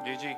जी जी।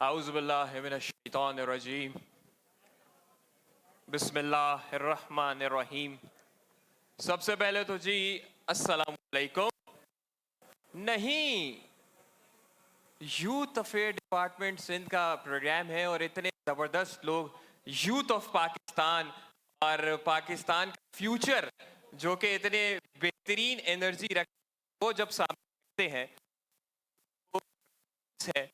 आउज़ुबिल्लाहि मिनश्शैतानिर्रजीम। बिस्मिल्लाहिर्रहमानिर्रहीम। सबसे पहले तो जी अस्सलाम वालेकुम। नहीं, यूथ अफेयर डिपार्टमेंट सिंध का प्रोग्राम है और इतने ज़बरदस्त लोग यूथ ऑफ पाकिस्तान और पाकिस्तान का फ्यूचर जो कि इतने बेहतरीन एनर्जी रखते वो जब सामने रखते हैं वो है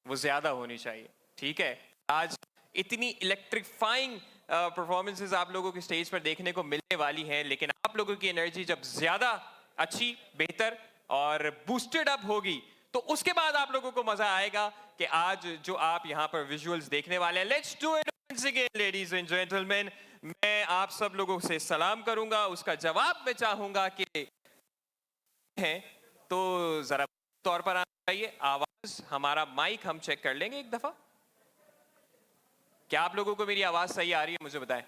वो ज़्यादा होनी चाहिए। ठीक है, आज इतनी इलेक्ट्रिफाइंग परफॉर्मेंसेस आप लोगों की स्टेज पर देखने को मिलने वाली हैं, लेकिन आप लोगों की एनर्जी जब ज़्यादा अच्छी, बेहतर और बूस्टेड अप होगी तो उसके बाद आप लोगों को मज़ा आएगा कि आज जो आप यहाँ पर विजुअल्स देखने वाले हैं। Let's do it once again ladies and gentleman. मैं आप सब लोगों से सलाम करूंगा, उसका जवाब मैं चाहूंगा कि है तो ज़रा तौर पर आना चाहिए। आवाज, हमारा माइक हम चेक कर लेंगे एक दफा। क्या आप लोगों को मेरी आवाज सही आ रही है? मुझे बताएं।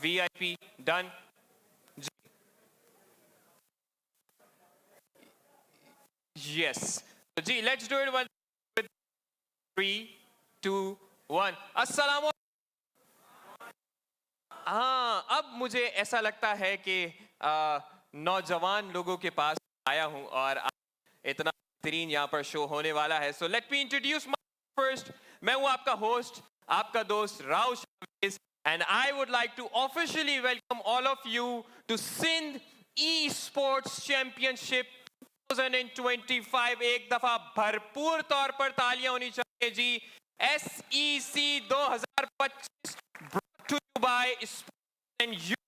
वीआईपी डन जी। यस तो जी let's do it one with 3 2 1। अस्सलाम। हाँ, अब मुझे ऐसा लगता है कि नौजवान लोगों के पास आया हूं और इतना बेहतरीन यहाँ पर शो होने वाला है। So let me introduce my first. मैं हूँ आपका होस्ट, आपका दोस्त Rao Shavez, and I would like to officially welcome all of you to Sindh e sports championship 2025। एक दफा भरपूर तौर पर तालियां होनी चाहिए जी। SEC 2025 brought to you by Sports and Youth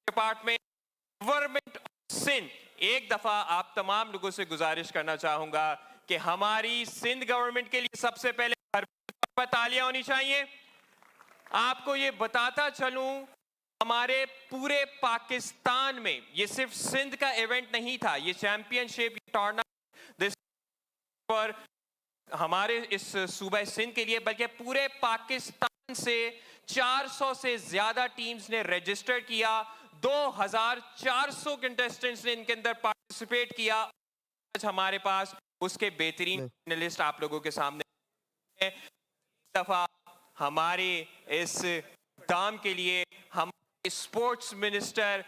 Department, Government of Sindh। एक दफा आप तमाम लोगों से गुजारिश करना चाहूंगा कि हमारी सिंध गवर्नमेंट के लिए सबसे पहले भरपूर तालियां होनी चाहिए। आपको ये बताता चलूं, हमारे पूरे पाकिस्तान में ये सिर्फ सिंध का इवेंट नहीं था, ये चैंपियनशिप टूर्नामेंट दिस पर हमारे इस सूबे सिंध के लिए, बल्कि पूरे पाकिस्तान से 400 से ज्यादा टीम्स ने रजिस्टर किया। 2400 कंटेस्टेंट्स ने इनके अंदर पार्टिसिपेट किया। आज हमारे पास उसके बेहतरीन फाइनलिस्ट आप लोगों के सामने है। इस दफा हमारे इस काम के लिए हम स्पोर्ट्स मिनिस्टर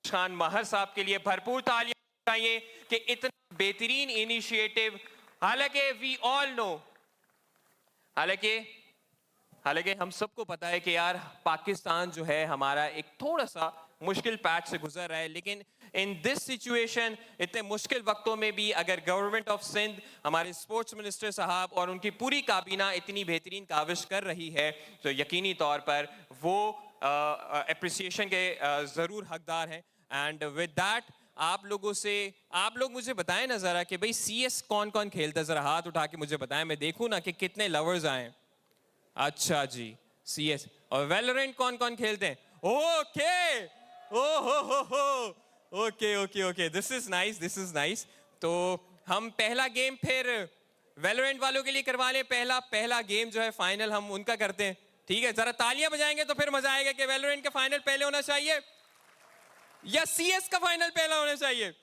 खान महर साहब के लिए भरपूर तालियां चाहिए कि इतना बेहतरीन इनिशिएटिव। हालांकि वी ऑल नो, हालांकि हम सबको पता है कि यार पाकिस्तान जो है हमारा एक थोड़ा सा मुश्किल पैच से गुजर रहा है, लेकिन इन दिस सिचुएशन, इतने मुश्किल वक्तों में भी अगर गवर्नमेंट ऑफ सिंध, हमारे स्पोर्ट्स मिनिस्टर साहब और उनकी पूरी काबीना इतनी बेहतरीन काविश कर रही है तो यकीनी तौर पर वो अप्रिसिएशन के ज़रूर हकदार हैं। एंड विद दैट आप लोग मुझे बताएं ना ज़रा कि भाई CS कौन कौन खेलता है, ज़रा हाथ उठा के मुझे बताएं, मैं देखूँ ना कि कितने लवर्स आए। अच्छा जी, CS। और वेलोरेंट कौन कौन खेलते हैं? ओके, हो okay okay okay, this is nice. तो हम पहला गेम फिर वेलोरेंट वालों के लिए करवा लें। पहला गेम जो है फाइनल हम उनका करते हैं। ठीक है, जरा तालियां बजाएंगे तो फिर मजा आएगा कि वेलोरेंट का फाइनल पहले होना चाहिए या CS का फाइनल पहला होना चाहिए।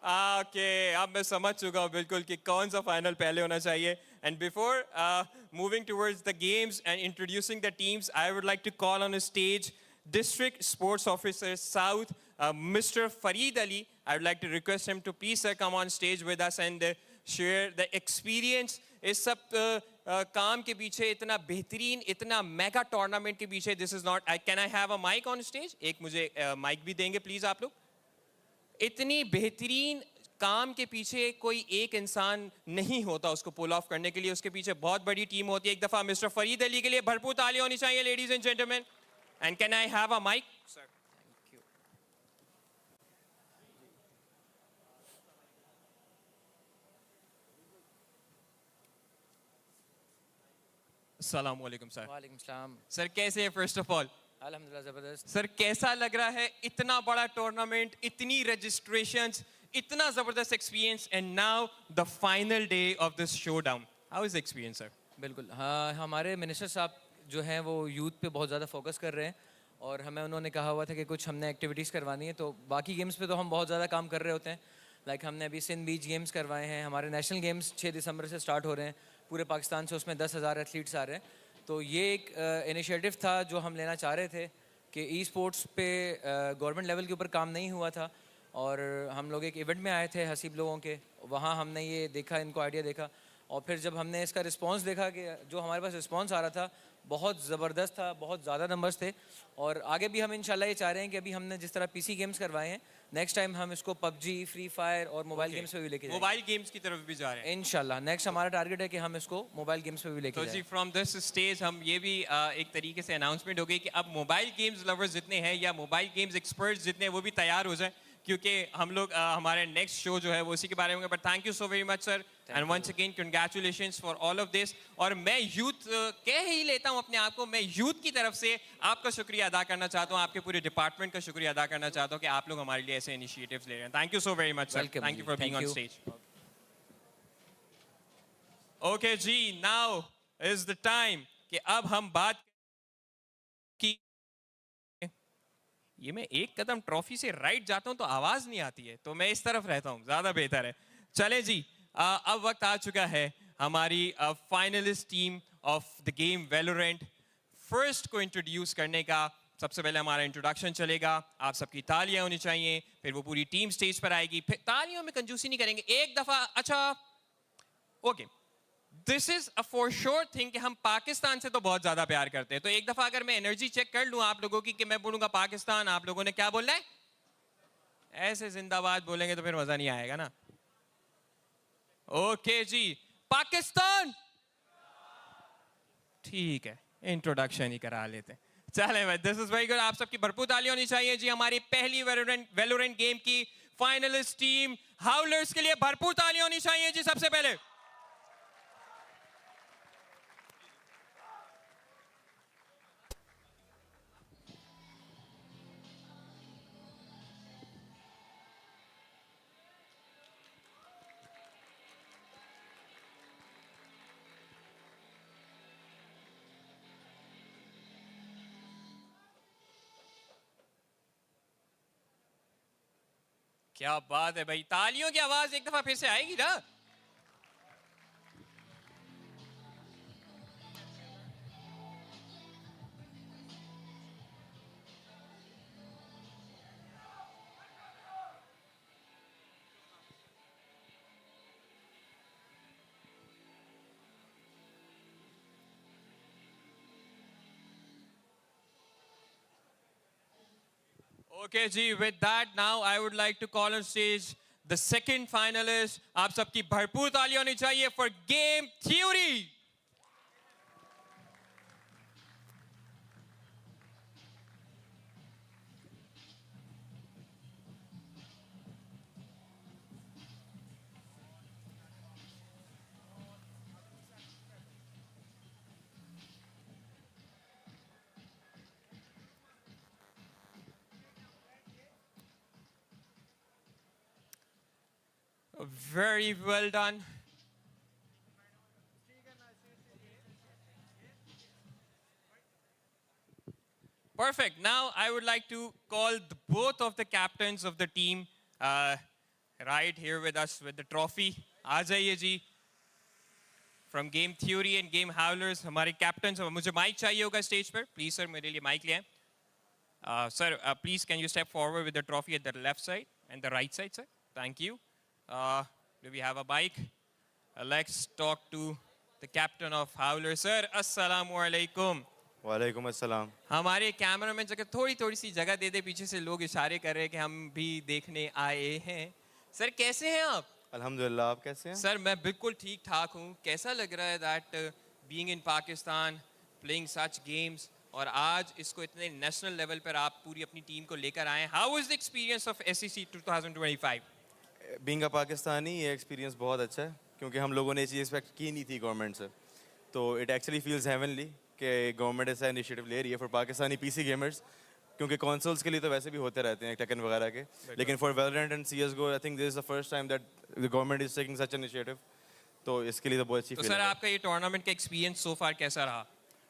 ओके, अब मैं समझ चुका हूँ बिल्कुल कि कौन सा फाइनल पहले होना चाहिए। And before moving towards the games and introducing the teams, I would like to call on a stage District Sports Officer South, Mr. Fareed Ali. I would like to request him to please sir come on stage with us and share the experience. इस सब काम के पीछे इतना बेहतरीन इतना mega tournament के पीछे this is not can I have a mic on stage? एक मुझे माइक भी देंगे प्लीज आप लोग. इतनी बेहतरीन काम के पीछे कोई एक इंसान नहीं होता उसको पुल ऑफ करने के लिए, उसके पीछे बहुत बड़ी टीम होती है. एक दफा मिस्टर फरीद अली के लिए भरपूर तालियां होनी चाहिए ladies and gentleman. And can I have a mic sir? Thank you. अस्सलाम वालेकुम सर. वालेकुम सलाम. सर कैसे हैं फर्स्ट ऑफ ऑल? अल्हम्दुलिल्लाह ज़बरदस्त. सर कैसा लग रहा है इतना बड़ा टूर्नामेंट, इतनी रजिस्ट्रेशंस, इतना जबरदस्त experience and now the final day of this showdown. How is experience sir? बिल्कुल हाँ, हमारे मिनिस्टर साहब जो हैं वो यूथ पे बहुत ज़्यादा फोकस कर रहे हैं और हमें उन्होंने कहा हुआ था कि कुछ हमने एक्टिविटीज़ करवानी है. तो बाकी गेम्स पे तो हम बहुत ज़्यादा काम कर रहे होते हैं. लाइक हमने अभी सिंध बीच गेम्स करवाए हैं. हमारे नेशनल गेम्स 6 दिसंबर से स्टार्ट हो रहे हैं पूरे पाकिस्तान से. उसमें 10,000 एथलीट्स आ रहे हैं. तो ये एक इनिशिएटिव था जो हम लेना चाह रहे थे कि ई स्पोर्ट्स पे गवर्नमेंट लेवल के ऊपर काम नहीं हुआ था. और हम लोग एक इवेंट में आए थे हसीब लोगों के, वहाँ हमने ये देखा, इनको आइडिया देखा. और फिर जब हमने इसका रिस्पांस देखा कि जो हमारे पास रिस्पांस आ रहा था बहुत ज़बरदस्त था, बहुत ज़्यादा नंबर्स थे. और आगे भी हम इंशाल्लाह ये चाह रहे हैं कि अभी हमने जिस तरह पीसी गेम्स करवाए हैं नेक्स्ट टाइम हम इसको पबजी, फ्री फायर और मोबाइल गेम्स पे भी लेके जाएंगे. मोबाइल गेम्स की तरफ भी जा रहे हैं इंशाल्लाह. नेक्स्ट हमारा टारगेट है कि हम इसको मोबाइल गेम्स पे भी लेके तो जाएं. जी फ्रॉम दिस स्टेज हम ये भी एक तरीके से अनाउंसमेंट हो गई कि अब मोबाइल गेम्स लवर्स जितने हैं या मोबाइल गेम्स एक्सपर्ट्स जितने हैं वो भी तैयार हो जाएं, क्योंकि हम लोग हमारे नेक्स्ट शो जो है वो उसी के बारे में. But thank you so very much sir and once again congratulations for all of this. और मैं यूथ कह ही लेता हूं अपने आप को, मैं यूथ की तरफ से आपका शुक्रिया अदा करना चाहता हूं, आपके पूरे डिपार्टमेंट का शुक्रिया अदा करना चाहता हूं कि आप लोग हमारे लिए ऐसे इनिशिएटिव्स ले रहे हैं. Thank you so very much sir. Thank you for being on stage. Okay जी, नाउ इज द टाइम कि अब हम बात की. ये मैं एक कदम ट्रॉफी से राइट जाता हूं तो आवाज नहीं आती है, तो मैं इस तरफ रहता हूं, ज्यादा बेहतर है. चले जी, अब वक्त आ चुका है हमारी finalist team of the game Valorant first को इंट्रोड्यूस करने का. सबसे पहले हमारा इंट्रोडक्शन चलेगा, आप सबकी तालियां होनी चाहिए, फिर वो पूरी टीम स्टेज पर आएगी. फिर तालियों में कंजूसी नहीं करेंगे एक दफा. अच्छा okay, this is a for sure thing कि हम पाकिस्तान से तो बहुत ज्यादा प्यार करते हैं. तो एक दफा अगर मैं एनर्जी चेक कर लूं आप लोगों की कि मैं बोलूंगा पाकिस्तान, आप लोगों ने क्या बोलना है? ऐसे जिंदाबाद बोलेंगे तो फिर मजा नहीं आएगा ना. ओके जी, पाकिस्तान. ठीक है, इंट्रोडक्शन ही करा लेते हैं. चले भाई, दिस इज वेरी गुड. आप सबकी भरपूर तालियां होनी चाहिए जी. हमारी पहली वेलोरेंट गेम की फाइनलिस्ट टीम हाउलर्स के लिए भरपूर तालियां होनी चाहिए जी. सबसे पहले क्या बात है भाई, तालियों की आवाज एक दफा फिर से आएगी ना. Okay, ji, with that now I would like to call on stage the second finalist. आप सबकी भरपूर तालियां होनी चाहिए for game theory. Very well done. Perfect. Now I would like to call both of the captains of the team right here with us with the trophy. आ जाइए जी. From Game Theory and Game Howlers, हमारे captains. मुझे mic चाहिए होगा stage पर. Please sir, मेरे लिए mic ले आएं. Sir, please can you step forward with the trophy at the left side and the right side, sir? Thank you. Do we have a mic? Let's talk to the captain of Howler. Sir, assalamu alaikum. वालेकुम अस्सलाम. हमारे camera में जगह थोड़ी थोड़ी सी जगह दे दे, पीछे से लोग इशारे कर रहे हैं कि हम भी देखने आए हैं. सर कैसे हैं आप? अल्हम्दुलिल्लाह, आप कैसे हैं? सर मैं बिल्कुल ठीक ठाक हूँ. कैसा लग रहा है that being in Pakistan playing such games और आज इसको इतने नेशनल लेवल पर आप पूरी अपनी टीम को लेकर आए हैं? How was the experience of SEC 2025? Being a Pakistani ये एक्सपीरियंस बहुत अच्छा है क्योंकि हम लोगों ने ये चीज़ एक्सपेक्ट की नहीं थी गवर्नमेंट से. तो इट एक्चुअली फील्स हेवनली कि गवर्नमेंट ऐसा इनिशिएटिव ले रही है फॉर पाकिस्तानी पीसी गेमर्स, क्योंकि कंसोल्स के लिए तो वैसे भी होते रहते हैं टेकन वगैरह के, लेकिन for Valorant and CS2 I think this is the first time that the government is taking such initiative. तो इसके लिए तो बहुत अच्छी तो फीलिंग सर है. आपका ये टूर्नामेंट का एक्सपीरियंस सो फार कैसा रहा?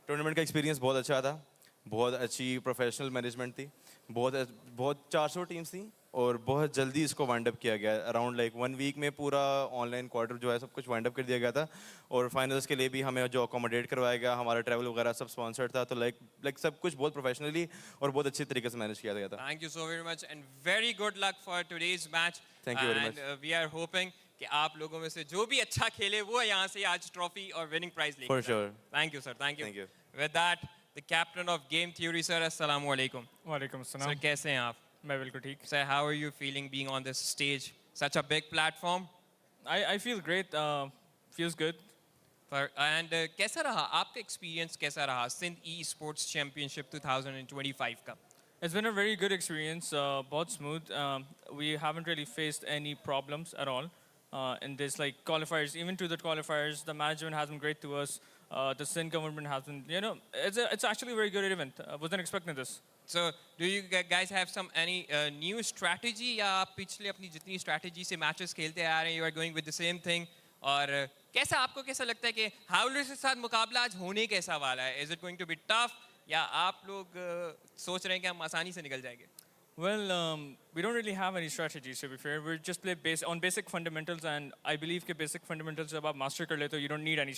टूर्नामेंट का एक्सपीरियंस बहुत अच्छा था. बहुत अच्छी प्रोफेशनल मैनेजमेंट थी. बहुत 400 टीम्स थी और बहुत जल्दी इसको वाइंड अप किया गया. अराउंड लाइक 1 वीक में पूरा ऑनलाइन क्वार्टर जो है सब कुछ वाइंड अप कर दिया गया था. और फाइनल्स के लिए भी हमें जो अकोमोडेट करवाया गया, हमारा ट्रैवल वगैरह सब स्पॉन्सर्ड था. तो लाइक सब कुछ बहुत प्रोफेशनली और बहुत अच्छी तरीके से मैनेज किया गया था. Thank you so very much and very good luck for today's match. Thank you very much. And we are hoping कि आप लोगों में से जो भी अच्छा खेले वो यहाँ से आज ट्रॉफी और विनिंग प्राइज लेके For जाए. sure. Thank you sir. Thank you. Thank you. With that, the captain of Game Theory sir, assalamu alaikum. वालेकुम Sir अस्सलाम. कैसे हैं आप? मैं बिल्कुल ठीक. Sir, how are you feeling being on this stage? Such a big platform. I feel great. Feels good. And कैसा रहा आपका एक्सपीरियंस? कैसा रहा सिंध Esports Championship 2025 का? It's been a very good experience. बहुत smooth. We haven't really faced any problems at all in this like qualifiers. Even to the qualifiers, the management has been great to us. The Sindh government has been, it's actually a very good event. I wasn't expecting this. So, do you guys have some any new strategy या आप पिछले अपनी जितनी strategy से matches खेलते आ रहे हैं, you are going with the same thing? और कैसा आपको कैसा लगता है कि Howlers के साथ मुकाबला आज होने कैसा वाला है? Is it going to be tough? या आप लोग सोच रहे हैं कि हम आसानी से निकल जाएंगे? Well, we don't really have any strategies to be fair. We just play on basic fundamentals, and I believe कि basic fundamentals जब आप master कर लेते हो, you don't need any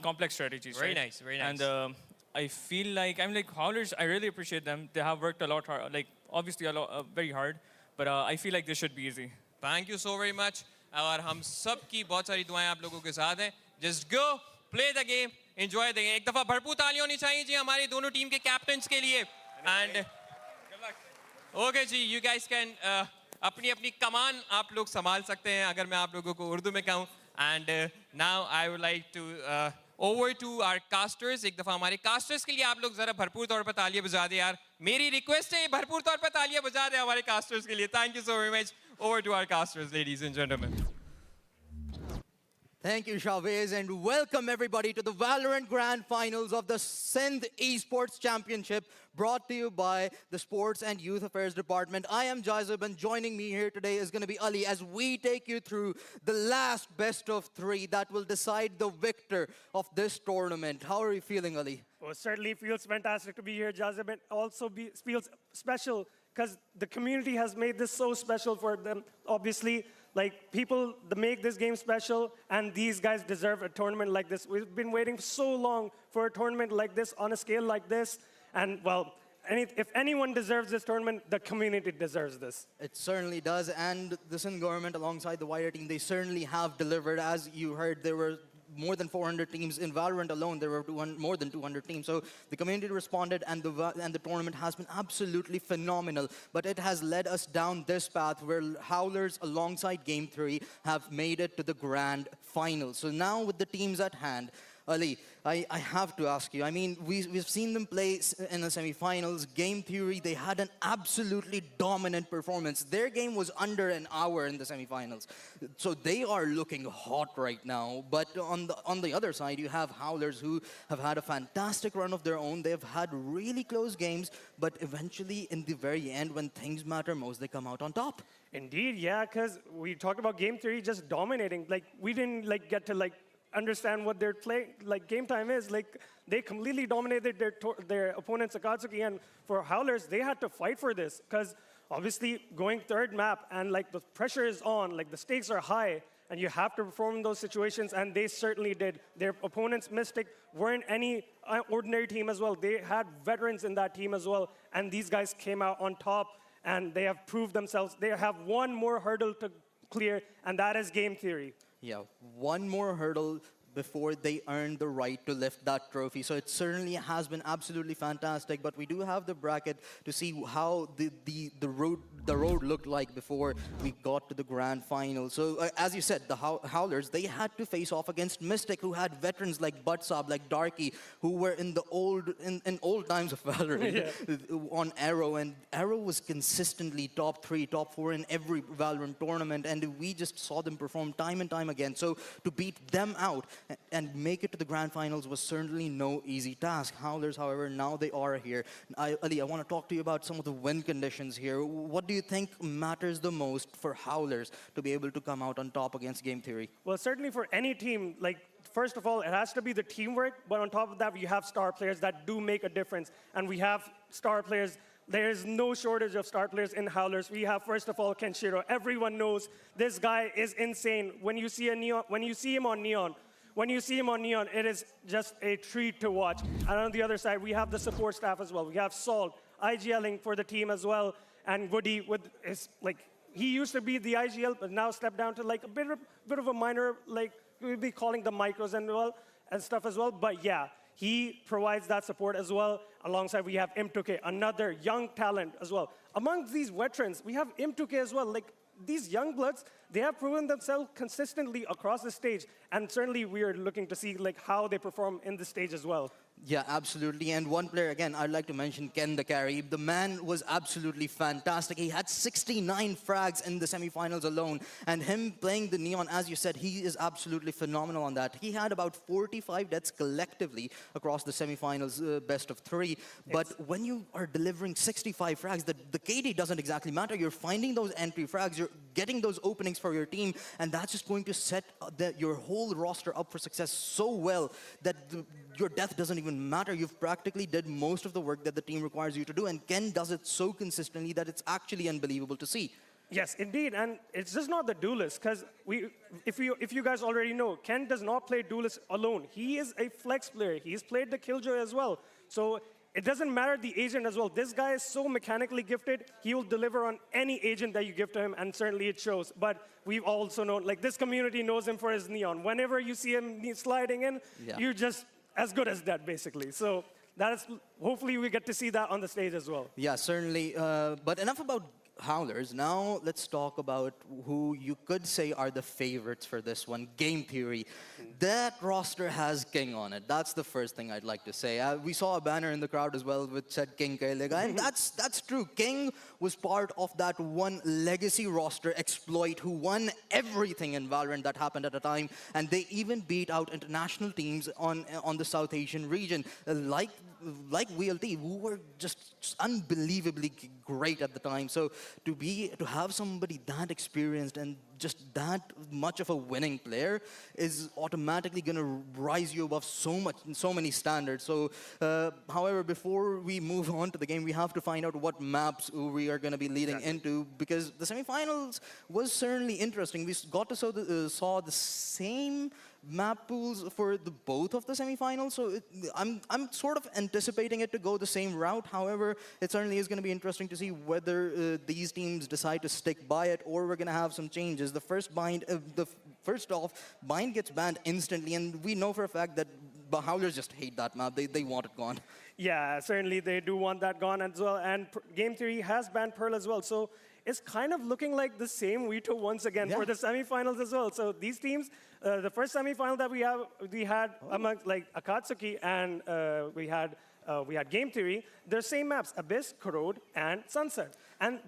complex strategies. Very right? nice, very nice. And I feel like Howlers. I really appreciate them. They have worked a lot hard, like obviously very hard, but I feel like this should be easy. Thank you so very much. और हम सब की बहुत सारी दुआएं आप लोगों के साथ हैं. Just go, play the game, enjoy the game. एक दफा भरपूर तालियां होनी चाहिए जी हमारी दोनों टीम के कैप्टन्स के लिए. And okay ji, you guys can अपनी अपनी कमान आप लोग संभाल सकते हैं अगर मैं आप लोगों को उर्दू में कहूँ. And now I would like to over to our casters. एक दफा हमारे casters के लिए आप लोग जरा भरपूर तौर पर तालियां बजा दें यार. मेरी रिक्वेस्ट है भरपूर तौर पर तालियां बजा दें हमारे casters के लिए. Thank you so very much. Over to our casters, ladies and gentlemen. Thank you, Chavez, and welcome everybody to the Valorant Grand Finals of the Sindh Esports Championship, brought to you by the Sports and Youth Affairs Department. I am Jaizab, and joining me here today is going to be Ali as we take you through the last best of 3 that will decide the victor of this tournament. How are you feeling, Ali? Well, it certainly feels fantastic to be here, Jazib, and also feels special because the community has made this so special for them. Obviously, like people that make this game special, and these guys deserve a tournament like this. We've been waiting so long for a tournament like this on a scale like this, and well, if anyone deserves this tournament, the community deserves this. It certainly does, and the Sindh government, alongside the wider team, they certainly have delivered. As you heard, there were more than 400 teams. In Valorant alone, there were more than 200 teams. So the community responded, and the tournament has been absolutely phenomenal. But it has led us down this path where Howlers, alongside Game Theory, have made it to the grand final. So now with the teams at hand, Ali, I have to ask you. I mean, we've seen them play in the semifinals. Game Theory, they had an absolutely dominant performance. Their game was under an hour in the semifinals. So they are looking hot right now. But on the other side, you have Howlers who have had a fantastic run of their own. They've had really close games, but eventually, in the very end, when things matter most, they come out on top. Indeed, yeah, because we talked about Game Theory just dominating. Like, we didn't get to understand what their game time is. Like, they completely dominated their opponent's Akatsuki, and for Howlers, they had to fight for this because obviously going third map and the pressure is on, the stakes are high, and you have to perform in those situations, and they certainly did. Their opponents, Mystic, weren't any ordinary team as well. They had veterans in that team as well, and these guys came out on top, and they have proved themselves. They have one more hurdle to clear, and that is game theory. Yeah, one more hurdle before they earn the right to lift that trophy. So it certainly has been absolutely fantastic, but we do have the bracket to see how the road looked like before we got to the grand final. So as you said, the Howlers, they had to face off against Mystic, who had veterans like Buttsab, like Darky, who were in the old times of Valorant on Arrow, and Arrow was consistently top 3, top 4 in every Valorant tournament, and we just saw them perform time and time again. So to beat them out and make it to the grand finals was certainly no easy task. Howlers, however, now they are here. Ali, I want to talk to you about some of the win conditions here. What do you think matters the most for Howlers to be able to come out on top against Game Theory? Well, certainly for any team, like, first of all, it has to be the teamwork, but on top of that, we have star players that do make a difference. And we have star players. There is no shortage of star players in Howlers. We have, first of all, Kenshiro. Everyone knows this guy is insane. When you see him on Neon, it is just a treat to watch. And on the other side, we have the support staff as well. We have Salt, IGLing for the team as well, and Woody with his, like, he used to be the IGL, but now stepped down to like a bit of a minor, like, we'll be calling the micros and stuff as well. But yeah, he provides that support as well. Alongside, we have M2K, another young talent as well. Among these veterans, we have M2K as well. Like, these young bloods, they have proven themselves consistently across the stage, and certainly we are looking to see like how they perform in the stage as well. Yeah, absolutely. And one player, again, I'd like to mention Ken the Carry. The man was absolutely fantastic. He had 69 frags in the semifinals alone. And him playing the Neon, as you said, he is absolutely phenomenal on that. He had about 45 deaths collectively across the semifinals, best of 3. But when you are delivering 65 frags, the KD doesn't exactly matter. You're finding those entry frags, you're getting those openings for your team, and that's just going to set your whole roster up for success so well that your death doesn't even matter. You've practically did most of the work that the team requires you to do, and Ken does it so consistently that it's actually unbelievable to see. Yes, indeed, and it's just not the duelist, because if you guys already know, Ken does not play duelist alone. He is a flex player. He's played the Killjoy as well. So it doesn't matter the agent as well. This guy is so mechanically gifted, he will deliver on any agent that you give to him, and certainly it shows. But we've also known, like, this community knows him for his Neon. Whenever you see him sliding in, you're just as good as that, basically. So that is, hopefully we get to see that on the stage as well. Yeah, certainly. But enough about Howlers. Now let's talk about who you could say are the favorites for this one, Game Theory. That roster has King on it. That's the first thing I'd like to say. We saw a banner in the crowd as well which said King Kailega, and that's true. King was part of that one legacy roster exploit who won everything in Valorant that happened at a time, and they even beat out international teams on the South Asian region, like VLT, who were just unbelievably great at the time. So to have somebody that experienced and just that much of a winning player is automatically going to rise you above so many standards. So, however, before we move on to the game, we have to find out what maps we are going to be leading into, because the semifinals was certainly interesting. We got to saw the same map pools for both of the semifinals, so I'm sort of anticipating it to go the same route. However, it certainly is going to be interesting to see whether these teams decide to stick by it, or we're going to have some changes. The first off, Bind gets banned instantly, and we know for a fact that Howlers just hate that map. They want it gone. Yeah, certainly they do want that gone as well, and Game Theory has banned Pearl as well, so it's kind of looking like the same veto once again for the semifinals as well. So these teams, the first semifinal that we had amongst like Akatsuki and we had Game Theory. They're same maps: Abyss, Corrode, and Sunset. And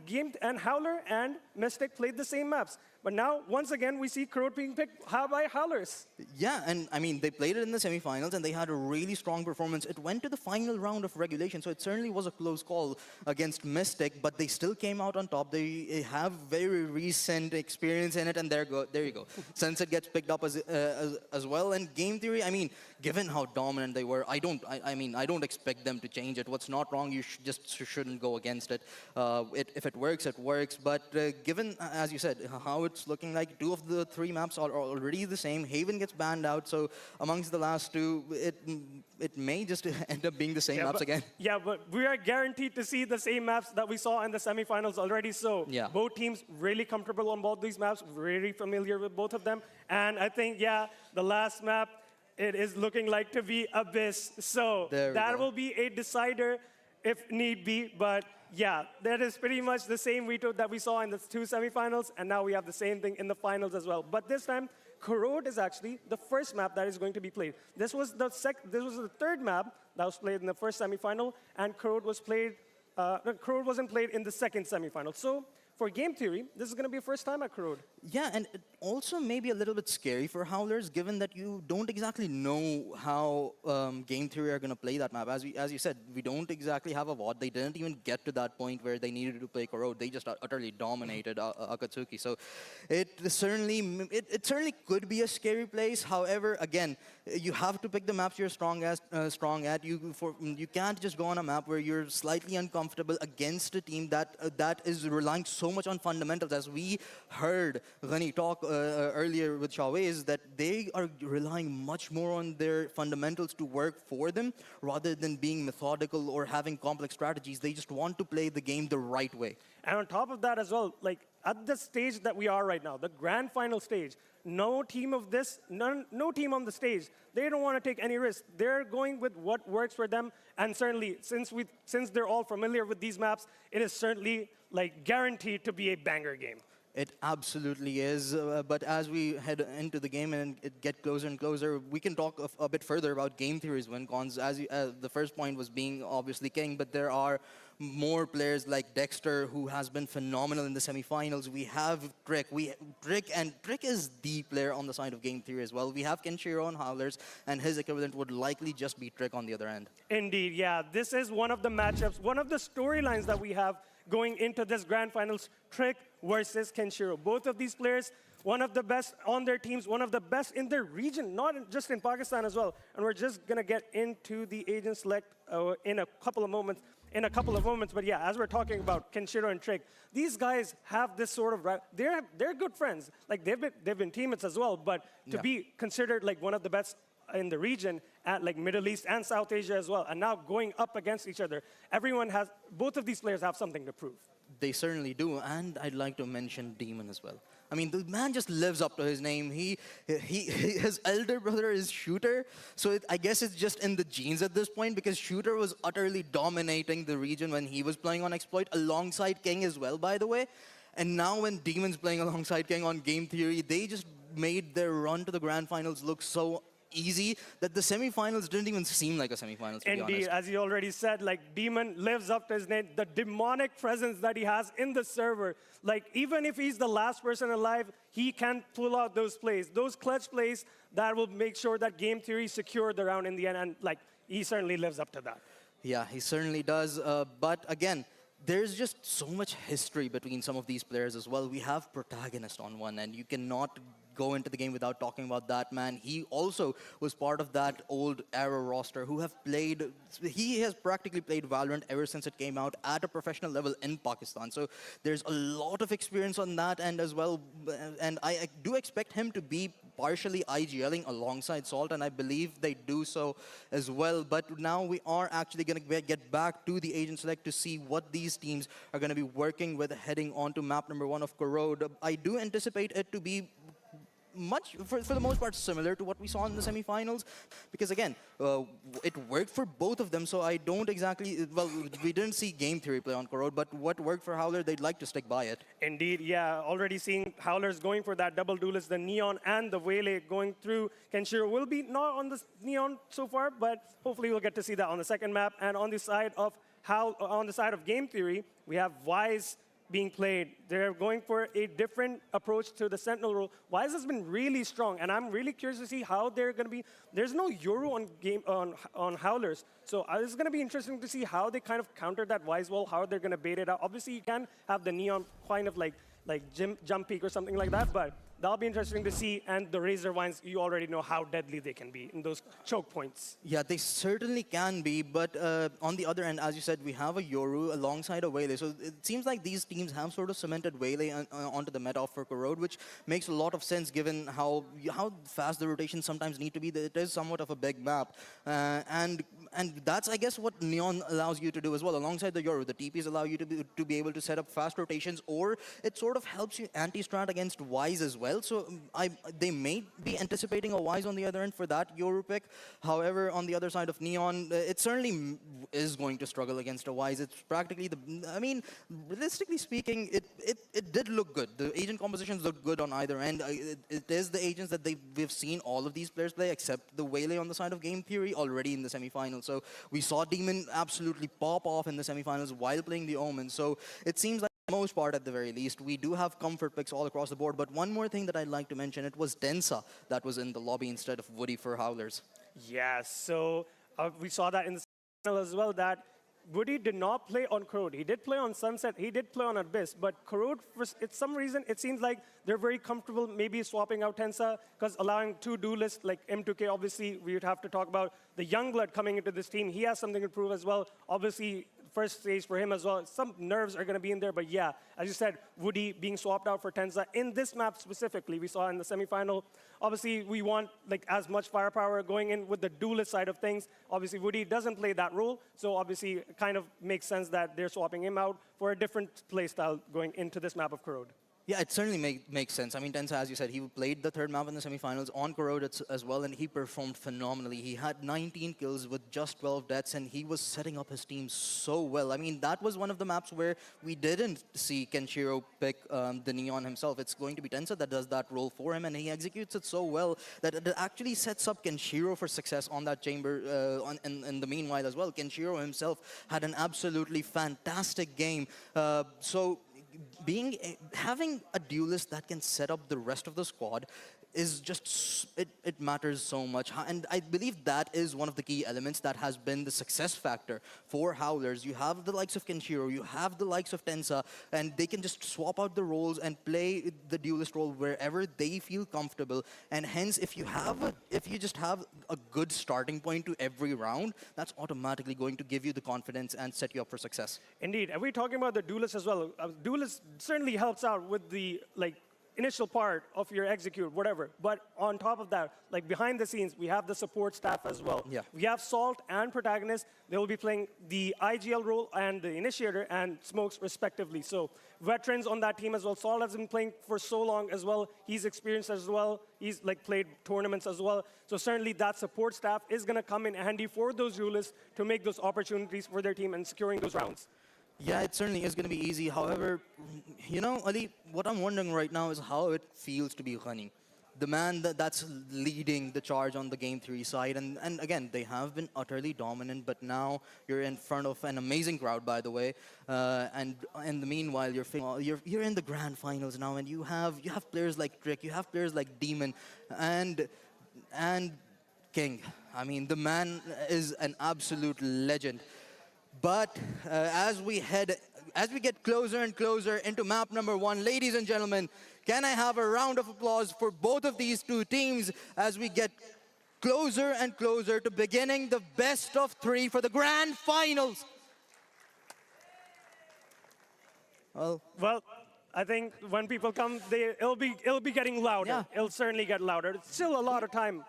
Howler and Mystic played the same maps. But now, once again, we see Corrode being picked by Howlers. Yeah, and I mean, they played it in the semifinals, and they had a really strong performance. It went to the final round of regulation, so it certainly was a close call against Mystic, but they still came out on top. They have very recent experience in it, and there you go. Sunset gets picked up as well, and Game Theory, I mean, given how dominant they were, I mean, I don't expect them to change it. What's not wrong, you shouldn't go against it. If it works, it works. But given, as you said, how it's looking like, 2 of the 3 maps are already the same. Haven gets banned out, so amongst the last 2, it may just end up being the same maps again. Yeah, but we are guaranteed to see the same maps that we saw in the semifinals already. So Yeah. both teams really comfortable on both these maps, really familiar with both of them. And I think, yeah, the last map, it is looking like to be Abyss. So There we that go. will be a decider if need be. But yeah, that is pretty much the same veto that we saw in the 2 semifinals. And now we have the same thing in the finals as well. But this time, Corrode is actually the first map that is going to be played. This was the 3rd map that was played in the first semifinal, and Corrode wasn't played in the 2nd semifinal. So for game theory, this is going to be a first time at Corrode. Yeah, and it also may be a little bit scary for Howlers, given that you don't exactly know how Game Theory are going to play that map. As you said, we don't exactly have a VOD. They didn't even get to that point where they needed to play Corrode. They just utterly dominated Akatsuki. So it certainly could be a scary place. However, again, you have to pick the maps you're strong at. You can't just go on a map where you're slightly uncomfortable against a team that is relying so much on fundamentals. As we heard Ghani talk earlier with Shawez, that they are relying much more on their fundamentals to work for them rather than being methodical or having complex strategies. They just want to play the game the right way. And on top of that as well, like at the stage that we are right now, the grand final stage, no team on the stage, they don't want to take any risks. They're going with what works for them. And certainly, since they're all familiar with these maps, it is certainly like guaranteed to be a banger game. It absolutely is. But as we head into the game and it get closer and closer, we can talk a bit further about game theory's win cons. The first point was being obviously king, but there are more players like Dexter, who has been phenomenal in the semifinals. We have Trick. Trick is the player on the side of game theory as well. We have Kenshiro on Howlers, and his equivalent would likely just be Trick on the other end. Indeed, yeah. This is one of the matchups, one of the storylines that we have going into this grand finals, Trick versus Kenshiro. Both of these players, one of the best on their teams, one of the best in their region, not just in Pakistan as well. And we're just going to get into the agent select in a couple of moments. But yeah, as we're talking about Kenshiro and Trick, these guys have this sort of, they're good friends. Like they've been teammates as well, but to be considered like one of the best in the region at like Middle East and South Asia as well, and now going up against each other, both of these players have something to prove. They certainly do, and I'd like to mention Demon as well. I mean, the man just lives up to his name. His elder brother is Shooter, so I guess it's just in the genes at this point, because Shooter was utterly dominating the region when he was playing on Exploit, alongside King as well, by the way. And now when Demon's playing alongside King on Game Theory, they just made their run to the Grand Finals look so easy that the semifinals didn't even seem like a semifinals, to be honest. Indeed, as you already said, like Demon lives up to his name. The demonic presence that he has in the server, like even if he's the last person alive, he can pull out those plays, those clutch plays that will make sure that Game Theory secured the round in the end, and like he certainly lives up to that. Yeah, he certainly does. But again, there's just so much history between some of these players as well. We have Protagonist on one end. You cannot go into the game without talking about that man. He also was part of that old Arrow roster he has practically played Valorant ever since it came out at a professional level in Pakistan. So there's a lot of experience on that end as well. And I do expect him to be partially IGLing alongside Salt, and I believe they do so as well. But now we are actually going to get back to the Agent Select to see what these teams are going to be working with heading on to map number 1 of Corrode. I do anticipate it to be for the most part, similar to what we saw in the semifinals, because again, it worked for both of them. So I don't exactly, well, we didn't see Game Theory play on Corrode, but what worked for Howler, they'd like to stick by it. Indeed, yeah. Already seeing Howlers going for that double duelist, the Neon and the Wele going through. Kenshiro will be not on the Neon so far, but hopefully we'll get to see that on the second map. And on the side of Game Theory, we have Wise being played. They're going for a different approach to the Sentinel role. Wise has been really strong, and I'm really curious to see how they're going to be. There's no Yoru on Howlers, so it's going to be interesting to see how they kind of counter that Wise wall, how they're going to bait it out. Obviously, you can have the Neon kind of like jump peak or something like that, but that'll be interesting to see. And the Razor Vines, you already know how deadly they can be in those choke points. Yeah, they certainly can be, but on the other end, as you said, we have a Yoru alongside a Waylay. So it seems like these teams have sort of cemented Waylay onto the meta for Corrode, which makes a lot of sense given how fast the rotations sometimes need to be. It is somewhat of a big map. And that's, I guess, what Neon allows you to do as well. Alongside the Yoru, the TPs allow you to be able to set up fast rotations, or it sort of helps you anti-strat against Wise as well. So they may be anticipating a Wise on the other end for that Yoru pick. However, on the other side of Neon, it certainly is going to struggle against a Wise. It's practically I mean, realistically speaking, it did look good. The agent compositions look good on either end. It is the agents that we've seen all of these players play, except the Waylay on the side of Game Theory already in the semifinals. So we saw Demon absolutely pop off in the semifinals while playing the Omen. So it seems like, for the most part, at the very least, we do have comfort picks all across the board. But one more thing that I'd like to mention, it was Densa that was in the lobby instead of Woody for Howlers. Yes, so we saw that in the final as well, that Woody did not play on Corrode. He did play on Sunset, he did play on Abyss, but Corrode, for some reason, it seems like they're very comfortable maybe swapping out Tensa, because allowing two duelists like M2K, obviously, we would have to talk about the young blood coming into this team. He has something to prove as well. Obviously, first stage for him as well. Some nerves are going to be in there, but yeah, as you said, Woody being swapped out for Tensa in this map specifically, we saw in the semifinal. Obviously, we want like as much firepower going in with the duelist side of things. Obviously, Woody doesn't play that role, so obviously it kind of makes sense that they're swapping him out for a different playstyle going into this map of Corrode. Yeah, it certainly makes sense. I mean, Tensa, as you said, he played the third map in the semifinals on Corrode as well, and he performed phenomenally. He had 19 kills with just 12 deaths, and he was setting up his team so well. I mean, that was one of the maps where we didn't see Kenshiro pick the Neon himself. It's going to be Tensa that does that role for him, and he executes it so well that it actually sets up Kenshiro for success on that chamber in the meanwhile as well. Kenshiro himself had an absolutely fantastic game. Having a duelist that can set up the rest of the squad is just, it matters so much. And I believe that is one of the key elements that has been the success factor for Howlers. You have the likes of Kenshiro, you have the likes of Tensa, and they can just swap out the roles and play the duelist role wherever they feel comfortable. And hence, if you just have a good starting point to every round, that's automatically going to give you the confidence and set you up for success. Indeed, and we're talking about the duelist as well. Duelist certainly helps out with the initial part of your execute, whatever. But on top of that, like behind the scenes, we have the support staff as well. Yeah. We have Salt and Protagonist. They will be playing the IGL role and the Initiator and Smokes respectively. So veterans on that team as well. Salt has been playing for so long as well. He's experienced as well. He's played tournaments as well. So certainly that support staff is going to come in handy for those duelists to make those opportunities for their team and securing those rounds. Yeah, it certainly is going to be easy. However, you know, Ali, what I'm wondering right now is how it feels to be Ghani, the man that's leading the charge on the Game Theory side. And again, they have been utterly dominant, but now you're in front of an amazing crowd, by the way. And in the meanwhile, you're in the grand finals now, and you have players like Trick, you have players like Demon, and King. I mean, the man is an absolute legend. But as we get closer and closer into map number 1, ladies and gentlemen, can I have a round of applause for both of these two teams as we get closer and closer to beginning the best of 3 for the grand finals? Well, I think when people come, it'll be getting louder. Yeah. It'll certainly get louder. It's still a lot of time.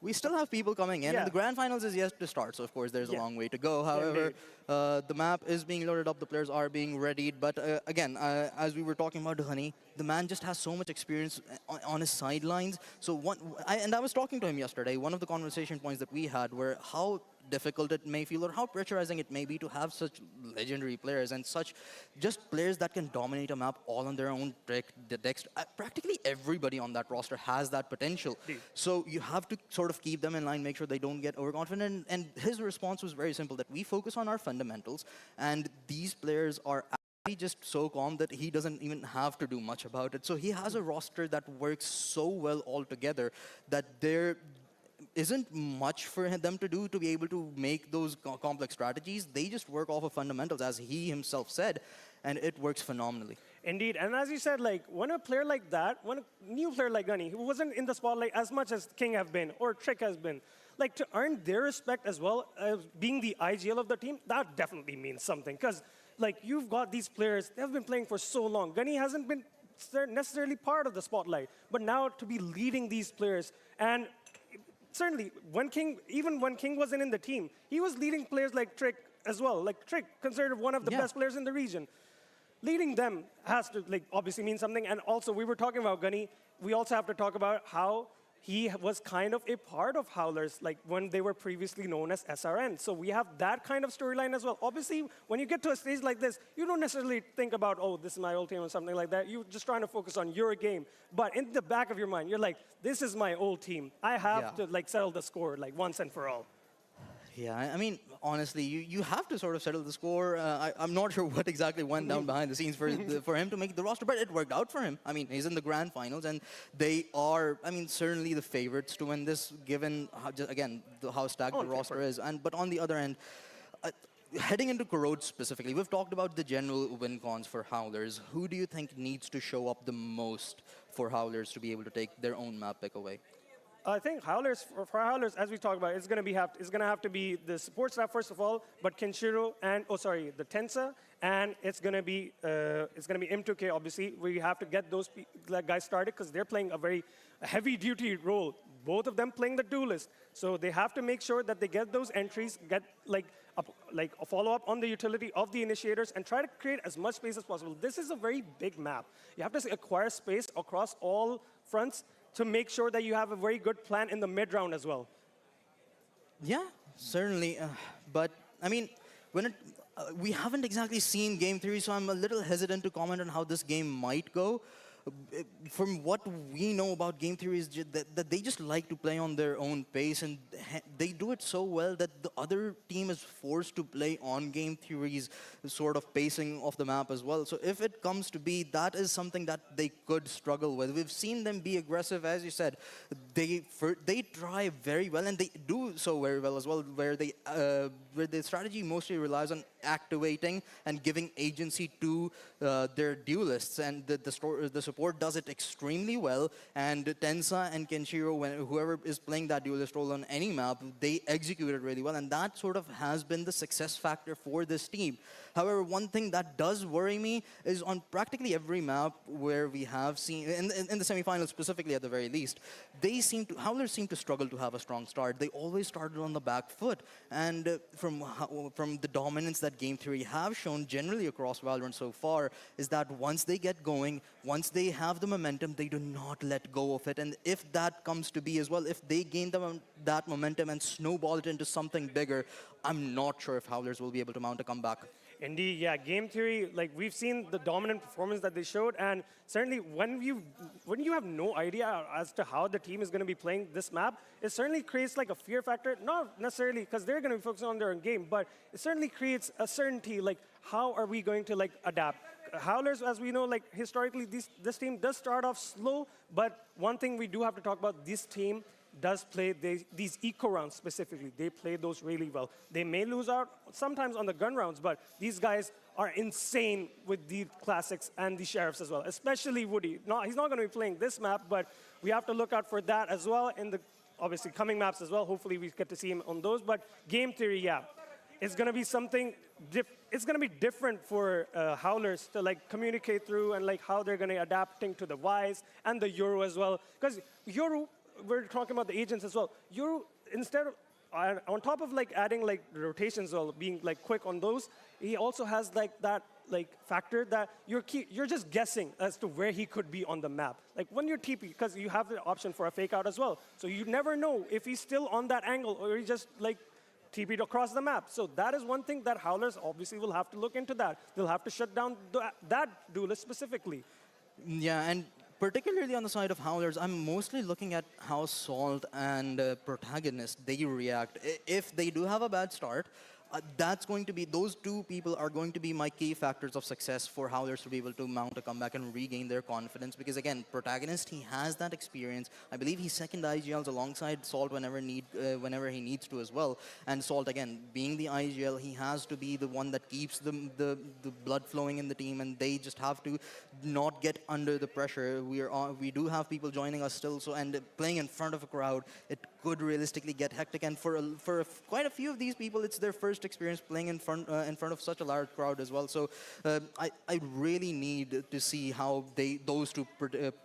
We still have people coming in, Yeah. and the grand finals is yet to start, so of course there's a Yeah. long way to go. However, the map is being loaded up, the players are being readied, but again, as we were talking about Dhani, the man just has so much experience on his sidelines. So I was talking to him yesterday, one of the conversation points that we had were how difficult it may feel or how pressurizing it may be to have such legendary players and such just players that can dominate a map all on their own decks. Practically everybody on that roster has that potential. So you have to sort of keep them in line, make sure they don't get overconfident. And his response was very simple, that we focus on our fundamentals, and these players are just so calm that he doesn't even have to do much about it. So he has a roster that works so well all together that there isn't much for them to do to be able to make those complex strategies. They just work off of fundamentals, as he himself said, and it works phenomenally. Indeed, and as you said, like when a player like that, when a new player like Gunny, who wasn't in the spotlight as much as King have been or Trick has been, like to earn their respect as well as being the IGL of the team, that definitely means something. Because like you've got these players, they've been playing for so long. Gunny hasn't been necessarily part of the spotlight, but now to be leading these players, and certainly even when King wasn't in the team, he was leading players like Trick as well. Like Trick, considered one of the best players in the region. Leading them has to like obviously mean something. And also, we were talking about Gunny. We also have to talk about how he was kind of a part of Howlers, like when they were previously known as SRN. So we have that kind of storyline as well. Obviously, when you get to a stage like this, you don't necessarily think about, oh, this is my old team or something like that. You're just trying to focus on your game. But in the back of your mind, you're like, this is my old team. I have to like settle the score like once and for all. Yeah, I mean, honestly, you have to sort of settle the score. I'm not sure what exactly went down behind the scenes for him to make the roster, but it worked out for him. I mean, he's in the grand finals, and they are, I mean, certainly the favorites to win this, given, again, how stacked the roster is. But on the other end, heading into Karachi specifically, we've talked about the general win cons for Howlers. Who do you think needs to show up the most for Howlers to be able to take their own map pick away? I think Howlers, for Howlers, as we talked about, it's going to have to be the support staff first of all, but Kenshiro and the Tensa, and it's going to be M2K. Obviously, we have to get those guys started because they're playing a very heavy-duty role. Both of them playing the duelist, so they have to make sure that they get those entries, get a follow-up on the utility of the initiators, and try to create as much space as possible. This is a very big map. You have to acquire space across all fronts to make sure that you have a very good plan in the mid-round as well. Yeah, certainly. But, I mean, we haven't exactly seen Game Theory, so I'm a little hesitant to comment on how this game might go. From what we know about Game Theory is that they just like to play on their own pace, and they do it so well that the other team is forced to play on Game Theory's sort of pacing of the map as well. So if it comes to be, that is something that they could struggle with. We've seen them be aggressive, as you said. They try very well, and they do so very well as well, where the strategy mostly relies on activating and giving agency to their duelists, and the support does it extremely well. And Tensa and Kenshiro, whoever is playing that duelist role on any map, they execute it really well, and that sort of has been the success factor for this team. However, one thing that does worry me is on practically every map where we have seen, in the semifinals specifically at the very least, Howlers seem to struggle to have a strong start. They always started on the back foot, and from the dominance that Game Theory have shown generally across Valorant so far, is that once they get going, once they have the momentum, they do not let go of it. And if that comes to be as well, if they gain that momentum and snowball it into something bigger, I'm not sure if Howlers will be able to mount a comeback. Indeed, yeah. Game Theory, like we've seen the dominant performance that they showed, and certainly when you have no idea as to how the team is going to be playing this map, it certainly creates like a fear factor. Not necessarily because they're going to be focusing on their own game, but it certainly creates a certainty. Like, how are we going to like adapt? Howlers, as we know, like historically, this team does start off slow, but one thing we do have to talk about: this team does play these eco rounds specifically. They play those really well. They may lose out sometimes on the gun rounds, but these guys are insane with the classics and the sheriffs as well, especially Woody. He's not going to be playing this map, but we have to look out for that as well in the obviously coming maps as well. Hopefully we get to see him on those. But Game Theory, yeah, it's going to be something it's going to be different for Howlers to like communicate through, and like how they're going to adapting to the Wise and the Euro as well. Because Euro, we're talking about the agents as well. Euro, instead of, on top of like adding like rotations or being like quick on those, he also has like that like factor that you're just guessing as to where he could be on the map. Like when you're TP, because you have the option for a fake out as well. So you never know if he's still on that angle or he just like TP'd across the map. So that is one thing that Howlers obviously will have to look into that. They'll have to shut down that duelist specifically. Yeah, and particularly on the side of Howlers, I'm mostly looking at how Salt and Protagonist, they react. If they do have a bad start, that's going to be, those two people are going to be my key factors of success for Howlers to be able to mount a comeback and regain their confidence. Because again, Protagonist, he has that experience. I believe he's second IGLs alongside Salt whenever he needs to as well. And Salt, again, being the IGL, he has to be the one that keeps the blood flowing in the team, and they just have to not get under the pressure. We do have people joining us still, so, and playing in front of a crowd, it could realistically get hectic. And for quite a few of these people, it's their first experience playing in front of such a large crowd as well. So I really need to see how those two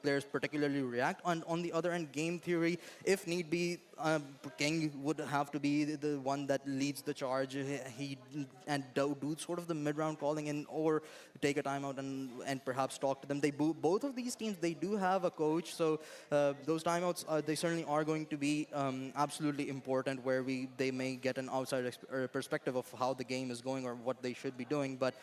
players particularly react. And on the other end, game theory, if need be, King would have to be the one that leads the charge. He and do sort of the mid-round calling in, or take a timeout and perhaps talk to them. Both of these teams, they do have a coach, so those timeouts they certainly are going to be absolutely important, where they may get an outside perspective of how the game is going or what they should be doing. But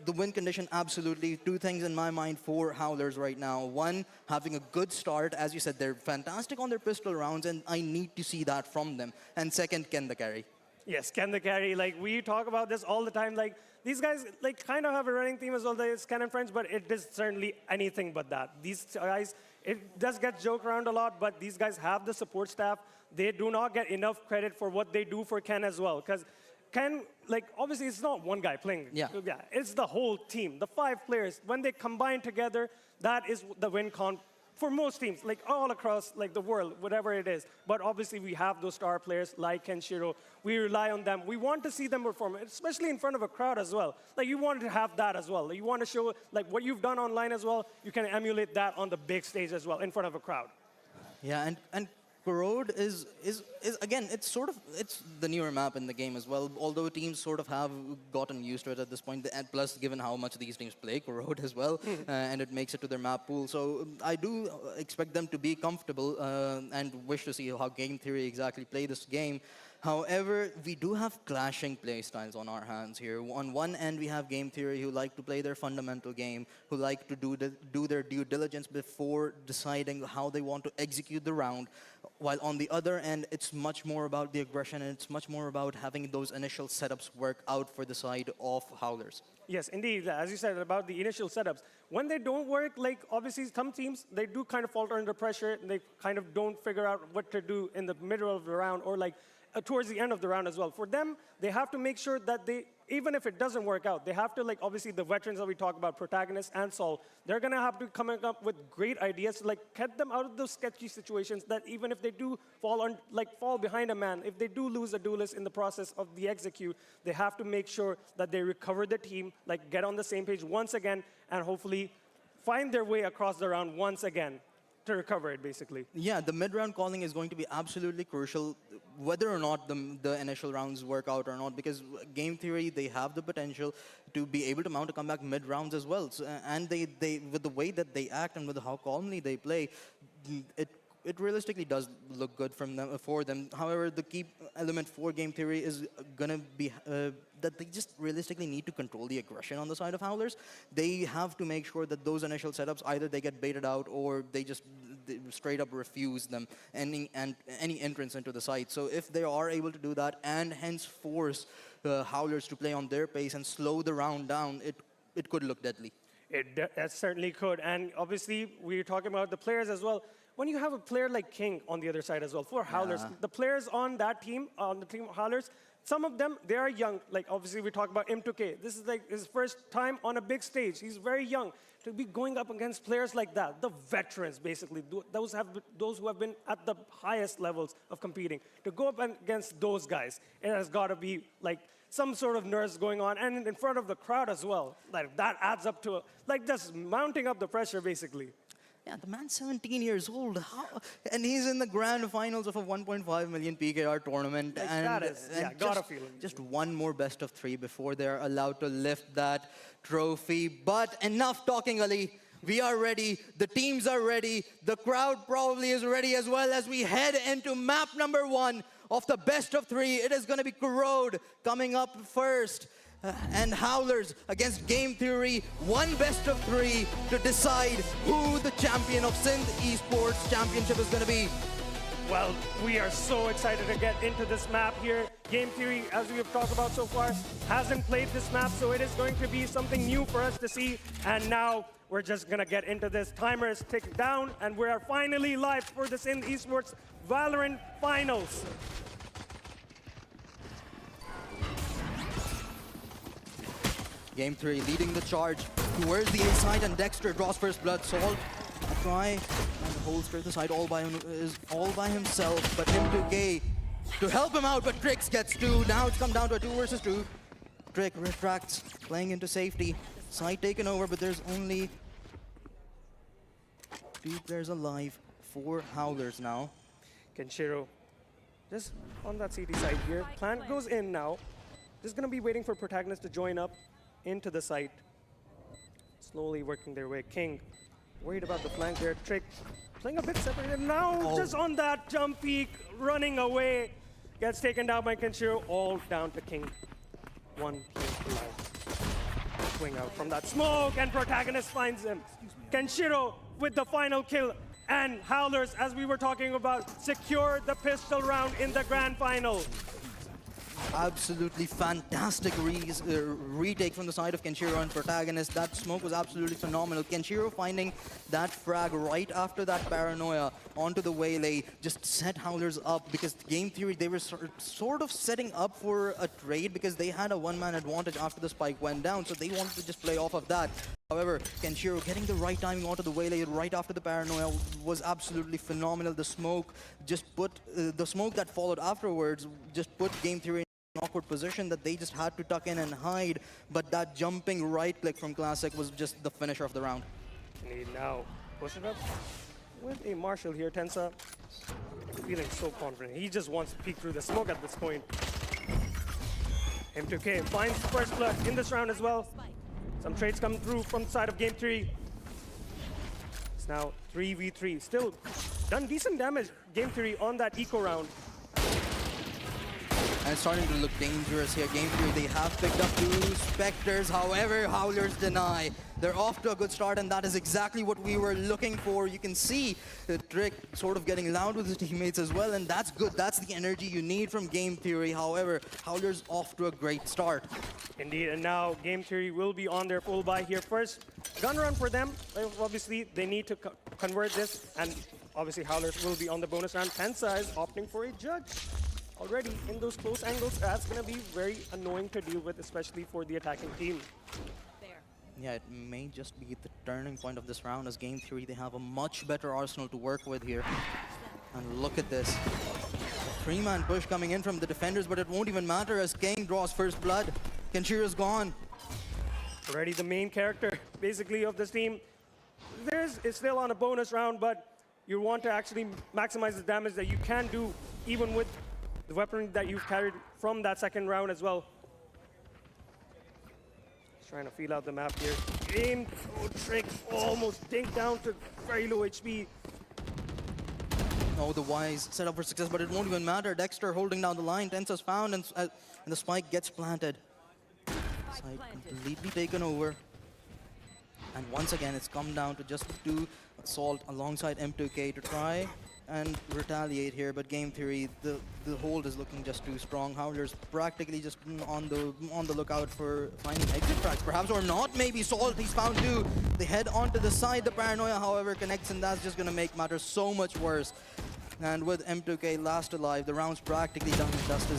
the win condition, absolutely. Two things in my mind for Howlers right now. One, having a good start. As you said, they're fantastic on their pistol rounds, and I need to see that from them. And second, Ken the carry. Yes, Ken the carry. Like, we talk about this all the time. Like, these guys, like, kind of have a running theme as well. It's Ken and friends, but it is certainly anything but that. These guys, it does get joked around a lot, but these guys have the support staff. They do not get enough credit for what they do for Ken as well. Because Ken, like, obviously it's not one guy playing. Yeah. It's the whole team, the 5 players. When they combine together, that is the win con for most teams, like all across like the world, whatever it is. But obviously we have those star players like Kenshiro. We rely on them. We want to see them perform, especially in front of a crowd as well. Like, you want to have that as well. You want to show like what you've done online as well. You can emulate that on the big stage as well, in front of a crowd. Yeah, and Corrode is again, it's the newer map in the game as well, although teams sort of have gotten used to it at this point, and plus given how much these teams play Corrode as well, and it makes it to their map pool. So I do expect them to be comfortable and wish to see how Game Theory exactly play this game. However, we do have clashing play styles on our hands here. On one end, we have Game Theory, who like to play their fundamental game, who like to do their due diligence before deciding how they want to execute the round. While on the other end, it's much more about the aggression, and it's much more about having those initial setups work out for the side of Howlers. Yes, indeed. As you said about the initial setups, when they don't work, like obviously some teams, they do kind of falter under pressure. And they kind of don't figure out what to do in the middle of the round, or like towards the end of the round as well. For them, they have to make sure that even if it doesn't work out, they have to, like, obviously the veterans that we talk about, Protagonist and Sol, they're going to have to come up with great ideas to, like, get them out of those sketchy situations, that even if they do fall behind a man, if they do lose a duelist in the process of the execute, they have to make sure that they recover the team, like, get on the same page once again, and hopefully find their way across the round once again to recover it, basically. Yeah, the mid-round calling is going to be absolutely crucial, whether or not the initial rounds work out or not, because Game Theory, they have the potential to be able to mount a comeback mid-rounds as well. So, and they with the way that they act and with how calmly they play, it realistically does look good for them. However, the key element for Game Theory is going to be that they just realistically need to control the aggression on the side of Howlers. They have to make sure that those initial setups, either they get baited out or they straight up refuse them any entrance into the site. So if they are able to do that and hence force Howlers to play on their pace and slow the round down, it could look deadly. It certainly could. And obviously, we're talking about the players as well. When you have a player like King on the other side as well, for Howlers, the players on that team, on the team of Howlers, some of them, they are young. Like, obviously, we talk about M2K. This is like his first time on a big stage. He's very young. To be going up against players like that, the veterans, basically, those who have been at the highest levels of competing, to go up against those guys, it has got to be like some sort of nerves going on, and in front of the crowd as well. Like, that adds up to, like, just mounting up the pressure, basically. Yeah, the man's 17 years old, and he's in the grand finals of a 1.5 million PKR tournament. Like, and that is, yeah, gotta feel it. Just one more best of 3 before they're allowed to lift that trophy. But enough talking, Ali. We are ready. The teams are ready. The crowd probably is ready as well, as we head into map number 1 of the best of 3. It is going to be Corrode coming up first. And Howlers against Game Theory, one best of 3 to decide who the champion of Sindh Esports Championship is going to be. Well, we are so excited to get into this map here. Game theory, as we have talked about so far, hasn't played this map, so it is going to be something new for us to see. And now we're just gonna get into this. Timer is ticked down, and we are finally live for the Sindh Esports Valorant Finals. Game 3 leading the charge towards the A side, and Dexter draws first blood. Salt a try and holds for the side all by himself, but M2K to help him out, but Trix gets 2. Now it's come down to a 2 versus 2. Trick retracts, playing into safety. Side taken over, but there's only 2 players alive. 4 Howlers now. Kenshiro just on that CT side here. Plant goes in now. Just gonna be waiting for protagonists to join up into the site. Slowly working their way. King worried about the flank there. Trick playing a bit separated now. Just on that jump peak, running away. Gets taken down by Kenshiro. All down to King. 1 King alive. Swing out from that smoke, and protagonist finds him. Kenshiro with the final kill. And Howlers, as we were talking about, secure the pistol round in the grand final. Absolutely fantastic retake from the side of Kenshiro and protagonist. That smoke was absolutely phenomenal. Kenshiro finding that frag right after that paranoia onto the waylay just set Howlers up, because game theory, they were sort of setting up for a trade because they had a one-man advantage after the spike went down, so they wanted to just play off of that. However, Kenshiro getting the right timing onto the waylay right after the paranoia was absolutely phenomenal. The smoke just put the smoke that followed afterwards just put game theory in an awkward position that they just had to tuck in and hide. But that jumping right click from Classic was just the finisher of the round. Need now push it up with a Marshall here. Tensa feeling so confident. He just wants to peek through the smoke at this point. M2K finds first blood in this round as well. Some trades come through from the side of game 3. It's now 3v3. Still done decent damage, game 3, on that eco round. And it's starting to look dangerous here. Game 3, they have picked up 2 Spectres. However, Howlers deny. They're off to a good start, and that is exactly what we were looking for. You can see the Trick sort of getting loud with his teammates as well, and that's good. That's the energy you need from game theory. However, Howlers off to a great start. Indeed, and now game theory will be on their full buy here. First gun run for them. Obviously, they need to convert this, and obviously Howlers will be on the bonus round. Tensa is opting for a judge. Already in those close angles, that's going to be very annoying to deal with, especially for the attacking team. Yeah, it may just be the turning point of this round, as game 3, they have a much better arsenal to work with here. And look at this. 3-man push coming in from the defenders, but it won't even matter as King draws first blood. Kenshiro's gone. Already the main character, basically, of this team. It's still on a bonus round, but you want to actually maximize the damage that you can do, even with the weaponry that you've carried from that second round as well. Trying to feel out the map here. Aim, Trick, almost dinked down to very low HP. Oh, the Wise set up for success, but it won't even matter. Dexter holding down the line. Tensa's found, and the spike gets planted. Side completely taken over. And once again, it's come down to just 2 Assault alongside M2K to try and retaliate here, but game theory, the hold is looking just too strong. Howlers practically just on the lookout for finding exit tracks, perhaps, or not. Maybe Salt, he's found 2. They head onto the side. The paranoia, however, connects, and that's just gonna make matters so much worse. And with M2K last alive, the round's practically done and dusted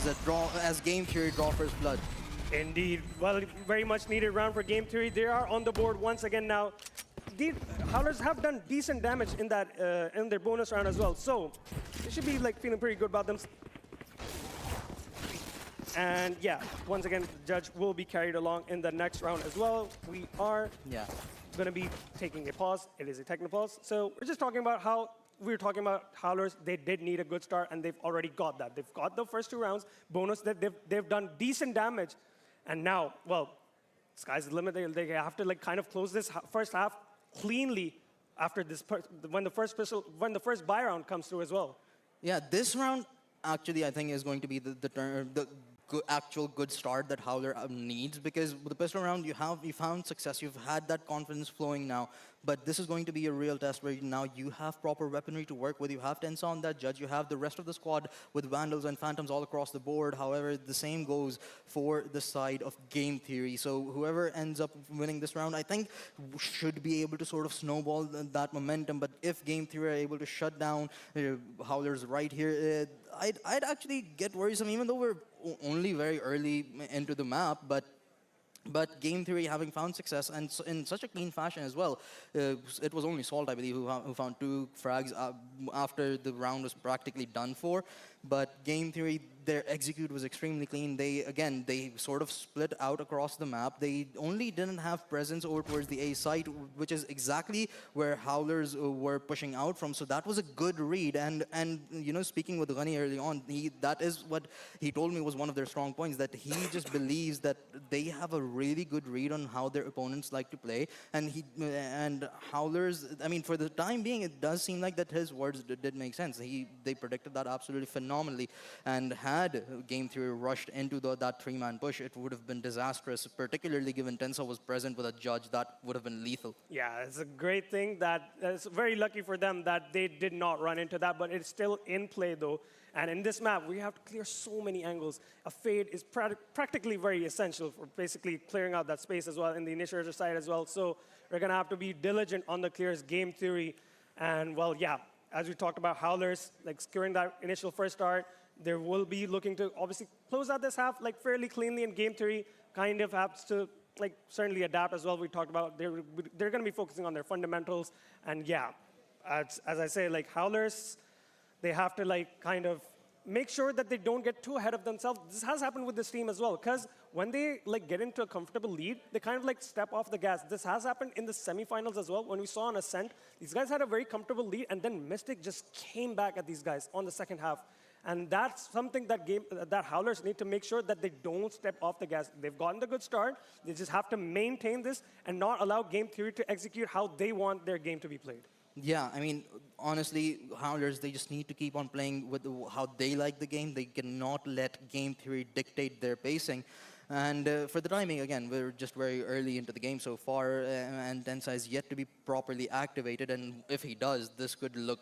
as game theory draw first blood. Indeed, well, very much needed round for game theory. They are on the board once again now. The Howlers have done decent damage in that in their bonus round as well, so they should be like feeling pretty good about them. And yeah, once again, the judge will be carried along in the next round as well. We are going to be taking a pause. It is a technical pause, so we're just talking about how we were talking about Howlers. They did need a good start, and they've already got that. They've got the first 2 rounds. Bonus that they've done decent damage, and now, well, sky's the limit. They have to like kind of close this first half cleanly after this when the first buy round comes through as well. Yeah, this round actually I think is going to be the actual good start that Howler needs, because with the pistol round you found success, you've had that confidence flowing now, but this is going to be a real test where now you have proper weaponry to work with. You have Tensa on that judge, you have the rest of the squad with Vandals and Phantoms all across the board. However, the same goes for the side of Game Theory. So whoever ends up winning this round, I think, should be able to sort of snowball that momentum. But if Game Theory are able to shut down Howlers right here, I'd actually get worrisome, even though we're only very early into the map. But Game Theory having found success, and in such a clean fashion as well. It was only Salt, I believe, who found 2 frags after the round was practically done for. But Game Theory, their execute was extremely clean. They sort of split out across the map. They only didn't have presence over towards the A site, which is exactly where Howlers were pushing out from. So that was a good read. And you know, speaking with Ghani early on, that is what he told me was one of their strong points, that he just believes that they have a really good read on how their opponents like to play. And Howlers, I mean, for the time being, it does seem like that his words did make sense. They predicted that absolutely phenomenally, and had Game Theory rushed into that 3-man push, it would have been disastrous, particularly given Tensa was present with a judge. That would have been lethal. Yeah, it's a great thing that it's very lucky for them that they did not run into that, but it's still in play though. And in this map, we have to clear so many angles. A fade is practically very essential for basically clearing out that space as well in the initiator side as well. So we're gonna have to be diligent on the clears. Game Theory, and well, yeah, as we talked about, Howlers, like securing that initial first start, they will be looking to obviously close out this half like fairly cleanly, and Game Theory kind of has to like certainly adapt as well. We talked about they're going to be focusing on their fundamentals, and yeah, as I say, like Howlers, they have to like kind of make sure that they don't get too ahead of themselves. This has happened with this team as well, because when they like get into a comfortable lead, they kind of like step off the gas. This has happened in the semifinals as well. When we saw on Ascent, these guys had a very comfortable lead, and then Mystic just came back at these guys on the second half. And that's something that Howlers need to make sure that they don't step off the gas. They've gotten the good start. They just have to maintain this and not allow Game Theory to execute how they want their game to be played. Yeah, I mean, honestly, Howlers, they just need to keep on playing with how they like the game. They cannot let Game Theory dictate their pacing. And for the timing, again, we're just very early into the game so far, and Tensa is yet to be properly activated. And if he does, this could look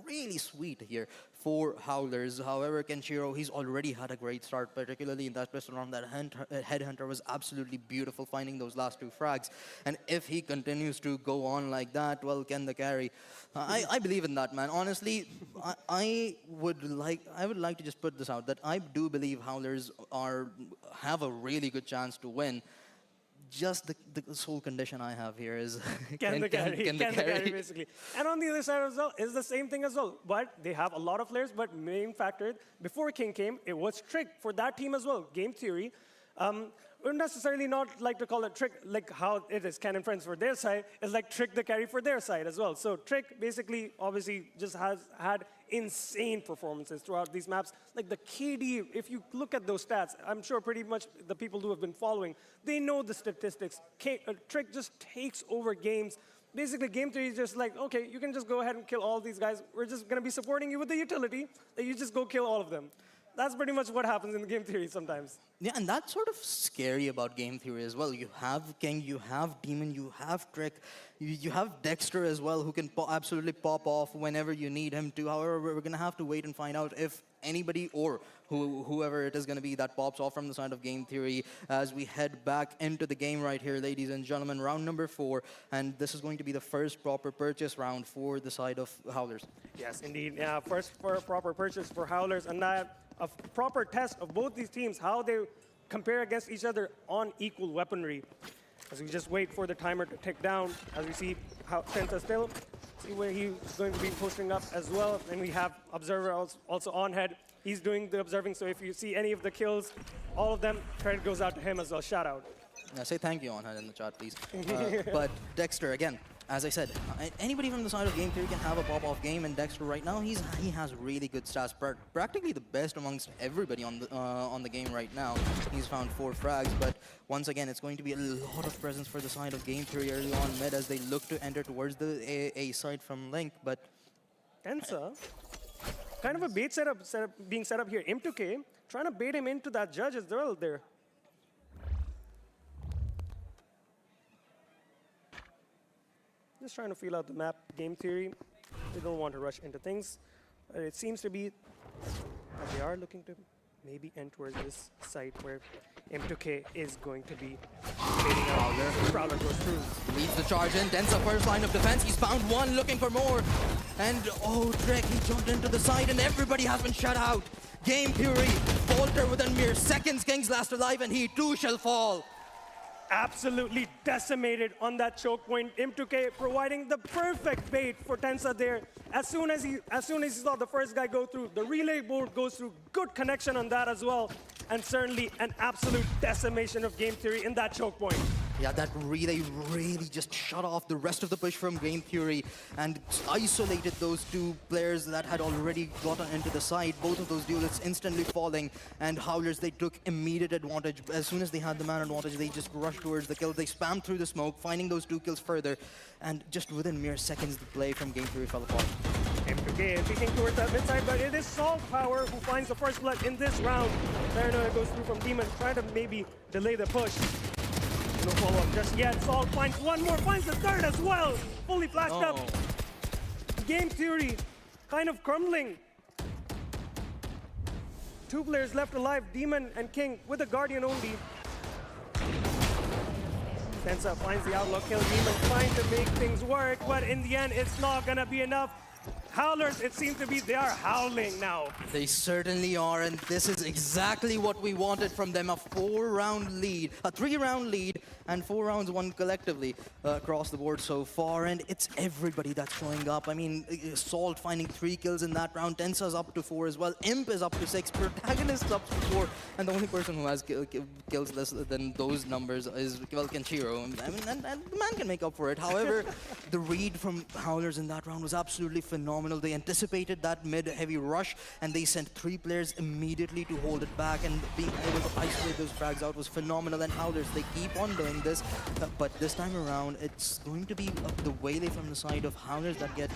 really sweet here for Howlers. However, Kenshiro, he's already had a great start, particularly in that pistol round. That Headhunter was absolutely beautiful, finding those last 2 frags. And if he continues to go on like that, well, Ken the carry. I believe in that, man. Honestly, I would like to just put this out, that I do believe Howlers have a really good chance to win. Just the sole condition I have here is Can the carry, basically. And on the other side as well, is the same thing as well. But they have a lot of players, but main factor, before King came, it was Trick for that team as well. Game Theory. Wouldn't necessarily not like to call it Trick like how it is Ken and Friends for their side. It's like Trick the carry for their side as well. So Trick basically obviously just has had insane performances throughout these maps. Like the KD, if you look at those stats, I'm sure pretty much the people who have been following, they know the statistics. Trick just takes over games. Basically, Game Theory is just like, okay, you can just go ahead and kill all these guys. We're just going to be supporting you with the utility. That you just go kill all of them. That's pretty much what happens in the Game Theory sometimes. Yeah, and that's sort of scary about Game Theory as well. You have King, you have Demon, you have Trick, you have Dexter as well, who can absolutely pop off whenever you need him to. However, we're going to have to wait and find out if anybody or whoever it is going to be that pops off from the side of Game Theory as we head back into the game right here, ladies and gentlemen. Round number 4, and this is going to be the first proper purchase round for the side of Howlers. Yes, indeed. Yeah, first for a proper purchase for Howlers, and that a proper test of both these teams, how they compare against each other on equal weaponry. As we just wait for the timer to tick down, as we see how Tensa still, see where he's going to be posting up as well. And we have Observer also on head. He's doing the observing, so if you see any of the kills, all of them, credit goes out to him as well. Shout out. Say thank you on head in the chat, please. But Dexter, again, as I said, anybody from the side of Game Theory can have a pop-off game, and Dexter right now, he has really good stats, practically the best amongst everybody on the game right now. He's found 4 frags, but once again, it's going to be a lot of presence for the side of Game Theory early on mid as they look to enter towards the A side from Link, but Tensa, kind of a bait setup being set up here. M2K trying to bait him into that judge as well there. Just trying to feel out the map, game theory. They don't want to rush into things. It seems to be that they are looking to maybe end towards this site where M2K is going to be fading out. Prowler goes through. Leads the charge in. Densa first line of defense. He's found one, looking for more. And oh, Drek, he jumped into the side and everybody has been shut out. Game Theory falter within mere seconds. King's last alive and he too shall fall. Absolutely decimated on that choke point. M2K providing the perfect bait for Tensa there. As soon as he saw the first guy go through, the relay board goes through. Good connection on that as well. And certainly an absolute decimation of Game Theory in that choke point. Yeah, that relay really just shut off the rest of the push from Game Theory and isolated those two players that had already gotten into the side. Both of those duelists instantly falling, and Howlers, they took immediate advantage. As soon as they had the man advantage, they just rushed towards the kill. They spammed through the smoke, finding those two kills further, and just within mere seconds, the play from Game Theory fell apart. M2K peeking towards that mid side, but it is Salt Power who finds the first blood in this round. Paranoia goes through from Demon, trying to maybe delay the push. No follow-up just yet. Salt finds one more, finds the third as well. Fully flashed up. Game Theory kind of crumbling. Two players left alive, Demon and King, with a Guardian only. Tensa finds the outlook kill. Demon trying to make things work, but in the end, it's not gonna be enough. Howlers, it seems to be, they are howling now. They certainly are, and this is exactly what we wanted from them. A 4-round lead, a 3-round lead, and 4 rounds won collectively across the board so far, and it's everybody that's showing up. I mean, Salt finding 3 kills in that round, Tensa's up to 4 as well, Imp is up to 6, Protagonist up to 4, and the only person who has kills less than those numbers is, well, Kenshiro. I mean, and the man can make up for it. However, the read from Howlers in that round was absolutely phenomenal. They anticipated that mid-heavy rush, and they sent 3 players immediately to hold it back, and being able to isolate those frags out was phenomenal. And Howlers, they keep on doing this, but this time around, it's going to be the waylay from the side of Howlers that gets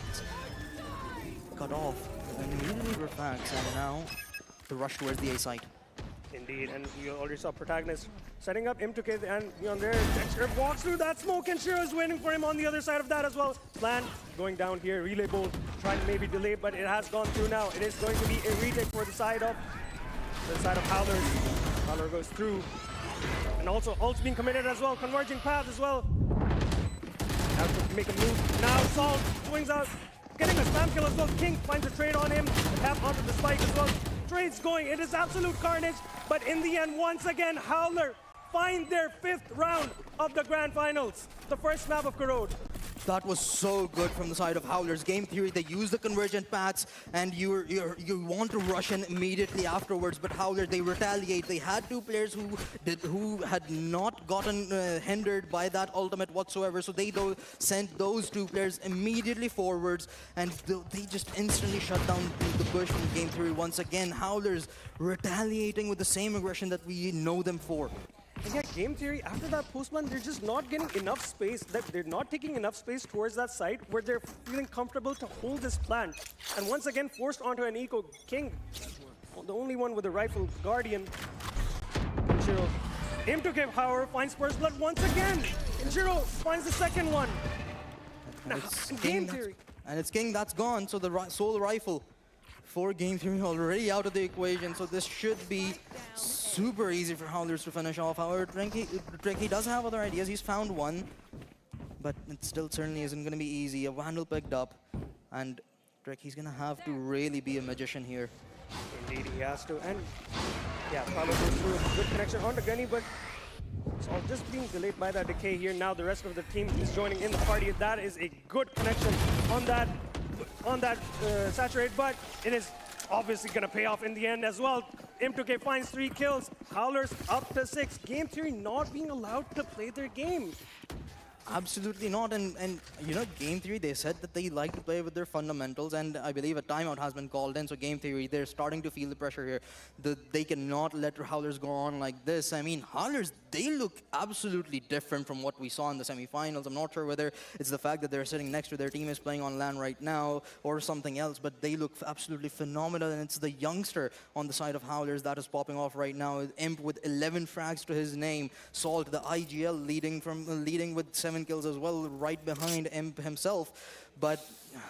cut off. And immediately refacts, and now the rush towards the A site. Indeed, and you already saw Protagonist setting up M2K, and on there, Dexter walks through that smoke, and Shiro is waiting for him on the other side of that as well. Plan going down here, relay bolt, trying to maybe delay, but it has gone through now. It is going to be a retake for the side of Howlers. Howler goes through, and also ult's being committed as well, converging path as well. Have to make a move. Now Salt swings out, getting a spam kill as well. King finds a trade on him, tap onto the spike as well. Trades going, it is absolute carnage, but in the end, once again, Howler find their 5th round of the Grand Finals, the first map of Corrode. That was so good from the side of Howlers. Game Theory, they use the convergent paths, and you want to rush in immediately afterwards, but Howlers, they retaliate. They had 2 players who had not gotten hindered by that ultimate whatsoever, so they sent those 2 players immediately forwards, and they just instantly shut down the push from Game Theory once again. Howlers retaliating with the same aggression that we know them for. And yeah, Game Theory, after that post plan, they're just not getting enough space, that they're not taking enough space towards that site where they're feeling comfortable to hold this plant. And once again, forced onto an Eco King, the only one with a rifle, Guardian. Kenshiro, M2K power, finds first blood once again. Kenshiro finds the second one. Now, Game Theory. And it's King that's gone, so the sole rifle for Game Theory already out of the equation, so this should be super easy for Howlers to finish off. However, Drenky does have other ideas. He's found one, but it still certainly isn't going to be easy. A Vandal picked up, and Drenky's going to have to really be a magician here. Indeed, he has to. And yeah, Prowler goes through a good connection onto Gunny, but it's all just being delayed by that decay here. Now the rest of the team is joining in the party. That is a good connection on that saturate, but it is obviously going to pay off in the end as well. M2K finds 3 kills. Howlers up to 6. Game Theory not being allowed to play their game. Absolutely not. And you know, game theory, they said that they like to play with their fundamentals, and I believe a timeout has been called in. So game theory, they're starting to feel the pressure here. They cannot let Howlers go on like this. I mean, Howlers, they look absolutely different from what we saw in the semifinals. I'm not sure whether it's the fact that they're sitting next to their teammates playing on LAN right now or something else, but they look absolutely phenomenal. And it's the youngster on the side of Howlers that is popping off right now. Imp with 11 frags to his name. Salt, the IGL, leading with 7 kills as well, right behind Imp himself. But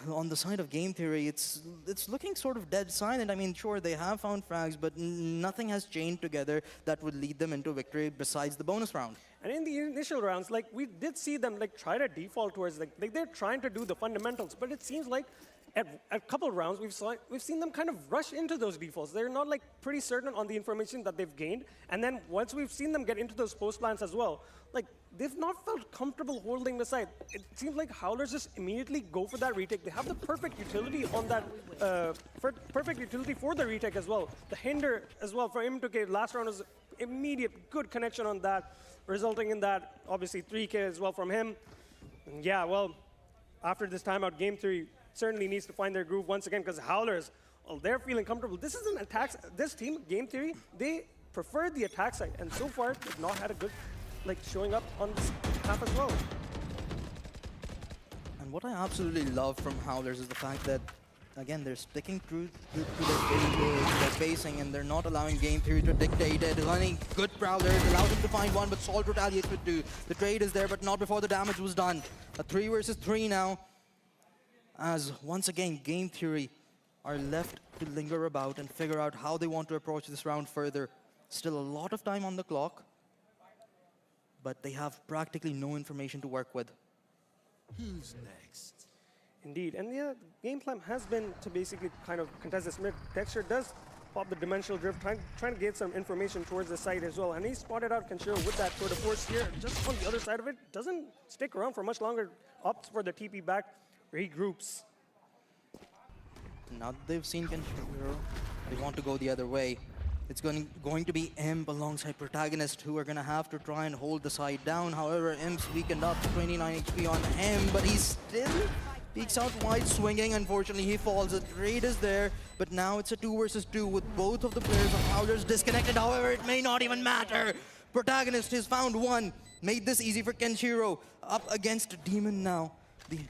on the side of game theory, it's looking sort of dead silent. I mean, sure, they have found frags, but nothing has chained together that would lead them into victory besides the bonus round. And in the initial rounds, like we did see them like try to default towards like they're trying to do the fundamentals, but it seems like at a couple rounds we've seen them kind of rush into those defaults. They're not like pretty certain on the information that they've gained, and then once we've seen them get into those post plans as well, like they've not felt comfortable holding the side. It seems like Howlers just immediately go for that retake. They have the perfect utility on that, perfect utility for the retake as well. The hinder as well for him to get last round was immediate good connection on that, resulting in that obviously 3K as well from him. And yeah, well, after this timeout, game theory certainly needs to find their groove once again, because Howlers, well, they're feeling comfortable. This is an attack. This team, game theory, they prefer the attack side, and so far they've not had a good like showing up on this half as well. And what I absolutely love from Howlers is the fact that, again, they're sticking true to their facing, and they're not allowing game theory to dictate it. Running good prowlers, allows them to find one, but Salt retaliates with 2. The trade is there, but not before the damage was done. A 3 versus 3 now, as once again, game theory are left to linger about and figure out how they want to approach this round further. Still a lot of time on the clock, but they have practically no information to work with. Who's next? Indeed, and yeah, the game plan has been to basically kind of contest this mid. Dexter does pop the dimensional drift, trying to get some information towards the side as well, and he spotted out Kenshiro with that tour de force here, just on the other side of it. Doesn't stick around for much longer, opts for the TP back, regroups. Now that they've seen Kenshiro, they want to go the other way. It's going to be Imp alongside Protagonist, who are going to have to try and hold the side down. However, Imp's weakened up to 29 HP on him, but he still peeks out wide swinging. Unfortunately, he falls. The trade is there, but now it's a 2 versus 2 with both of the players of Howlers disconnected. However, it may not even matter. Protagonist has found one. Made this easy for Kenshiro. Up against Demon now. The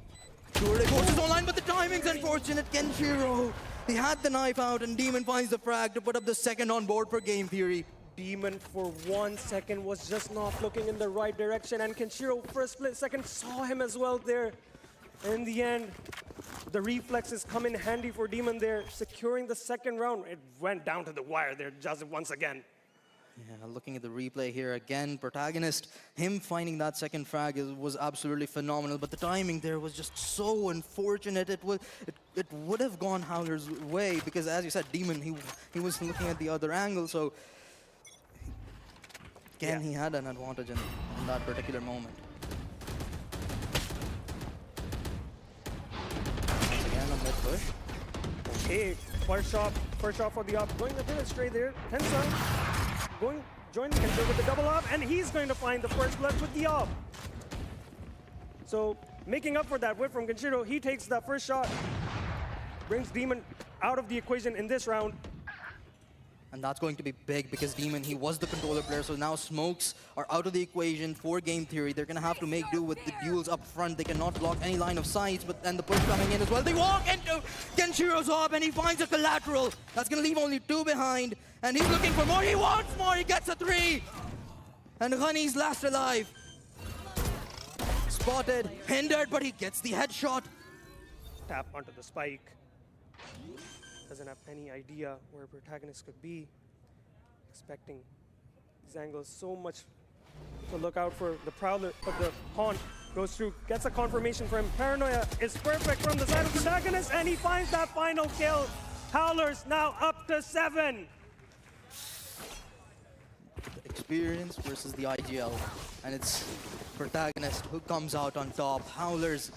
tour de force is online, but the timing's unfortunate. Kenshiro, he had the knife out, and Demon finds the frag to put up the second on board for game theory. Demon for 1 second was just not looking in the right direction, and Kenshiro for a split second saw him as well there. In the end, the reflexes come in handy for Demon there, securing the second round. It went down to the wire there, Joseph, once again. Yeah, looking at the replay here again, Protagonist, him finding that second frag was absolutely phenomenal, but the timing there was just so unfortunate. It would have gone Howler's way, because as you said, Demon, he was looking at the other angle, so again, he had an advantage in that particular moment. Once again, on that push. Okay, first shot for the op, going a bit astray there. Tensa joining Kenshiro with the double op, and he's going to find the first blood with the op. So making up for that whip from Kenshiro, he takes that first shot, brings Demon out of the equation in this round. And that's going to be big, because Demon, he was the controller player, so now smokes are out of the equation for game theory. They're going to have to make do with the duels up front. They cannot block any line of sight, but then the push coming in as well. They walk into Kenshiro's op, and he finds a collateral. That's going to leave only 2 behind, and he's looking for more. He wants more. He gets a 3. And Honey's last alive. Spotted, hindered, but he gets the headshot. Tap onto the spike. Doesn't have any idea where Protagonist could be. Expecting these angles so much to look out for. The Prowler, but the Haunt goes through, gets a confirmation for him. Paranoia is perfect from the side of Protagonist, and he finds that final kill. Howlers now up to 7. Experience versus the IGL, and it's Protagonist who comes out on top. Howlers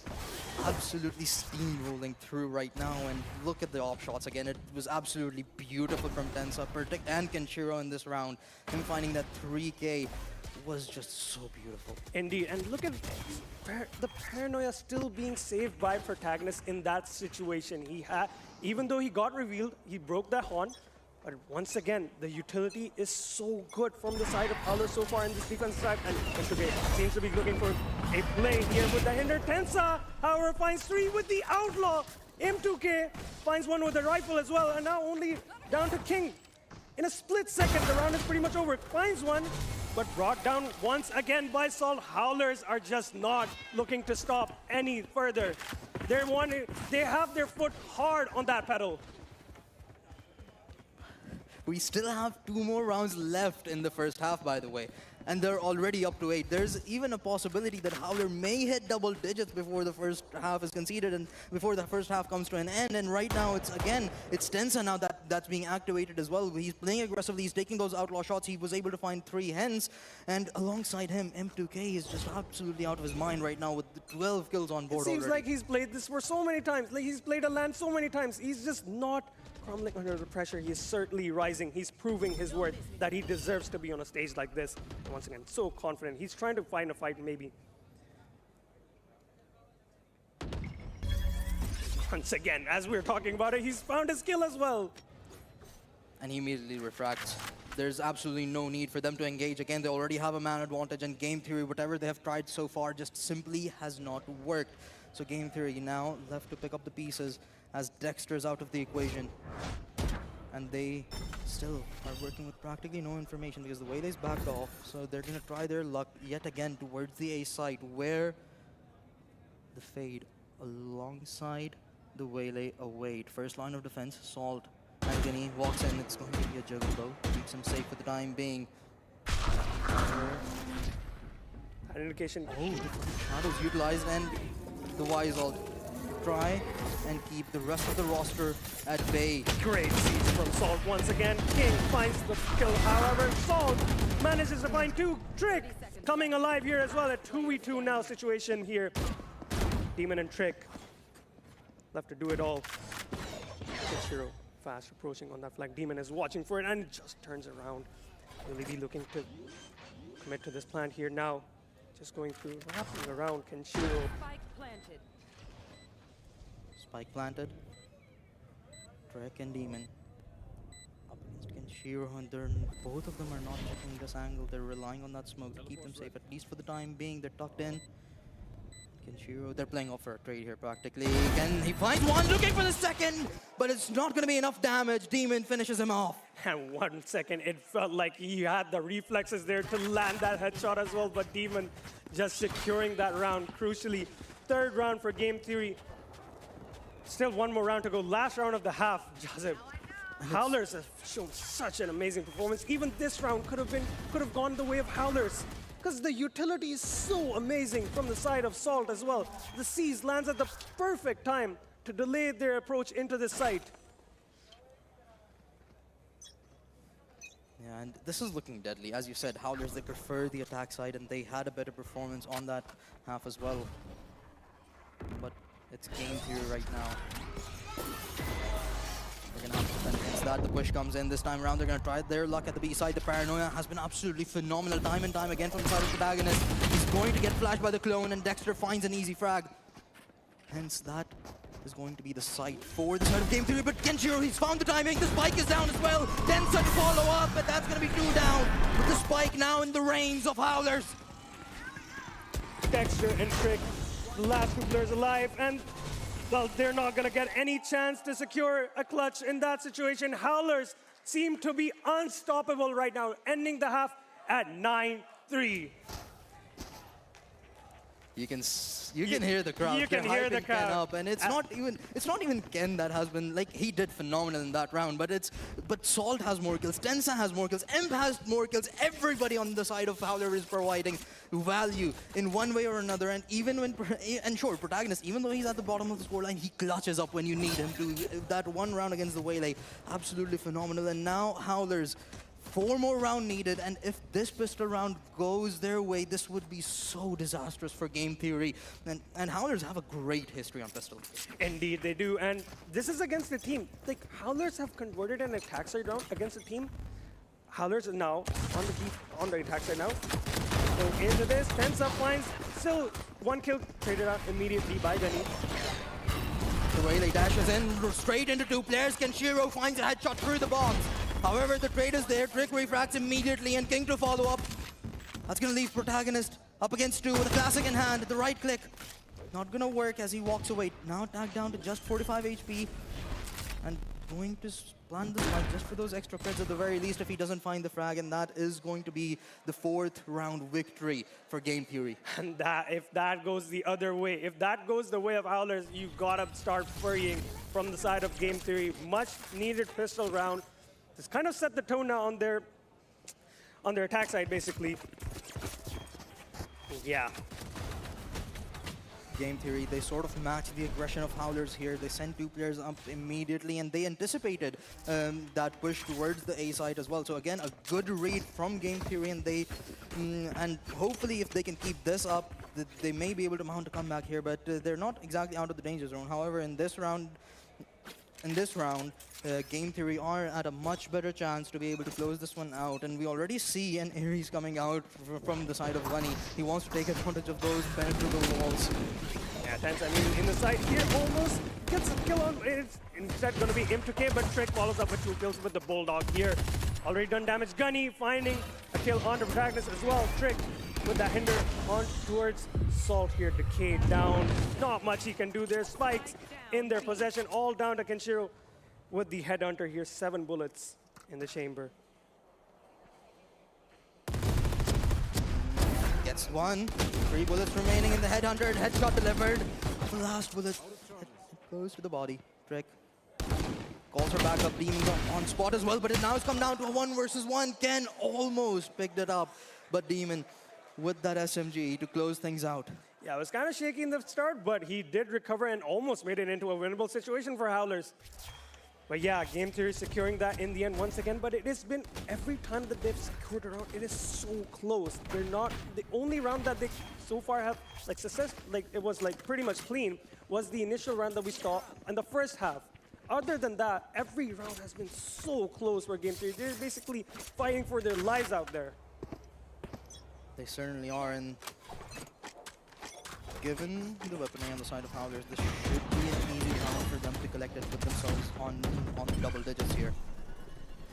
absolutely steamrolling through right now, and look at the op shots again. It was absolutely beautiful from Tensa and Kenshiro in this round. Him finding that 3K was just so beautiful. Indeed, and look at the paranoia still being saved by protagonist in that situation. He had, even though he got revealed, he broke that horn. But once again, the utility is so good from the side of Howler so far in this defense side. And M2K seems to be looking for a play here with the hinder. Tensa, however, finds 3 with the outlaw. M2K finds 1 with the rifle as well. And now only down to King. In a split second, the round is pretty much over. Finds 1, but brought down once again by Salt. Howlers are just not looking to stop any further. They have their foot hard on that pedal. We still have 2 more rounds left in the first half, by the way. And they're already up to 8. There's even a possibility that Howler may hit double digits before the first half is conceded and before the first half comes to an end. And right now, it's Tensa now that's being activated as well. He's playing aggressively. He's taking those outlaw shots. He was able to find 3 hens. And alongside him, M2K is just absolutely out of his mind right now with the 12 kills on board It seems already. like he's played this for so many times. Like he's played a land so many times. He's just not crumbling under the pressure. He is certainly rising. He's proving his worth that he deserves to be on a stage like this. And once again, so confident. He's trying to find a fight, maybe. Once again, as we're talking about it, he's found his kill as well. And he immediately refracts. There's absolutely no need for them to engage. Again, they already have a man advantage, and game theory, whatever they have tried so far, just simply has not worked. So game theory now left to pick up the pieces as Dexter's out of the equation. And they still are working with practically no information because the Waylay's backed off. So they're going to try their luck yet again towards the A site where the Fade alongside the Waylay await. First line of defense, Salt. Anthony walks in. It's going to be a juggle though. Keeps him safe for the time being. An indication. Oh, different shadows utilized, and the Wise all try and keep the rest of the roster at bay. Great siege from Salt once again. King finds the kill. However, Salt manages to find 2. Trick coming alive here as well. A 2v2 now situation here. Demon and Trick left to do it all. Kenshiro fast approaching on that flank. Demon is watching for it and just turns around. Will he be looking to commit to this plan here now? Just going through, wrapping around Kenshiro. Spike planted. Spike planted. Trek and Demon up against Kenshiro, and both of them are not checking this angle. They're relying on that smoke to keep them safe, at least for the time being. They're tucked in. Kenshiro, they're playing off for a trade here practically. Again, he finds 1, looking for the second, but it's not going to be enough damage. Demon finishes him off. And 1 second, it felt like he had the reflexes there to land that headshot as well, but Demon just securing that round crucially. 3rd round for game theory. Still 1 more round to go. Last round of the half. Joseph, Howlers have shown such an amazing performance. Even this round could have gone the way of Howlers, because the utility is so amazing from the side of Salt as well. The Seas lands at the perfect time to delay their approach into the site. Yeah, and this is looking deadly. As you said, Howlers, they prefer the attack side, and they had a better performance on that half as well. But it's game theory right now. They're going to have to defend against that. The push comes in this time around. They're going to try their luck at the B side. The paranoia has been absolutely phenomenal time and time again from the side of the protagonist. He's going to get flashed by the clone, and Dexter finds an easy frag. Hence, that is going to be the site for the side of game theory. But Kenshiro, he's found the timing. The spike is down as well. Tensa to follow up, but that's going to be 2 down. With the spike now in the reins of Howlers. Dexter and Trick, the last 2 players alive, and well, they're not gonna get any chance to secure a clutch in that situation. Howlers seem to be unstoppable right now, ending the half at 9-3. You can hear the crowd. You can hear the hyping Ken crowd. up, and it's not even Ken that has been, like, he did phenomenal in that round, but Salt has more kills, Tensa has more kills, Imp has more kills. Everybody on the side of Howler is providing value in one way or another, and even when sure, protagonist, even though he's at the bottom of the scoreline, he clutches up when you need him to. That 1 round against the Waylay, absolutely phenomenal. And now Howlers, 4 more rounds needed, and if this pistol round goes their way, this would be so disastrous for game theory. And Howlers have a great history on pistol. Indeed, they do, and this is against a team. Like, Howlers have converted an attack side round against a team. Howlers are now on the attack side now. So into this, Tensa finds still one kill traded out immediately by Gunny. The way they dashes in, straight into two players. Kenshiro finds a headshot through the box. However, the trade is there. Trick refracts immediately, and King to follow up. That's gonna leave Protagonist up against two with a classic in hand. The right click, not gonna work as he walks away. Now tagged down to just 45 HP. And going to plant the spike just for those extra crits at the very least if he doesn't find the frag, and that is going to be the 4th round victory for Game Theory. And if that goes the other way, if that goes the way of Howlers, you gotta start worrying from the side of Game Theory. Much needed pistol round. This kind of set the tone now on their attack side, basically. Yeah. Game Theory, they sort of match the aggression of Howlers here. They sent two players up immediately, and they anticipated that push towards the A side as well. So again, a good read from Game Theory, and they and hopefully if they can keep this up, they may be able to mount a comeback here. But they're not exactly out of the danger zone. However, in this round, Game Theory are at a much better chance to be able to close this one out. And we already see an Ares coming out from the side of Gunny. He wants to take advantage of those penetrable walls. Yeah, Tensa, I mean, in the side here, almost gets a kill on. It's instead going to be M2K, but Trick follows up with 2 kills with the Bulldog here. Already done damage. Gunny finding a kill on the Protagonist as well. Trick with that hinder on towards Salt here. Decay down. Not much he can do there. Spikes in their possession, all down to Kenshiro with the Headhunter here. 7 bullets in the chamber. Gets one. 3 bullets remaining in the Headhunter. Headshot delivered. The last bullet goes to the body. Trick calls her back up. Demon's on spot as well, but it now has come down to a 1 versus 1. Ken almost picked it up, but Demon with that SMG to close things out. Yeah, it was kind of shaky in the start, but he did recover and almost made it into a winnable situation for Howlers. But yeah, Game Theory securing that in the end once again, but it has been every time that they've secured a round, it is so close. They're not, the only round that they so far have like success, like it was like pretty much clean, was the initial round that we saw in the first half. Other than that, every round has been so close for Game Theory. They're basically fighting for their lives out there. They certainly are, and given the weaponry on the side of Howlers, this should be an easy round for them to collect it, put themselves on double digits here.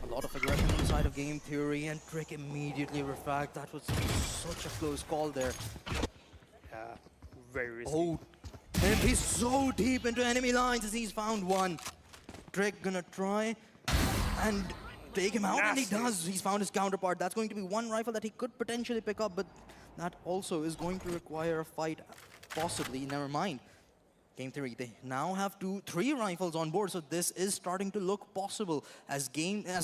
A lot of aggression on the side of Game Theory, and Trick immediately refract. That was such a close call there. Yeah, very risky. Oh, and he's so deep into enemy lines as he's found one. Trick gonna try and take him out, and he does. He's found his counterpart. That's going to be one rifle that he could potentially pick up, but that also is going to require a fight, possibly. Never mind. Game Theory, they now have 3 rifles on board, so this is starting to look possible. As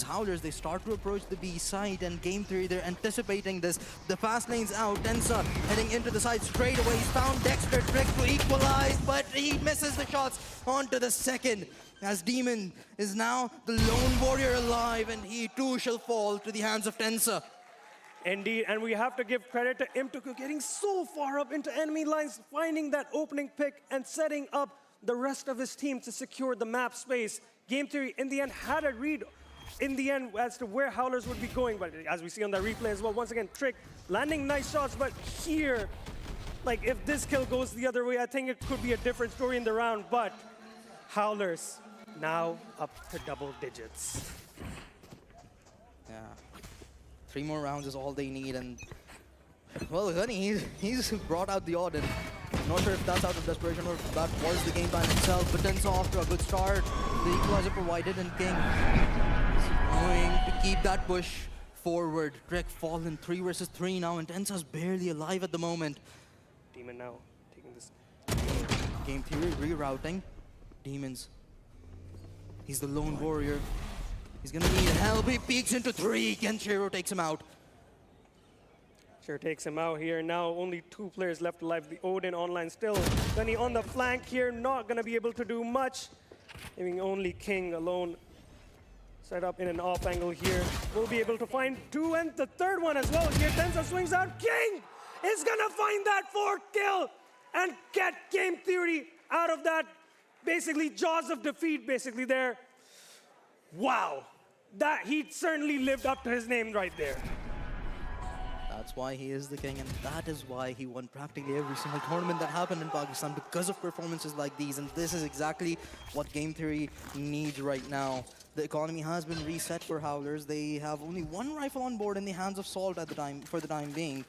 Howlers, they start to approach the B side, and Game Theory, they're anticipating this. The fast lane's out. Tensa heading into the side straight away. He's found Dexter. Trick to equalize, but he misses the shots onto the second. As Demon is now the lone warrior alive, and he too shall fall to the hands of Tensa. Indeed, and we have to give credit to Imtuku getting so far up into enemy lines, finding that opening pick and setting up the rest of his team to secure the map space. Game Theory, in the end, had a read in the end as to where Howlers would be going, but as we see on that replay as well, once again, Trick landing nice shots, but here, like if this kill goes the other way, I think it could be a different story in the round, but Howlers now up to double digits. Yeah. 3 more rounds is all they need, and well, Gunny, he's brought out the odd, and not sure if that's out of desperation or if that was the game plan itself, but Tensa off to a good start. The equalizer provided, and King is going to keep that push forward. Trick fallen 3 versus 3 now, and Tensa's barely alive at the moment. Demon now taking this. Game Theory rerouting. Demons. He's the lone warrior. He's gonna need help. He peeks into 3. Kenshiro takes him out. Sure takes him out here. Now only 2 players left alive. The Odin online still. Gunny on the flank here, not gonna be able to do much. Leaving only King alone. Set up in an off angle here. We'll be able to find 2 and the 3rd one as well. Here Tensa swings out. King is gonna find that 4th kill and get Game Theory out of that basically jaws of defeat basically there. Wow. That he certainly lived up to his name right there. That's why he is the king, and that is why he won practically every single tournament that happened in Pakistan, because of performances like these. And this is exactly what Game Theory needs right now. The economy has been reset for Howlers. They have only one rifle on board in the hands of Salt at the time, for the time being.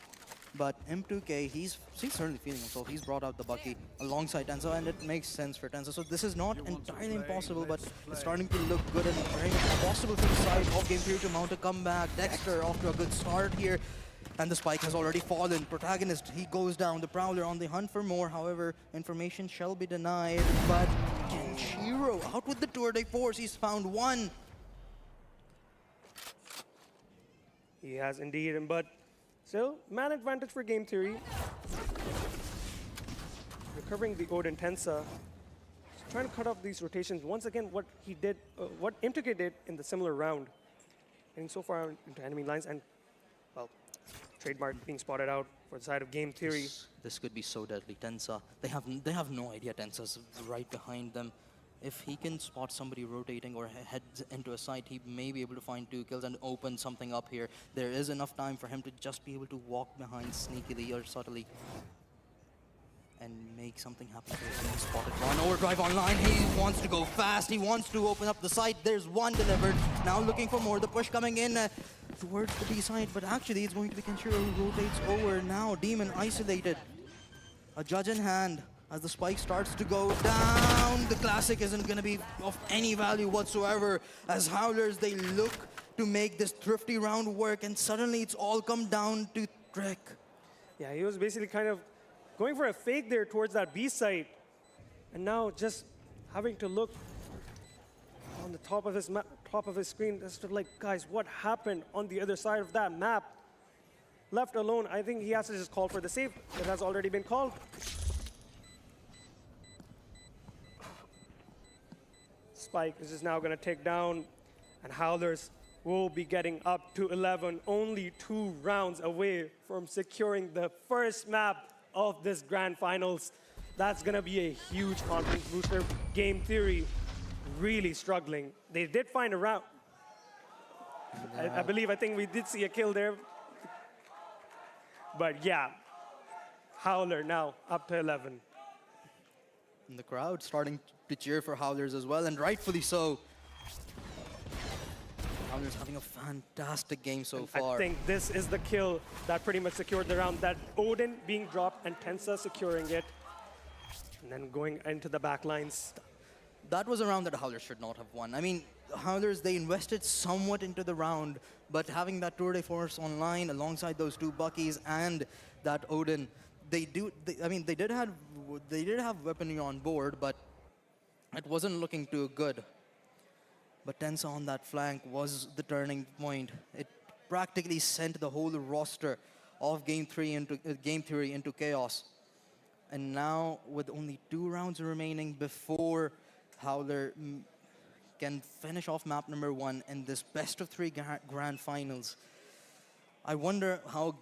But M2K, he's certainly feeling himself. He's brought out the Bucky alongside Tensa, and it makes sense for Tensa. So this is not entirely impossible, but it's starting to look good and very much possible for the side of Game Theory to mount a comeback. Dexter off to a good start here, and the spike has already fallen. Protagonist, he goes down. The Prowler on the hunt for more. However, information shall be denied. But Kenshiro out with the tour de force. He's found one. He has indeed, but still, man advantage for Game Theory. Recovering the Odin Tensa. Just trying to cut off these rotations. Once again, what he did, what M2K did in the similar round. Getting so far into enemy lines and, well, trademark being spotted out for the side of Game Theory. This could be so deadly. Tensa, they have no idea Tensa's right behind them. If he can spot somebody rotating or heads into a site, he may be able to find 2 kills and open something up here. There is enough time for him to just be able to walk behind sneakily or subtly and make something happen. He spotted one. Overdrive online. He wants to go fast. He wants to open up the site. There's one delivered. Now looking for more. The push coming in towards the B side, but actually it's going to be Kenshiro who rotates over. Now Demon isolated. A judge in hand. As the spike starts to go down, the classic isn't going to be of any value whatsoever. As Howlers, they look to make this thrifty round work, and suddenly it's all come down to Trek. Yeah, he was basically kind of going for a fake there towards that B site. And now just having to look on the top of his screen, just to like, guys, what happened on the other side of that map? Left alone, I think he has to just call for the save that has already been called. Spike is just now going to take down, and Howlers will be getting up to 11, only 2 rounds away from securing the first map of this grand finals. That's going to be a huge confidence booster. Game Theory really struggling. They did find a round. I think we did see a kill there. But yeah, Howler now up to 11. And the crowd starting to cheer for Howlers as well, and rightfully so. Howlers having a fantastic game so far. I think this is the kill that pretty much secured the round. That Odin being dropped and Tensa securing it. And then going into the back lines. That was a round that Howlers should not have won. I mean, Howlers, they invested somewhat into the round, but having that tour de force online alongside those 2 Buckies and that Odin, they did have weaponry on board, but it wasn't looking too good. But Tensa on that flank was the turning point. It practically sent the whole roster of Game Theory into chaos. And now, with only 2 rounds remaining before Howler can finish off map number 1 in this best of 3 grand finals, I wonder how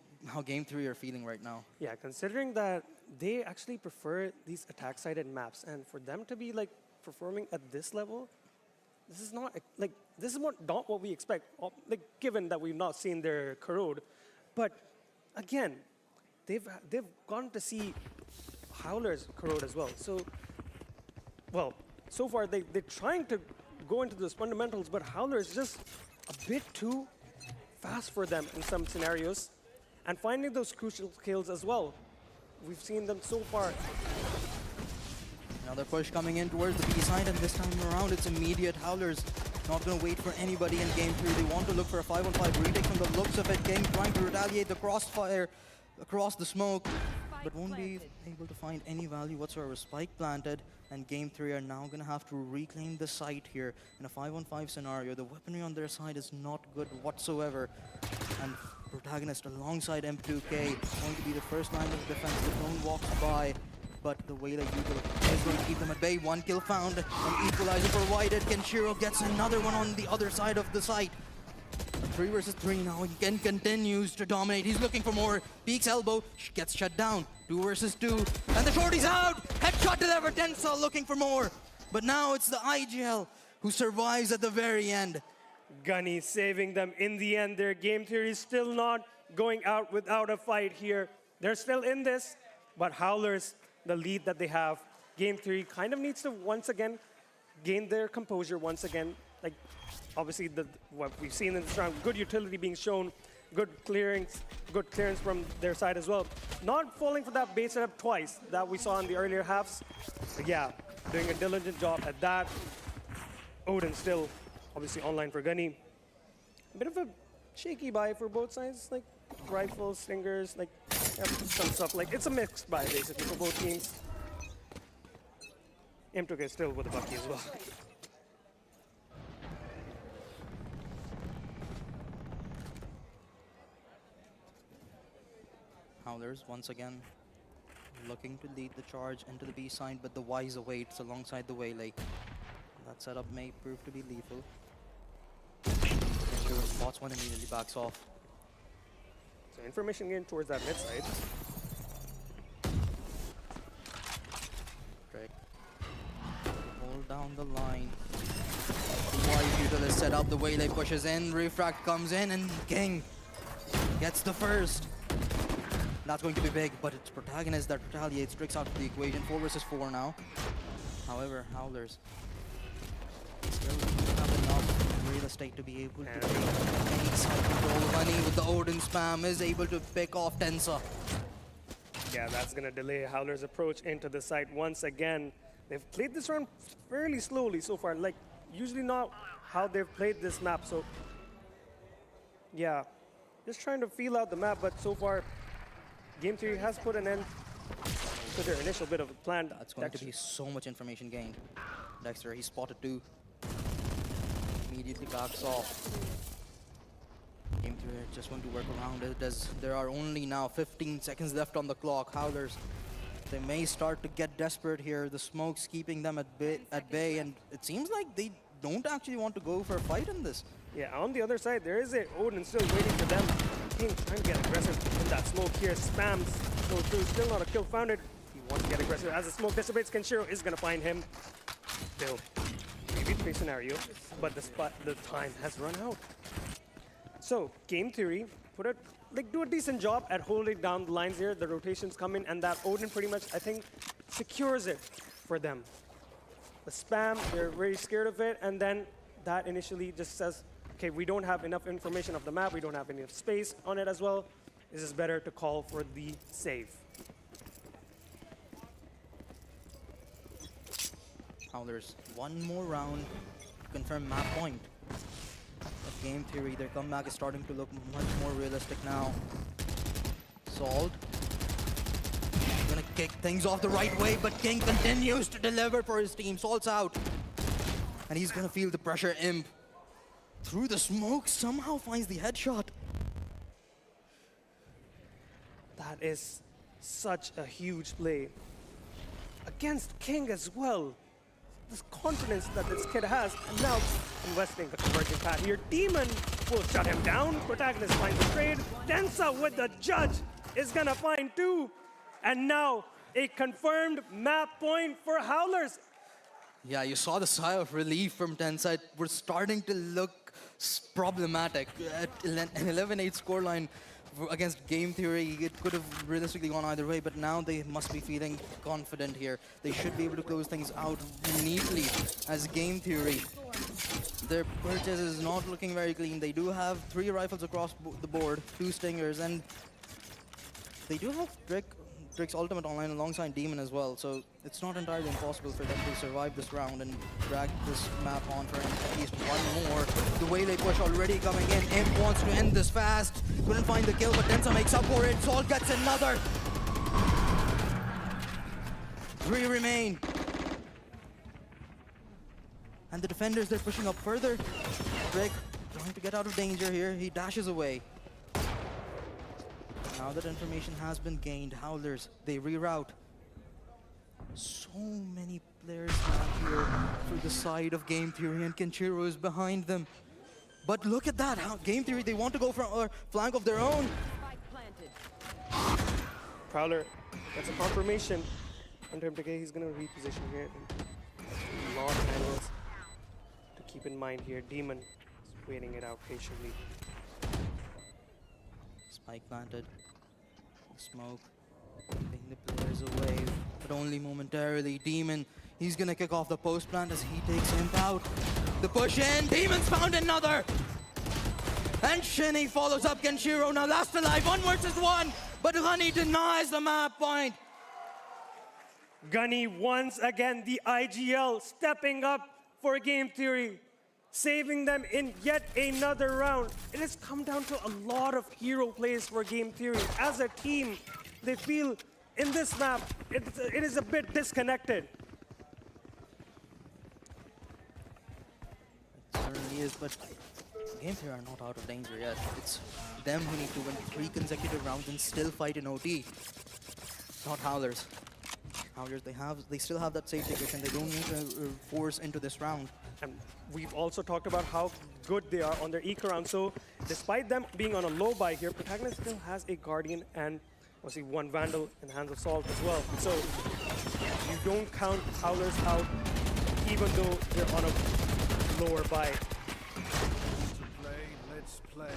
Game Theory are feeling right now. Yeah, considering that they actually prefer these attack-sided maps, and for them to be like performing at this level, this is not what we expect. Like, given that we've not seen their corrode, but again, they've gotten to see Howler's corrode as well. So, well, so far they're trying to go into those fundamentals, but Howler is just a bit too fast for them in some scenarios, and finding those crucial kills as well. We've seen them so far. Another push coming in towards the B side, and this time around it's immediate. Howlers not going to wait for anybody in Game 3. They want to look for a 5-on-5 retake from the looks of it. King trying to retaliate the crossfire across the smoke, but won't be able to find any value whatsoever. Spike planted, and Game 3 are now going to have to reclaim the site here in a 5-on-5 scenario. The weaponry on their side is not good whatsoever, and Protagonist alongside M2K going to be the first line of defense. The drone walks by, but the way that Eagle is going to keep them at bay. 1 kill found, and equalizer provided. Kenshiro gets another one on the other side of the site. 3 versus 3 now, and Ken continues to dominate. He's looking for more. Peek's elbow gets shut down. 2 versus 2, and the shorty's out. Headshot delivered. Tensa looking for more, but now it's the IGL who survives at the very end. Gunny saving them in the end. Their Game Theory is still not going out without a fight here. They're still in this, but Howlers, the lead that they have, game 3 kind of needs to once again gain their composure once again. Like, obviously, what we've seen in this round, good utility being shown, good clearance from their side as well. Not falling for that bait setup twice that we saw in the earlier halves. But yeah, doing a diligent job at that. Odin still obviously online for Gunny. A bit of a shaky buy for both sides, like rifles, stingers, like some stuff. Like, it's a mixed buy basically for both teams. M2K still with the Bucky as well. Howlers once again looking to lead the charge into the B side, but the Wise awaits alongside the Waylay. That setup may prove to be lethal. Sure, spots one, immediately backs off. So information gain towards that mid side. Drake. Hold down the line. The Wise util is set up, the Waylay pushes in, Refract comes in, and King gets the first. That's going to be big, but it's Protagonist that retaliates, Drix out of the equation. 4 versus 4 now. However, Howlers still don't have enough real estate to be able to take any side control. Bunny with the Odin spam is able to pick off Tensa. Yeah, that's gonna delay Howler's approach into the site once again. They've played this round fairly slowly so far, like usually not how they've played this map. So yeah, just trying to feel out the map, but so far Game 3 has put an end to their initial bit of a plan. That's going to be so much information gained. Dexter, he spotted 2. Immediately backs off. Game 3 are just going to work around it as there are only now 15 seconds left on the clock. Howlers, they may start to get desperate here. The smoke's keeping them at bay, and it seems like they don't actually want to go for a fight in this. Yeah, on the other side, there is a Odin still waiting for them. King trying to get aggressive in that smoke here. Spams go through, still not a kill found it. He wants to get aggressive. As the smoke dissipates, Kenshiro is going to find him. Still, maybe 3 scenario, but the time has run out. So, Game Theory do a decent job at holding down the lines here. The rotations come in, and that Odin pretty much, I think, secures it for them. The spam, they're very scared of it, and then that initially just says, okay, we don't have enough information of the map, we don't have enough space on it as well. This is better to call for the save. Howlers, one more round to confirm map point. But Game Theory, their comeback is starting to look much more realistic now. Salt. Gonna kick things off the right way, but King continues to deliver for his team. Salt's out. And he's gonna feel the pressure. Imp, through the smoke, somehow finds the headshot. That is such a huge play. Against King as well. This confidence that this kid has, and now investing the converging path here. Demon will shut him down. Protagonist finds the trade. Densa with the judge is gonna find 2. And now a confirmed map point for Howlers. Yeah, you saw the sigh of relief from Tensa. We're starting to look problematic. At an 11-8 scoreline against Game Theory, it could have realistically gone either way, but now they must be feeling confident here. They should be able to close things out neatly as Game Theory. Their purchase is not looking very clean. They do have 3 rifles across the board, 2 stingers, and they do have Drix ultimate online alongside Demon as well, so it's not entirely impossible for them to survive this round and drag this map on for at least one more. The Waylay push already coming in. Imp wants to end this fast. Couldn't find the kill, but Tensa makes up for it. Salt gets another. 3 remain. And the defenders, they're pushing up further. Drake trying to get out of danger here. He dashes away. Now that information has been gained, Howlers, they reroute. So many players now here through the side of Game Theory, and Kenshiro is behind them. But look at that, how Game Theory, they want to go for a flank of their own. Prowler, that's a confirmation. Under MTK, he's gonna reposition here. And a lot of angles to keep in mind here. Demon is waiting it out patiently. Spike planted. Smoke. Keeping the players away, but only momentarily. Demon, he's gonna kick off the post plant as he takes him out. The push in. Demon's found another. And Shinny follows up Kenshiro, now last alive, 1 versus 1. But Ghani denies the map point. Gunny once again, the IGL stepping up for Game Theory, saving them in yet another round. It has come down to a lot of hero plays for Game Theory. As a team, they feel in this map, it is a bit disconnected. It certainly is, but Game Theory are not out of danger yet. It's them who need to win 3 consecutive rounds and still fight in OT. Not Howlers. Howlers, they still have that safety cushion. They don't need to force into this round. And we've also talked about how good they are on their eco round. So despite them being on a low buy here, Protagonist still has a Guardian and obviously 1 Vandal in the hands of Salt as well. So you don't count Howlers out even though they're on a lower buy. Let's play.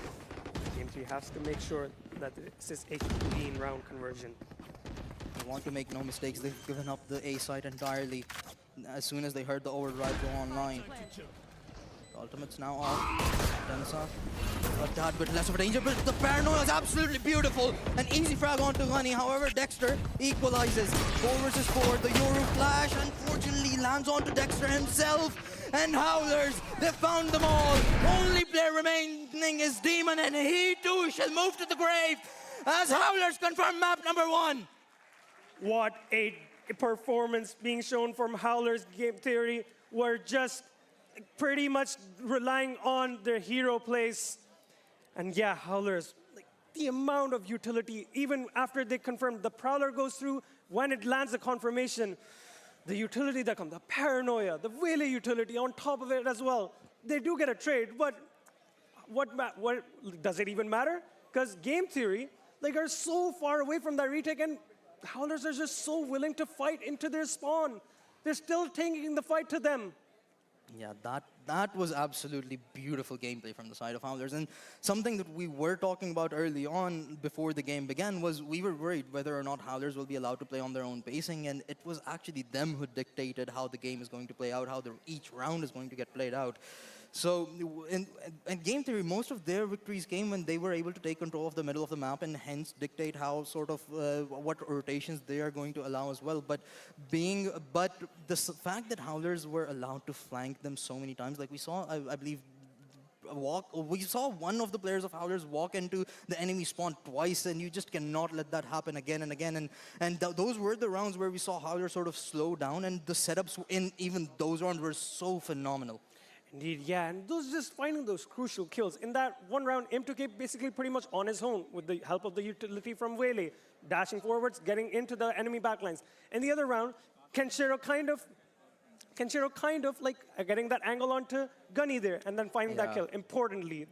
Game 3 has to make sure that this is a clean round conversion. They want to make no mistakes. They've given up the A site entirely as soon as they heard the overdrive go online. The ultimate's now off. Tensa, a tad bit less of a danger, but the paranoia is absolutely beautiful. An easy frag onto Ghani. However, Dexter equalizes. 4 versus 4. The Yoru flash unfortunately lands onto Dexter himself. And Howlers, they found them all. Only player remaining is Demon, and he too shall move to the grave as Howlers confirm map number 1. What a performance being shown from Howlers. Game Theory were just pretty much relying on their hero plays. And yeah, Howlers, like, the amount of utility, even after they confirmed the Prowler goes through, when it lands the confirmation, the utility that comes, the paranoia, the Wele utility on top of it as well. They do get a trade, but what does it even matter? Because Game Theory, like, are so far away from that retake, and Howlers are just so willing to fight into their spawn. They're still taking the fight to them. Yeah, that was absolutely beautiful gameplay from the side of Howlers. And something that we were talking about early on before the game began was we were worried whether or not Howlers will be allowed to play on their own pacing, and it was actually them who dictated how the game is going to play out, how each round is going to get played out. So in Game Theory, most of their victories came when they were able to take control of the middle of the map and hence dictate how sort of what rotations they are going to allow as well. But the fact that Howlers were allowed to flank them so many times, like we saw, I believe, we saw one of the players of Howlers walk into the enemy spawn twice, and you just cannot let that happen again and again. And those were the rounds where we saw Howlers sort of slow down, and the setups in even those rounds were so phenomenal. Indeed, yeah, and those just finding those crucial kills. In that one round, M2K basically pretty much on his own with the help of the utility from Wele, dashing forwards, getting into the enemy backlines. In the other round, Kenshiro kind of like getting that angle onto Gunny there and then finding that kill. Importantly,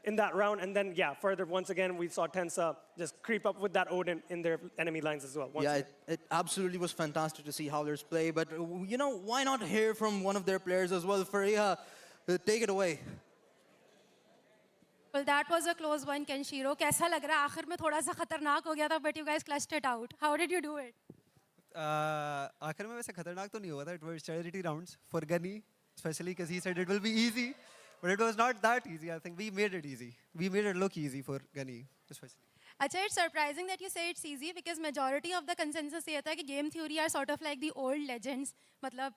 in that round, and then yeah, further once again we saw Tensa just creep up with that Odin in their enemy lines as well. Yeah, it absolutely was fantastic to see Howlers play, but you know, why not hear from one of their players as well? Fariha, take it away. Well, that was a close one, Kenshiro. कैसा लग रहा है? आखिर में थोड़ा सा खतरनाक हो गया था, but you guys clutched it out. How did you do it? आखिर में वैसे खतरनाक तो नहीं हुआ था. It was charity rounds for Gunny, especially because he said it will be easy. But it was not that easy. I think we made it easy. We made it look easy for Gunny, especially. Achha, it's surprising that you say it's easy because majority of the consensus ये था कि game theory are sort of like the old legends, मतलब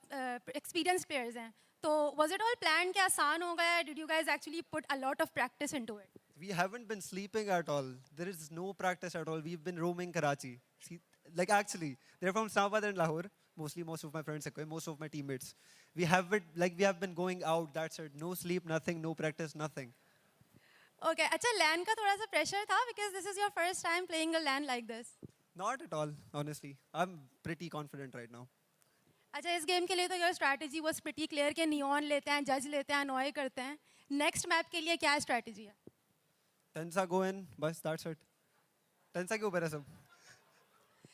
experienced players हैं. So was it all planned कि आसान हो गया? Did you guys actually put a lot of practice into it? We haven't been sleeping at all. There is no practice at all. We've been roaming Karachi. See, like actually, they're from Islamabad and Lahore. Mostly, most of my friends, most of my teammates. We have been going out. That's it. No sleep, nothing. No practice, nothing. Okay, अच्छा LAN का थोड़ा सा pressure था because this is your first time playing a LAN like this. Not at all, honestly. I'm pretty confident right now. अच्छा इस game के लिए तो your strategy was pretty clear कि neon लेते हैं, judge लेते हैं, annoy करते हैं. Next map के लिए क्या strategy है? Tensa go in, bas, that's it. Tensa के ऊपर है सब.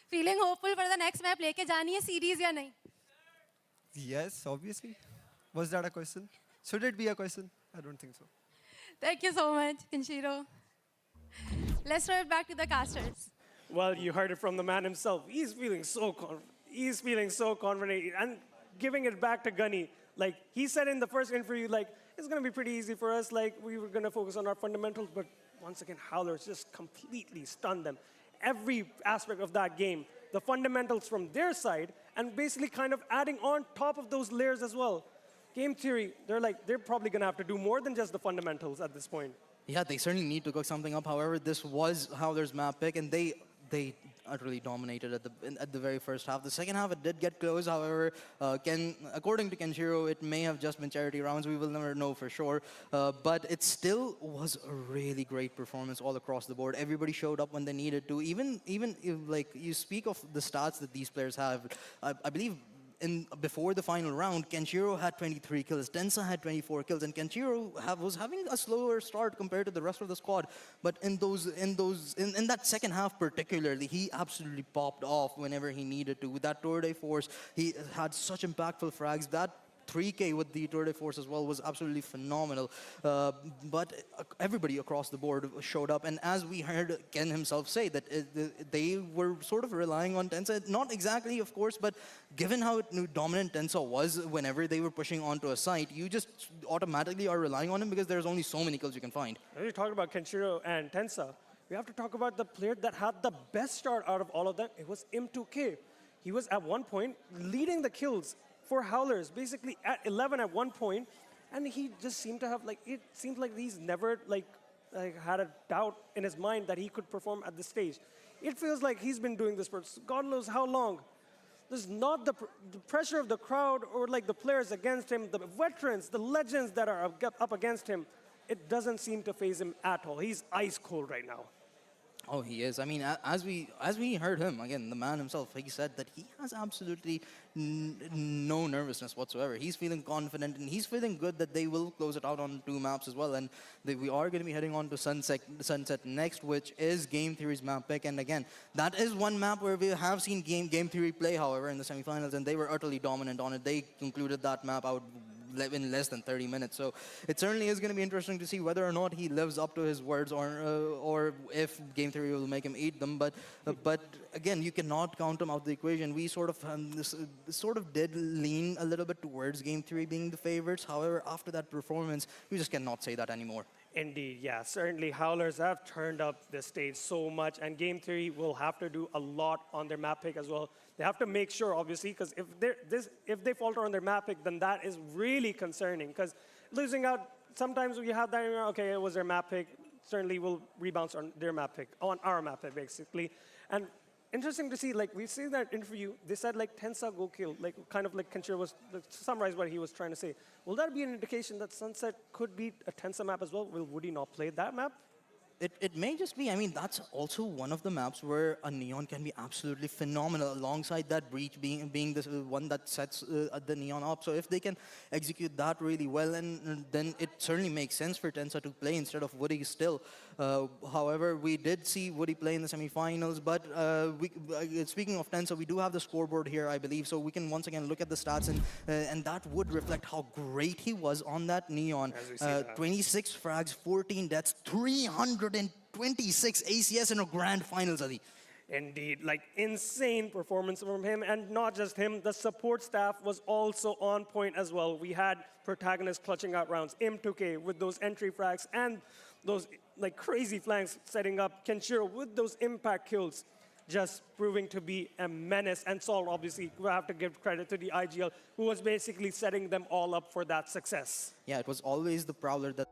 Feeling hopeful for the next map लेके जानी है series या नहीं? Yes, obviously. Was that a question? Should it be a question? I don't think so. Thank you so much, Kenshiro. Let's throw it back to the casters. Well, you heard it from the man himself. He's feeling so confident and giving it back to Gunny. Like he said in the first interview, like it's gonna be pretty easy for us. Like we were gonna focus on our fundamentals, but once again, Howlers just completely stunned them. Every aspect of that game, the fundamentals from their side, and basically kind of adding on top of those layers as well. Game theory, they're probably gonna have to do more than just the fundamentals at this point. Yeah, they certainly need to cook something up. However, this was Howler's map pick, and they utterly dominated at the very first half. The second half, it did get close. However, according to Kenshiro, it may have just been charity rounds. We will never know for sure. But it still was a really great performance all across the board. Everybody showed up when they needed to. Even if, like you speak of the stats that these players have, I believe before the final round, Kenshiro had 23 kills, Tensa had 24 kills, and Kenshiro was having a slower start compared to the rest of the squad. But in that second half particularly, he absolutely popped off whenever he needed to. With that Tour de Force, he had such impactful frags. That 3K with the Tour de Force as well was absolutely phenomenal. But everybody across the board showed up. And as we heard Ken himself say, that they were sort of relying on Tensa. Not exactly, of course, but given how dominant Tensa was whenever they were pushing onto a site, you just automatically are relying on him because there's only so many kills you can find. When you talk about Kenshiro and Tensa, we have to talk about the player that had the best start out of all of them. It was M2K. He was at one point leading the kills for Howlers, basically at 11 at one point, and he just seemed to have, like, it seemed like he's never, had a doubt in his mind that he could perform at this stage. It feels like he's been doing this for God knows how long. There's not the pressure of the crowd or, like, the players against him, the veterans, the legends that are up against him. It doesn't seem to faze him at all. He's ice cold right now. Oh, he is. I mean, as we heard him, again, the man himself, he said that he has absolutely no nervousness whatsoever. He's feeling confident, and he's feeling good that they will close it out on 2 maps as well. And we are going to be heading on to Sunset next, which is Game Theory's map pick. And again, that is one map where we have seen Game Theory play, however, in the semifinals, and they were utterly dominant on it. They concluded that map out in less than 30 minutes. So it certainly is going to be interesting to see whether or not he lives up to his words, or if Game Theory will make him eat them. But again, you cannot count him out of the equation. We sort of did lean a little bit towards Game Theory being the favorites. However, after that performance, you just cannot say that anymore. Indeed, yeah. Certainly, Howlers have turned up the stage so much, and Game Theory will have to do a lot on their map pick as well. They have to make sure, obviously, because if they falter on their map pick, then that is really concerning. Because losing out, sometimes we have that, okay, it was their map pick. Certainly, we'll rebound on their map pick, on our map pick, basically. And interesting to see, like, we've seen that interview, they said, like, Tensa go kill, like, kind of like Kenshiro was, to summarize what he was trying to say. Will that be an indication that Sunset could be a Tensa map as well? Would he not play that map? It may just be. I mean, that's also one of the maps where a Neon can be absolutely phenomenal, alongside that Breach being the one that sets the Neon up. So if they can execute that really well, and then it certainly makes sense for Tensa to play instead of Woody still. However, we did see Woody play in the semifinals, but speaking of Tensa, we do have the scoreboard here, I believe, so we can once again look at the stats, and that would reflect how great he was on that Neon. 26 frags, 14 deaths, 326 ACS in a grand finals, Ali. Indeed, like insane performance from him, and not just him, the support staff was also on point as well. We had protagonists clutching out rounds, M2K with those entry frags and those like crazy flanks setting up, Kenshiro with those impact kills, just proving to be a menace. And Sol, obviously, we have to give credit to the IGL, who was basically setting them all up for that success. Yeah, it was always the Prowler that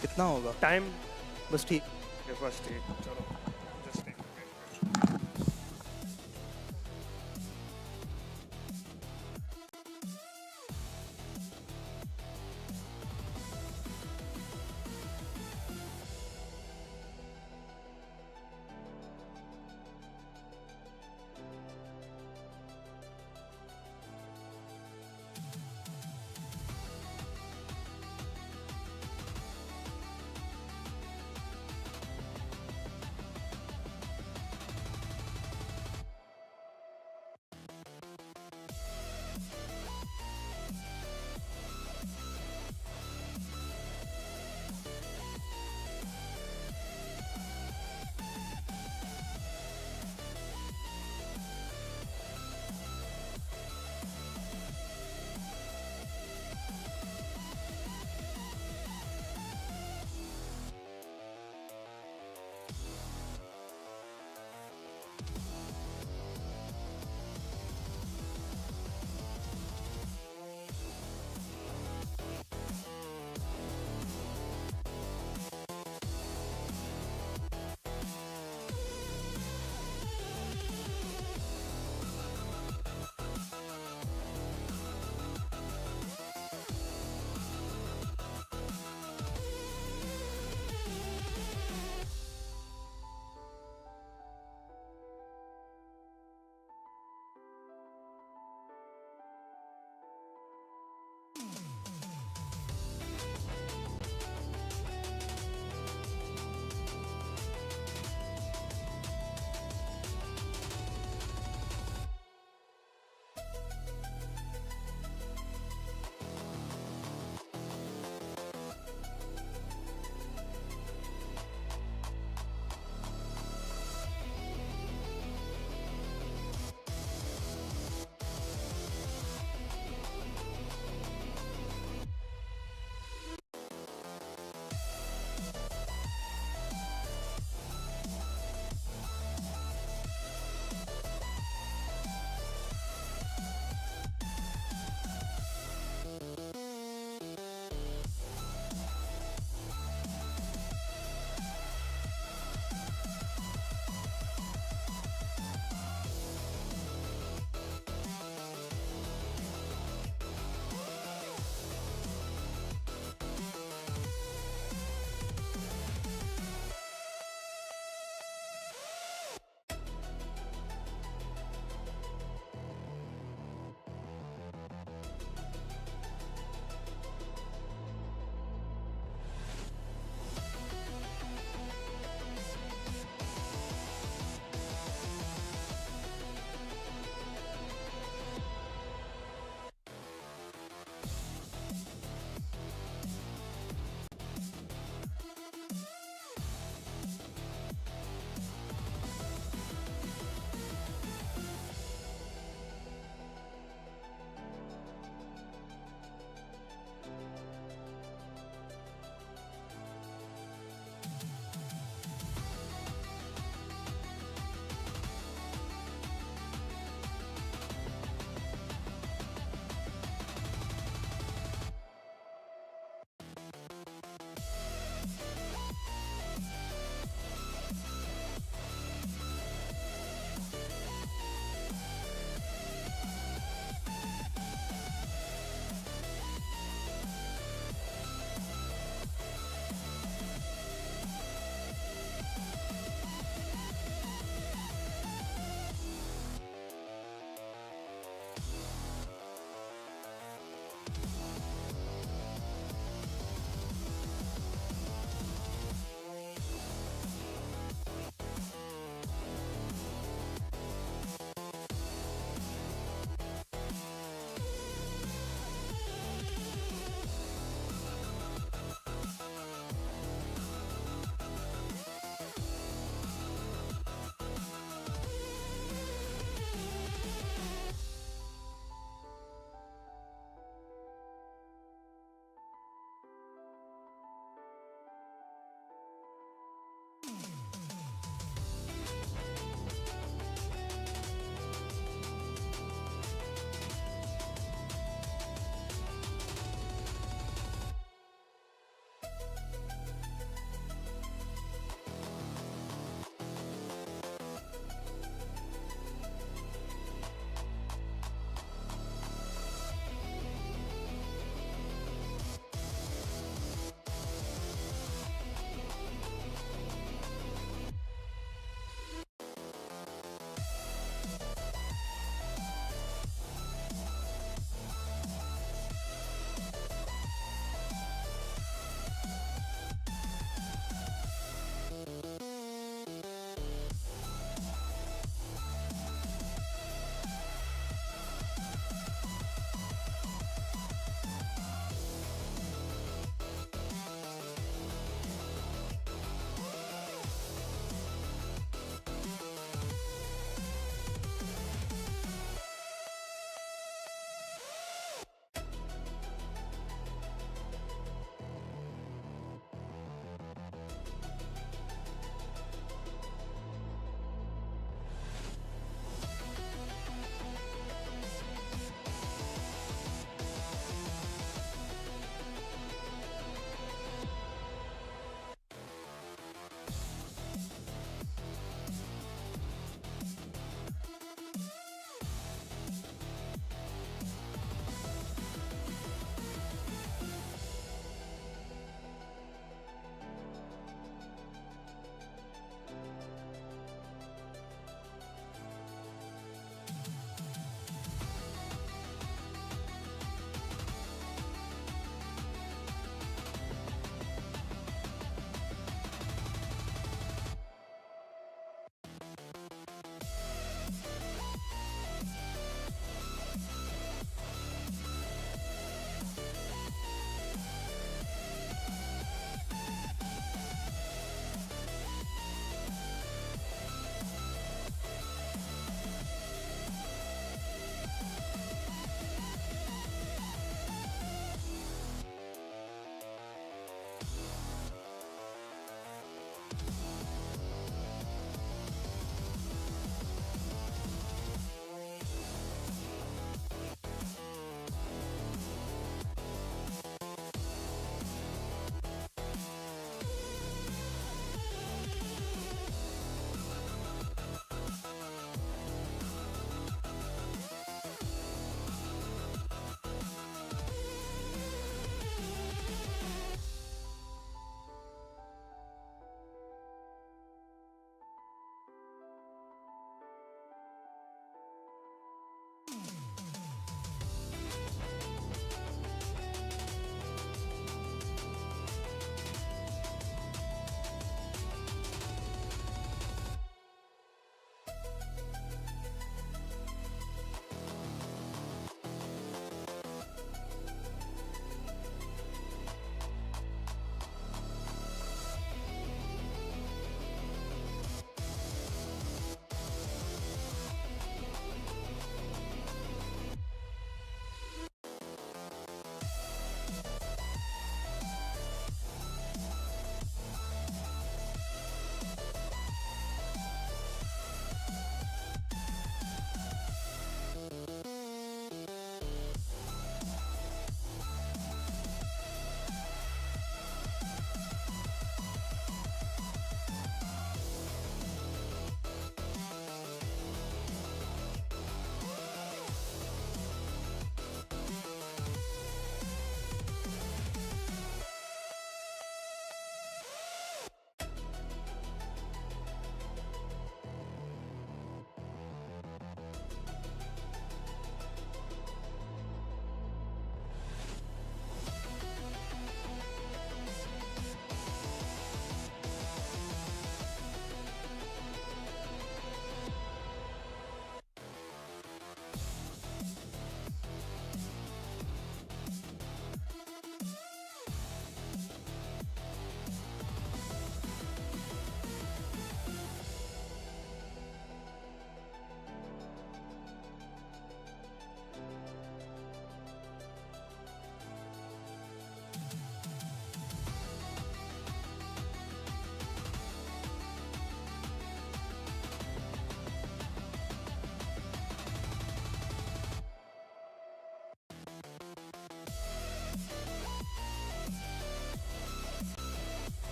कितना होगा? Time बस ठीक. बस ठीक चलो just take.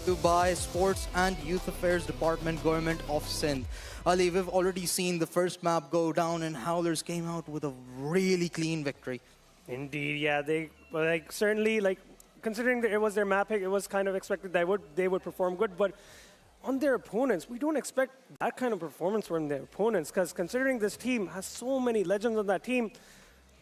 Dubai Sports and Youth Affairs Department, Government of Sindh. Ali, we've already seen the first map go down, and Howlers came out with a really clean victory. Indeed, yeah. They certainly considering that it was their map pick, it was kind of expected that they would perform good, but on their opponents, we don't expect that kind of performance from their opponents, because considering this team has so many legends on that team,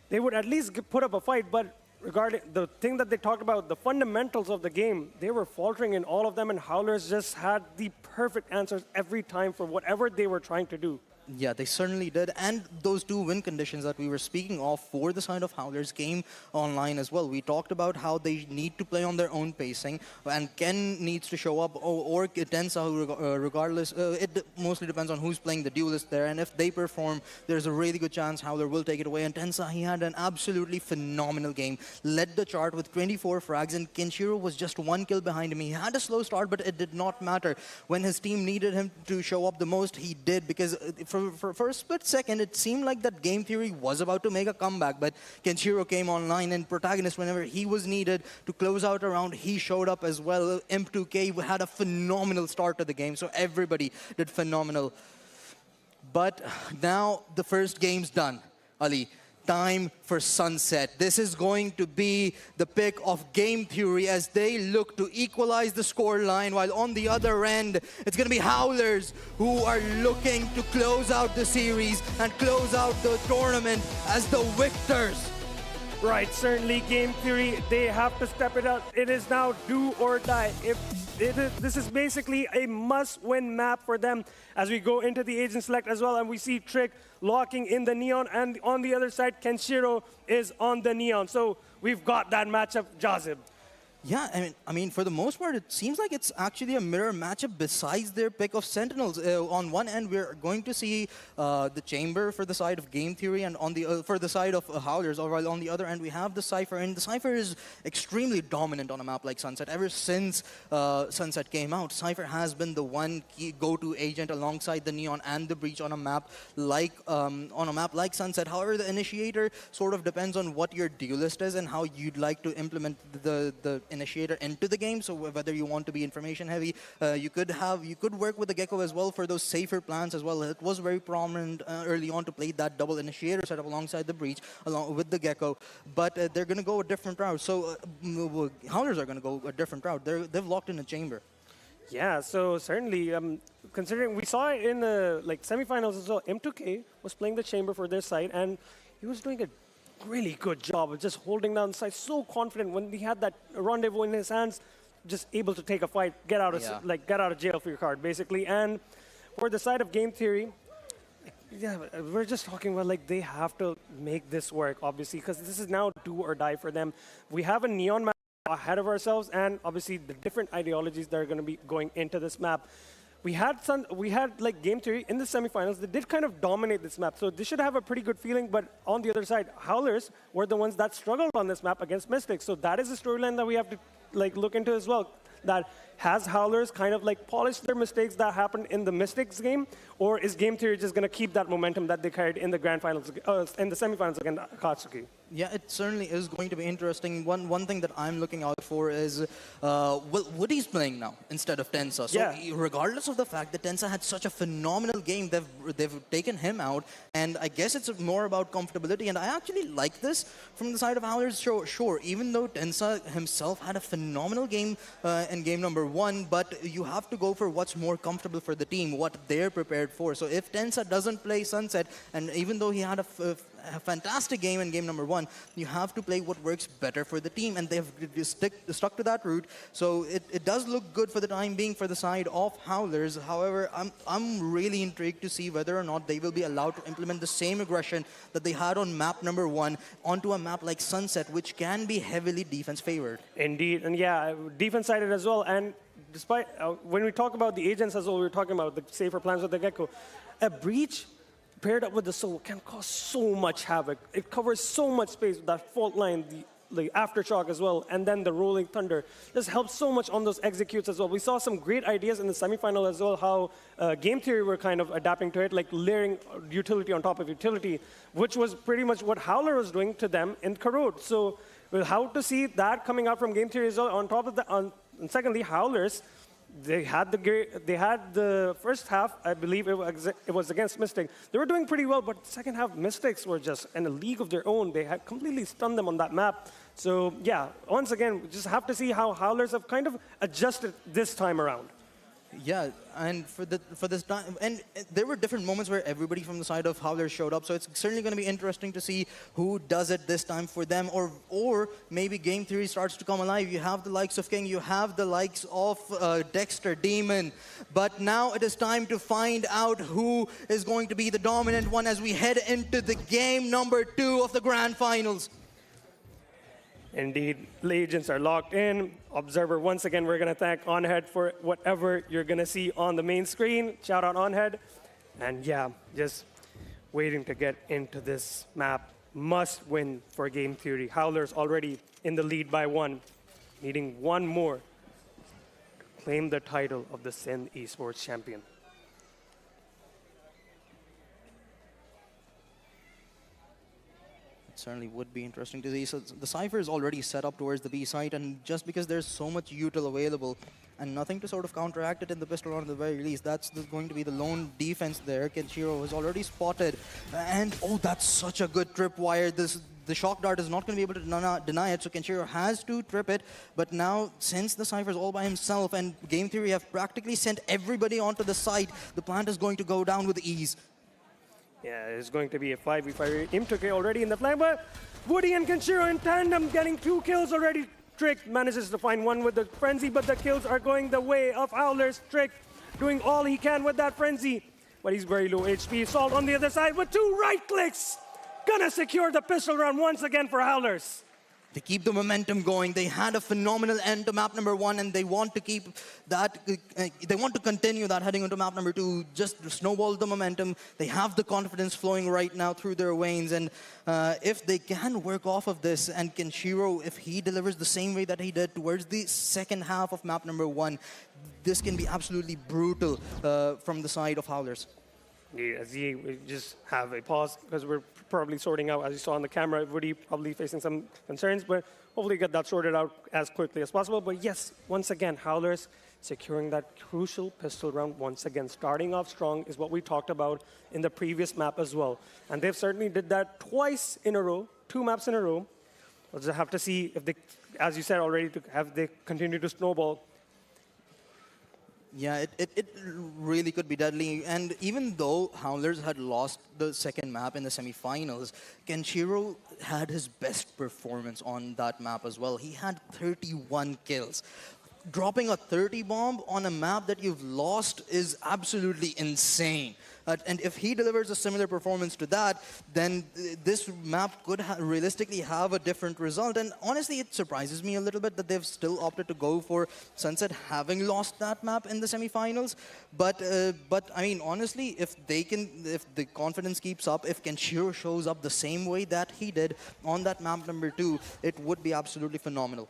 they would at least put up a fight. But regarding the thing that they talked about, the fundamentals of the game, they were faltering in all of them, and Howlers just had the perfect answers every time for whatever they were trying to do. Yeah, they certainly did. And those two win conditions that we were speaking of for the side of Howlers came online as well. We talked about how they need to play on their own pacing, and Ken needs to show up, or Tensa, regardless. It mostly depends on who's playing the duelist there. And if they perform, there's a really good chance Howler will take it away. And Tensa, he had an absolutely phenomenal game. Led the chart with 24 frags, and Kenshiro was just one kill behind him. He had a slow start, but it did not matter. When his team needed him to show up the most, he did, because for a split second, it seemed like that game theory was about to make a comeback, but Kenshiro came online, and Protagonist, whenever he was needed to close out a round, he showed up as well. Imp2K had a phenomenal start to the game, so everybody did phenomenal. But now the first game's done, Ali. time for Sunset. This is going to be the pick of Game Theory as they look to equalize the score line, while on the other end, it's going to be Howlers who are looking to close out the series and close out the tournament as the victors. Right, certainly Game Theory, they have to step it up. It is now do or die. This is basically a must-win map for them as we go into the agent select as well, and we see Trick locking in the Neon, and on the other side, Kenshiro is on the Neon. So we've got that matchup, Jazib. Yeah, I mean, for the most part, it seems like it's actually a mirror matchup besides their pick of Sentinels. On one end, we're going to see the Chamber for the side of Game Theory, and on the for the side of Howlers, while on the other end, we have the Cypher, and the Cypher is extremely dominant on a map like Sunset. Ever since Sunset came out, Cypher has been the one key go-to agent alongside the Neon and the Breach on a map like Sunset. However, the Initiator sort of depends on what your duelist is and how you'd like to implement the Initiator into the game. So whether you want to be information heavy, you could work with the Gecko as well for those safer plans as well. It was very prominent early on to play that double Initiator setup alongside the Breach, along with the Gecko. But they're going to go a different route. So Howlers are going to go a different route. They've locked in a Chamber. Yeah, so certainly, considering we saw it in the semifinals as well, M2K was playing the Chamber for their side, and he was doing a really good job of just holding down the side, so confident when he had that rendezvous in his hands, just able to take a fight, get out of jail for your card, basically. And for the side of Game Theory, yeah, we're just talking about they have to make this work, obviously, because this is now do or die for them. We have a Neon map ahead of ourselves, and obviously the different ideologies that are going to be going into this map. We had Game Theory in the semifinals. They did kind of dominate this map, so they should have a pretty good feeling. But on the other side, Howlers were the ones that struggled on this map against Mystics. So that is a storyline that we have to look into as well. That has Howlers kind of polished their mistakes that happened in the Mystics game, or is Game Theory just going to keep that momentum that they carried in the grand finals, in the semifinals against Akatsuki? Yeah, it certainly is going to be interesting. One thing that I'm looking out for is Woody's playing now instead of Tensa. So regardless of the fact that Tensa had such a phenomenal game, they've taken him out, and I guess it's more about comfortability. And I actually like this from the side of Howlers. Sure, even though Tensa himself had a phenomenal game in game number 1, but you have to go for what's more comfortable for the team, what they're prepared for. So if Tensa doesn't play Sunset, and even though he had a fantastic game in game number 1, you have to play what works better for the team, and they've stuck to that route. So it does look good for the time being for the side of Howlers. However, I'm really intrigued to see whether or not they will be allowed to implement the same aggression that they had on map number 1 onto a map like Sunset, which can be heavily defense favored. Indeed, and yeah, defense sided as well. And despite when we talk about the agents as well, we're talking about the safer plans with the Gecko. A Breach paired up with the Soul can cause so much havoc. It covers so much space with that fault line, the Aftershock as well, and then the Rolling Thunder. This helps so much on those executes as well. We saw some great ideas in the semifinal as well, how Game Theory were kind of adapting to it, layering utility on top of utility, which was pretty much what Howler was doing to them in Karot. So we'll have to see that coming out from Game Theory as well. On top of that, and secondly, Howlers, they had the first half, I believe it was against Mystic. They were doing pretty well, but the second half, Mystics were just in a league of their own. They had completely stunned them on that map. So yeah, once again, we just have to see how Howlers have kind of adjusted this time around. Yeah, and for this time, and there were different moments where everybody from the side of Howlers showed up. So it's certainly going to be interesting to see who does it this time for them, or maybe Game Theory starts to come alive. You have the likes of King, you have the likes of Dexter, Demon, but now it is time to find out who is going to be the dominant one as we head into the game number 2 of the grand finals. Indeed, Legions are locked in. Observer, once again, we're going to thank Onhead for whatever you're going to see on the main screen. Shout out Onhead. And yeah, just waiting to get into this map. Must win for Game Theory. Howlers already in the lead by 1, needing 1 more to claim the title of the Sindh Esports champion. certainly would be interesting to see. So the Cypher is already set up towards the B site, and just because there's so much util available and nothing to sort of counteract it in the pistol round at the very least, that's going to be the lone defense there. Kenshiro has already spotted, and oh, that's such a good tripwire. The shock dart is not going to be able to deny it, so Kenshiro has to trip it. But now, since the Cypher is all by himself and Game Theory have practically sent everybody onto the site, the plant is going to go down with ease. Yeah, it's going to be a 5v5. Imtoke already in the flank, but Woody and Kenshiro in tandem getting 2 kills already. Trick manages to find one with the Frenzy, but the kills are going the way of Howlers. Trick doing all he can with that Frenzy, but he's very low HP. Salt on the other side with 2 right clicks. Gonna secure the pistol round once again for Howlers. They keep the momentum going. They had a phenomenal end to map number 1, and they want to keep that. They want to continue that heading into map number 2. Just snowball the momentum. They have the confidence flowing right now through their veins, and if they can work off of this, and Kenshiro, if he delivers the same way that he did towards the second half of map number 1, this can be absolutely brutal from the side of Howlers. Yeah, Z, we just have a pause because we're probably sorting out, as you saw on the camera, Woody probably facing some concerns, but hopefully get that sorted out as quickly as possible. But yes, once again, Howlers securing that crucial pistol round once again. Starting off strong is what we talked about in the previous map as well. And they've certainly did that twice in a row, 2 maps in a row. We'll just have to see if they, as you said already, have they continue to snowball. Yeah, it really could be deadly. And even though Howlers had lost the second map in the semifinals, Kenshiro had his best performance on that map as well. He had 31 kills. Dropping a 30 bomb on a map that you've lost is absolutely insane. And if he delivers a similar performance to that, then this map could realistically have a different result. And honestly, it surprises me a little bit that they've still opted to go for Sunset, having lost that map in the semifinals. But I mean, honestly, if the confidence keeps up, if Kenshiro shows up the same way that he did on that map number 2, it would be absolutely phenomenal.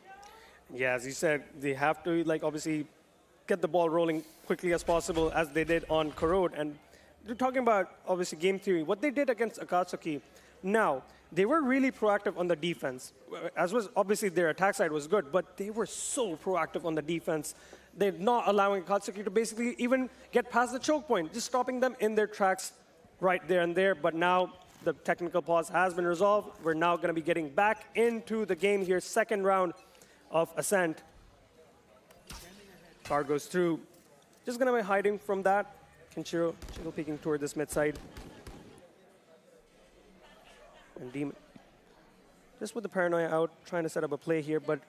Yeah, as you said, they have to obviously get the ball rolling quickly as possible, as they did on Korod. And we're talking about obviously Game Theory, what they did against Akatsuki. Now, they were really proactive on the defense. As was obviously their attack side was good, but they were so proactive on the defense. They're not allowing Akatsuki to basically even get past the choke point, just stopping them in their tracks right there and there. But now the technical pause has been resolved. We're now going to be getting back into the game here, second round of Ascent. Car goes through. Just going to be hiding from that. Kenshiro peeking toward this mid side. And Demon just with the paranoia out, trying to set up a play here, but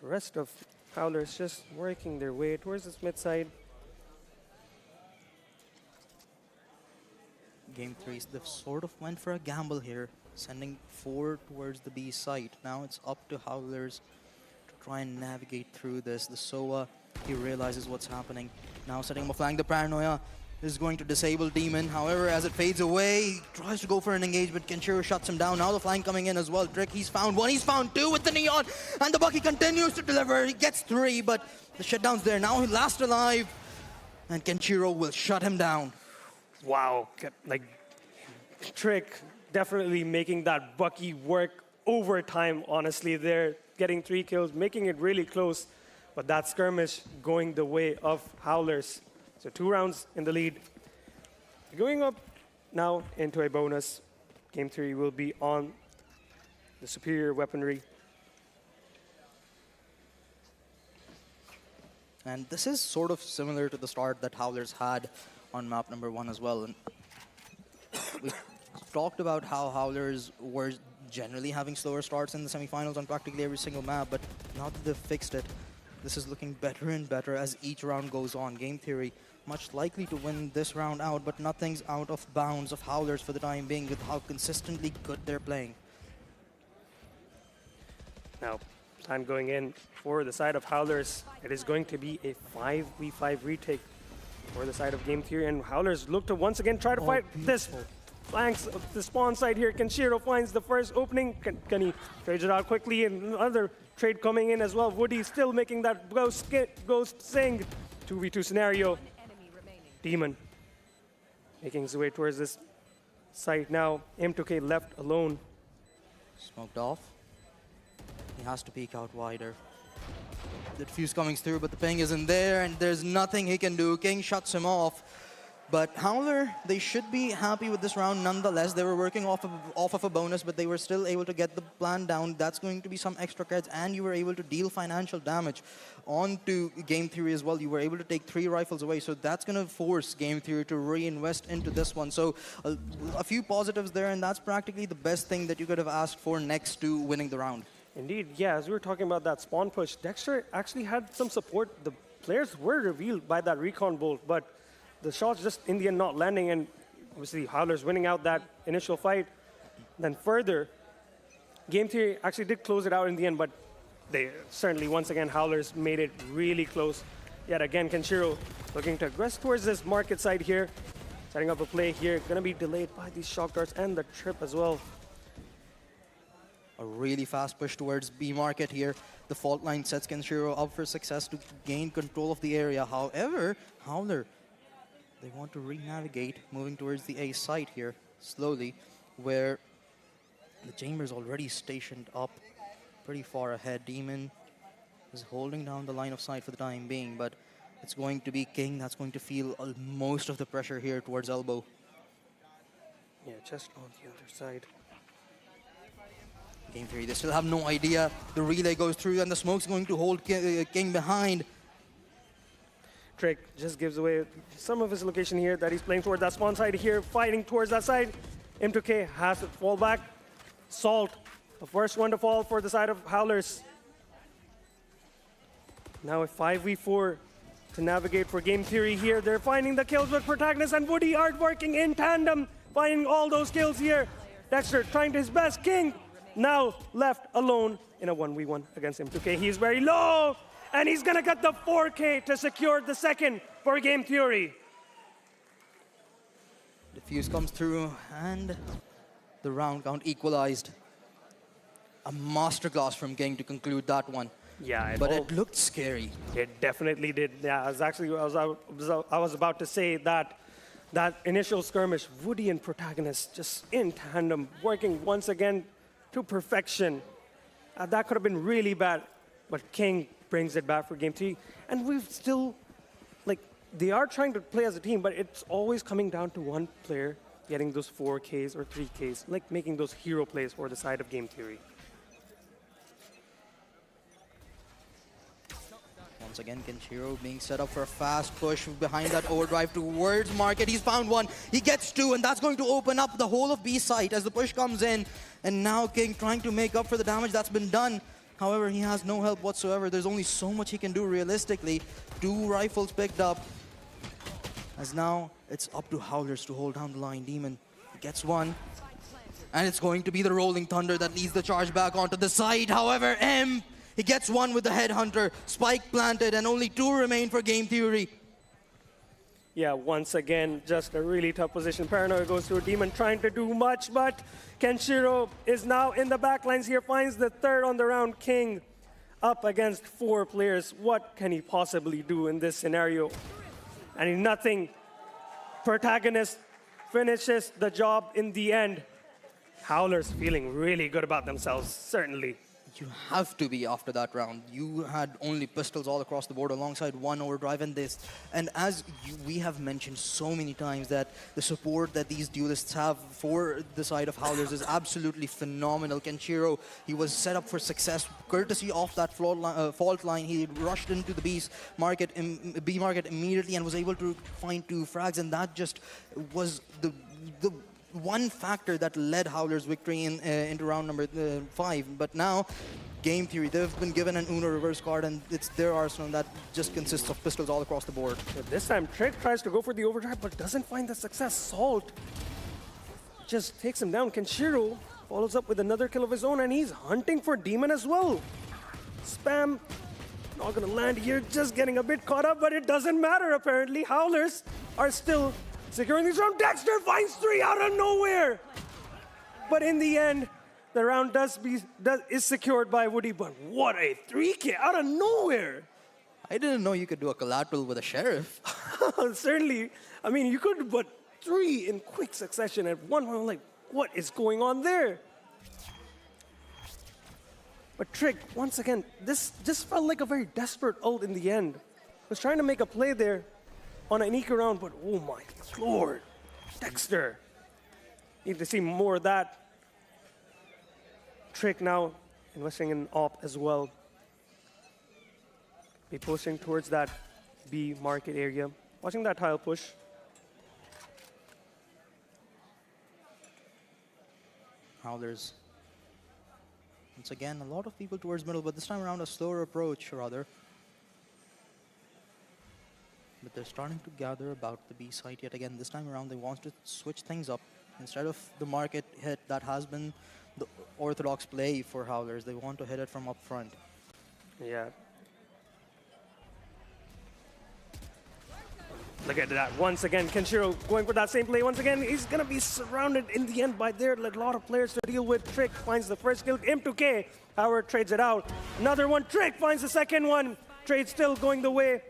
the rest of Howlers just working their way towards this mid side. Game 3, they've sort of went for a gamble here, sending 4 towards the B site. Now it's up to Howlers to try and navigate through this. The SOA, he realizes what's happening. Now setting him a flank. The paranoia is going to disable Demon. However, as it fades away, he tries to go for an engagement. Kenshiro shuts him down. Now the flank coming in as well. Trick, he's found 1, he's found 2 with the Neon. And the Bucky continues to deliver. He gets 3, but the shutdown's there. Now he last alive. And Kenshiro will shut him down. Wow, Trick definitely making that Bucky work overtime, honestly. They're getting 3 kills, making it really close. But that skirmish going the way of Howlers. So 2 rounds in the lead. Going up now into a bonus. Game 3 will be on the superior weaponry. And this is sort of similar to the start that Howlers had on map number 1 as well. And we talked about how Howlers were generally having slower starts in the semifinals on practically every single map, but now that they've fixed it, this is looking better and better as each round goes on. Game Theory much likely to win this round out, but nothing's out of bounds of Howlers for the time being with how consistently good they're playing. Now, time going in for the side of Howlers. It is going to be a 5v5 retake for the side of Game Theory, and Howlers look to once again try to fight this flanks of the spawn side here. Kenshiro finds the first opening. Can he trade it out quickly? And another trade coming in as well. Woody still making that ghost sing 2v2 scenario. Demon making his way towards this site now. M2K left alone. Smoked off. He has to peek out wider. The defuse coming through, but the ping isn't there, and there's nothing he can do. King shuts him off. But Howler, they should be happy with this round nonetheless. They were working off of a bonus, but they were still able to get the plan down. That's going to be some extra cards, and you were able to deal financial damage onto Game Theory as well. You were able to take 3 rifles away, so that's going to force Game Theory to reinvest into this one. So a few positives there, and that's practically the best thing that you could have asked for next to winning the round. Indeed, yeah, as we were talking about that spawn push, Dexter actually had some support. The players were revealed by that recon bolt, but the shots just in the end not landing, and obviously Howler's winning out that initial fight. Then further, Game Theory actually did close it out in the end, but they certainly, once again, Howler's made it really close. Yet again, Kenshiro looking to aggress towards this market side here, setting up a play here. Gonna be delayed by these shock darts and the trip as well. A really fast push towards B market here. The fault line sets Kenshiro up for success to gain control of the area. However, Howler, they want to re-navigate, moving towards the A site here, slowly, where the chamber's already stationed up pretty far ahead. Demon is holding down the line of sight for the time being, but it's going to be King that's going to feel most of the pressure here towards elbow. Yeah, just on the other side. Game Theory, they still have no idea. The relay goes through, and the smoke's going to hold King behind. Trick just gives away some of his location here that he's playing toward that spawn side here, fighting towards that side. M2K has to fall back. Salt, the first one to fall for the side of Howlers. Now a 5v4 to navigate for Game Theory here. They're finding the kills with Protagonist and Woody are working in tandem, finding all those kills here. Dexter trying his best. King now left alone in a 1v1 against M2K. He's very low, and he's gonna get the 4K to secure the second for Game Theory. The fuse comes through, and the round count equalized. A masterclass from King to conclude that one. Yeah, but it looked scary. It definitely did. Yeah, I was about to say that that initial skirmish, Woody and Protagonist just in tandem, working once again to perfection. That could have been really bad, but King brings it back for Game 3. And we've still, like, they are trying to play as a team, but it's always coming down to one player getting those 4Ks or 3Ks, like making those hero plays for the side of Game Theory. Once again, Kenshiro being set up for a fast push behind that overdrive towards market. He's found one. He gets 2, and that's going to open up the whole of B site as the push comes in. And now King trying to make up for the damage that's been done. However, he has no help whatsoever. There's only so much he can do realistically. 2 rifles picked up. As now, it's up to Howlers to hold down the line. Demon gets 1. And it's going to be the Rolling Thunder that leads the charge back onto the side. However, he gets 1 with the Headhunter. Spike planted, and only 2 remain for Game Theory. Yeah, once again, just a really tough position. Paranoia goes to a Demon trying to do much, but Kenshiro is now in the backlines here, finds the 3rd on the round. King up against 4 players. What can he possibly do in this scenario? And nothing. Protagonist finishes the job in the end. Howlers feeling really good about themselves, certainly. You have to be after that round. You had only pistols all across the board alongside 1 overdrive and this. And as we have mentioned so many times, that the support that these duelists have for the side of Howlers is absolutely phenomenal. Kenshiro, he was set up for success courtesy of that fault line. He rushed into the B market immediately and was able to find 2 frags, and that just was the one factor that led Howler's victory into round number 5. But now, Game Theory, they've been given an Uno reverse card, and it's their arsenal that just consists of pistols all across the board. But this time, Trick tries to go for the overdrive, but doesn't find the success. Salt just takes him down. Kenshiro follows up with another kill of his own, and he's hunting for Demon as well. Spam, not gonna land here, just getting a bit caught up, but it doesn't matter apparently. Howlers are still securing this round. Dexter finds 3 out of nowhere. But in the end, the round is secured by Woody. But what a 3K out of nowhere. I didn't know you could do a collateral with a sheriff. Certainly. I mean, you could, but 3 in quick succession at one point. Like, what is going on there? But Trick, once again, this just felt like a very desperate ult in the end. Was trying to make a play there on an eco round, but oh my lord, Dexter. Need to see more of that. Trick now investing in op as well. Be pushing towards that B market area. Watching that tile push. Howlers. Once again, a lot of people towards middle, but this time around a slower approach, rather. But they're starting to gather about the B site yet again. This time around, they want to switch things up. Instead of the market hit that has been the orthodox play for Howlers, they want to hit it from up front. Yeah. Look at that. Once again, Kenshiro going for that same play. Once again, he's going to be surrounded in the end by there. A lot of players to deal with. Trick finds the first kill. M2K, Howard trades it out. Another one. Trick finds the second one. Trade still going the way.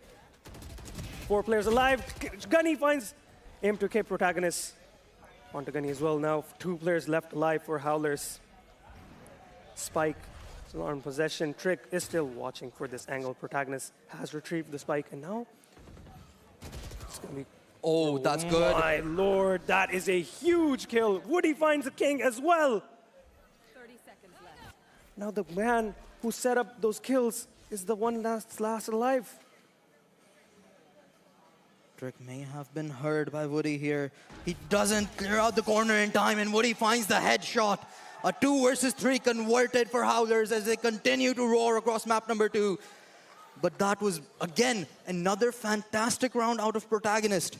4 players alive. Gunny finds M2K protagonist. On to Gunny as well now. 2 players left alive for Howlers. Spike still on possession. Trick is still watching for this angle. Protagonist has retrieved the spike, and now it's gonna be. Oh, that's good. My lord, that is a huge kill. Woody finds the king as well. 30 seconds left. Now the man who set up those kills is the one that's last alive. Trick may have been heard by Woody here. He doesn't clear out the corner in time, and Woody finds the headshot. A 2 versus 3 converted for Howlers as they continue to roar across map number 2. But that was, again, another fantastic round out of Protagonist.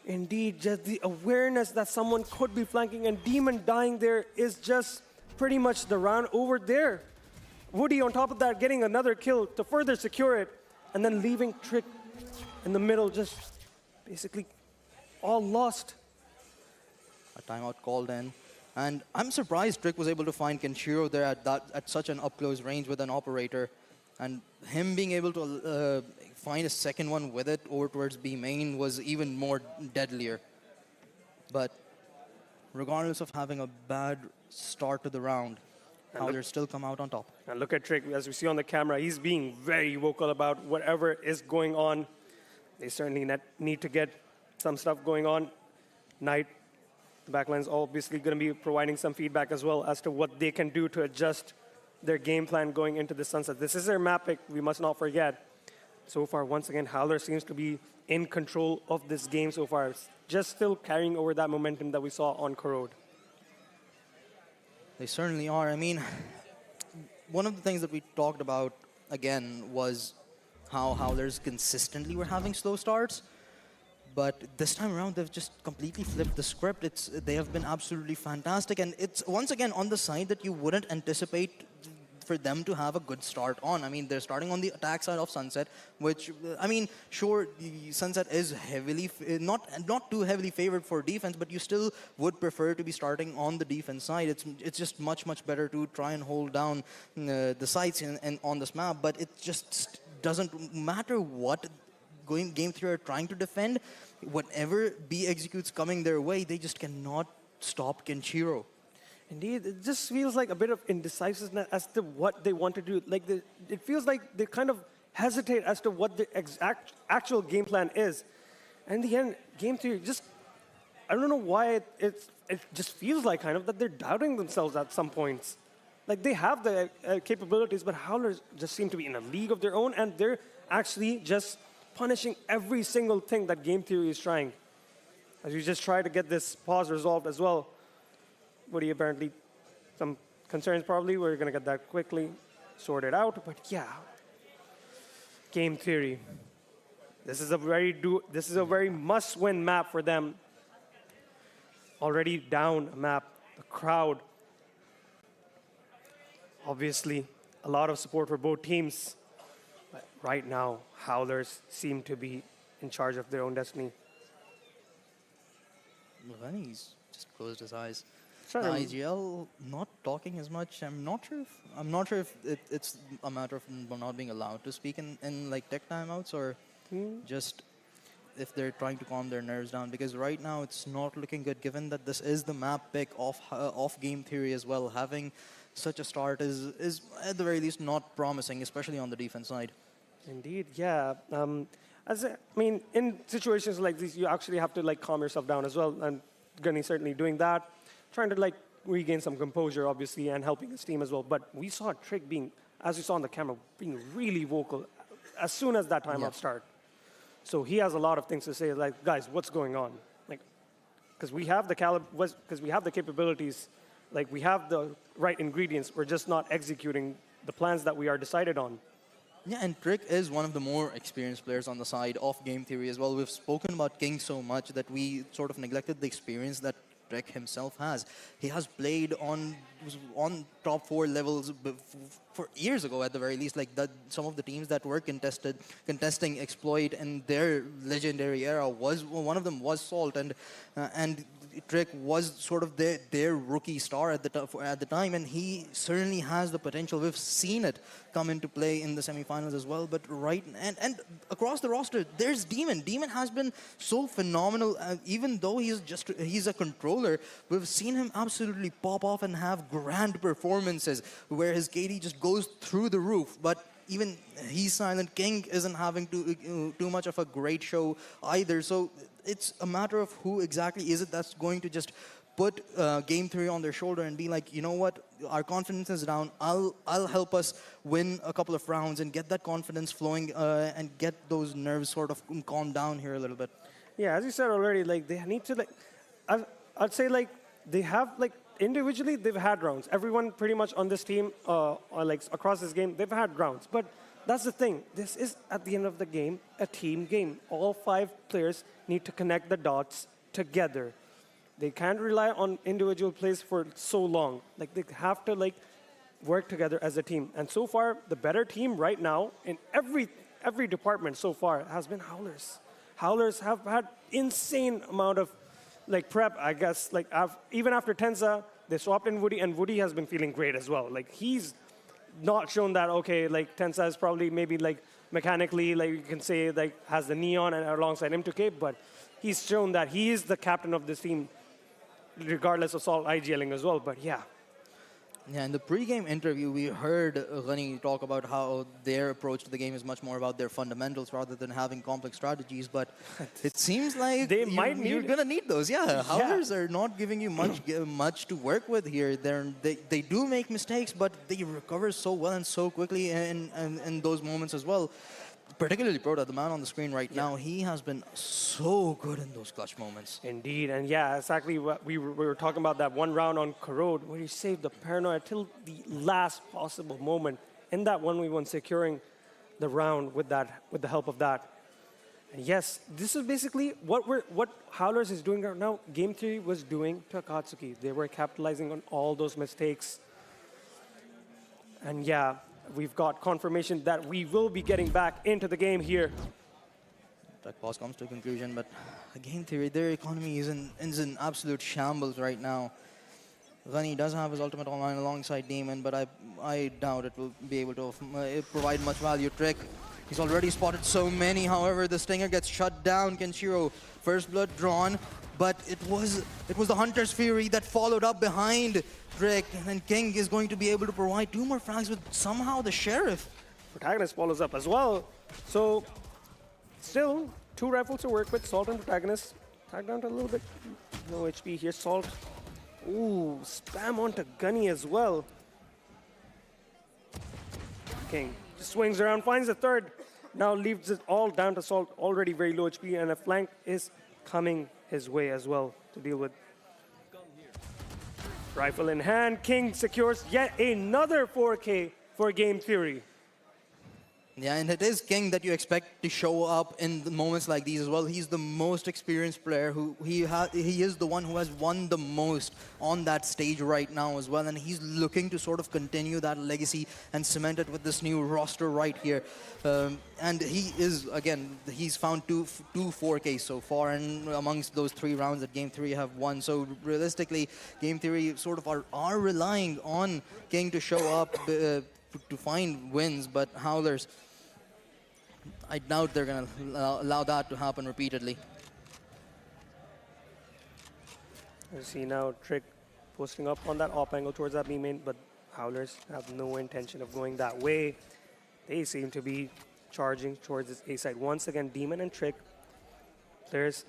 Indeed, just the awareness that someone could be flanking and Demon dying there is just pretty much the round over there. Woody, on top of that, getting another kill to further secure it, and then leaving Trick in the middle, just basically all lost. A timeout called in. And I'm surprised Trick was able to find Kenshiro there at such an up-close range with an operator. And him being able to find a second one with it over towards B main was even more deadlier. But regardless of having a bad start to the round, Howlers still come out on top. And look at Trick, as we see on the camera, he's being very vocal about whatever is going on. They certainly need to get some stuff going on. Knight, the backline's obviously going to be providing some feedback as well as to what they can do to adjust their game plan going into the sunset. This is their map pick, we must not forget. So far, once again, Howler seems to be in control of this game so far. Just still carrying over that momentum that we saw on Corrode. They certainly are. I mean, one of the things that we talked about, again, was how Howlers consistently were having slow starts. But this time around, they've just completely flipped the script. They have been absolutely fantastic. And it's, once again, on the side that you wouldn't anticipate for them to have a good start on. I mean, they're starting on the attack side of Sunset, which, I mean, sure, the Sunset is heavily, not too heavily favored for defense, but you still would prefer to be starting on the defense side. It's just much, much better to try and hold down the sites and on this map, but it just doesn't matter what game theory are trying to defend, whatever B executes coming their way, they just cannot stop Kenshiro. Indeed, it just feels like a bit of indecisiveness as to what they want to do. Like it feels like they kind of hesitate as to what the actual game plan is. And in the end, game theory just, I don't know why it just feels like kind of that they're doubting themselves at some points. Like they have the capabilities, but Howlers just seem to be in a league of their own, and they're actually just punishing every single thing that game theory is trying. As you just try to get this pause resolved as well. Woody apparently, some concerns probably. We're going to get that quickly sorted out. But yeah, game theory. This is a very must-win map for them. Already down a map. The crowd. Obviously, a lot of support for both teams. But right now, Howlers seem to be in charge of their own destiny. He's just closed his eyes. Sure. IGL not talking as much. I'm not sure if it's a matter of not being allowed to speak in like tech timeouts, or just if they're trying to calm their nerves down, because right now it's not looking good, given that this is the map pick of game theory as well, having such a start is at the very least not promising, especially on the defense side. Indeed, yeah. I mean, in situations like these, you actually have to like calm yourself down as well. And Gunny's certainly doing that, trying to like regain some composure, obviously, and helping his team as well. But we saw Trick being, as you saw on the camera, being really vocal as soon as that timeout started. So he has a lot of things to say, like, guys, what's going on? Like, because we have the because we have the capabilities, like we have the right ingredients. We're just not executing the plans that we are decided on. Yeah, and Trick is one of the more experienced players on the side of game theory as well. We've spoken about King so much that we sort of neglected the experience that Trick himself has. He has played on top 4 levels for years ago at the very least. Like that, some of the teams that were contesting exploit in their legendary era one of them was Salt, and Trick was sort of their rookie star at the time, and he certainly has the potential. We've seen it come into play in the semifinals as well. But and across the roster, there's Demon. Demon has been so phenomenal, even though he's a controller. We've seen him absolutely pop off and have grand performances where his KD just goes through the roof. But even he's silent. King isn't having too much of a great show either. So it's a matter of who exactly is it that's going to just put game theory on their shoulder and be like, you know what, our confidence is down. I'll help us win a couple of rounds and get that confidence flowing and get those nerves sort of calm down here a little bit. Yeah, as you said already, like they need to I'd say like they have like individually they've had rounds. Everyone pretty much on this team, like across this game, they've had rounds. But that's the thing. This is at the end of the game a team game. All 5 players need to connect the dots together. They can't rely on individual plays for so long. Like they have to like work together as a team. And so far, the better team right now in every department so far has been Howlers. Howlers have had insane amount of like prep, I guess. Like even after Tensa, they swapped in Woody, and Woody has been feeling great as well. Like he's not shown that, okay, like Tensa is probably maybe like mechanically, like you can say, like has the neon and alongside M2K, but he's shown that he is the captain of this team, regardless of Salt IGLing as well. But yeah. Yeah, in the pre-game interview, we heard Ghani talk about how their approach to the game is much more about their fundamentals rather than having complex strategies. But it seems like you're going to need those. Yeah, Howlers are not giving you much to work with here. They do make mistakes, but they recover so well and so quickly in those moments as well. Particularly Proda, the man on the screen right now, he has been so good in those clutch moments. Indeed, and yeah, exactly what we were talking about, that one round on Corrode where he saved the Paranoia till the last possible moment. In that 1v1, securing the round with the help of that. And yes, this is basically what Howlers is doing right now. Game Theory was doing to Akatsuki. They were capitalizing on all those mistakes. And yeah, we've got confirmation that we will be getting back into the game here. That pause comes to a conclusion, but Game Theory, their economy is in absolute shambles right now. Ghani does have his ultimate online alongside Demon, but I doubt it will be able to provide much value. Trick, he's already spotted so many. However, the Stinger gets shut down. Kenshiro, first blood drawn, but it was the Hunter's Fury that followed up behind Trick, and then King is going to be able to provide 2 more frags with somehow the Sheriff. Protagonist follows up as well. So still 2 rifles to work with, Salt and Protagonist. Tag down to a little bit low HP here. Salt, ooh, spam onto Gunny as well. King just swings around, finds the 3rd. Now leaves it all down to Salt, already very low HP, and a flank is coming his way as well to deal with. Rifle in hand, King secures yet another 4K for Game Theory. Yeah, and it is King that you expect to show up in the moments like these as well. He's the most experienced player. He is the one who has won the most on that stage right now as well, and he's looking to sort of continue that legacy and cement it with this new roster right here. And he is, again, he's found two 4Ks so far, and amongst those 3 rounds that Game Theory have won. So realistically, Game Theory sort of are relying on King to show up to find wins, but Howlers, I doubt they're going to allow that to happen repeatedly. You see now Trick posting up on that op angle towards that B main, but Howlers have no intention of going that way. They seem to be charging towards this A side. Once again, Demon and Trick. There's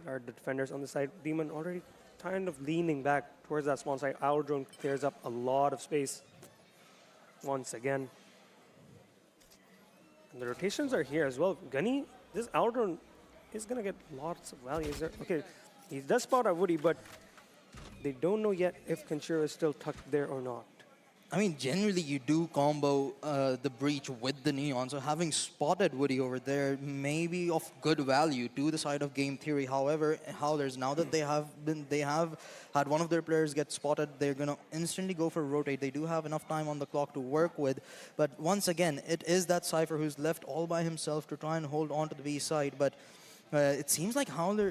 are the defenders on the side. Demon already kind of leaning back towards that small side. Our drone clears up a lot of space once again. And the rotations are here as well. Gunny, this Our drone is going to get lots of value. Okay, he does spot out Woody, but they don't know yet if Kenshiro is still tucked there or not. I mean, generally you do combo the breach with the neon, so having spotted Woody over there may be of good value to the side of game theory. However, Howlers, now that they have had one of their players get spotted, they're gonna instantly go for rotate. They do have enough time on the clock to work with, but once again, it is that Cypher who's left all by himself to try and hold on to the B side, but it seems like Howler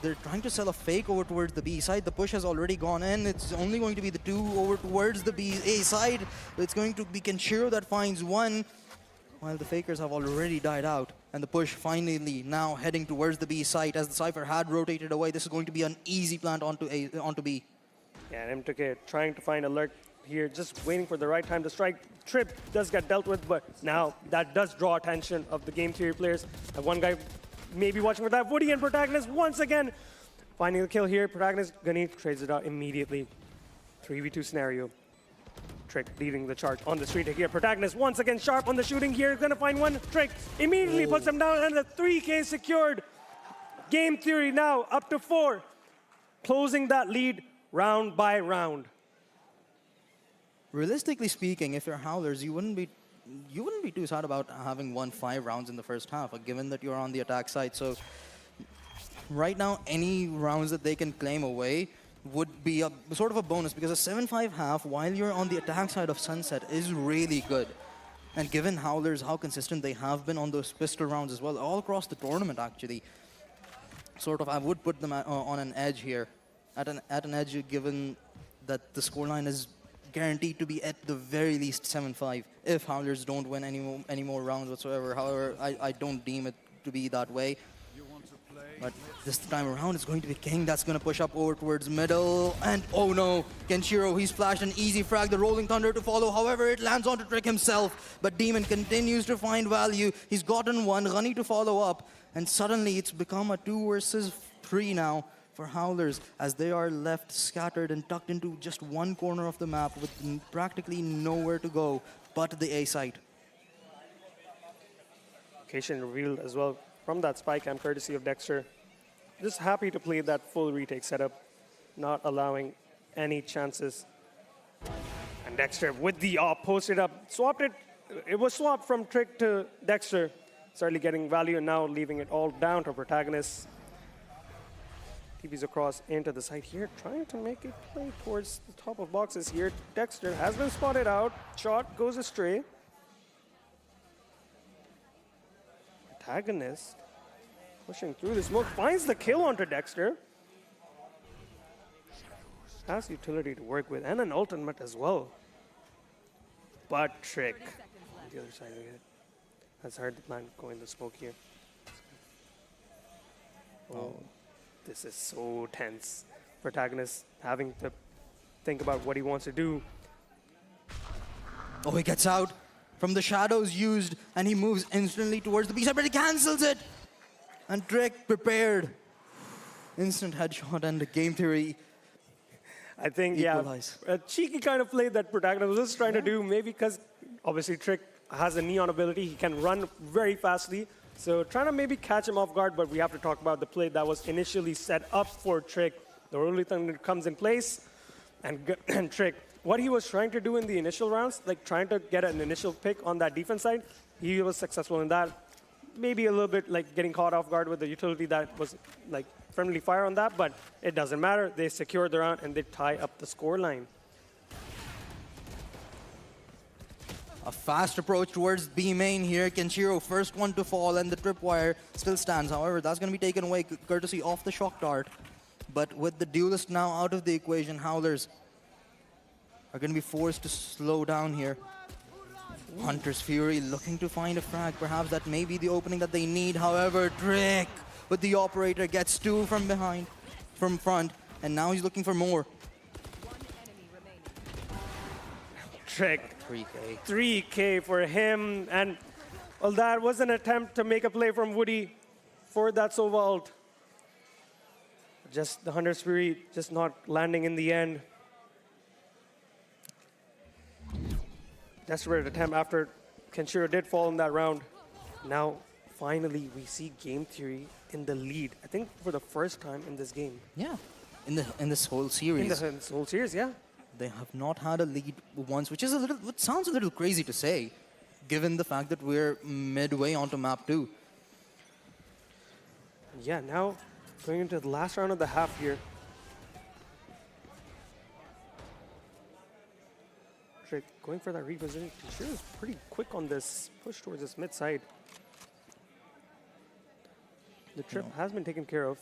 they're trying to sell a fake over towards the B side. The push has already gone in. It's only going to be the two over towards the A side. It's going to be Kenshiro that finds one, while the fakers have already died out. And the push finally now heading towards the B side as the Cypher had rotated away. This is going to be an easy plant onto B. Yeah, and M2K trying to find alert here, just waiting for the right time to strike. Trip does get dealt with, but now that does draw attention of the game theory players. And one guy maybe watching for that. Woody and Protagonist once again finding the kill here. Protagonist, Gunny trades it out immediately. 3v2 scenario. Trick leading the charge on the street here. Protagonist once again sharp on the shooting here. Gonna find one. Trick immediately puts him down and the 3K secured. Game theory now up to 4. Closing that lead round by round. Realistically speaking, if you're Howlers, you wouldn't be too sad about having won 5 rounds in the first half, given that you're on the attack side. So right now, any rounds that they can claim away would be a sort of a bonus, because a 7-5 half while you're on the attack side of Sunset is really good. And given Howlers how consistent they have been on those pistol rounds as well, all across the tournament actually, sort of I would put them on an edge here, at an edge, given that the scoreline is guaranteed to be at the very least 7-5 if Howlers don't win any more rounds whatsoever. However, I don't deem it to be that way. But this time around, it's going to be King that's going to push up over towards middle. And oh no, Kenshiro, he's flashed an easy frag, the Rolling Thunder to follow. However, it lands onto Trick himself. But Demon continues to find value. He's gotten one, Gunny to follow up. And suddenly, it's become a 2 versus 3 now for Howlers, as they are left scattered and tucked into just one corner of the map with practically nowhere to go but the A side. Location revealed as well from that spy cam, courtesy of Dexter. Just happy to play that full retake setup, not allowing any chances. And Dexter with the op posted up, swapped it. It was swapped from Trick to Dexter, certainly getting value and now leaving it all down to Protagonist. TVs across into the side here, trying to make a play towards the top of boxes here. Dexter has been spotted out. Shot goes astray. Protagonist pushing through the smoke, finds the kill onto Dexter. Has utility to work with and an ultimate as well. But Trick on the other side of it. That's hard to plan going the smoke here. Oh. This is so tense. Protagonist having to think about what he wants to do. Oh, he gets out from the shadows used, and he moves instantly towards the B side, but he cancels it. And Trick prepared. Instant headshot and the game theory. I think, equalize. yeah, a cheeky kind of play that Protagonist was just trying to do, maybe because obviously Trick has a neon ability. He can run very fastly. So trying to maybe catch him off guard, but we have to talk about the play that was initially set up for Trick. The Rolling Thunder comes in place, and Trick, what he was trying to do in the initial rounds, like trying to get an initial pick on that defense side, he was successful in that. Maybe a little bit like getting caught off guard with the utility that was like friendly fire on that, but it doesn't matter. They secure the round and they tie up the scoreline. A fast approach towards B main here. Kenshiro, first one to fall, and the tripwire still stands. However, that's going to be taken away courtesy of the shock dart. But with the duelist now out of the equation, Howlers are going to be forced to slow down here. Hunter's Fury looking to find a frag. Perhaps that may be the opening that they need. However, Trick with the operator gets 2 from front, and now he's looking for more. Trick. 3K. 3K for him. And, well, that was an attempt to make a play from Woody for that Sova ult. Just the Hunter Spirit just not landing in the end. Desperate attempt after Kenshiro did fall in that round. Now, finally, we see Game Theory in the lead. I think for the first time in this game. Yeah, in this whole series. In this whole series, yeah. They have not had a lead once, which sounds a little crazy to say, given the fact that we're midway onto map 2. Yeah, now going into the last round of the half here. Trick going for that repositioning. Kenshiro is pretty quick on this push towards this mid side. The trip has been taken care of.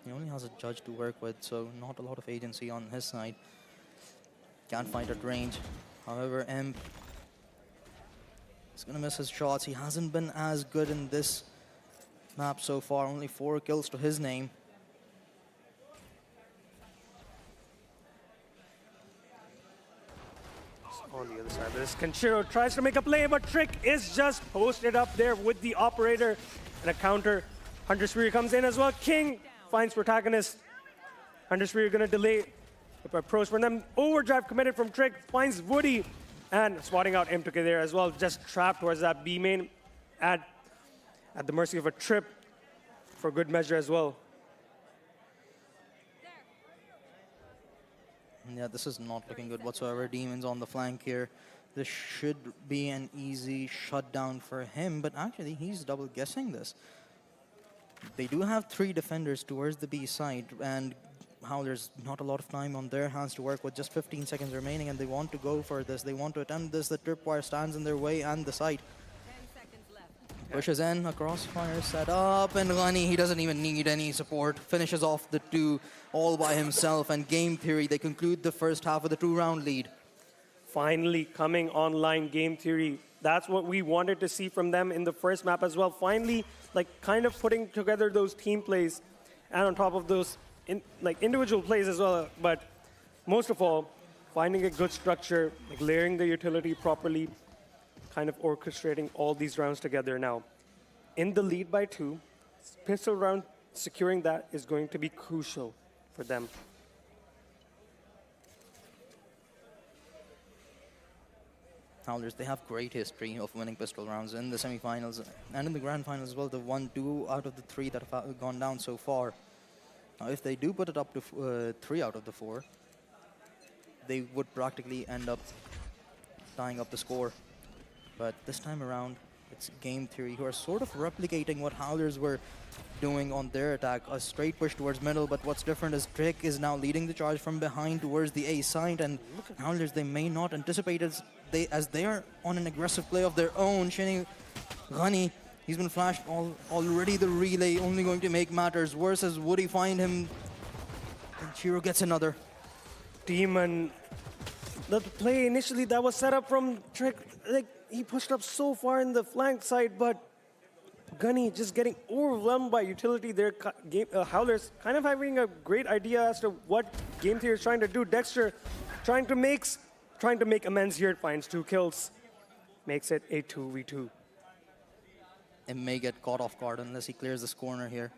He only has a judge to work with, so not a lot of agency on his side. Can't fight at range. However, Imp is gonna miss his shots. He hasn't been as good in this map so far. Only 4 kills to his name. On the other side of this, Kenshiro tries to make a play, but Trick is just posted up there with the operator and a counter. Hunter Spirit comes in as well. King finds protagonist. Hunter Spirit gonna delay the approach from them. Overdrive committed from Trick, finds Woody, and spotting out M2K there as well. Just trapped towards that B main at the mercy of a trip for good measure as well. Yeah, this is not looking good whatsoever. Demons on the flank here. This should be an easy shutdown for him, but actually he's double guessing this. They do have 3 defenders towards the B side, and there's not a lot of time on their hands to work with, just 15 seconds remaining, and they want to go for this. They want to attempt this. The tripwire stands in their way and the site. 10 seconds left. Pushes in, a crossfire set up, and Rani, he doesn't even need any support. Finishes off the 2 all by himself, and Game Theory, they conclude the first half with a 2-round lead. Finally coming online, Game Theory. That's what we wanted to see from them in the first map as well. Finally, like, kind of putting together those team plays, and on top of those individual plays as well. But most of all, finding a good structure, like layering the utility properly, kind of orchestrating all these rounds together now. In the lead by 2, pistol round, securing that is going to be crucial for them. Howlers, they have great history of winning pistol rounds in the semifinals and in the grand finals as well. They've won 2 out of the 3 that have gone down so far. Now, if they do put it up to 3 out of the 4, they would practically end up tying up the score. But this time around, it's Game Theory who are sort of replicating what Howlers were doing on their attack. A straight push towards middle, but what's different is Trick is now leading the charge from behind towards the A side, and Howlers, they may not anticipate as they are on an aggressive play of their own. Shini Ghani, he's been flashed already. The relay only going to make matters worse as Woody find him, and Shiro gets another. Demon, the play initially that was set up from Trick, like, he pushed up so far in the flank side, but Gunny just getting overwhelmed by utility there. Howlers kind of having a great idea as to what Game Theory is trying to do. Dexter trying to make amends here. Finds 2 kills. Makes it a 2v2. It may get caught off guard unless he clears this corner here.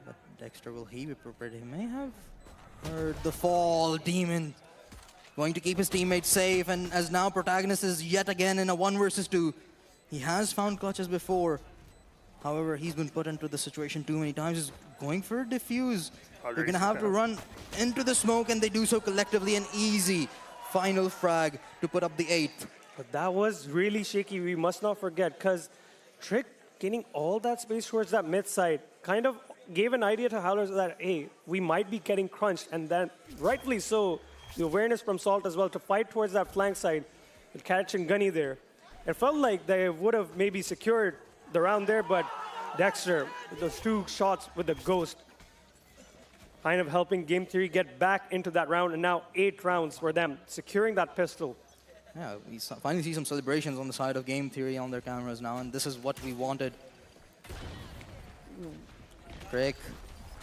But Dexter, will he be prepared? He may have heard the fall. Demon going to keep his teammates safe, and as now protagonist is yet again in a 1 versus 2. He has found clutches before. However, he's been put into the situation too many times. He's going for a defuse. They're going to have to run into the smoke, and they do so collectively. An easy final frag to put up the 8th. But that was really shaky. We must not forget, because Trick getting all that space towards that mid side kind of gave an idea to Howlers that, hey, we might be getting crunched. And then, rightfully so, the awareness from Salt as well to fight towards that flank side and catching Gunny there. It felt like they would have maybe secured the round there, but Dexter, with those 2 shots with the Ghost, kind of helping Game Theory get back into that round, and now 8 rounds for them, securing that pistol. Yeah, we finally see some celebrations on the side of Game Theory on their cameras now, and this is what we wanted. Trick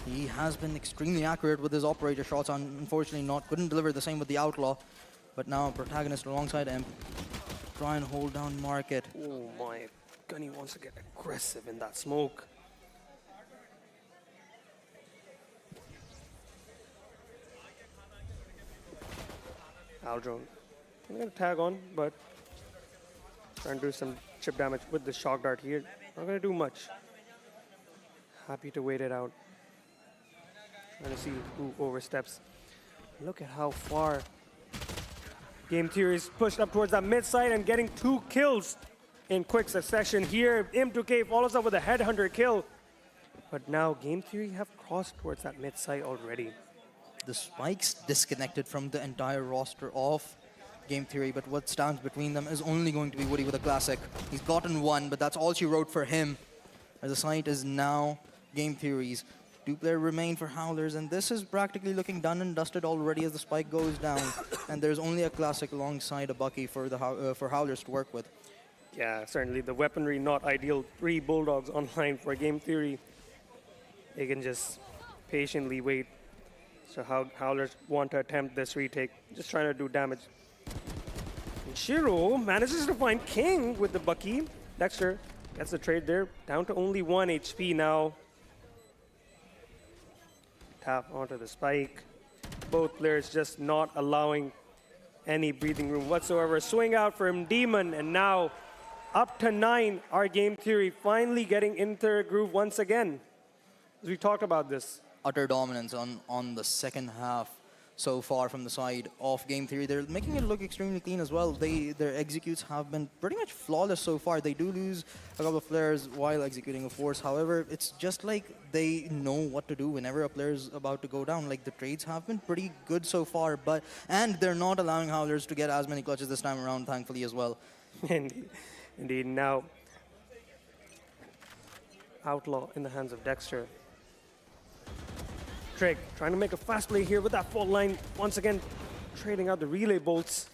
He has been extremely accurate with his operator shots, and unfortunately couldn't deliver the same with the Outlaw. But now Protagonist alongside him try and hold down Market. Oh my, Gunny wants to get aggressive in that smoke. Aldrone, I'm gonna tag on, but trying to do some chip damage with the shock dart here. Not gonna do much. Happy to wait it out. Trying to see who oversteps. Look at how far Game Theory is pushed up towards that mid side and getting 2 kills in quick succession here. M2K follows up with a headhunter kill. But now Game Theory have crossed towards that mid side already. The spikes disconnected from the entire roster of Game Theory, but what stands between them is only going to be Woody with a classic. He's gotten one, but that's all she wrote for him. As the site is now Game Theory's. 2 players remain for Howlers, and this is practically looking done and dusted already as the spike goes down. And there's only a classic alongside a Bucky for the for Howlers to work with. Yeah, certainly the weaponry not ideal. 3 Bulldogs online for Game Theory. They can just patiently wait. So Howlers want to attempt this retake, just trying to do damage. And Shiro manages to find King with the Bucky. Dexter gets the trade there, down to only 1 HP now. Tap onto the spike. Both players just not allowing any breathing room whatsoever. Swing out from Demon, and now up to 9. Our Game Theory finally getting into their groove once again. As we talked about this. Utter dominance on the second half so far from the side of Game Theory. They're making it look extremely clean as well. Their executes have been pretty much flawless so far. They do lose a couple of players while executing, of course. However, it's just like they know what to do whenever a player is about to go down. Like, the trades have been pretty good so far, and they're not allowing Howlers to get as many clutches this time around, thankfully, as well. Indeed. Now, Outlaw in the hands of Dexter. Trig trying to make a fast play here with that fault line. Once again, trading out the relay bolts.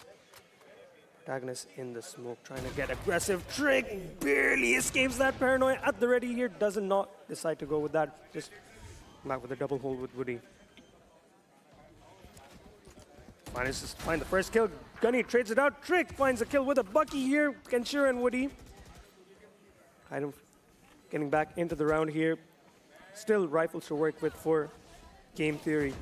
Protagonist in the smoke, trying to get aggressive. Trig barely escapes that paranoia at the ready here. Does not decide to go with that. Just back with a double hold with Woody. Manages to find the first kill. Gunny trades it out. Trig finds a kill with a Bucky here. Kenshiro and Woody. Item getting back into the round here. Still rifles to work with for Game Theory.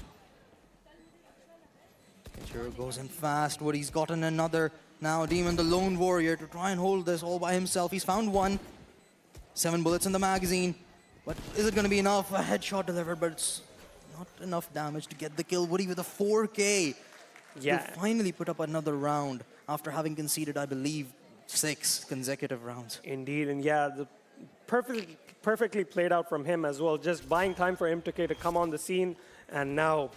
Kenshiro goes in fast. Woody's gotten another. Now Demon, the lone warrior, to try and hold this all by himself. He's found 1. 7 bullets in the magazine. But is it going to be enough? A headshot delivered, but it's not enough damage to get the kill. Woody with a 4K. Yeah. Will finally put up another round after having conceded, I believe, 6 consecutive rounds. Indeed, and yeah, the perfectly played out from him as well. Just buying time for M2K to come on the scene, and now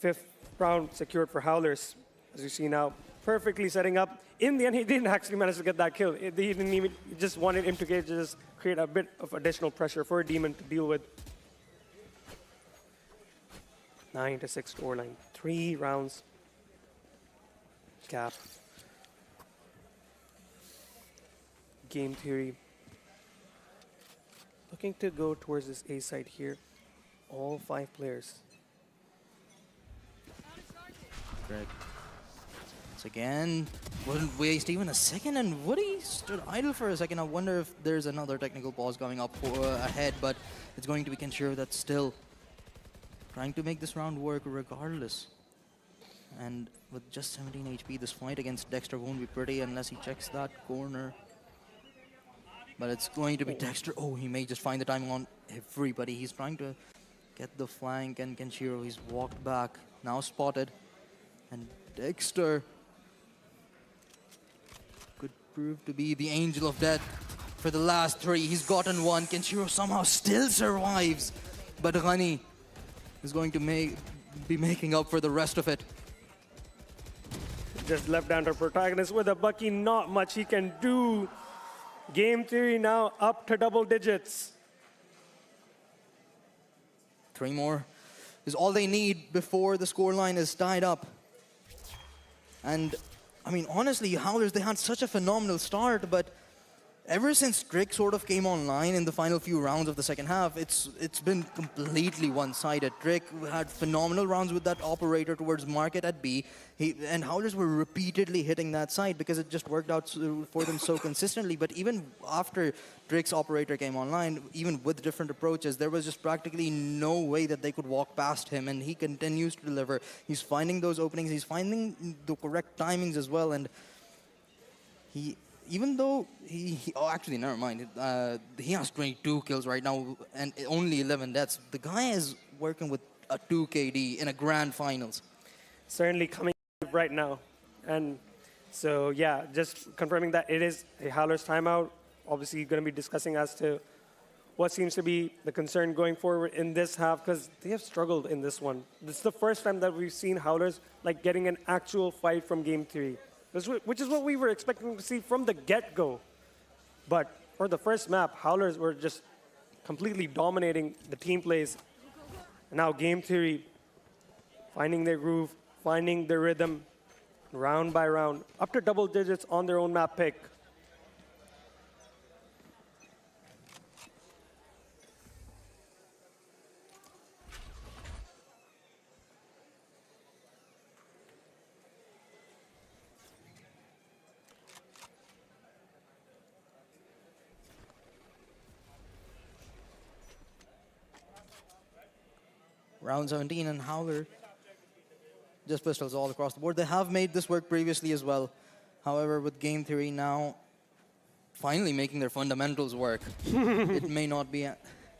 5th round secured for Howlers, as you see now. Perfectly setting up. In the end, he didn't actually manage to get that kill. He didn't even, he just wanted M2K to just create a bit of additional pressure for Demon to deal with. 9-6 scoreline. 3 rounds gap. Game Theory looking to go towards this A side here. All 5 players. Greg. Once again, wouldn't waste even a second, and Woody stood idle for a second. I wonder if there's another technical pause going up ahead, but it's going to be Kenshiro that's still trying to make this round work regardless. And with just 17 HP, this fight against Dexter won't be pretty unless he checks that corner. But it's going to be Dexter. Oh, he may just find the timing on everybody. He's trying to get the flank, and Kenshiro, he's walked back. Now spotted. And Dexter could prove to be the angel of death for the last 3. He's gotten 1. Kenshiro somehow still survives. But Ghani is going to be making up for the rest of it. Just left down to Protagonist with a Bucky. Not much he can do. Game Theory now up to double digits. 3 more is all they need before the scoreline is tied up. And, I mean, honestly, Howlers, they had such a phenomenal start, but ever since Trick sort of came online in the final few rounds of the second half, it's been completely one-sided. Trick had phenomenal rounds with that operator towards Market at B, and Howlers were repeatedly hitting that side because it just worked out for them so consistently. But even after Trick's operator came online, even with different approaches, there was just practically no way that they could walk past him, and he continues to deliver. He's finding those openings, he's finding the correct timings as well, and even though oh, actually, never mind. He has 22 kills right now and only 11 deaths. The guy is working with a 2 KD in a grand finals. Certainly coming right now. And so, yeah, just confirming that it is a Howlers timeout. Obviously, going to be discussing as to what seems to be the concern going forward in this half, because they have struggled in this one. This is the first time that we've seen Howlers like getting an actual fight from Game 3. Which is what we were expecting to see from the get-go. But for the first map, Howlers were just completely dominating the team plays. And now Game Theory finding their groove, finding their rhythm, round by round, up to double digits on their own map pick. Round 17 and Howler. Just pistols all across the board. They have made this work previously as well. However, with Game Theory now finally making their fundamentals work, it may not be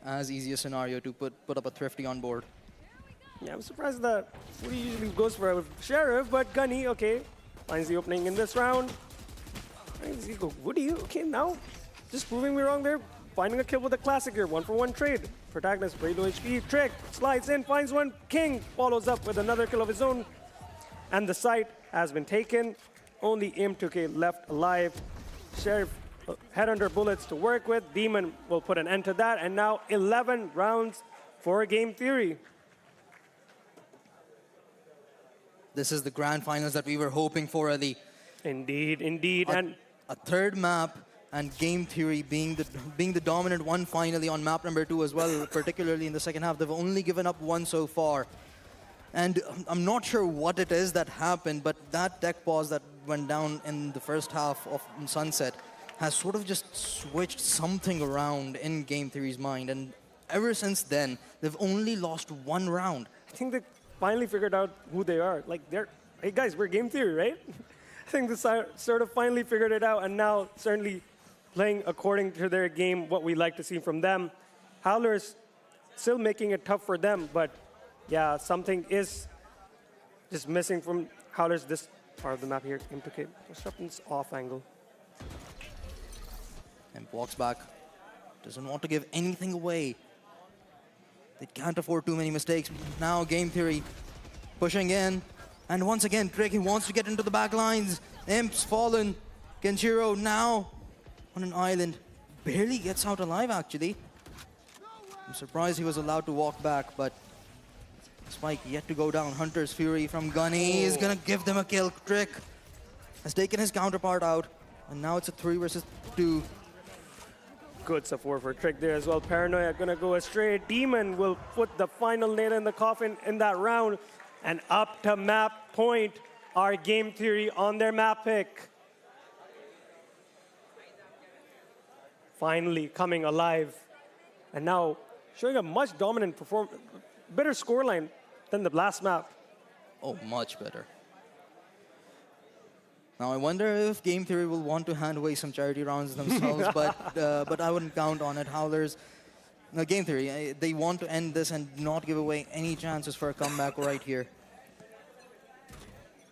as easy a scenario to put up a Thrifty on board. Yeah, I'm surprised that Woody usually goes for a Sheriff, but Gunny, okay, finds the opening in this round. He go, Woody, okay, now just proving me wrong there. Finding a kill with a classic here, 1-for-1 trade. Protagonist, very low HP. Trick slides in, finds one. King follows up with another kill of his own. And the site has been taken. Only M2K left alive. Sheriff head under bullets to work with. Demon will put an end to that. And now 11 rounds for Game Theory. This is the grand finals that we were hoping for, Ali. Indeed, indeed. And a third map, and Game Theory being the dominant one finally on map number 2 as well, particularly in the second half. They've only given up one so far. And I'm not sure what it is that happened, but that tech pause that went down in the first half of Sunset has sort of just switched something around in Game Theory's mind. And ever since then, they've only lost one round. I think they finally figured out who they are. Like, hey guys, we're Game Theory, right? I think they sort of finally figured it out, and now certainly playing according to their game, what we like to see from them. Howlers still making it tough for them, but yeah, something is just missing from Howlers this part of the map here. M2K just up in this off angle. And walks back. Doesn't want to give anything away. They can't afford too many mistakes. Now Game Theory pushing in. And once again, Trick, he wants to get into the back lines. Imp's fallen. Kenshiro now on an island. Barely gets out alive, actually. I'm surprised he was allowed to walk back, but Spike yet to go down. Hunter's Fury from Gunny is gonna give them a kill. Trick has taken his counterpart out, and now it's a 3 versus 2. Good support for Trick there as well. Paranoia gonna go astray. Demon will put the final nail in the coffin in that round. And up to map point are Game Theory on their map pick. Finally coming alive. And now showing a much dominant better scoreline than the last map. Oh, much better. Now I wonder if Game Theory will want to hand away some charity rounds themselves, but I wouldn't count on it. Howlers, no, Game Theory, they want to end this and not give away any chances for a comeback right here.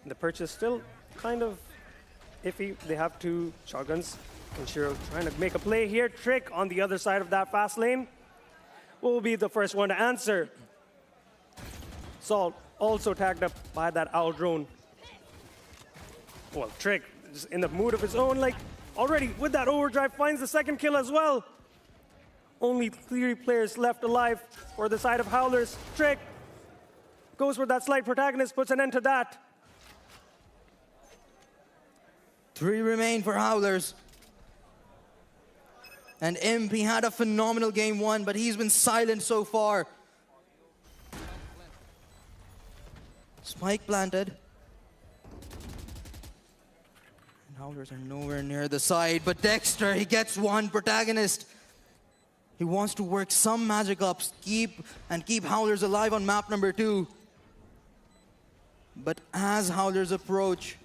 The purchase still kind of iffy. They have 2 shotguns. Kenshiro trying to make a play here. Trick on the other side of that fast lane will be the first one to answer. Salt also tagged up by that owl drone. Well, Trick is in the mood of his own, like already with that overdrive finds the second kill as well. Only 3 players left alive for the side of Howlers. Trick goes for that slight protagonist, puts an end to that. 3 remain for Howlers. And Imp, he had a phenomenal game one, but he's been silent so far. Spike planted. And Howlers are nowhere near the side, but Dexter, he gets one. Protagonist, he wants to work some magic ups, keep Howlers alive on map number 2. But as Howlers approach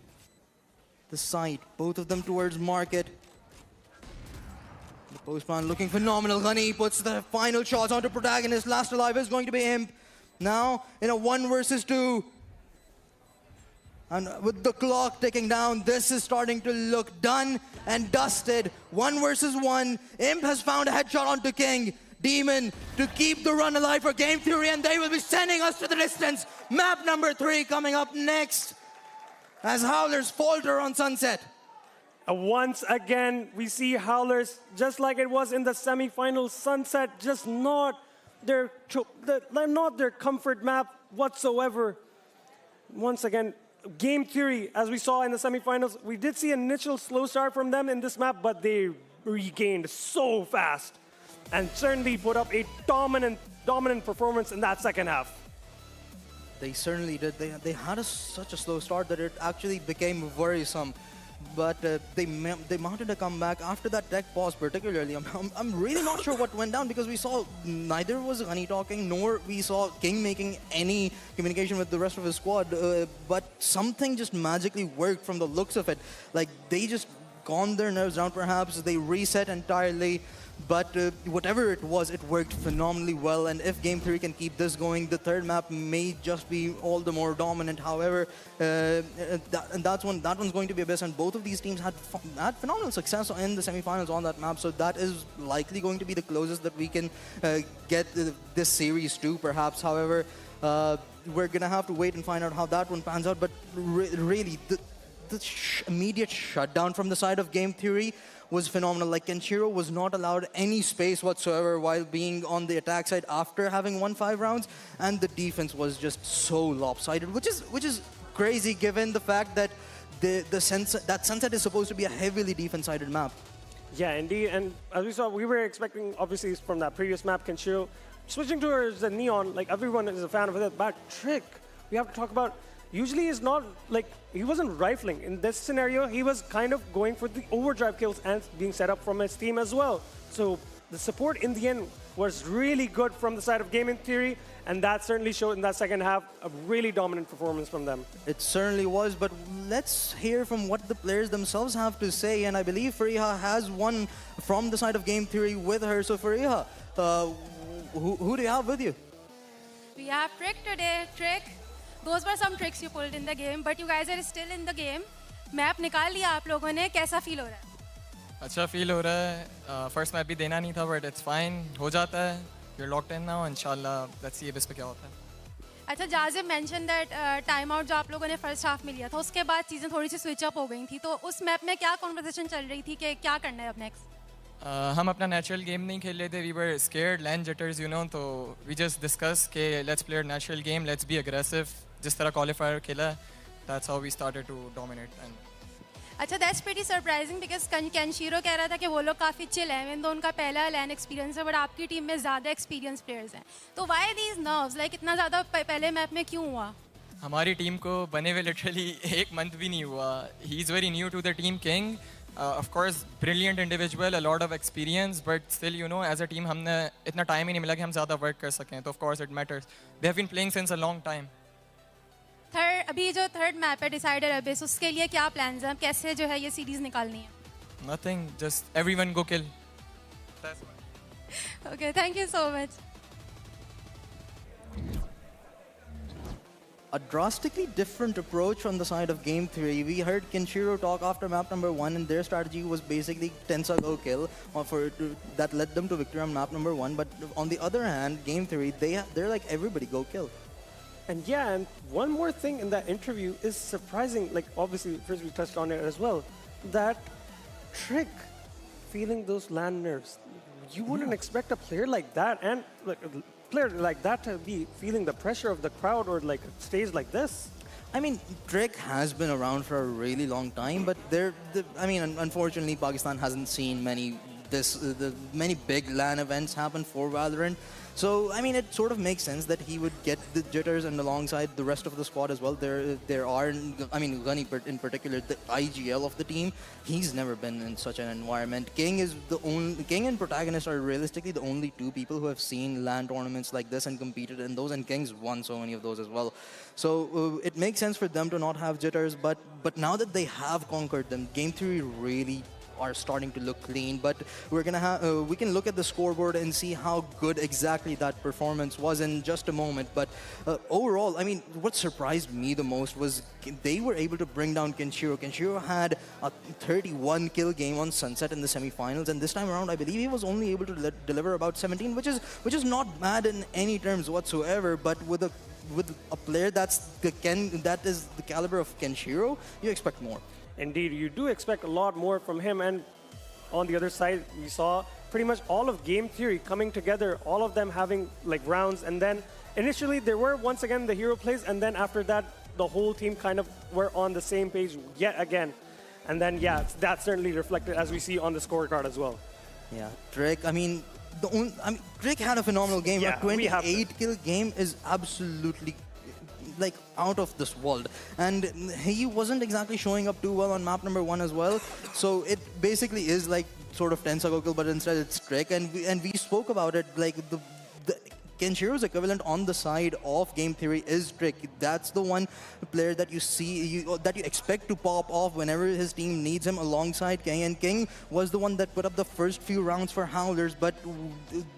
the site, both of them towards Market, the postman looking phenomenal. Gunny puts the final shots onto Protagonist. Last alive is going to be Imp. Now in a 1 versus 2. And with the clock ticking down, this is starting to look done and dusted. 1 versus 1. Imp has found a headshot onto King. Demon to keep the run alive for Game Theory, and they will be sending us to the distance. Map number 3 coming up next as Howlers falter on Sunset. Once again, we see Howlers, just like it was in the semifinals, Sunset, just not their comfort map whatsoever. Once again, Game Theory, as we saw in the semifinals, we did see an initial slow start from them in this map, but they regained so fast and certainly put up a dominant performance in that second half. They certainly did. They had such a slow start that it actually became worrisome. But they mounted a comeback after that tech pause particularly. I'm really not sure what went down, because we saw neither was Ghani talking, nor we saw King making any communication with the rest of his squad. But something just magically worked from the looks of it. Like, they just calmed their nerves down perhaps. They reset entirely. But whatever it was, it worked phenomenally well. And if Game Theory can keep this going, the third map may just be all the more dominant. However, that one's going to be a best. And both of these teams had phenomenal success in the semifinals on that map. So that is likely going to be the closest that we can get this series to, perhaps. However, we're going to have to wait and find out how that one pans out. But really, the immediate shutdown from the side of Game Theory was phenomenal. Like, Kenshiro was not allowed any space whatsoever while being on the attack side after having won 5 rounds, and the defense was just so lopsided, which is crazy given the fact that Sunset is supposed to be a heavily defense-sided map. Yeah, indeed. And as we saw, we were expecting, obviously, from that previous map, Kenshiro switching towards the Neon. Like, everyone is a fan of it. But Trick, we have to talk about. Usually is not, like, he wasn't rifling. In this scenario, he was kind of going for the overdrive kills and being set up from his team as well. So the support in the end was really good from the side of Gaming Theory, and that certainly showed in that second half a really dominant performance from them. It certainly was, but let's hear from what the players themselves have to say, and I believe Fariha has one from the side of Game Theory with her. So Fariha, who do you have with you? We have Trick today. Trick. Those were some tricks you pulled in the game, but you guys are still in the game. Map निकाल लिया आप लोगों ने, कैसा feel हो रहा है? अच्छा feel हो रहा है. First map भी देना नहीं था, but it's fine. हो जाता है. You're locked in now. Inshallah, let's see इस पे क्या होता है. अच्छा, Jazib mentioned that time out जो आप लोगों ने first half में लिया था, उसके बाद चीजें थोड़ी सी switch up हो गई थी. तो उस map में क्या conversation चल रही थी कि क्या करना है अब next? हम अपना natural game नहीं खेल रहे थे. We were scared, land jitters, you know. तो we just discussed कि let's play a natural game, let's be aggressive. जिस तरह qualifier खेला, that's how we started to dominate. अच्छा, that's pretty surprising because Kenshiro कह रहा था कि वो लोग काफ़ी chill हैं, even though उनका पहला LAN experience है, but आपकी टीम में ज़्यादा experienced players हैं. तो why these nerves? Like, इतना ज़्यादा पहले मैप में क्यों हुआ? हमारी टीम को बने हुए literally 1 month भी नहीं हुआ. He's very new to the team, King. Of course, brilliant individual, a lot of experience, but still, you know, as a team हमने इतना time ही नहीं मिला कि हम ज़्यादा work कर सकें. तो of course it matters. They have been playing since a long time. अभी जो थर्ड मैप है डिसाइडर अबिस, उसके लिए क्या प्लान्स हैं? कैसे जो है ये सीरीज निकालनी है? Nothing, just everyone go kill. Okay, thank you so much. A drastically different approach on the side of Game Theory. We heard Kenshiro talk after map number 1, and their strategy was basically Tensa go kill, that led them to victory on map number 1. But on the other hand, Game Theory, they're like everybody go kill. And yeah, and one more thing in that interview is surprising. Like, obviously, first we touched on it as well. That Trick feeling those land nerves. You wouldn't expect a player like that, and like a player like that to be feeling the pressure of the crowd or like a stage like this. I mean, Trick has been around for a really long time, but unfortunately, Pakistan hasn't seen many the many big LAN events happen for Valorant. So I mean, it sort of makes sense that he would get the jitters, and alongside the rest of the squad as well. There are, I mean, Gunny in particular, the IGL of the team. He's never been in such an environment. King and Protagonist are realistically the only two people who have seen LAN tournaments like this and competed in those, and King's won so many of those as well. So it makes sense for them to not have jitters, but now that they have conquered them, game theory really are starting to look clean. But we're gonna we can look at the scoreboard and see how good exactly that performance was in just a moment. But overall, I mean, what surprised me the most was they were able to bring down Kenshiro. Kenshiro had a 31 kill game on Sunset in the semifinals, and this time around, I believe he was only able to deliver about 17, which is not bad in any terms whatsoever. But with a player that is the caliber of Kenshiro, you expect more. Indeed, you do expect a lot more from him. And on the other side, we saw pretty much all of game theory coming together, all of them having like rounds. And then initially there were once again the hero plays, and then after that, the whole team kind of were on the same page yet again. And then, yeah, that's certainly reflected as we see on the scorecard as well. Yeah, Drake, I mean, Drake had a phenomenal game. Yeah, a 28 kill game is absolutely like out of this world, and he wasn't exactly showing up too well on map number 1 as well. So it basically is like sort of 10 circle kill, but instead it's Drake, and we spoke about it, like the Kenshiro's equivalent on the side of game theory is Drake. That's the one player that you see, that you expect to pop off whenever his team needs him alongside King. And King was the one that put up the first few rounds for Howlers, but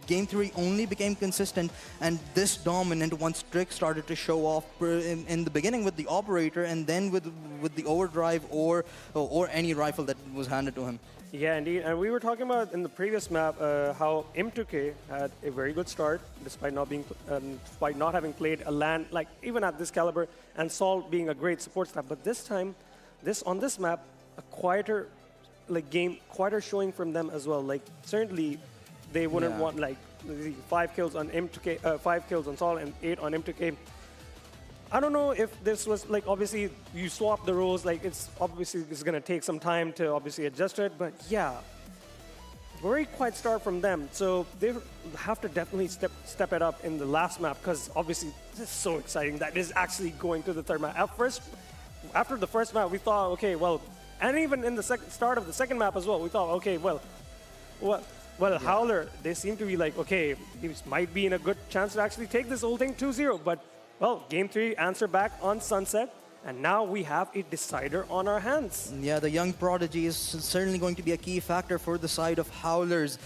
game theory only became consistent and this dominant once Drake started to show off in the beginning with the operator, and then with the overdrive or any rifle that was handed to him. Yeah, indeed. And we were talking about in the previous map how M2K had a very good start, despite not having played a LAN like even at this caliber, and Sol being a great support staff. But this time, on this map, a quieter quieter showing from them as well. Like certainly, they wouldn't want like 5 kills on M2K, 5 kills on Sol, and 8 on M2K. I don't know if this was like, obviously you swap the roles, like it's gonna take some time to obviously adjust to it, but yeah, very quiet start from them. So they have to definitely step it up in the last map, because obviously this is so exciting that it is actually going to the third map. After the first map, we thought, okay, well, and even in the start of the second map as well, we thought, okay, well, Howler, they seem to be like, okay, he might be in a good chance to actually take this whole thing 2-0, but well, game 3 answer back on Sunset, and now we have a decider on our hands. Yeah, the young prodigy is certainly going to be a key factor for the side of Howlers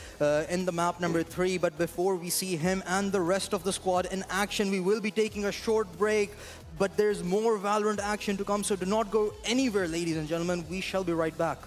in the map number 3. But before we see him and the rest of the squad in action, we will be taking a short break. But there's more Valorant action to come, so do not go anywhere, ladies and gentlemen. We shall be right back.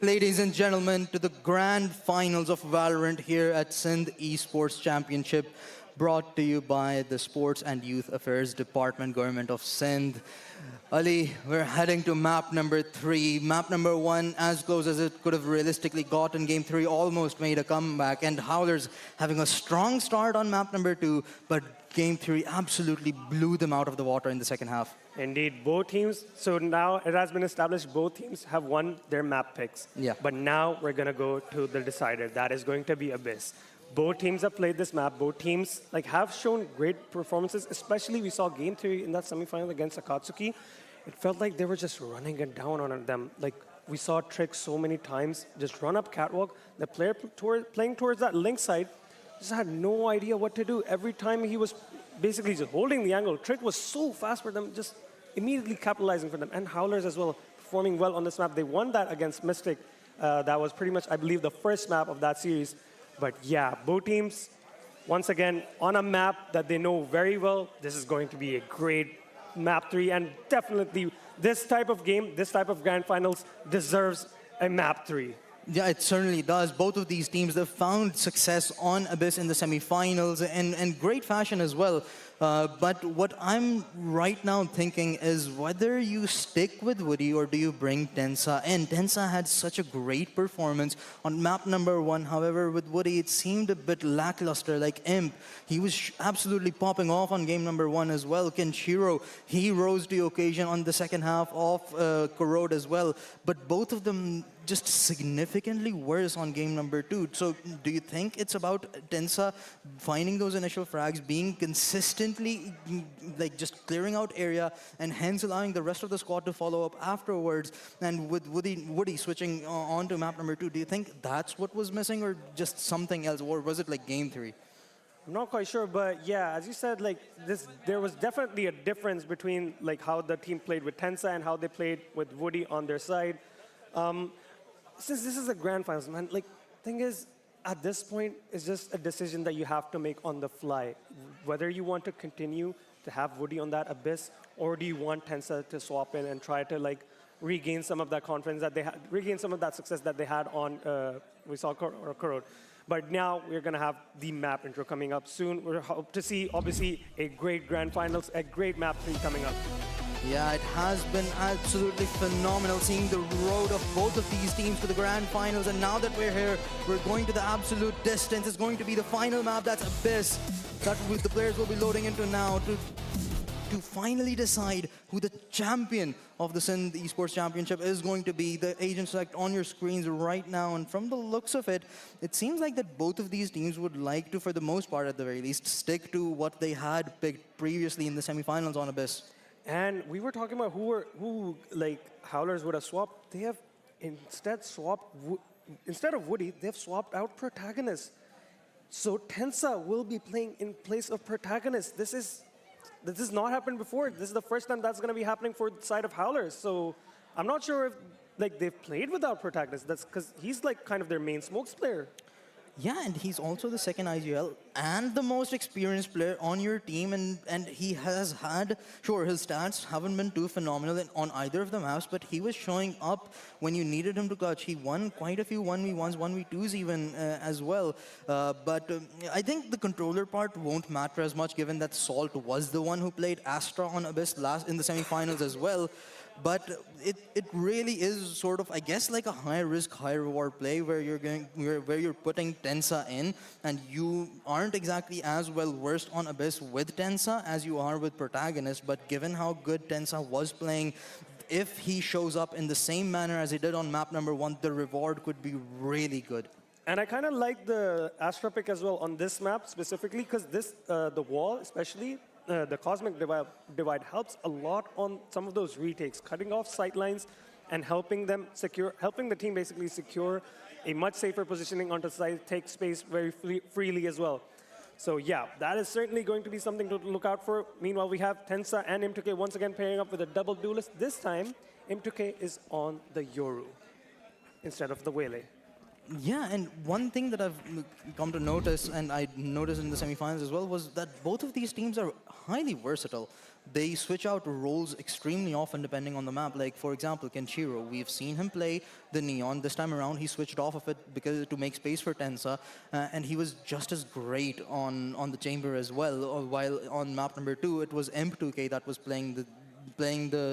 Ladies and gentlemen, to the grand finals of Valorant here at Sindh Esports Championship, brought to you by the Sports and Youth Affairs Department, Government of Sindh. Ali, we're heading to map number 3. Map number 1, as close as it could have realistically gotten. Game 3 almost made a comeback, and Howlers having a strong start on map number 2, but Game 3 absolutely blew them out of the water in the second half. Indeed, both teams. So now it has been established both teams have won their map picks. Yeah. But now we're going to go to the decider. That is going to be Abyss. Both teams have played this map. Both teams have shown great performances. Especially we saw Game 3 in that semifinal against Akatsuki. It felt like they were just running it down on them. We saw Trick so many times just run up catwalk. The player playing towards that link side just had no idea what to do. Every time he was basically just holding the angle, Trick was so fast for them, just immediately capitalizing for them. And Howlers as well, performing well on this map. They won that against Mystic. That was pretty much, I believe, the first map of that series. But yeah, both teams, once again, on a map that they know very well. This is going to be a great map 3. And definitely, this type of game, this type of grand finals deserves a map 3. Yeah, it certainly does. Both of these teams, they've found success on Abyss in the semifinals and great fashion as well. But what I'm right now thinking is whether you stick with Woody or do you bring Tensa in. Tensa had such a great performance on map number 1. However, with Woody, it seemed a bit lackluster, like Imp. He was absolutely popping off on game number 1 as well. Kenshiro, he rose to the occasion on the second half of Korod as well. But both of them just significantly worse on game number 2. So do you think it's about Tensa finding those initial frags, being consistently just clearing out area, and hence allowing the rest of the squad to follow up afterwards? And with Woody switching on to map number 2, do you think that's what was missing, or just something else, or was it like game 3? I'm not quite sure, but yeah, as you said, there was definitely a difference between how the team played with Tensa and how they played with Woody on their side. Since this is a grand finals, man, thing is, at this point, it's just a decision that you have to make on the fly. Whether you want to continue to have Woody on that Abyss, or do you want Tensa to swap in and try to regain some of that confidence that they had, regain some of that success that they had on, we saw Korod. But now we're going to have the map intro coming up soon. We hope to see, obviously, a great grand finals, a great map 3 coming up. Yeah, it has been absolutely phenomenal seeing the road of both of these teams to the grand finals. And now that we're here, we're going to the absolute distance. It's going to be the final map, that's Abyss, that the players will be loading into now to finally decide who the champion of the Sindh Esports Championship is going to be. The agent select on your screens right now, and from the looks of it, it seems like that both of these teams would like to, for the most part at the very least, stick to what they had picked previously in the semifinals on Abyss. And we were talking about who Howlers would have swapped. They have instead instead of Woody, they've swapped out Protagonist. So Tensa will be playing in place of Protagonist. This has not happened before. This is the first time that's going to be happening for the side of Howlers. So I'm not sure if they've played without Protagonist. That's because he's kind of their main smokes player. Yeah, and he's also the second IGL and the most experienced player on your team, and he has had, sure, his stats haven't been too phenomenal on either of the maps, but he was showing up when you needed him to clutch. He won quite a few 1v1s, 1v2s even as well. But I think the controller part won't matter as much, given that Salt was the one who played Astra on Abyss last in the semifinals as well. But it really is sort of, I guess, like a high risk, high reward play where you're putting Tensa in, and you aren't exactly as well versed on Abyss with Tensa as you are with Protagonist. But given how good Tensa was playing, if he shows up in the same manner as he did on map number 1, the reward could be really good. And I kind of like the Astra pick as well on this map specifically, because the wall especially, the Cosmic Divide helps a lot on some of those retakes, cutting off sightlines and helping the team basically secure a much safer positioning onto side, take space very freely as well. So yeah, that is certainly going to be something to look out for. Meanwhile, we have Tensa and M2K once again pairing up with a double duelist. This time, M2K is on the Yoru instead of the Wele. Yeah, and one thing that I've come to notice, and I noticed in the semifinals as well, was that both of these teams are highly versatile. They switch out roles extremely often depending on the map. Like, for example, Kenshiro, we've seen him play the Neon. This time around, he switched off of it because to make space for Tensa, and he was just as great on the Chamber as well. While on map number 2, it was Imp2K that was playing the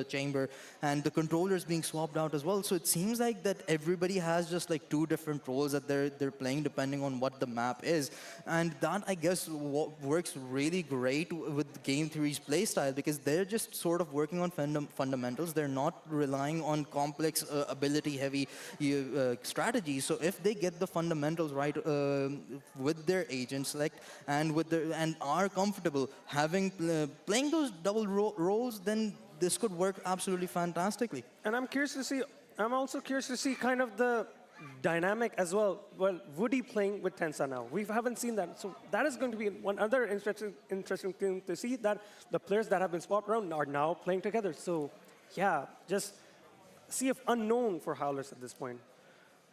chamber, and the controllers being swapped out as well. So it seems like that everybody has just like two different roles that they're playing depending on what the map is, and that I guess works really great with Game Theory's playstyle, because they're just sort of working on fundamentals. They're not relying on complex ability-heavy strategies. So if they get the fundamentals right with their agent select and are comfortable having playing those double roles, then this could work absolutely fantastically. And I'm also curious to see kind of the dynamic as well. Well, Woody playing with Tensa now. We haven't seen that. So that is going to be one other interesting thing to see, that the players that have been swapped around are now playing together. So yeah, just see if unknown for Howlers at this point.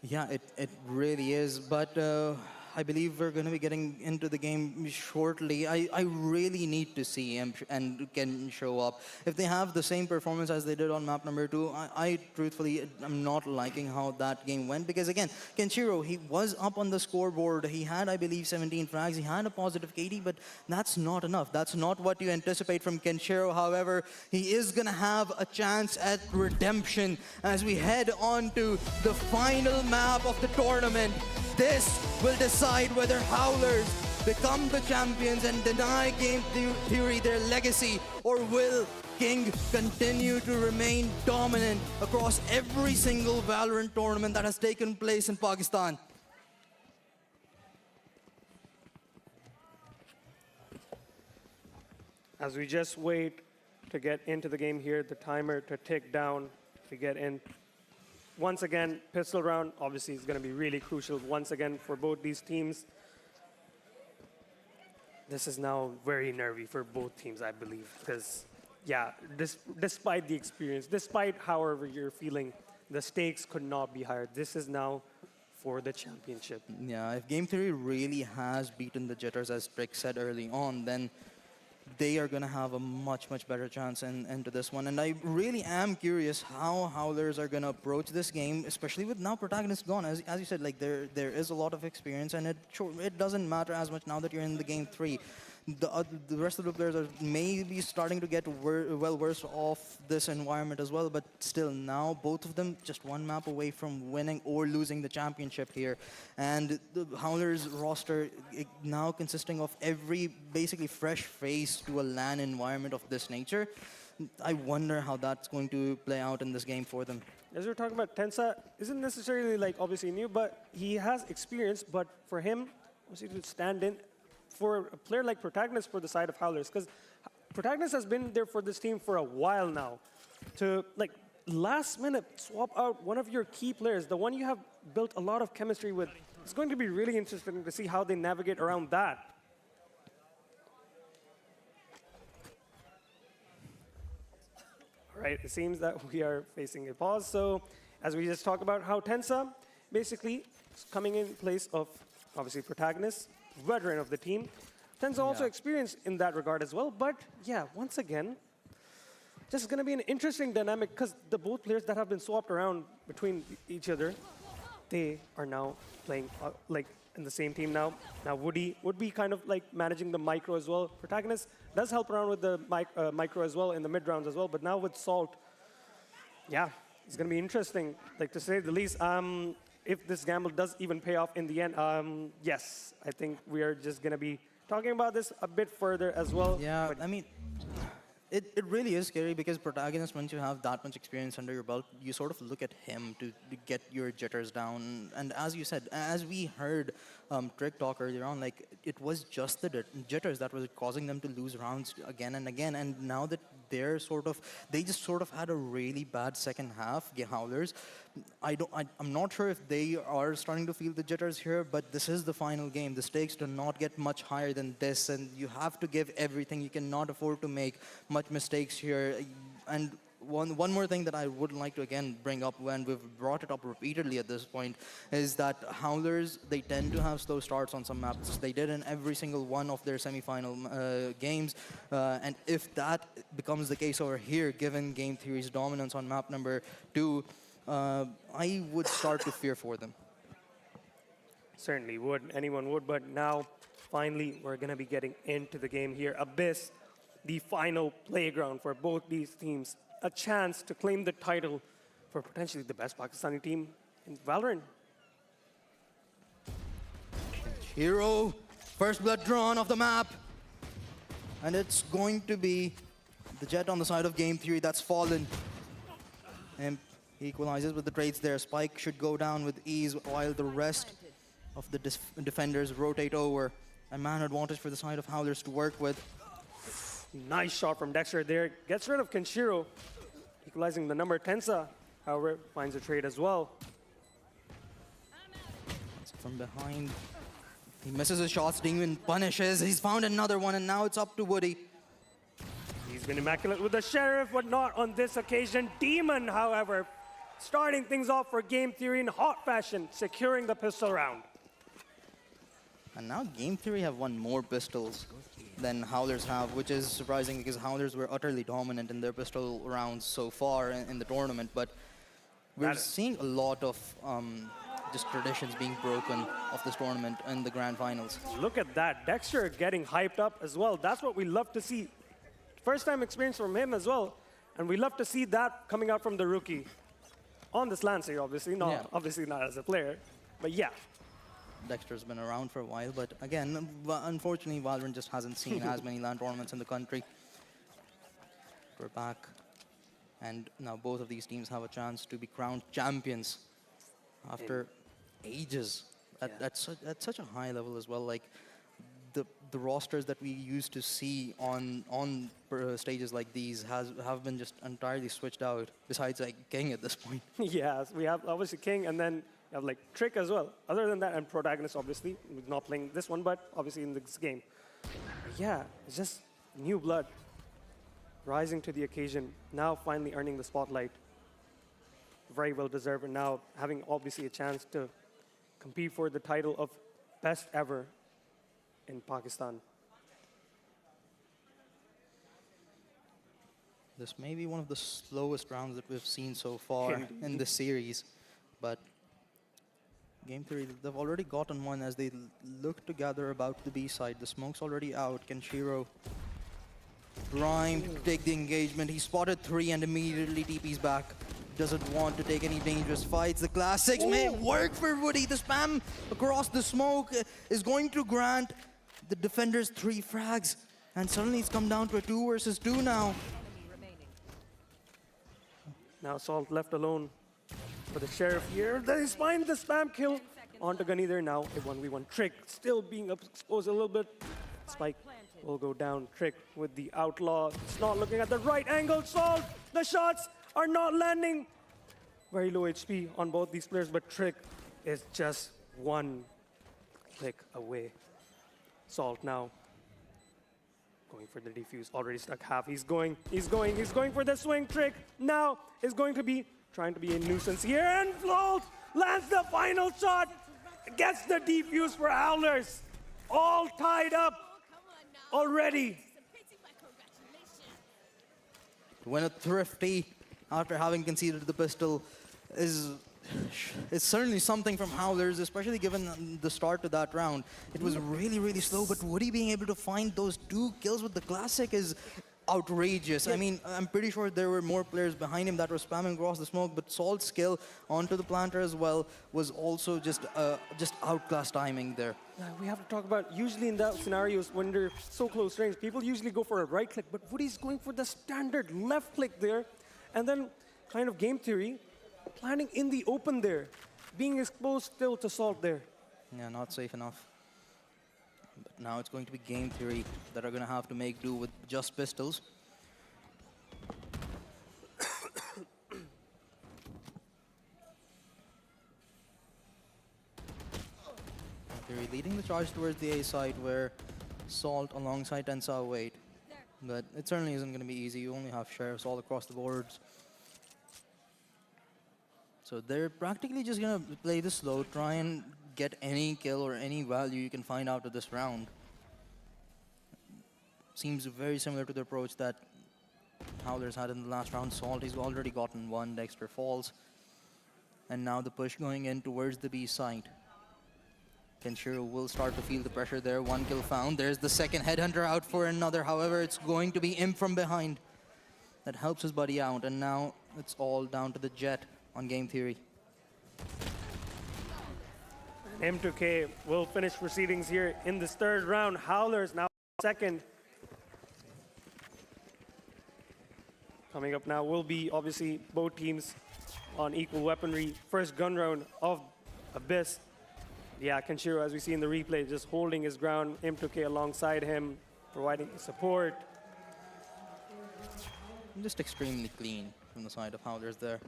Yeah, it really is. But I believe we're going to be getting into the game shortly. I really need to see him and can show up. If they have the same performance as they did on map number 2, I truthfully am not liking how that game went. Because again, Kenshiro, he was up on the scoreboard. He had, I believe, 17 frags. He had a positive KD, but that's not enough. That's not what you anticipate from Kenshiro. However, he is going to have a chance at redemption as we head on to the final map of the tournament. This will decide whether Howlers become the champions and deny Game Theory their legacy, or will King continue to remain dominant across every single Valorant tournament that has taken place in Pakistan. As we just wait to get into the game here, the timer to tick down to get in. Once again, pistol round obviously is going to be really crucial once again for both these teams. This is now very nervy for both teams, I believe, because, yeah, despite the experience, despite however you're feeling, the stakes could not be higher. This is now for the championship. Yeah, if Game Theory really has beaten the Jitters, as Trick said early on, then they are going to have a much better chance into this one. And I really am curious how Howlers are going to approach this game, especially with now Protagonist gone. As you said, like there is a lot of experience, and it doesn't matter as much now that you're in the game 3. The rest of the players are maybe starting to get well worse off this environment as well, but still now both of them just one map away from winning or losing the championship here. And the Howlers roster now consisting of every basically fresh face to a LAN environment of this nature. I wonder how that's going to play out in this game for them. As we were talking about, Tensa isn't necessarily like obviously new, but he has experience. But for him, obviously to stand in for a player like Protagonist for the side of Howlers, because Protagonist has been there for this team for a while now. To like last minute swap out one of your key players, the one you have built a lot of chemistry with, it's going to be really interesting to see how they navigate around that. All right, it seems that we are facing a pause. So as we just talked about how Tensa basically is coming in place of obviously Protagonist, veteran of the team. Tensa also experienced in that regard as well. But yeah, once again, this is going to be an interesting dynamic because the both players that have been swapped around between each other, they are now playing like in the same team now. Now Woody would be kind of like managing the micro as well. Protagonist does help around with the micro as well in the mid rounds as well. But now with Salt, yeah, it's going to be interesting, like to say the least. If this gamble does even pay off in the end, yes, I think we are just going to be talking about this a bit further as well. Yeah, I mean, it really is scary because Protagonist, once you have that much experience under your belt, you sort of look at him to get your jitters down. And as you said, as we heard Trick talk earlier on, like it was just the jitters that was causing them to lose rounds again and again. And now that they just sort of had a really bad second half, Howlers. I'm not sure if they are starting to feel the jitters here, but this is the final game. The stakes do not get much higher than this, and you have to give everything. You cannot afford to make much mistakes here. And one more thing that I would like to again bring up, when we've brought it up repeatedly at this point, is that Howlers, they tend to have slow starts on some maps. They did in every single one of their semi-final games, and if that becomes the case over here, given Game Theory's dominance on map number 2, I would start to fear for them. Certainly would. Anyone would. But now, finally, we're going to be getting into the game here. Abyss, the final playground for both these teams. A chance to claim the title for potentially the best Pakistani team in Valorant. Hero, first blood drawn off the map. And it's going to be the Jet on the side of Game Theory that's fallen. And he equalizes with the trades there. Spike should go down with ease while the rest of the defenders rotate over. A man advantage for the side of Howlers to work with. Nice shot from Dexter there. Gets rid of Kenshiro, equalizing the number Tensa. However, finds a trade as well. From behind, he misses his shots. Demon punishes. He's found another one, and now it's up to Woody. He's been immaculate with the Sheriff, but not on this occasion. Demon, however, starting things off for Game Theory in hot fashion, securing the pistol round. And now Game Theory have won more pistols than Howlers have, which is surprising because Howlers were utterly dominant in their pistol rounds so far in the tournament. But we're seeing a lot of just traditions being broken of this tournament in the grand finals. Look at that. Dexter getting hyped up as well. That's what we love to see. First time experience from him as well. And we love to see that coming out from the rookie. On this Lancer, obviously. Obviously not as a player. But yeah. Dexter's been around for a while, but again, unfortunately, Valorant just hasn't seen as many LAN tournaments in the country. We're back, and now both of these teams have a chance to be crowned champions after ages at such a high level as well. Like the rosters that we used to see on stages like these have been just entirely switched out. Besides like King at this point. Yes, we have obviously King, and then you have like Trick as well. Other than that, and Protagonist obviously, not playing this one, but obviously in this game. Yeah, it's just new blood rising to the occasion. Now finally earning the spotlight. Very well deserved, and now having obviously a chance to compete for the title of best ever in Pakistan. This may be one of the slowest rounds that we've seen so far in the series, but Game Theory, they've already gotten one as they look to gather about the B side. The smoke's already out. Kenshiro, Grime to take the engagement. He spotted 3 and immediately TP's back. Doesn't want to take any dangerous fights. The classics may work for Woody. The spam across the smoke is going to grant the defenders 3 frags. And suddenly it's come down to a 2 versus 2 now. Now Salt left alone for the Sheriff here. They find the spam kill onto Gunny there now. A 1v1 Trick still being exposed a little bit. Spike will go down. Trick with the Outlaw. It's not looking at the right angle. Salt, the shots are not landing. Very low HP on both these players, but Trick is just 1 click away. Salt now going for the defuse, already stuck half. He's going for the swing. Trick now is going to be trying to be a nuisance here, and Float lands the final shot, gets the defuse for Howlers. All tied up already. To win a thrifty after having conceded the pistol is certainly something from Howlers, especially given the start to that round. It was really, really slow, but Woody being able to find those 2 kills with the classic is outrageous. I mean, I'm pretty sure there were more players behind him that were spamming across the smoke, but Salt's skill onto the planter as well was also just outclass timing there. We have to talk about, usually in that scenarios when they're so close range, people usually go for a right click, but Woody's going for the standard left click there, and then kind of Game Theory planning in the open there, being exposed still to Salt there. Yeah, not safe enough. But now it's going to be Game Theory that are going to have to make do with just pistols. Theory leading the charge towards the A side where Salt alongside Tensa wait. But it certainly isn't going to be easy. You only have sheriffs all across the boards. So they're practically just going to play this slow, try and get any kill or any value you can find out of this round. Seems very similar to the approach that Howlers had in the last round. Salt, he's already gotten one, Dexter falls. And now the push going in towards the B site. Kenshiro will start to feel the pressure there. One kill found. There's the second headhunter out for another. However, it's going to be Imp from behind. That helps his buddy out. And now it's all down to the Jet on Game Theory. M2K will finish proceedings here in this third round. Howlers now second. Coming up now will be obviously both teams on equal weaponry. First gun round of Abyss. Yeah, Kenshiro, as we see in the replay, just holding his ground. M2K alongside him, providing support. Just extremely clean from the side of Howlers there.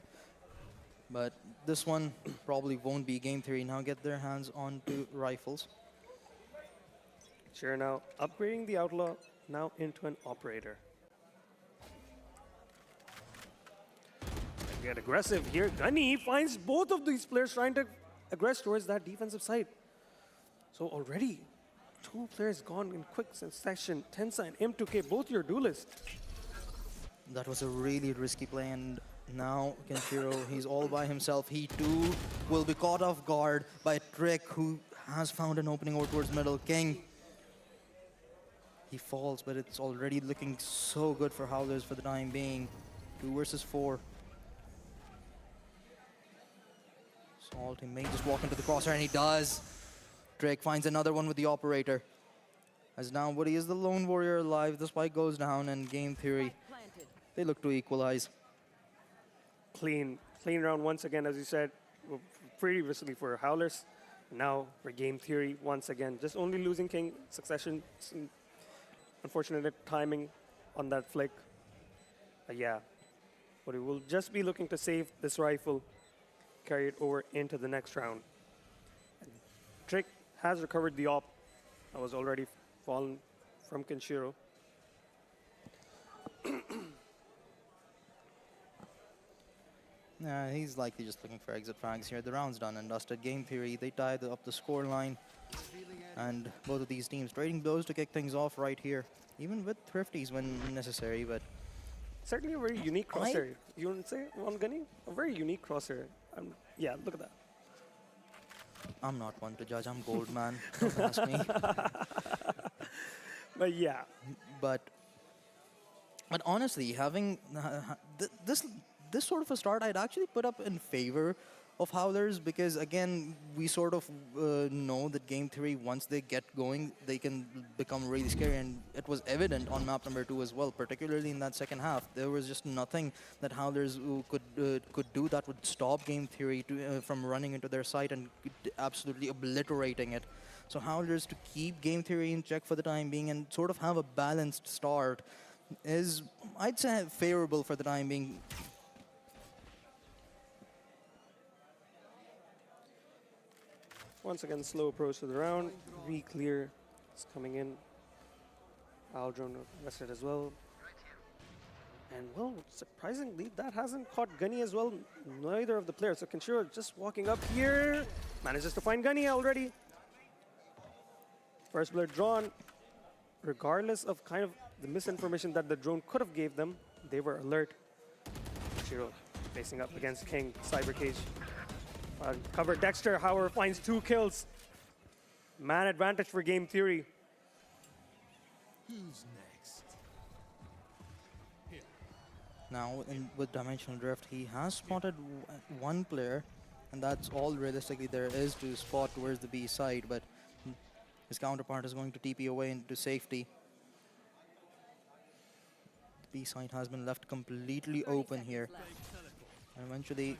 But this one probably won't be. Game Theory now get their hands onto rifles. Sure, now upgrading the Outlaw now into an Operator. Get aggressive here. Gunny finds both of these players trying to aggress towards that defensive side. So already, two players gone in quick succession. Tensa and M2K, both your duelists. That was a really risky play, and now Kenshiro, he's all by himself. He too will be caught off guard by Trick, who has found an opening over towards middle. King, he falls, but it's already looking so good for Howlers for the time being. 2 versus 4. Salt, he may just walk into the crosshair, and he does. Drake finds another one with the Operator. As now Woody is the lone warrior alive. The spike goes down, and Game Theory, they look to equalize. Clean round once again, as you said, previously for Howlers. Now for Game Theory once again. Just only losing King succession. Some unfortunate timing on that flick. Yeah, but he will just be looking to save this rifle, carry it over into the next round. And Trick has recovered the op that was already fallen from Kenshiro. Yeah, he's likely just looking for exit frags here. The round's done and dusted. Game Theory, they tied up the score line. And both of these teams trading blows to kick things off right here. Even with thrifties when necessary, but... Certainly a very unique crosshair. You wouldn't say, one Gunny? A very unique crosshair. Yeah, look at that. I'm not one to judge. I'm gold, man. Don't ask me. But yeah. But honestly, having this sort of a start, I'd actually put up in favor of Howlers, because again, we sort of know that Game Theory, once they get going, they can become really scary, and it was evident on map number 2 as well, particularly in that second half. There was just nothing that Howlers could do that would stop Game Theory from running into their site and absolutely obliterating it. So Howlers, to keep Game Theory in check for the time being and sort of have a balanced start, is, I'd say, favorable for the time being. Once again, slow approach to the round. Re-clear is coming in. Aldron arrested as well. And well, surprisingly, that hasn't caught Gunny as well. Neither of the players. So Kenshiro just walking up here. Manages to find Gunny already. First blood drawn. Regardless of kind of the misinformation that the drone could have gave them, they were alert. Kenshiro facing up against King. Cyber Cage. Cover Dexter, however, finds 2 kills. Man advantage for Game Theory. Who's next? Now, with Dimensional Drift, he has spotted one player, and that's all realistically there is to spot towards the B side, but his counterpart is going to TP away into safety. The B side has been left completely open here. And eventually,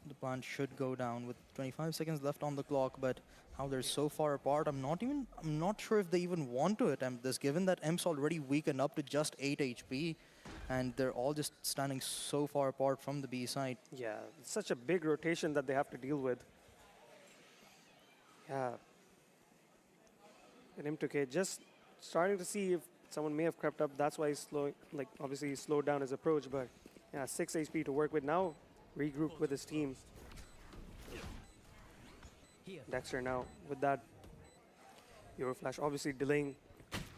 the plant should go down with 25 seconds left on the clock, but how they're so far apart, I'm not sure if they even want to attempt this, given that Imp's already weakened up to just 8 HP, and they're all just standing so far apart from the B side. Yeah, it's such a big rotation that they have to deal with. Yeah. And M2K just starting to see if someone may have crept up. That's why he's slow. Like obviously he slowed down his approach, but yeah, 6 HP to work with now. Regrouped with his team. Dexter now with that Euroflash, obviously delaying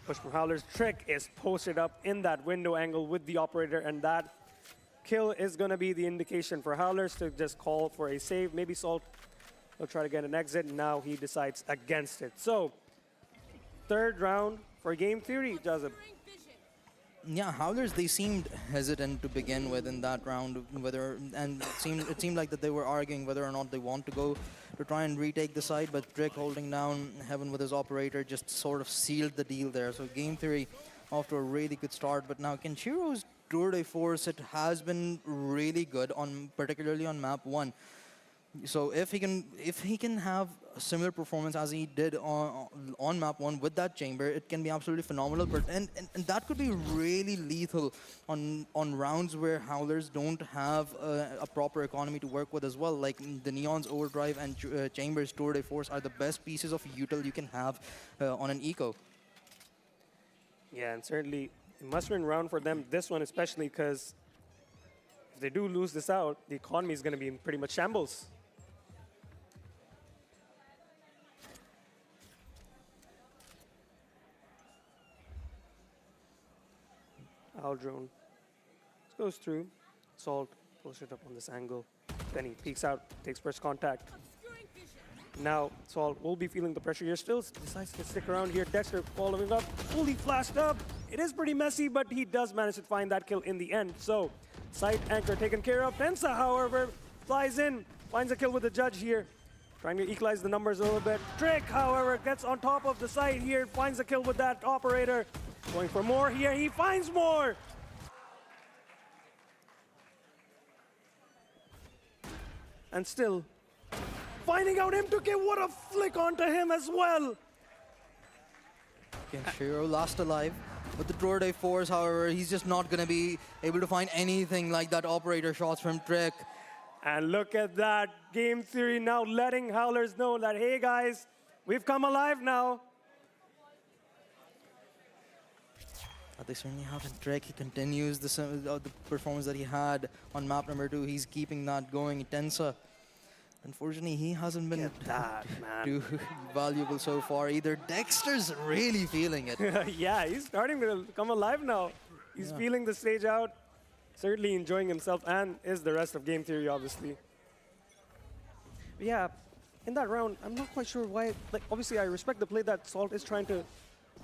push from Howler's. Trick is posted up in that window angle with the operator, and that kill is going to be the indication for Howlers to just call for a save. Maybe Salt will try to get an exit, and now he decides against it. So, third round for Game Theory, Jazib. Yeah, Howlers, they seemed hesitant to begin with in that round, and it seemed like that they were arguing whether or not they want to go to try and retake the side, but Drake holding down Heaven with his operator just sort of sealed the deal there. So Game Theory off to a really good start, but now Kenshiro's tour de force, it has been really good, particularly on map 1. So if he can have a similar performance as he did on map 1 with that chamber, it can be absolutely phenomenal. But and that could be really lethal on rounds where Howlers don't have a proper economy to work with as well. Like the Neon's Overdrive and Chambers Tour de Force are the best pieces of util you can have on an eco. Yeah, and certainly a must-win round for them. This one especially, because if they do lose this out, the economy is going to be in pretty much shambles. Owl drone goes through. Salt posted up on this angle. Then he peeks out, takes first contact. Now Salt will be feeling the pressure here. Still decides to stick around here. Dexter following up, fully flashed up. It is pretty messy, but he does manage to find that kill in the end. So side anchor taken care of. Tensa, however, flies in, finds a kill with the judge here. Trying to equalize the numbers a little bit. Trick, however, gets on top of the side here, finds a kill with that operator. Going for more here, he finds more! And still, finding out M2K, what a flick onto him as well! Kenshiro last alive. With the Tour de Force, however, he's just not going to be able to find anything like that operator shots from Trick. And look at that, Game Theory now letting Howlers know that, hey guys, we've come alive now. They certainly haven't. Drake, he continues the performance that he had on map number 2. He's keeping that going. Tensa, unfortunately, he hasn't been too valuable so far either. Dexter's really feeling it. Yeah, he's starting to come alive now. He's feeling the stage out, certainly enjoying himself, and is the rest of Game Theory, obviously. But yeah, in that round, I'm not quite sure why. Like, obviously, I respect the play that Salt is trying to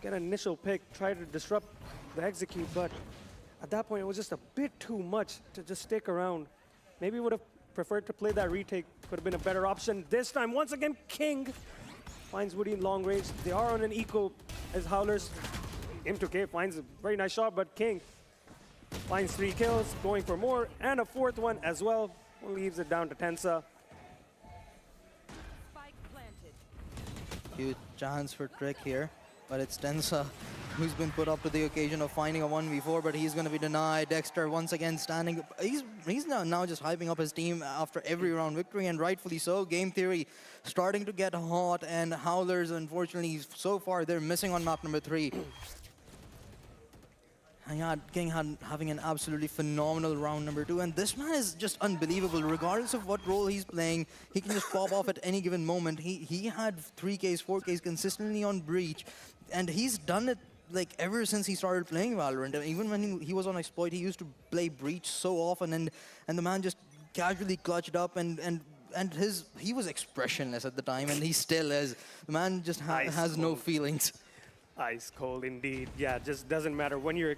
get an initial pick, try to disrupt the execute, but at that point, it was just a bit too much to just stick around. Maybe would have preferred to play that retake, could have been a better option. This time, once again, King finds Woody in long range. They are on an eco as Howlers. M2K finds a very nice shot, but King finds 3 kills, going for more, and a 4th one as well. Leaves it down to Tensa. Huge chance for Trick here, but it's Tensa who's been put up to the occasion of finding a 1v4, but he's going to be denied. Dexter once again standing. He's now just hyping up his team after every round victory, and rightfully so. Game Theory starting to get hot, and Howlers, unfortunately, so far they're missing on map number 3. King having an absolutely phenomenal round number 2, and this man is just unbelievable. Regardless of what role he's playing, he can just pop off at any given moment. He had 3Ks, 4Ks consistently on Breach, and he's done it like ever since he started playing Valorant. Even when he was on Exploit, he used to play Breach so often, and the man just casually clutched up, and he was expressionless at the time, and he still is. The man just has no feelings. Ice cold indeed. Yeah, just doesn't matter when you're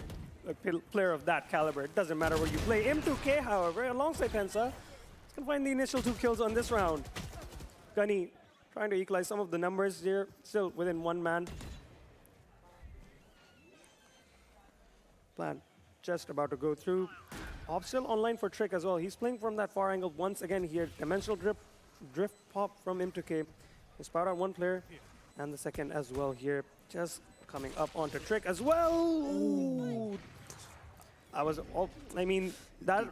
a player of that caliber. It doesn't matter where you play. M2K, however, alongside Tensa, is going to find the initial 2 kills on this round. Gunny trying to equalize some of the numbers here, still within 1 man. Plan just about to go through. Op still online for Trick as well. He's playing from that far angle once again here. Dimensional drift pop from M2K. He spot out 1 player, and the second as well here. Just coming up onto Trick as well. Ooh.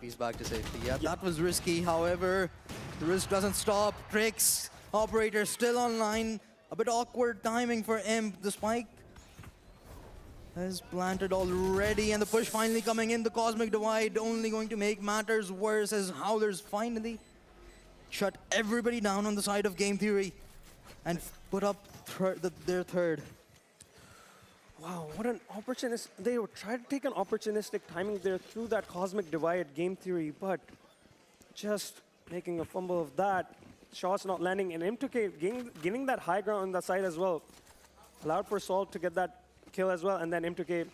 He's back to safety. Yeah, that was risky. However, the risk doesn't stop. Trick's operator still online. A bit awkward timing for him. The spike is planted already, and the push finally coming in. The Cosmic Divide only going to make matters worse as Howlers finally shut everybody down on the side of Game Theory and put up their third. Wow, what an opportunist. They were trying to take an opportunistic timing there through that Cosmic Divide Game Theory, but just making a fumble of that. Shots not landing, and M2K getting that high ground on that side as well. Allowed for Salt to get that kill as well, and then M2K,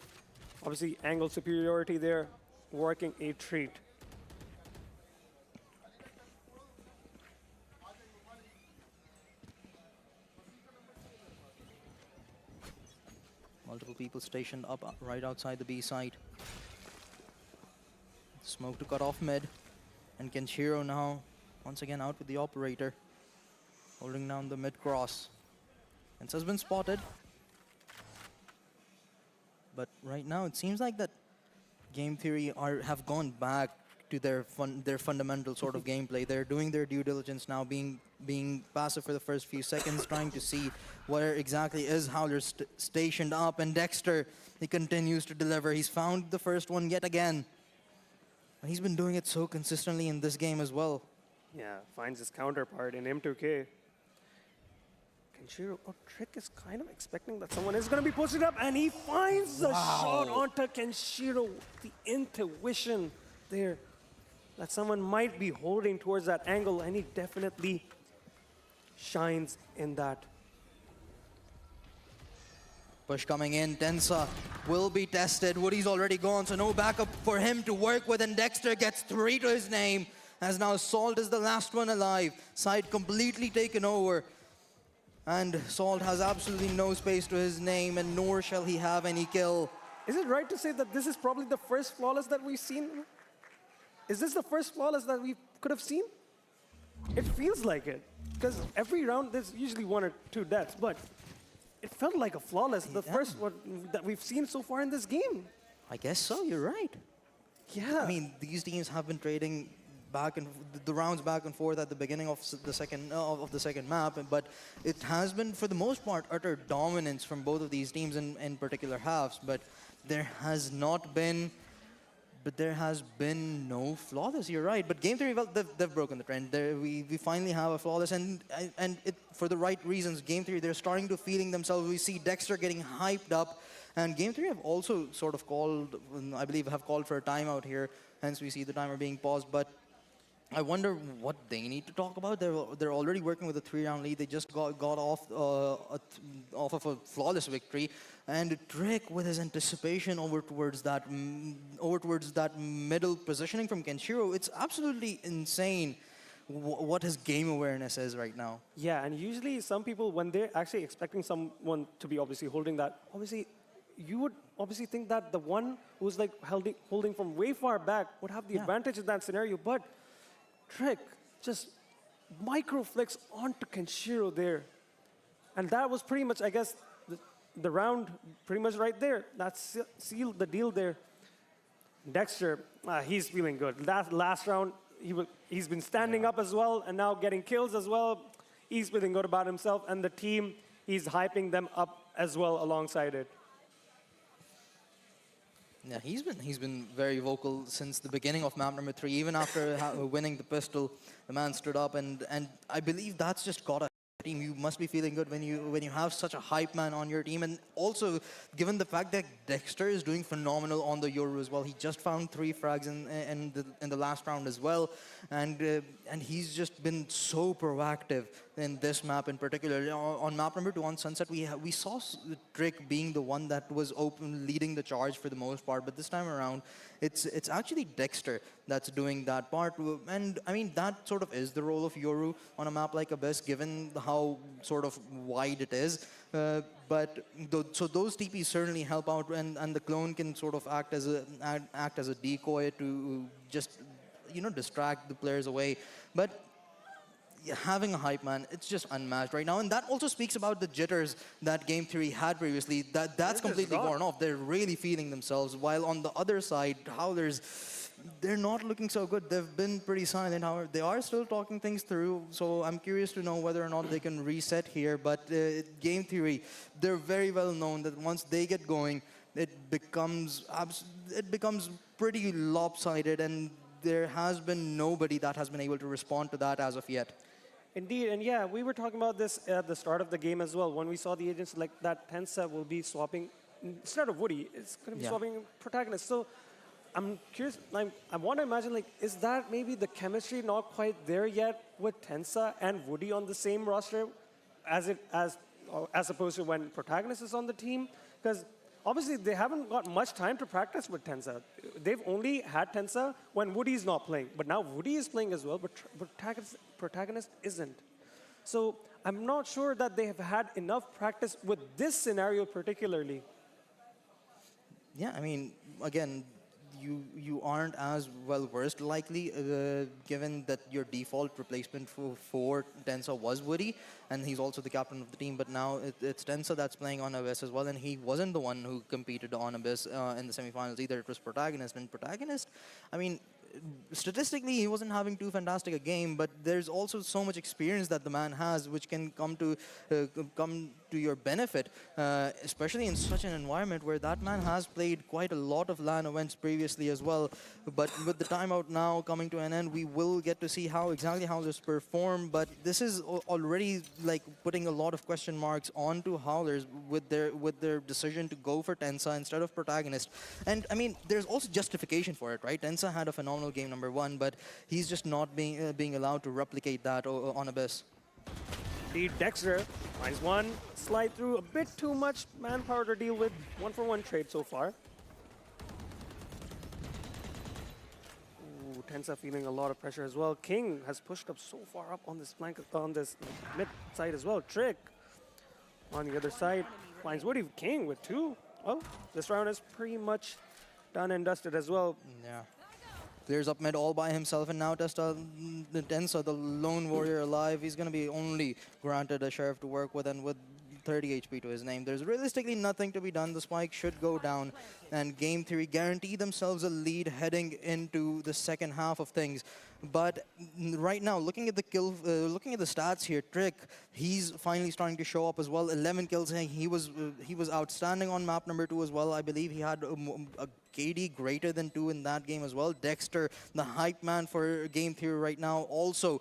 obviously angle superiority there, working a treat. Multiple people stationed up right outside the B site. Smoke to cut off mid, and Kenshiro now once again out with the operator, holding down the mid cross. Kens has been spotted, but right now it seems like that Game Theory have gone back to their fundamental sort of gameplay. They're doing their due diligence now, being passive for the first few seconds, trying to see where exactly is Howler stationed up. And Dexter, he continues to deliver. He's found the first one yet again. And he's been doing it so consistently in this game as well. Yeah, finds his counterpart in M2K. Kenshiro, Trick is kind of expecting that someone is going to be posted up, and he finds the shot onto Kenshiro. The intuition there that someone might be holding towards that angle, and he definitely shines in that. Push coming in, Tensa will be tested. Woody's already gone, so no backup for him to work with, and Dexter gets 3 to his name, as now Salt is the last one alive. Side completely taken over, and Salt has absolutely no space to his name, and nor shall he have any kill. Is it right to say that this is probably the first flawless that we've seen? Is this the first flawless that we could have seen? It feels like it, because every round there's usually 1 or 2 deaths, but it felt like a flawless, the first one that we've seen so far in this game. I guess so, you're right. Yeah. I mean, these teams have been trading back and the rounds back and forth at the beginning of the second map, but it has been, for the most part, utter dominance from both of these teams in particular halves. But there has been no flawless. You're right. But Game Theory, well, they've broken the trend. We finally have a flawless, and it, for the right reasons. Game Theory, they're starting to feeling themselves. We see Dexter getting hyped up, and Game Theory have also sort of called, I believe, have called for a timeout here. Hence, we see the timer being paused. But I wonder what they need to talk about. They're already working with a 3-round lead. They just got off of a flawless victory, and Drake with his anticipation over towards that middle positioning from Kenshiro. It's absolutely insane what his game awareness is right now. Yeah, and usually some people, when they're actually expecting someone to be obviously holding that, obviously you would obviously think that the one who's like holding from way far back would have the advantage in that scenario, but Trick just micro flicks onto Kenshiro there. And that was pretty much, I guess, the round pretty much right there. That sealed the deal there. Dexter, he's feeling good. That last round, he's been standing up as well and now getting kills as well. He's feeling good about himself, and the team, he's hyping them up as well alongside it. Yeah, he's been very vocal since the beginning of map number 3. Even after winning the pistol, the man stood up, and I believe that's just got a team. You must be feeling good when you have such a hype man on your team, and also given the fact that Dexter is doing phenomenal on the Euro as well. He just found 3 frags in the last round as well, and he's just been so proactive in this map in particular. On map number 2 on Sunset, we saw Drake being the one that was leading the charge for the most part, but this time around it's actually Dexter that's doing that part. And I mean, that sort of is the role of Yoru on a map like Abyss, given how sort of wide it is. So those TPs certainly help out, and the clone can sort of act as a decoy to just distract the players away. But having a hype man, it's just unmatched right now, and that also speaks about the jitters that Game Theory had previously. That's completely worn off. They're really feeling themselves, while on the other side, Howlers, they're not looking so good. They've been pretty silent. However, they are still talking things through, so I'm curious to know whether or not they can reset here. But Game Theory, they're very well known that once they get going, it becomes pretty lopsided, and there has been nobody that has been able to respond to that as of yet. Indeed, and yeah, we were talking about this at the start of the game as well. When we saw the agents like that, Tensa will be swapping instead of Woody. It's going to be Yeah. swapping protagonist. So I'm curious. I want to imagine like, is that maybe the chemistry not quite there yet with Tensa and Woody on the same roster, as opposed to when protagonist is on the team? Because obviously they haven't got much time to practice with Tensa. They've only had Tensa when Woody's not playing, but now Woody is playing as well, but protagonist isn't. So I'm not sure that they have had enough practice with this scenario particularly. Yeah, I mean, again, you aren't as well versed likely, given that your default replacement for Tensa was Woody, and he's also the captain of the team. But now it's Tensa that's playing on Abyss as well, and he wasn't the one who competed on Abyss in the semifinals either. It was Protagonist, and Protagonist, I mean, statistically, he wasn't having too fantastic a game, but there's also so much experience that the man has, which can come to your benefit, especially in such an environment where that man has played quite a lot of LAN events previously as well. But with the timeout now coming to an end, we will get to see exactly how this perform. But this is already like putting a lot of question marks onto Howlers with their decision to go for Tensa instead of Protagonist. And I mean, there's also justification for it, right? Tensa had a phenomenal game number 1, but he's just not being allowed to replicate that on Abyss. The Dexter finds one, slide through, a bit too much manpower to deal with. 1-for-1 trade so far. Ooh, Tensa feeling a lot of pressure as well. King has pushed up so far up on this flank, on this mid side as well. Trick on the other side finds Woody. King with 2. Well, this round is pretty much done and dusted as well. Yeah. Clears up mid all by himself, and now Tensa, the lone warrior alive, he's going to be only granted a sheriff to work with, and with 30 HP to his name, there's realistically nothing to be done. The spike should go down, and Game Theory guarantee themselves a lead heading into the second half of things. But right now, looking at the stats here, Trick, he's finally starting to show up as well. 11 kills. He was outstanding on map number 2 as well. I believe he had a KD greater than 2 in that game as well. Dexter, the hype man for Game Theory right now, also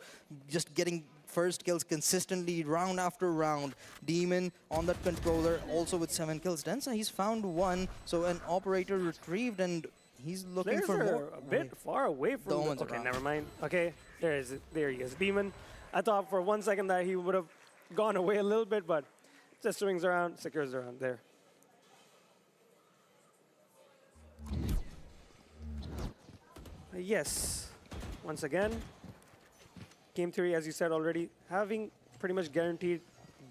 just getting first kills consistently round after round. Demon on that controller, also with 7 kills. Tensa, he's found 1, so an operator retrieved, and he's looking for more. A bit far away from the okay, never mind. Okay, there he is, Demon. I thought for 1 second that he would have gone away a little bit, but just swings around, secures around there. Yes, once again, Game Theory, as you said already, having pretty much guaranteed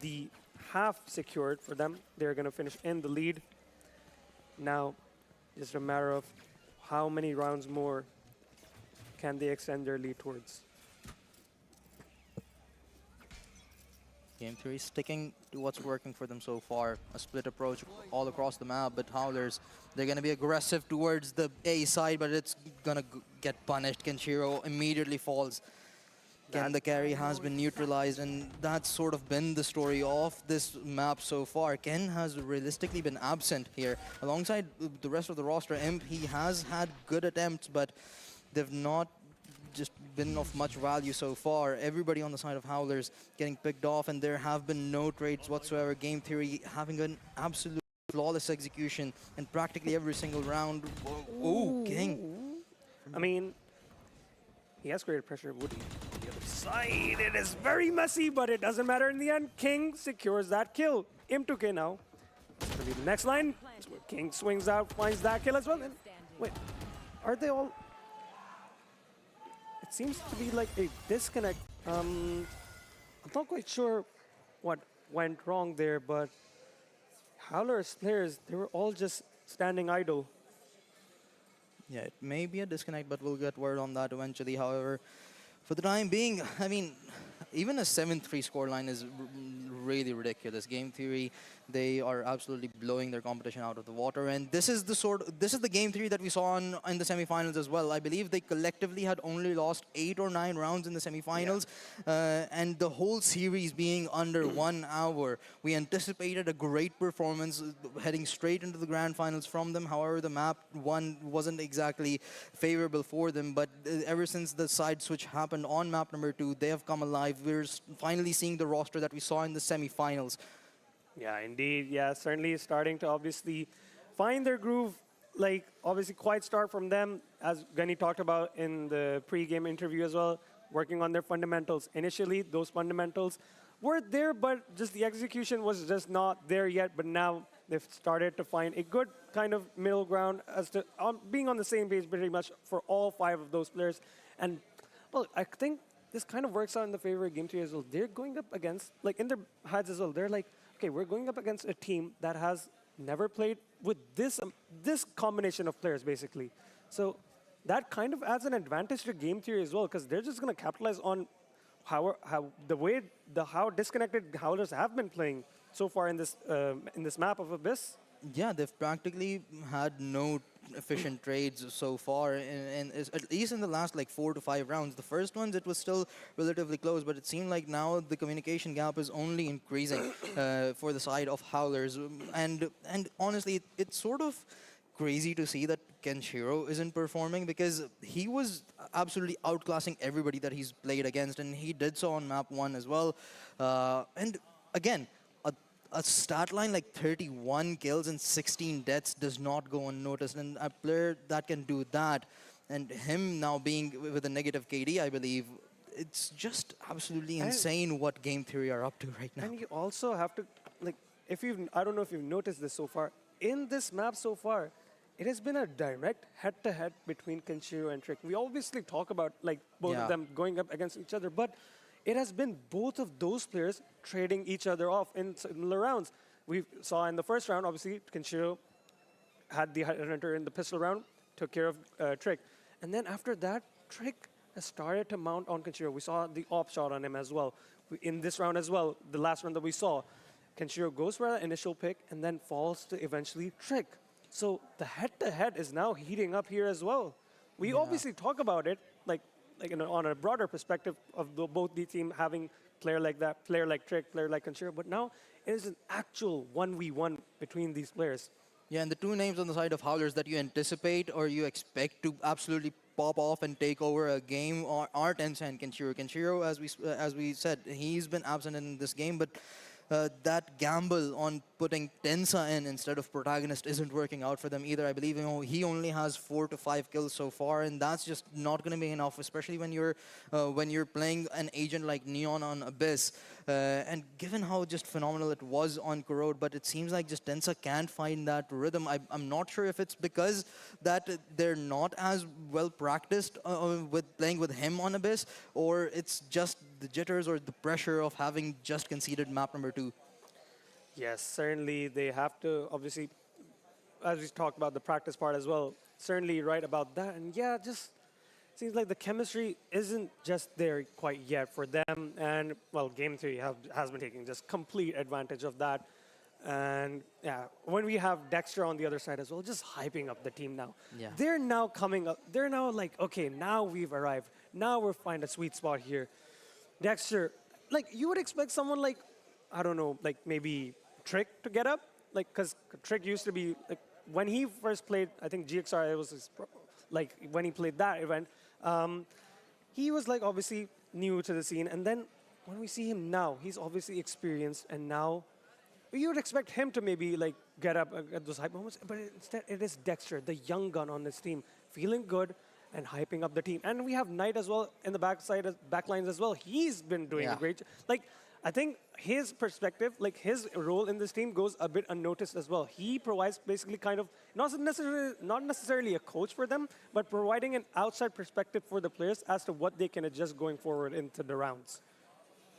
the half secured for them. They're going to finish in the lead. Now, just a matter of how many rounds more can they extend their lead towards. Game Theory sticking to what's working for them so far. A split approach all across the map, but Howlers, they're going to be aggressive towards the A side, but it's going to get punished. Kenshiro immediately falls. Again, the carry has been neutralized, and that's sort of been the story of this map so far. Ken has realistically been absent here. Alongside the rest of the roster, Imp, he has had good attempts, but they've not just been of much value so far. Everybody on the side of Howlers getting picked off, and there have been no trades whatsoever. Game Theory having an absolute flawless execution in practically every single round. Ooh, King. I mean, he has created pressure. Woody on the other side. It is very messy, but it doesn't matter in the end. King secures that kill. Imp to K now. It's going to be the next line. King swings out, finds that kill as well. And wait, are they all... It seems to be like a disconnect. I'm not quite sure what went wrong there, but Howlers players, they were all just standing idle. Yeah, it may be a disconnect, but we'll get word on that eventually. However, for the time being, I mean, even a 7-3 scoreline is really ridiculous. Game theory, they are absolutely blowing their competition out of the water. And this is the game theory that we saw in the semifinals as well. I believe they collectively had only lost 8 or 9 rounds in the semifinals, and the whole series being under 1 hour. We anticipated a great performance heading straight into the grand finals from them. However, the map one wasn't exactly favorable for them. But ever since the side switch happened on map number 2, they have come alive. We're finally seeing the roster that we saw in the semifinals. Yeah, indeed. Yeah, certainly starting to obviously find their groove. Like, obviously, quite start from them, as Gunny talked about in the pre-game interview as well, working on their fundamentals. Initially, those fundamentals were there, but just the execution was just not there yet. But now they've started to find a good kind of middle ground as to being on the same page pretty much for all 5 of those players. And, well, I think this kind of works out in the favor of Game 3 as well. They're going up against, like, in their heads as well, they're like, okay, we're going up against a team that has never played with this combination of players, basically. So that kind of adds an advantage to Game Theory as well, because they're just going to capitalize on how disconnected Howlers have been playing so far in this map of Abyss. Yeah, they've practically had no efficient trades so far, and at least in the last like 4 to 5 rounds. The first ones, it was still relatively close, but it seemed like now the communication gap is only increasing for the side of Howlers. And honestly, it's sort of crazy to see that Kenshiro isn't performing, because he was absolutely outclassing everybody that he's played against, and he did so on map 1 as well. And again, a stat line like 31 kills and 16 deaths does not go unnoticed. And a player that can do that, and him now being with a negative KD, I believe, it's just absolutely insane what Game Theory are up to right now. And you also have to, like, I don't know if you've noticed this so far, in this map so far, it has been a direct head-to-head between Kenshiro and Trick. We obviously talk about, like, both of them going up against each other, but it has been both of those players trading each other off in similar rounds. We saw in the first round, obviously, Kenshiro had the hunter in the pistol round, took care of Trick. And then after that, Trick has started to mount on Kenshiro. We saw the op shot on him as well. In this round as well, the last round that we saw, Kenshiro goes for that initial pick and then falls to eventually Trick. So the head-to-head is now heating up here as well. We obviously talk about it, like on a broader perspective of both the team having player like that, player like Trick, player like Kenshiro, but now it is an actual 1v1 between these players. Yeah, and the 2 names on the side of Howlers that you anticipate or you expect to absolutely pop off and take over a game are Tensa and Kenshiro. Kenshiro, as we said, he's been absent in this game, but that gamble on putting Tensa in instead of Protagonist isn't working out for them either. I believe he only has 4 to 5 kills so far, and that's just not going to be enough, especially when you're playing an agent like Neon on Abyss. And given how just phenomenal it was on Corrode, but it seems like just Tensa can't find that rhythm. I'm not sure if it's because that they're not as well practiced with playing with him on Abyss, or it's just the jitters or the pressure of having just conceded map number 2. Yes, certainly they have to, obviously, as we talked about the practice part as well, certainly right about that. And yeah, just seems like the chemistry isn't just there quite yet for them. And, well, Game 3 has been taking just complete advantage of that. And, yeah, when we have Dexter on the other side as well, just hyping up the team now. Yeah. They're now coming up. They're now like, okay, now we've arrived. Now we're finding a sweet spot here. Dexter, like, you would expect someone like, I don't know, like maybe Trick to get up? Like, because Trick used to be, like, when he first played, I think GXR, it was his, like, when he played that event, he was, like, obviously new to the scene. And then when we see him now, he's obviously experienced, and now you would expect him to maybe, like, get up at those hype moments. But instead, it is Dexter, the young gun on this team, feeling good and hyping up the team. And we have Knight as well in the backlines as well. He's been doing a great job. Like, I think his perspective, like his role in this team goes a bit unnoticed as well. He provides basically kind of, not necessarily a coach for them, but providing an outside perspective for the players as to what they can adjust going forward into the rounds.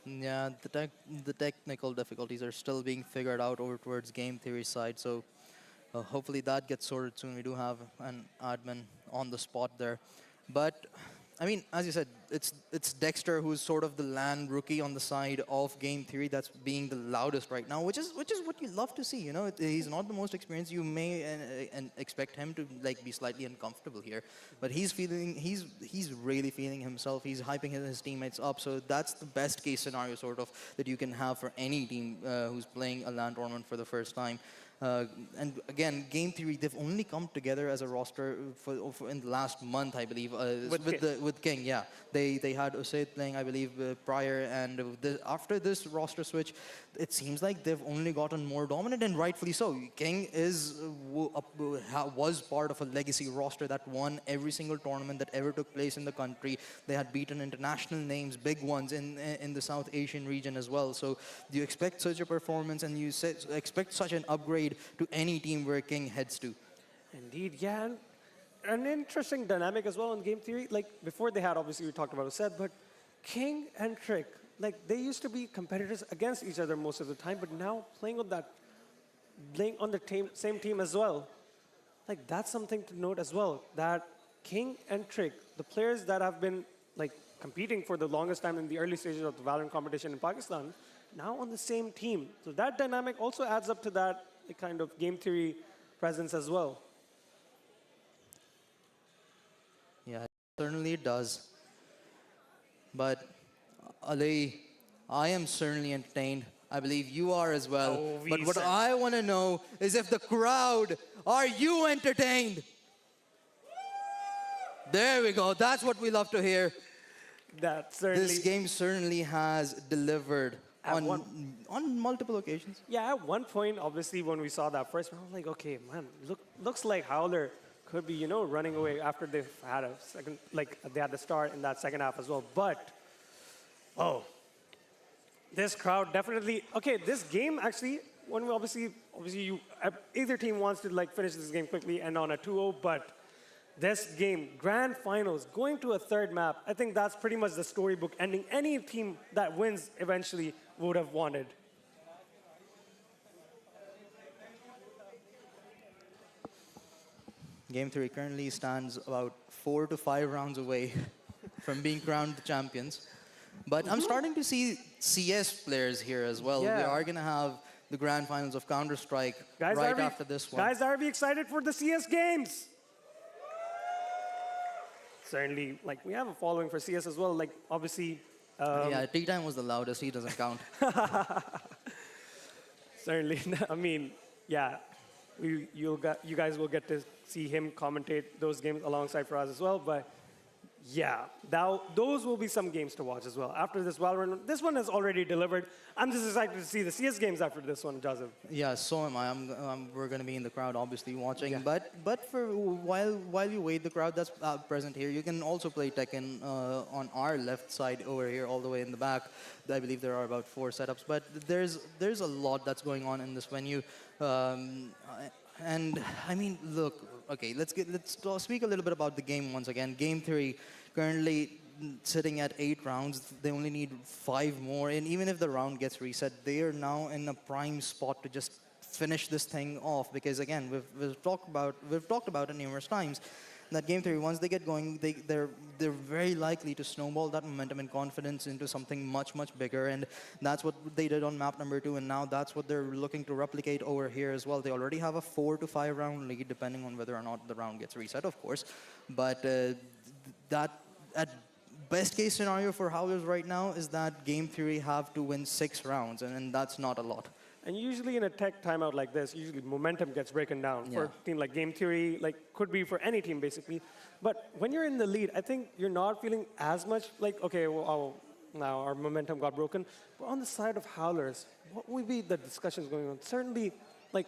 Yeah, the technical difficulties are still being figured out over towards Game Theory side, so hopefully that gets sorted soon. We do have an admin on the spot there. But I mean, as you said, it's Dexter who's sort of the land rookie on the side of Game Theory that's being the loudest right now, which is what you love to see. You know, he's not the most experienced. You may and expect him to like be slightly uncomfortable here, but he's really feeling himself. He's hyping his teammates up. So that's the best case scenario sort of that you can have for any team who's playing a LAN tournament for the first time. And again, Game Theory, they've only come together as a roster for in the last month, I believe, with King. Yeah, they had Usaid playing, I believe, prior, and after this roster switch, it seems like they've only gotten more dominant, and rightfully so. King was part of a legacy roster that won every single tournament that ever took place in the country. They had beaten international names, big ones in the South Asian region as well. So you expect such a performance, and you expect such an upgrade to any team where King heads to. Indeed, yeah. And an interesting dynamic as well in Game Theory. Like, before they had, obviously, we talked about Usaid, but King and Trick, like, they used to be competitors against each other most of the time, but now playing on the same team as well. Like, that's something to note as well, that King and Trick, the players that have been, like, competing for the longest time in the early stages of the Valorant competition in Pakistan, now on the same team. So that dynamic also adds up to that kind of Game Theory presence as well. Yeah, certainly it does. But Ali, I am certainly entertained. I believe you are as well. Oh, but what I want to know is if the crowd, are you entertained? There we go. That's what we love to hear. That certainly. This game certainly has delivered on multiple occasions. Yeah, at one point, obviously, when we saw that first, I was like, okay, man, looks like Howler could be, running away after they've had a second, like they had the start in that second half as well. But, oh, this crowd definitely, okay, this game actually, when we obviously either team wants to like finish this game quickly and on a 2-0, but this game, grand finals, going to a third map, I think that's pretty much the storybook ending. Any team that wins eventually would have wanted. Game Theory currently stands about 4 to 5 rounds away from being crowned the champions. But I'm starting to see CS players here as well. Yeah. We are going to have the grand finals of Counter-Strike right after this one. Guys, are we excited for the CS games? Certainly, like, we have a following for CS as well. Like, obviously... yeah, T-Time was the loudest. He doesn't count. Certainly. I mean, yeah. You guys will get to see him commentate those games alongside for us as well. But yeah, those will be some games to watch as well. After this Valorant, this one has already delivered. I'm just excited to see the CS games after this one, Joseph. Yeah, so am I. We're going to be in the crowd, obviously, watching. Yeah. But for while you wait, the crowd that's present here, you can also play Tekken on our left side over here, all the way in the back. I believe there are about 4 setups. But there's a lot that's going on in this venue. And I mean, look, okay, let's speak a little bit about the game once again. Game Theory currently sitting at 8 rounds. They only need 5 more, and even if the round gets reset, they are now in a prime spot to just finish this thing off. Because again, we've talked about it numerous times. That Game Theory, once they get going, they're very likely to snowball that momentum and confidence into something much, much bigger. And that's what they did on map number 2, and now that's what they're looking to replicate over here as well. They already have a 4 to 5 round lead, depending on whether or not the round gets reset, of course. But that at best case scenario for Howlers right now is that Game Theory have to win 6 rounds, and that's not a lot. And usually in a tech timeout like this, usually momentum gets broken down. Yeah. For a team like Game Theory, like could be for any team basically. But when you're in the lead, I think you're not feeling as much like, okay, well, now our momentum got broken. But on the side of Howlers, what would be the discussions going on? Certainly, like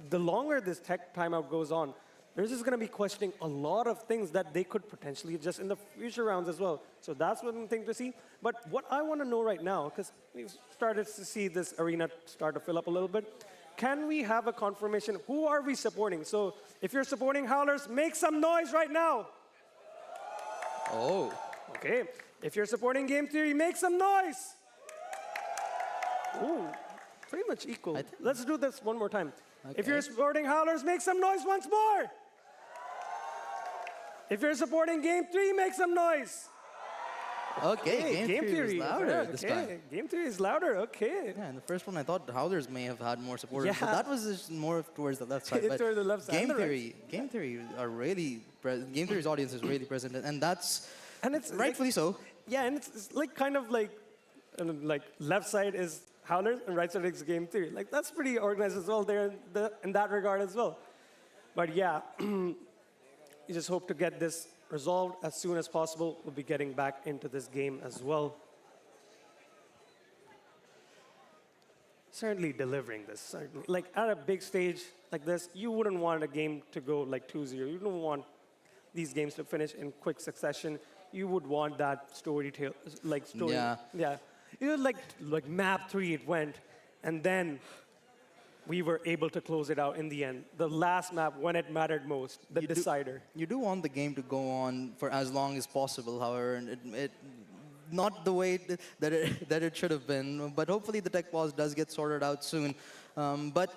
the longer this tech timeout goes on, they're just going to be questioning a lot of things that they could potentially adjust in the future rounds as well. So that's one thing to see. But what I want to know right now, because we've started to see this arena start to fill up a little bit, can we have a confirmation? Who are we supporting? So if you're supporting Howlers, make some noise right now. Oh. Okay. If you're supporting Game Theory, make some noise. Ooh, pretty much equal. Let's do this one more time. Okay. If you're supporting Howlers, make some noise once more. If you're supporting Game 3, make some noise. Okay, game theory is louder this okay. time. Game theory is louder. Okay. Yeah, in the first one, I thought Howlers may have had more supporters, but Yeah. that was just more towards the left side. It's But towards the left side. Game And the right theory, game theory are really game theory's audience is really present, and that's And it's rightfully so. Yeah, and it's like kind of like left side is Howlers and right side is game theory. Like that's pretty organized as well there in that regard as well. But yeah, you just hope to get this resolved as soon as possible. We'll be getting back into this game as well. Certainly delivering this. Certainly, like at a big stage like this, you wouldn't want a game to go like 2-0. You don't want these games to finish in quick succession. You would want that story. Yeah. Yeah. You know, like map 3 it went, and then we were able to close it out in the end. The last map when it mattered most, the decider. You do want the game to go on for as long as possible, however, and it not the way that it should have been. But hopefully the tech pause does get sorted out soon. But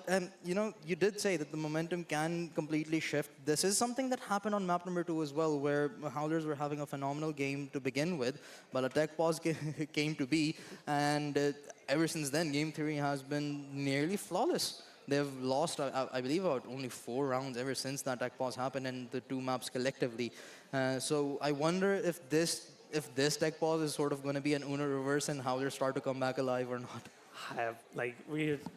you know, you did say that the momentum can completely shift. This is something that happened on map number 2 as well, where Howlers were having a phenomenal game to begin with, but a tech pause came to be, and ever since then, game theory has been nearly flawless. They've lost, I believe, about only 4 rounds ever since that tech pause happened, and the 2 maps collectively. So I wonder if this tech pause is sort of going to be an Uno reverse and Howlers start to come back alive or not.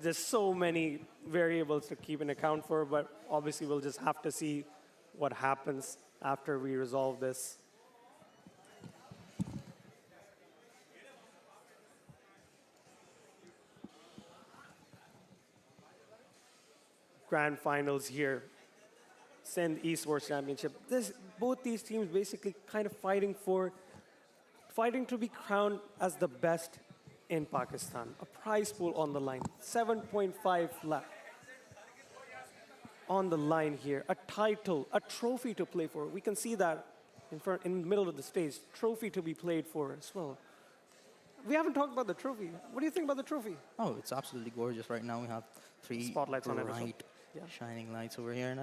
There's so many variables to keep an account for, but obviously we'll just have to see what happens after we resolve this. Grand finals here. Sindh Esports Championship. Both these teams basically kind of fighting to be crowned as the best in Pakistan. A prize pool on the line. 7.5 lakh on the line here. A title, a trophy to play for. We can see that in the middle of the stage. Trophy to be played for as well. We haven't talked about the trophy. What do you think about the trophy? Oh, it's absolutely gorgeous right now. We have 3 Spotlights on it as well. bright, shining lights over here,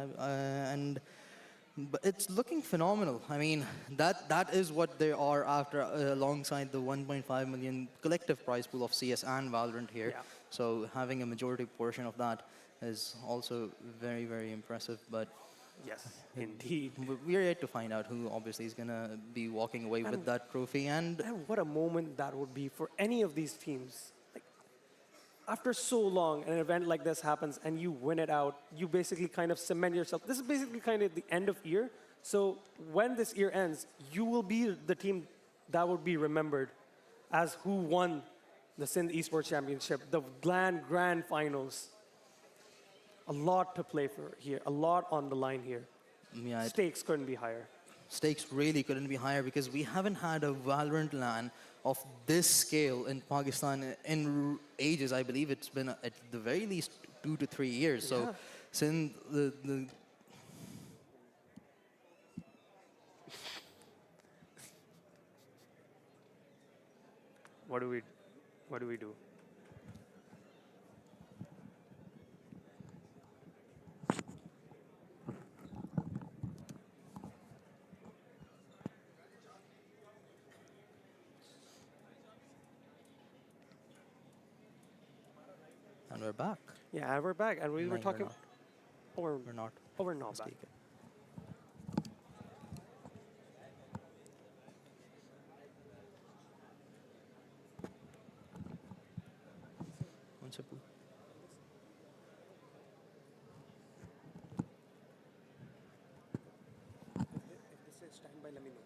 but it's looking phenomenal. I mean, that is what they are after, alongside the 1.5 million collective prize pool of CS and Valorant here. Yeah. So having a majority portion of that is also very, very impressive. But yes, indeed. We're yet to find out who obviously is gonna be walking away with that trophy. And what a moment that would be for any of these teams. After so long, an event like this happens and you win it out, you basically kind of cement yourself. This is basically kind of the end of year. So when this year ends, you will be the team that would be remembered as who won the Sindh Esports Championship, the grand finals. A lot to play for here, a lot on the line here. yeah, Stakes couldn't be higher. stakes really couldn't be higher because we haven't had a Valorant LAN of this scale in Pakistan in ages. I believe it's been at the very least 2 to 3 years. So since the What do we do? and we're back. Yeah, we're back, and we No, were we're talking. not. Or We're not. Oh, we're not back. Speaking. One second. If this is standby, let me know.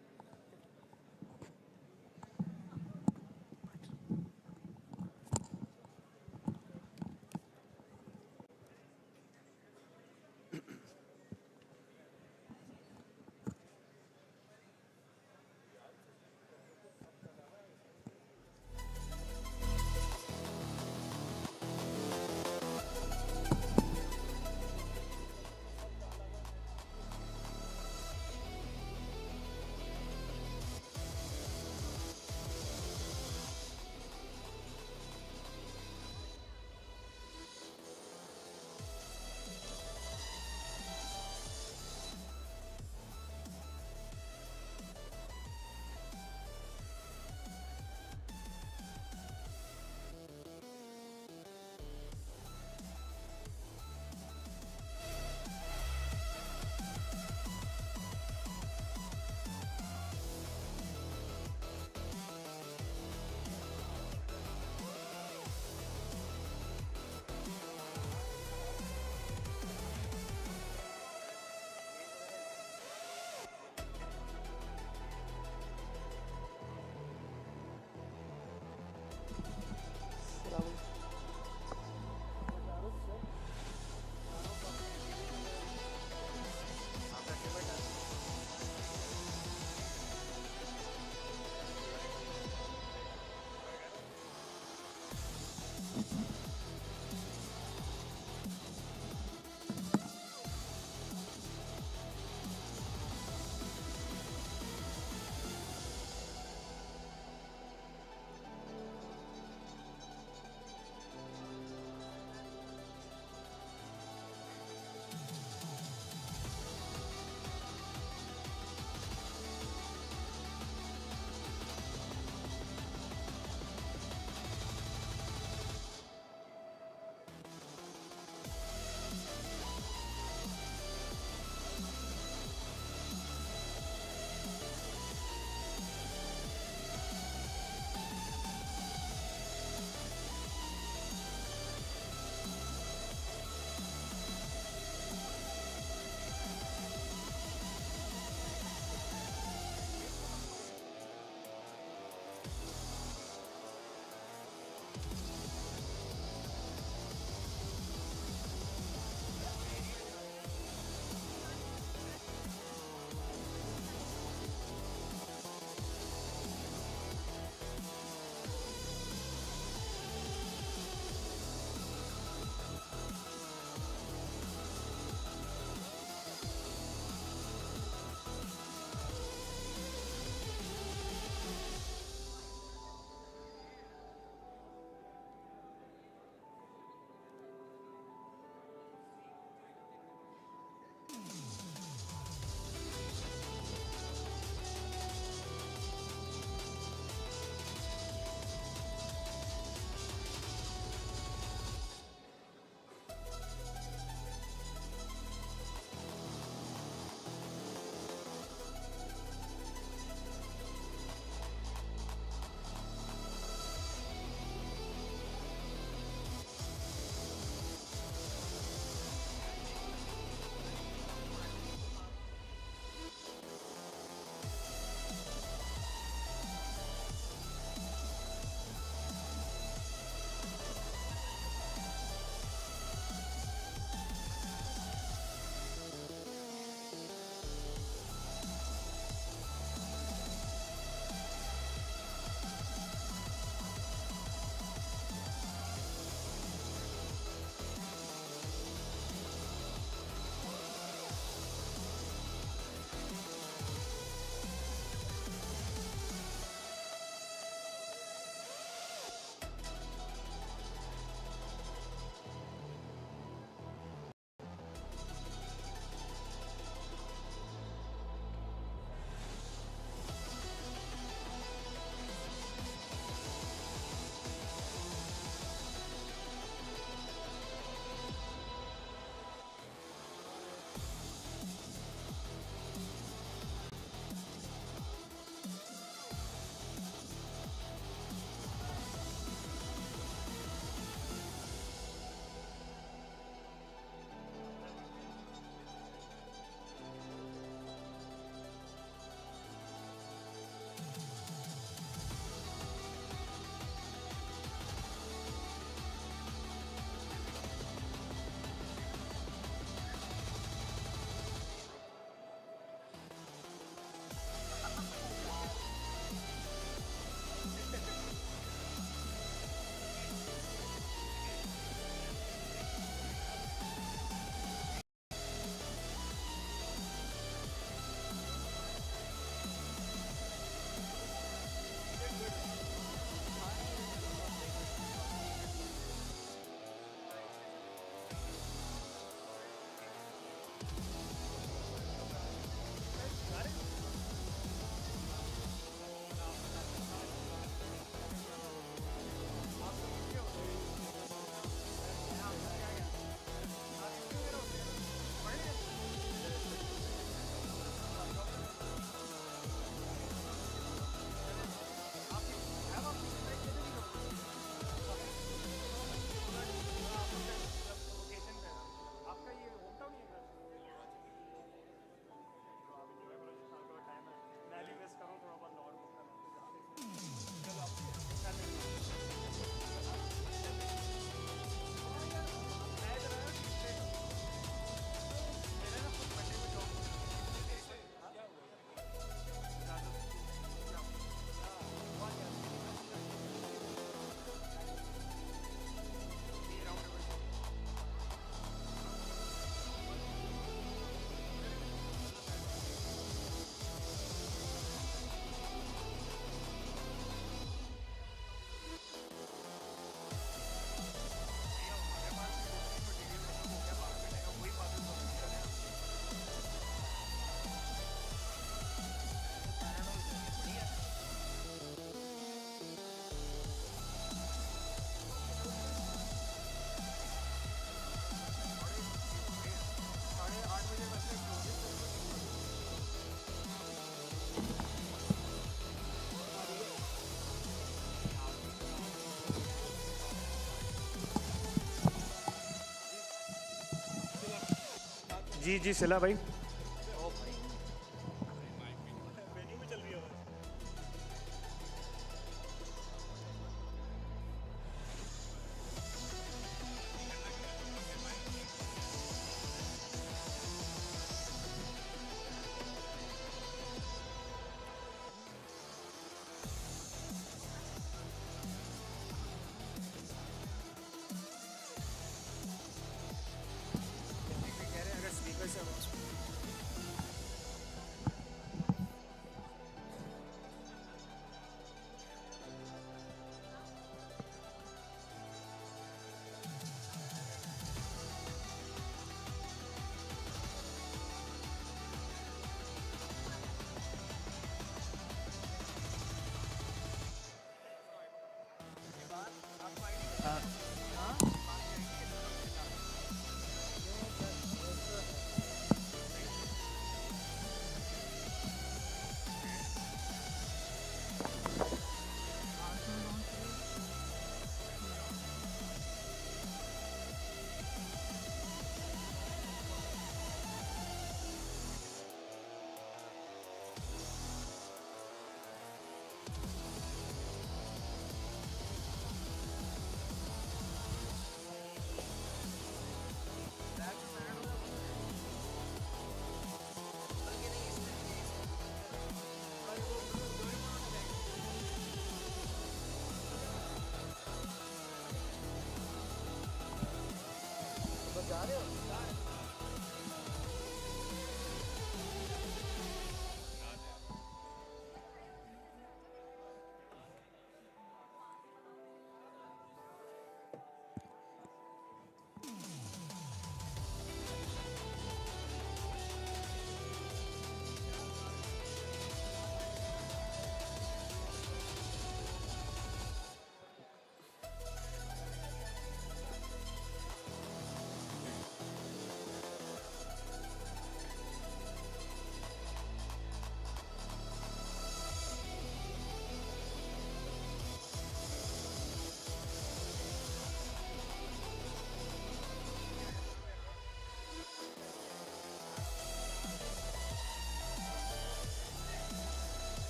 जी सिला भाई.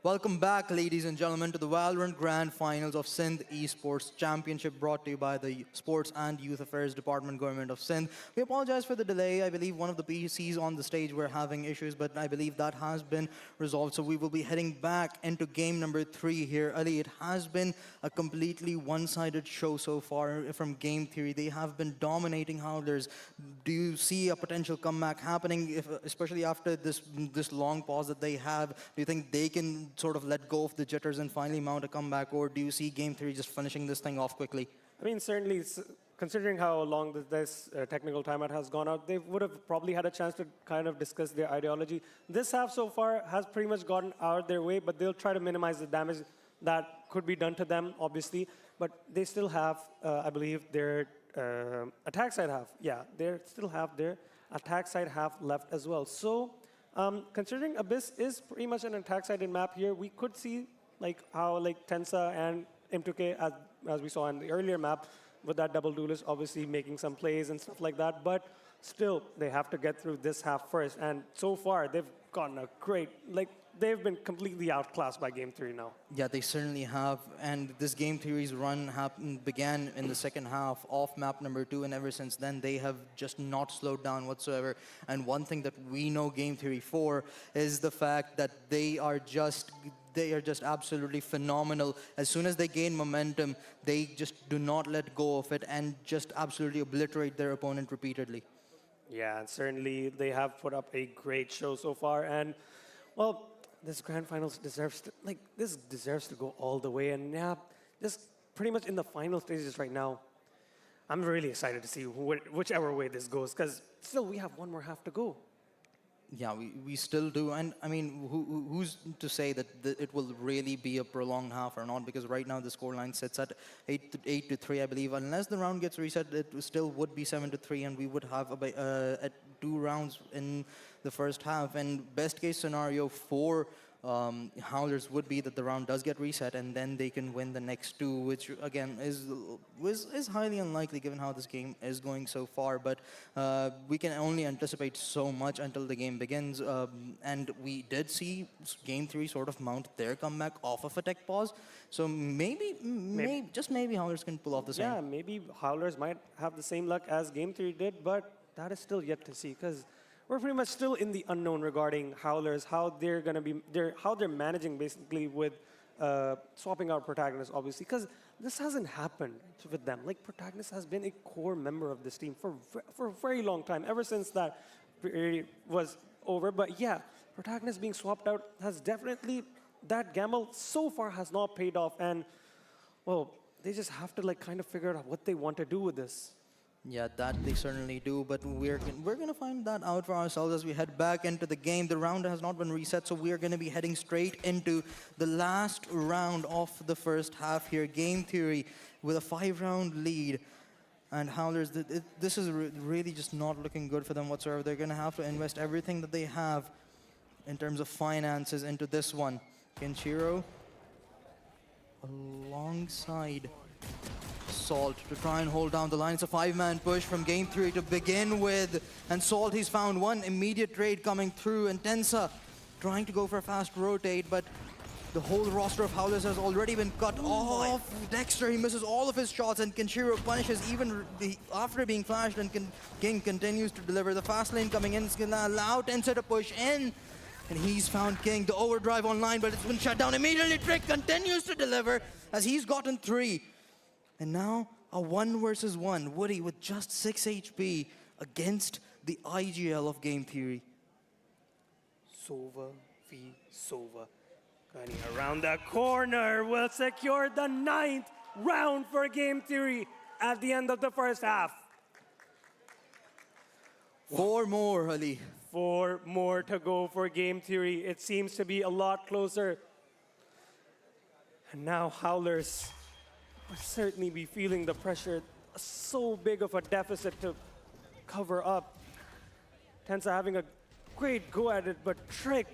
Welcome back, ladies and gentlemen, to the Valorant Grand Finals of Sindh Esports Championship, brought to you by the Sports and Youth Affairs Department, Government of Sindh. We apologize for the delay. I believe one of the PCs on the stage were having issues, but I believe that has been resolved. So we will be heading back into game number 3 here. Ali, it has been a completely one-sided show so far from Game Theory. They have been dominating Howlers. Do you see a potential comeback happening, especially after this long pause that they have? Do you think they can sort of let go of the jitters and finally mount a comeback, or do you see Game Theory just finishing this thing off quickly? I mean, certainly, considering how long this technical timeout has gone out, they would have probably had a chance to kind of discuss their ideology. This half so far has pretty much gotten out of their way, but they'll try to minimize the damage that could be done to them, obviously. But they still have, I believe, their attack side half. Yeah, they still have their attack side half left as well. So, considering Abyss is pretty much an attack-sided map here, we could see how Tensa and M2K, as we saw in the earlier map, with that double duelist obviously making some plays and stuff like that. But still, they have to get through this half first. And so far, they've gotten a great, they've been completely outclassed by Game Theory now. Yeah, they certainly have. And this Game Theory's run began in the second half off map number 2, and ever since then, they have just not slowed down whatsoever. And one thing that we know Game Theory for is the fact that they are just absolutely phenomenal. As soon as they gain momentum, they just do not let go of it and just absolutely obliterate their opponent repeatedly. Yeah, and certainly they have put up a great show so far. And, well, this grand finals deserves to go all the way. And yeah, just pretty much in the final stages right now. I'm really excited to see whichever way this goes, because still we have one more half to go. Yeah, we still do. And I mean, who's to say that it will really be a prolonged half or not? Because right now the scoreline sits at 8 to 3, I believe. Unless the round gets reset, it still would be 7 to 3, and we would have at 2 rounds in the first half. And best case scenario for Howlers would be that the round does get reset, and then they can win the next two, which again is highly unlikely given how this game is going so far. But we can only anticipate so much until the game begins. And we did see Game 3 sort of mount their comeback off of a tech pause. So maybe just maybe Howlers can pull off the same. Yeah, maybe Howlers might have the same luck as Game 3 did, but that is still yet to see because we're pretty much still in the unknown regarding Howlers, how they're going to be, how they're managing basically with swapping out protagonists, obviously, because this hasn't happened with them. Like, Protagonist has been a core member of this team for a very long time, ever since that period was over. But yeah, Protagonist being swapped out has definitely, that gamble so far has not paid off. And, well, they just have to like kind of figure out what they want to do with this. Yeah, that they certainly do, but we're gonna find that out for ourselves as we head back into the game. The round has not been reset, so we're gonna be heading straight into the last round of the first half here. Game Theory with a 5-round lead, and Howlers, this is really just not looking good for them whatsoever. They're gonna have to invest everything that they have in terms of finances into this one. Kenshiro alongside Salt to try and hold down the line. It's a 5-man push from Game 3 to begin with. And Salt, he's found one immediate trade coming through. And Tensa trying to go for a fast rotate, but the whole roster of Howlers has already been cut off. Dexter, he misses all of his shots, and Kenshiro punishes even after being flashed, and King continues to deliver. The fast lane coming in is going to allow Tensa to push in. And he's found King. The overdrive online, but it's been shut down immediately. Trick continues to deliver as he's gotten 3. And now a 1 versus 1. Woody with just 6 HP against the IGL of Game Theory. Sova v Sova. Gunny around the corner will secure the 9th round for Game Theory at the end of the first half. 4 more, Ali. 4 more to go for Game Theory. It seems to be a lot closer. And now Howlers will certainly be feeling the pressure. So big of a deficit to cover up. Tensa having a great go at it, but Trick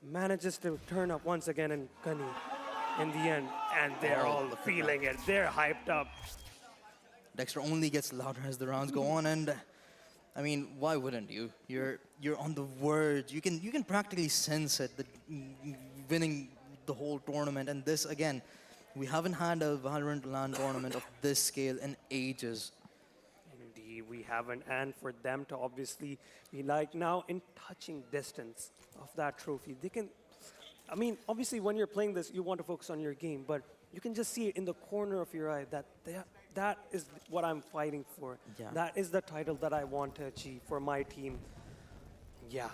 manages to turn up once again, and Gunny in the end. And they're all feeling it. They're hyped up. Dexter only gets louder as the rounds go on, and I mean, why wouldn't you? You're on the verge. You can practically sense it, the winning the whole tournament. And this again, we haven't had a Valorant LAN tournament of this scale in ages. Indeed, we haven't. And for them to obviously be like now in touching distance of that trophy, they can, I mean, obviously when you're playing this, you want to focus on your game, but you can just see it in the corner of your eye that that is what I'm fighting for. Yeah. That is the title that I want to achieve for my team. Yeah,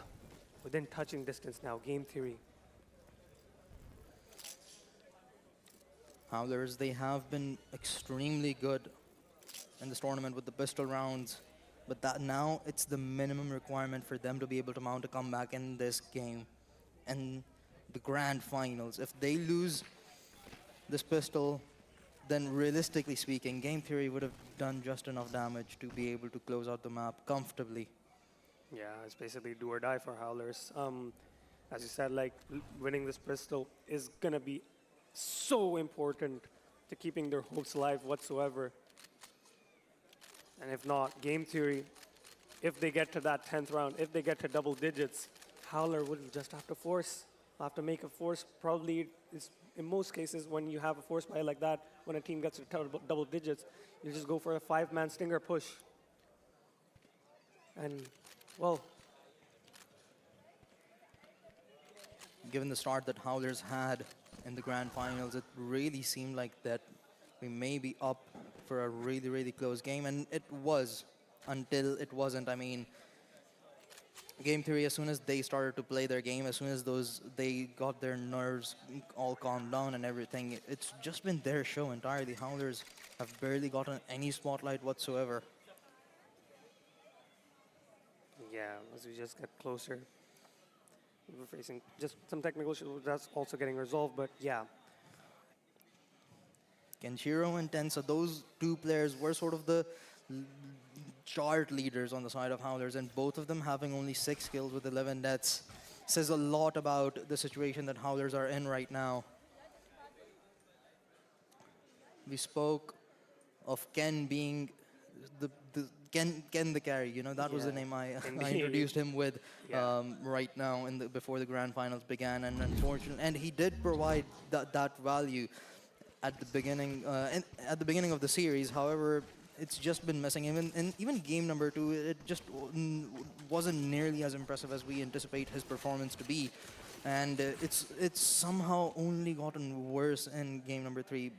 within touching distance now, Game Theory. Howlers, they have been extremely good in this tournament with the pistol rounds, but that now it's the minimum requirement for them to be able to mount a comeback in this game. And the grand finals, if they lose this pistol, then realistically speaking, Game Theory would have done just enough damage to be able to close out the map comfortably. Yeah, it's basically do or die for Howlers. As you said, like winning this pistol is gonna be so important to keeping their hopes alive whatsoever. And if not, Game Theory, if they get to that 10th round, if they get to double digits, Howler will just have to force, have to make a force. Probably is in most cases when you have a force buy like that, when a team gets to double digits, you just go for a 5-man stinger push. And well, given the start that Howlers had in the grand finals, it really seemed like that we may be up for a really, really close game, and it was until it wasn't. I mean, Game Theory, as soon as they started to play their game, as soon as they got their nerves all calmed down and everything, it's just been their show entirely. Howlers have barely gotten any spotlight whatsoever. Yeah, as we just get closer, we're facing just some technical issues that's also getting resolved, but yeah. Kenshiro and Tensa, those two players were sort of the l- chart leaders on the side of Howlers, and both of them having only 6 kills with 11 deaths says a lot about the situation that Howlers are in right now. We spoke of Ken being the Ken the carry. You know, that was the Yeah, name I indeed. introduced him with Yeah. right now before the grand finals began, and unfortunately, and he did provide that value at the beginning at the beginning of the series. However, it's just been missing. Even game number 2, it just wasn't nearly as impressive as we anticipate his performance to be, and it's somehow only gotten worse in game number 3,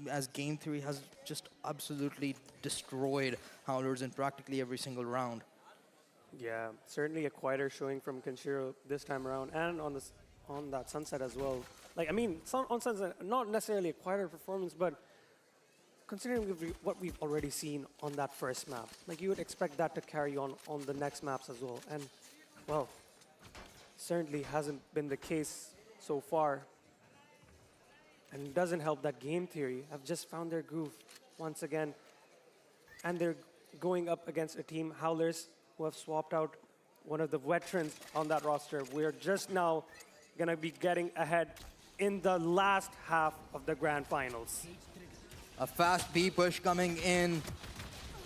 as game 3 has just absolutely destroyed Howlers in practically every single round. Yeah, certainly a quieter showing from Kenshiro this time around, and on that Sunset as well. Like, I mean, on Sunset, not necessarily a quieter performance, but considering what we've already seen on that first map, like you would expect that to carry on the next maps as well. And, well, certainly hasn't been the case so far. And it doesn't help that Game Theory have just found their groove once again. And they're going up against a team, Howlers, who have swapped out one of the veterans on that roster. We're just now going to be getting ahead in the last half of the grand finals. A fast B push coming in.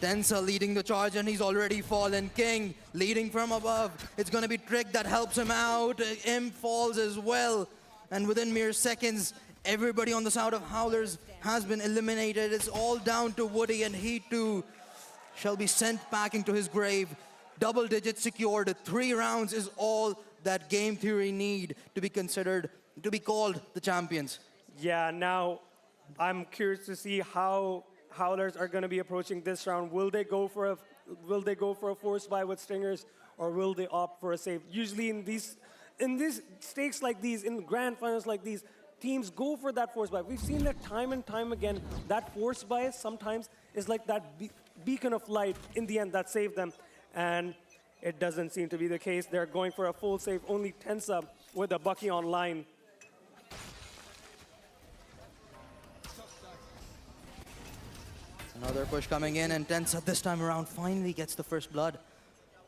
Tensa leading the charge, and he's already fallen. King leading from above. It's going to be Trick that helps him out. Imp falls as well. And within mere seconds, everybody on the side of Howlers has been eliminated. It's all down to Woody, and he too shall be sent packing to his grave. Double digits secured. 3 rounds is all that Game Theory need to be considered, to be called the champions. Yeah, now I'm curious to see how Howlers are going to be approaching this round. Will they go for a force buy with Stingers, or will they opt for a save? Usually in these stakes like these, in grand finals like these, teams go for that force buy. We've seen that time and time again. That force buy sometimes is like that beacon of light in the end that saved them. And it doesn't seem to be the case. They're going for a full save. Only Tensa with a Bucky online. Another push coming in, and Tensa this time around finally gets the first blood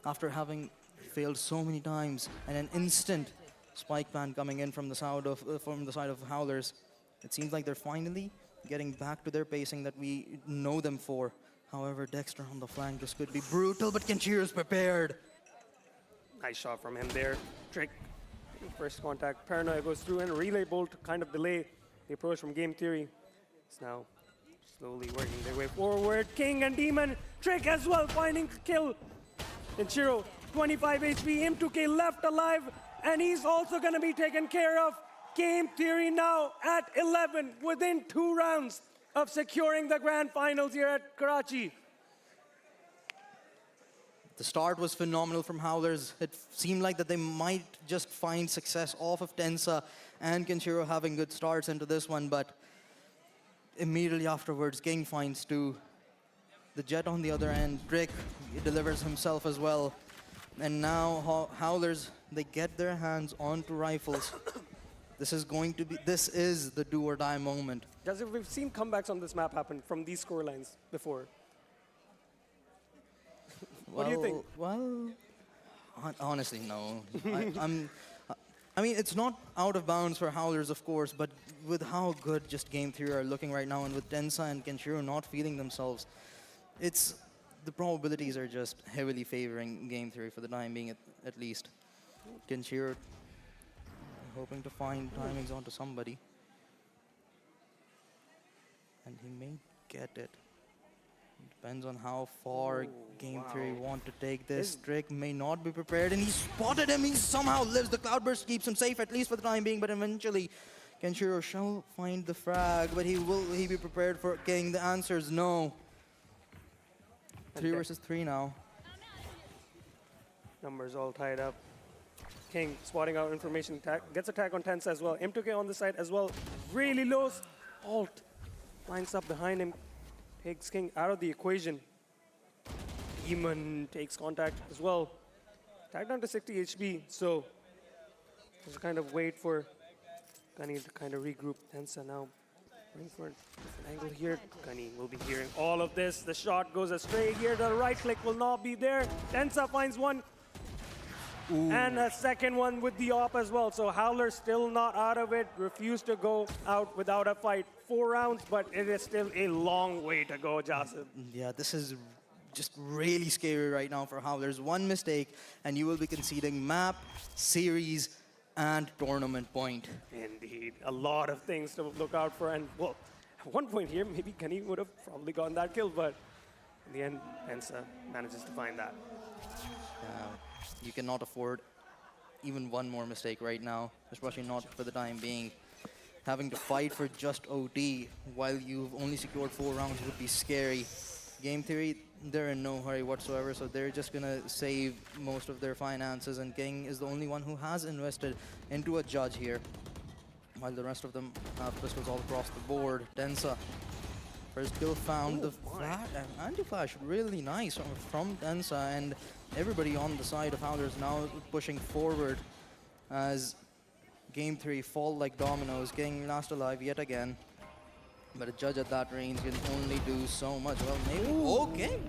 after having failed so many times. And an instant spike ban coming in from the side of Howlers. It seems like they're finally getting back to their pacing that we know them for. However, Dexter on the flank, this could be brutal, but Kenshiro is prepared. Nice shot from him there. Trick. First contact. Paranoia goes through, and Relay Bolt to kind of delay the approach from Game Theory. It's now slowly working their way forward. King and Demon. Trick as well, finding kill. Kenshiro, 25 HP. M2K left alive, and he's also going to be taken care of. Game Theory now at 11 within 2 rounds of securing the grand finals here at Karachi. The start was phenomenal from Howlers. It seemed like that they might just find success off of Tensa and Kenshiro having good starts into this one, but immediately afterwards, King finds 2. The Jet on the other end, Drake delivers himself as well. And now Howlers, they get their hands onto rifles. This is the do or die moment. As if we've seen comebacks on this map happen from these scorelines before. What do you think? Well, honestly, no. I mean, it's not out of bounds for Howlers, of course, but with how good just Game Theory are looking right now, and with Tensa and Kenshiro not feeling themselves, the probabilities are just heavily favoring Game Theory for the time being, at least. Kenshiro hoping to find timings onto somebody, and he may get it. Depends on how far Game Theory want to take this. Drake may not be prepared, and he spotted him. He somehow lives. The Cloudburst keeps him safe, at least for the time being, but eventually Kenshiro shall will the frag, but will he be prepared for King? The answer is no. 3 versus 3 now. Numbers all tied up. King spotting out information, gets attack on Tensa as well. M2K on the side as well. Really low. Alt lines up behind him. Takes King out of the equation. Demon takes contact as well. Tagged down to 60 HP, so just kind of wait for Gunny to kind of regroup. Tensa now going for a different angle here. Gunny will be hearing all of this. The shot goes astray here. The right click will not be there. Tensa finds one. And a second one with the op as well. So Howler still not out of it. Refused to go out without a fight. 4 rounds, but it is still a long way to go, Jasif. Yeah, this is just really scary right now for Howlers. One mistake, and you will be conceding map, series, and tournament point. Indeed, a lot of things to look out for. And well, at one point here, maybe Gunny would have probably gotten that kill, but in the end, Ensa manages to find that. You cannot afford even one more mistake right now, especially not for the time being. Having to fight for just OT while you've only secured 4 rounds would be scary. Game theory, they're in no hurry whatsoever, so they're just gonna save most of their finances, and King is the only one who has invested into a judge here, while the rest of them have pistols all across the board. Tensa, first kill found. The flat and anti-flash, really nice from Tensa, and everybody on the side of Howlers now pushing forward as Game 3 fall like dominoes. King last alive yet again. But a judge at that range can only do so much. Well, maybe. Okay.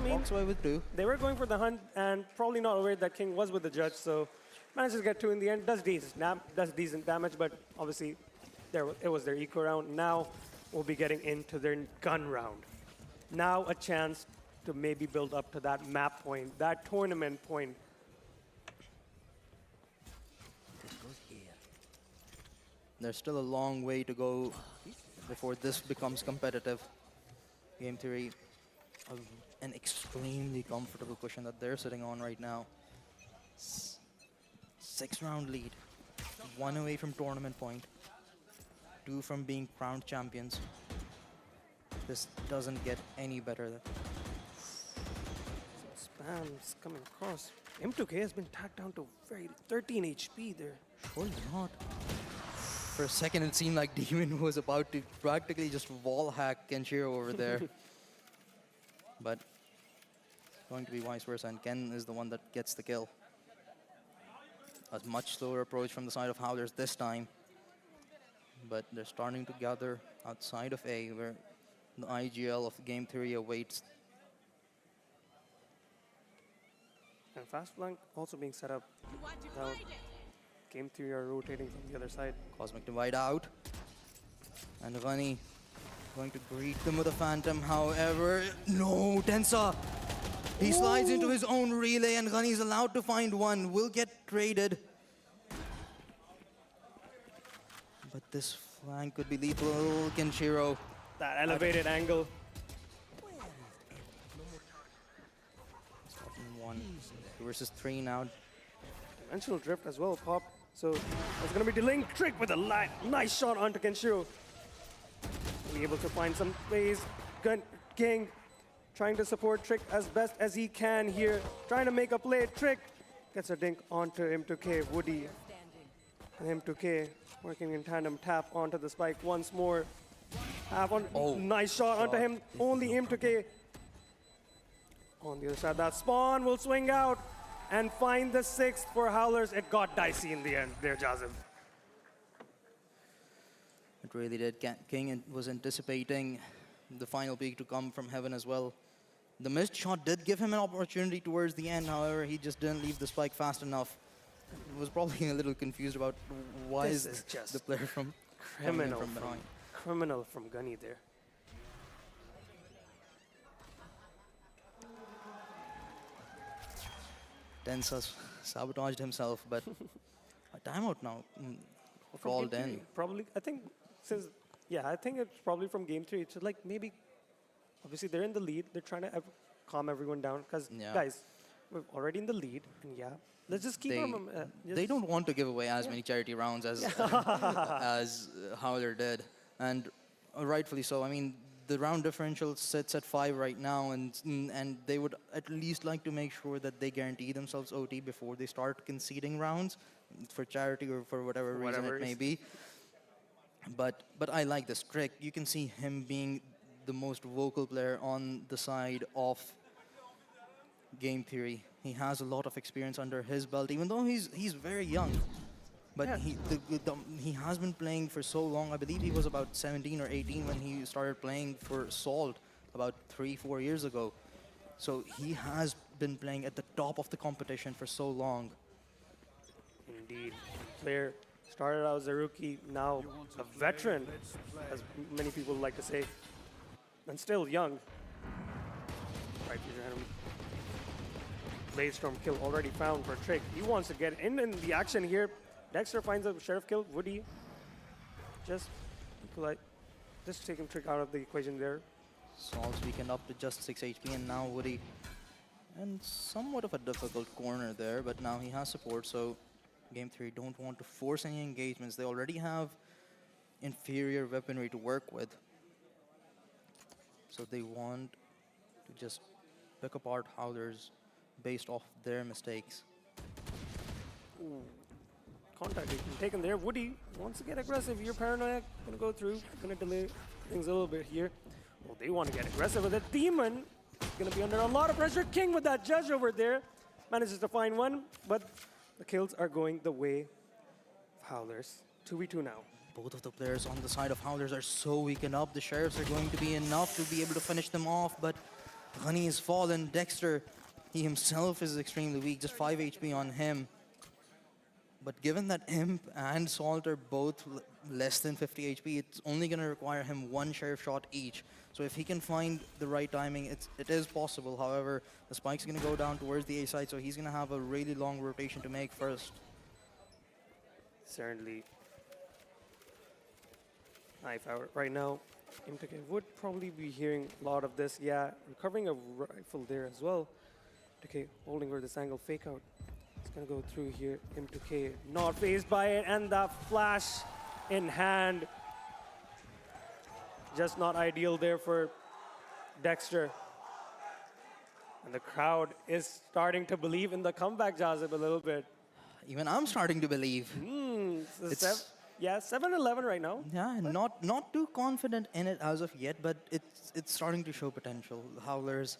Walks away with 2. They were going for the hunt and probably not aware that King was with the judge, so manages to get 2 in the end. Does decent damage, but obviously it was their eco round. Now we'll be getting into their gun round. Now a chance to maybe build up to that map point, that tournament point. There's still a long way to go before this becomes competitive. Game theory, an extremely comfortable cushion that they're sitting on right now. 6-round lead, 1 away from tournament point, 2 from being crowned champions. This doesn't get any better. Spam's coming across. M2K has been tagged down to 13 HP there. Surely not. For a second, it seemed like Demon was about to practically just wall hack Kenshiro over there. But it's going to be vice versa, and Ken is the one that gets the kill. A much slower approach from the side of Howlers this time. But they're starting to gather outside of A, where the IGL of Game Theory awaits. And fast flank also being set up. Now, Game Theory are rotating from the other side. Cosmic Divide out. And Rani going to greet them with a Phantom. However, no, Tensa. He slides into his own relay, and Rani is allowed to find one. Will get traded. But this flank could be lethal. Kenshiro. That elevated angle. 1 versus 3 now. Dimensional drift as well, Pop. So it's going to be delaying Trick with a nice shot onto Kenshiro. Be able to find some space. King trying to support Trick as best as he can here. Trying to make a play. Trick gets a dink onto M2K. Woody and M2K working in tandem. Tap onto the spike once more. Have one nice shot onto him. Only M2K on the other side. That spawn will swing out and find the 6th for Howlers. It got dicey in the end there, Jazim. It really did. King was anticipating the final peak to come from heaven as well. The missed shot did give him an opportunity towards the end. However, he just didn't leave the spike fast enough. He was probably a little confused about why This is is just the player from Criminal from behind. Criminal from Gunny there. Tensa sabotaged himself, but a timeout now called in. Probably, I think, I think it's probably from Game 3. It's like maybe, obviously they're in the lead. They're trying to calm everyone down because, guys, we're already in the lead. And let's just keep them. They don't want to give away as many charity rounds as as Howler did, and rightfully so. I mean, the round differential sits at 5 right now, and they would at least like to make sure that they guarantee themselves OT before they start conceding rounds for charity or for whatever reason it may be. But I like this trick. You can see him being the most vocal player on the side of game theory. He has a lot of experience under his belt, even though he's very young. But Yeah. he has been playing for so long. I believe he was about 17 or 18 when he started playing for Salt about 3-4 years ago. So he has been playing at the top of the competition for so long. Indeed. Player started out as a rookie, now a veteran, as many people like to say, and still young. Right, future enemy. Blade Storm kill already found for Trick. He wants to get in the action here. Dexter finds a Sheriff kill. Woody just taking Trick out of the equation there. Salt's weakened up to just 6 HP, and now Woody in somewhat of a difficult corner there, but now he has support, so Game Theory don't want to force any engagements. They already have inferior weaponry to work with. So they want to just pick apart Howlers based off their mistakes. Ooh. Contact taken there. Woody wants to get aggressive. You're paranoid. Gonna go through. Gonna delay things a little bit here. Well, they want to get aggressive with it. Demon gonna be under a lot of pressure. King with that judge over there. Manages to find one, but the kills are going the way of Howlers. 2v2 now. Both of the players on the side of Howlers are so weakened up. The Sheriffs are going to be enough to be able to finish them off, but Ghani is fallen. Dexter, he himself is extremely weak, just 5 HP on him. But given that Imp and Salt are both less than 50 HP, it's only going to require him 1 Sheriff shot each. So if he can find the right timing, it is possible. However, the spike's going to go down towards the A side, so he's going to have a really long rotation to make first. Certainly. Knife out right now. Imtake would probably be hearing a lot of this. Yeah, recovering a rifle there as well. Okay, holding over this angle, fake out. It's gonna go through here. M2K not phased by it, and the flash in hand. Just not ideal there for Dexter. And the crowd is starting to believe in the comeback, Jazib, a little bit. Even I'm starting to believe. Yeah, 7-11 right now. Yeah, not too confident in it as of yet, but it's starting to show potential. Howlers,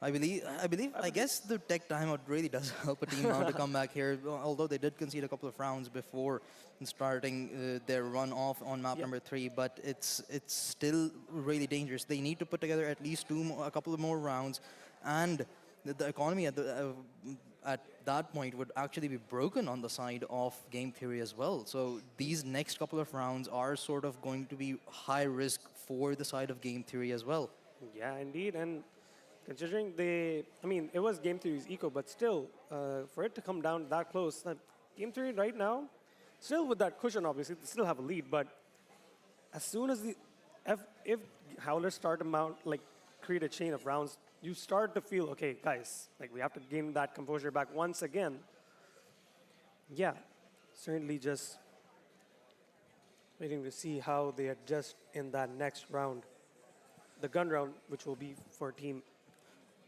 I guess the tech timeout really does help a team out to come back here. Although they did concede a couple of rounds before starting their run off on map number 3, but it's still really dangerous. They need to put together at least a couple of more rounds, and the economy at that point would actually be broken on the side of Game Theory as well. So these next couple of rounds are sort of going to be high risk for the side of Game Theory as well. Yeah, indeed. And considering it was Game Theory's eco, but still, for it to come down that close, Game Theory right now, still with that cushion, obviously, they still have a lead, but as soon as if Howlers start to mount, create a chain of rounds, you start to feel, okay, guys, we have to gain that composure back once again. Yeah, certainly just waiting to see how they adjust in that next round. The gun round, which will be for Team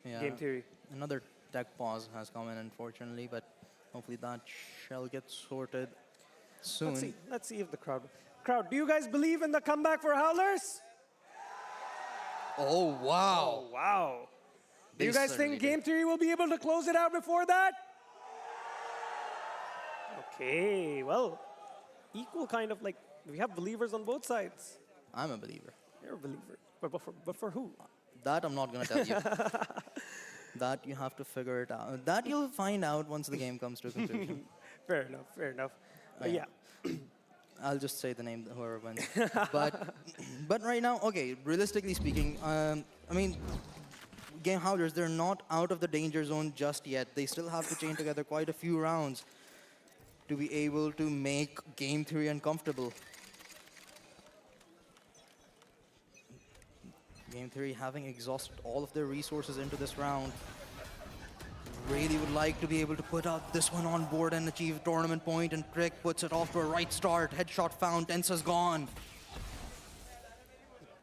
Game Theory. Another tech pause has come in, unfortunately, but hopefully that shall get sorted soon. Let's see if the crowd, do you guys believe in the comeback for Howlers? Oh, wow. Oh, wow. Do you guys think Game Theory will be able to close it out before that? Okay, well, equal kind of we have believers on both sides. I'm a believer. You're a believer. But for who? That I'm not going to tell you. That you have to figure it out. That you'll find out once the game comes to a conclusion. Fair enough. Yeah. I'll just say the name whoever wins. but right now, okay, realistically speaking, Game Howlers, they're not out of the danger zone just yet. They still have to chain together quite a few rounds to be able to make Game Theory uncomfortable. Game Theory, having exhausted all of their resources into this round, really would like to be able to put out this one on board and achieve tournament point, and Trick puts it off to a right start. Headshot found, Tensa's gone.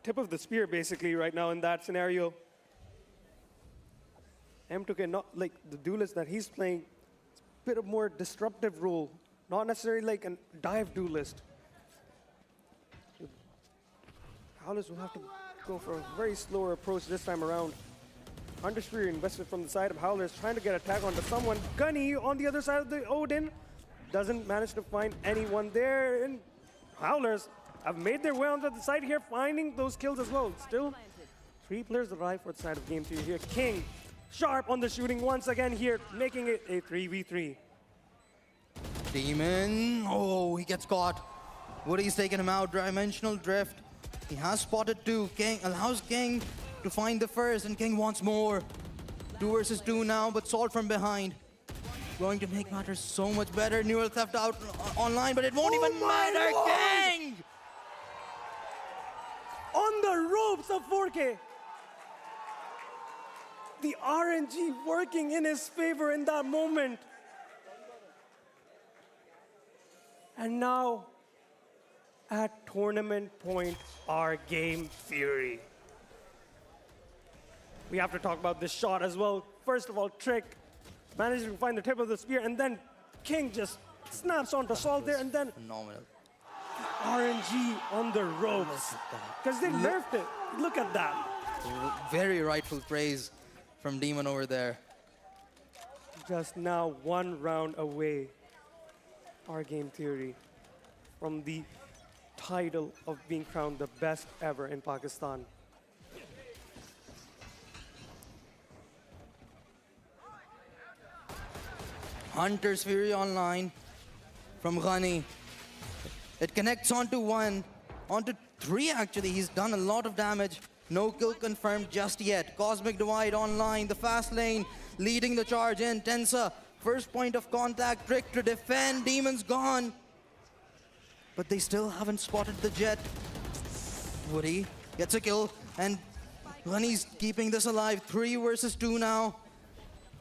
Tip of the spear, basically, right now in that scenario. M2K, not the duelist that he's playing, it's a bit of more disruptive role, not necessarily like a dive duelist. Howlers will have to go for a very slower approach this time around. Hunter Spear invested from the side of Howlers, trying to get a tag onto someone. Gunny on the other side of the Odin doesn't manage to find anyone there. And Howlers have made their way onto the side here, finding those kills as well. Still, 3 players alive for the side of Game 3 here. King, sharp on the shooting once again here, making it a 3v3. Demon, oh, he gets caught. Woody's taking him out, dimensional drift. He has spotted 2. King allows King to find the first, and King wants more. 2 versus 2 now, but Salt from behind. Going to make matters so much better. Neural Theft out online, but it won't even matter. Lord! King! On the ropes of 4K. The RNG working in his favor in that moment. And now, at tournament point, our Game Theory. We have to talk about this shot as well. First of all, Trick managing to find the tip of the spear, and then King just snaps onto Salt there, and then Phenomenal. RNG on the ropes. Because they nerfed it. Look at that. Very rightful praise from Demon over there. Just now 1 round away, our Game Theory, from the title of being crowned the best ever in Pakistan. Hunter's Fury online from Ghani. It connects onto 1, onto 3 actually. He's done a lot of damage. No kill confirmed just yet. Cosmic Divide online, the fast lane leading the charge in. Tensa, first point of contact, Trick to defend. Demon's gone. But they still haven't spotted the Jet. Woody gets a kill, and Ghani's keeping this alive. 3 versus 2 now.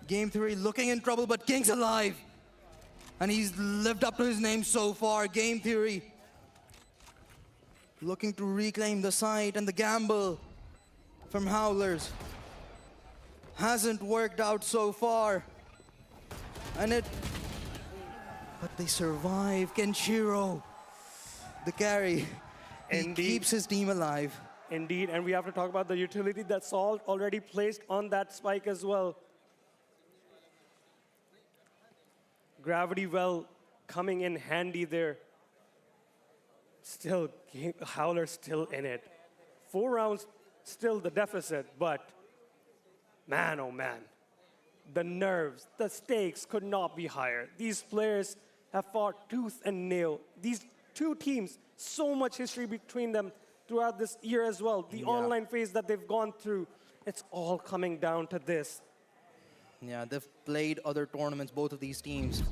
Game 3 looking in trouble, but King's alive. And he's lived up to his name so far. Game Theory looking to reclaim the site, and the gamble from Howlers hasn't worked out so far. But they survive. Kenshiro, the carry, he keeps his team alive. Indeed, and we have to talk about the utility that Salt already placed on that spike as well. Gravity well coming in handy there. Still, Howler still in it. 4 rounds, still the deficit, but man, oh man. The nerves, the stakes could not be higher. These players have fought tooth and nail. These 2 teams, so much history between them throughout this year as well. The online phase that they've gone through, it's all coming down to this. Yeah, they've played other tournaments, both of these teams,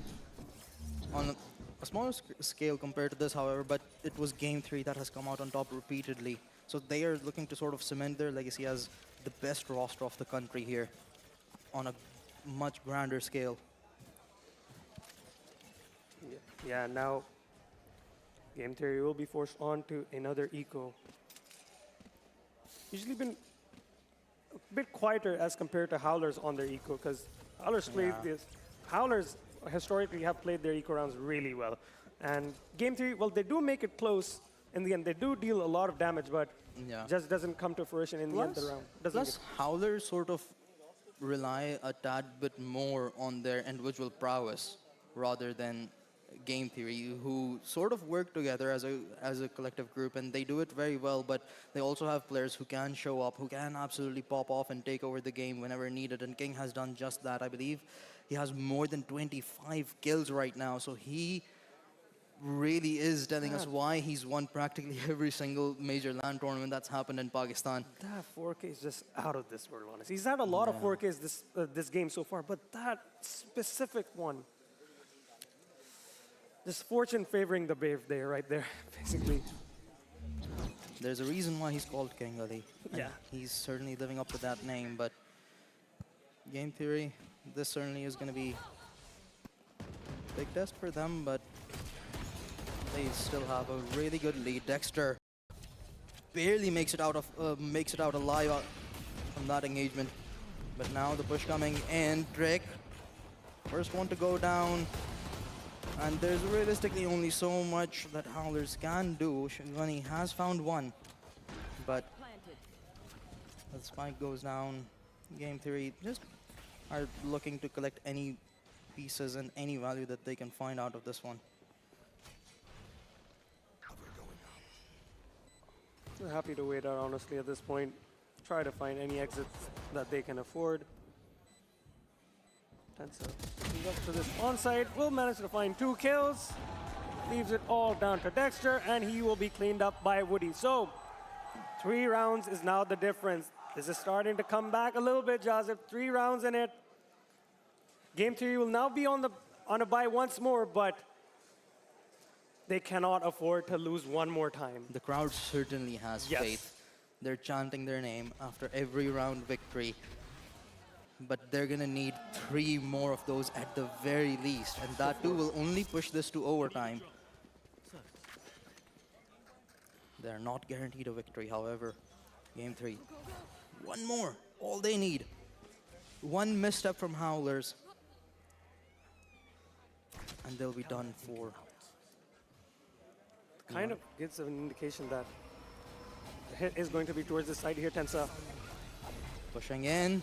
on a smaller scale compared to this, however, but it was Game 3 that has come out on top repeatedly. So they are looking to sort of cement their legacy as the best roster of the country here on a much grander scale. Yeah, now Game Theory will be forced on to another eco. Usually been a bit quieter as compared to Howlers on their eco, because Howlers historically have played their eco rounds really well. And Game 3, well, they do make it close in the end. They do deal a lot of damage, but just doesn't come to fruition in the end of the round. Plus, Howlers sort of rely a tad bit more on their individual prowess rather than Game Theory, who sort of work together as a collective group, and they do it very well, but they also have players who can show up, who can absolutely pop off and take over the game whenever needed, and King has done just that. I believe he has more than 25 kills right now, so he really is telling us why he's won practically every single major LAN tournament that's happened in Pakistan. That 4K is just out of this world, honestly. He's had a lot of 4Ks this game so far, but that specific one, just fortune favoring the brave there, right there, basically. There's a reason why he's called King Ali. Yeah. He's certainly living up to that name, but Game Theory, this certainly is going to be a big test for them, but they still have a really good lead. Dexter barely makes it out alive from that engagement, but now the push coming in. Drake, first one to go down. And there's realistically only so much that Howlers can do. Shangani has found one, but the spike goes down. Game Theory just are looking to collect any pieces and any value that they can find out of this one. They're happy to wait out, honestly, at this point. Try to find any exits that they can afford. Tensa looking up to this onside, will manage to find 2 kills. Leaves it all down to Dexter, and he will be cleaned up by Woody. So, 3 rounds is now the difference. This is starting to come back a little bit, Joseph. 3 rounds in it. Game Theory will now be on a bye once more, but they cannot afford to lose one more time. The crowd certainly has faith. They're chanting their name after every round victory. But they're gonna need 3 more of those at the very least, and that too will only push this to overtime. They're not guaranteed a victory, however. Game 3. 1 more, all they need. 1 misstep from Howlers, and they'll be done for. Kind of gives an indication that the hit is going to be towards the side here, Tensa. Pushing in.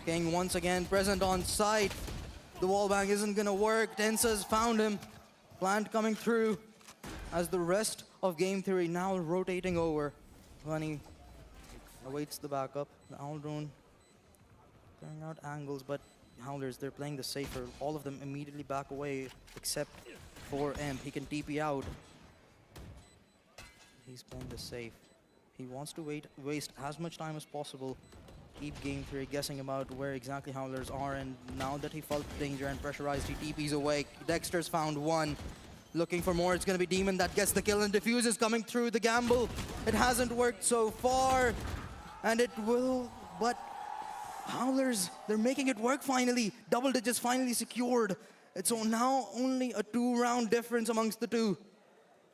King once again present on site. The wallbang isn't gonna work. Tensa's found him. Plant coming through as the rest of Game Theory now rotating over. Bunny awaits the backup. The Aldrone throwing out angles, but Howlers, they're playing the safer. All of them immediately back away except for Imp. He can TP out. He's playing the safe. He wants to waste as much time as possible. Keep Game Theory guessing about where exactly Howlers are, and now that he felt danger and pressurized, he TPs away. Dexter's found 1. Looking for more, it's gonna be Demon that gets the kill, and Diffuse is coming through the gamble. It hasn't worked so far, and it will, but Howlers, they're making it work finally. Double digits finally secured. It's now only a 2-round difference amongst the two.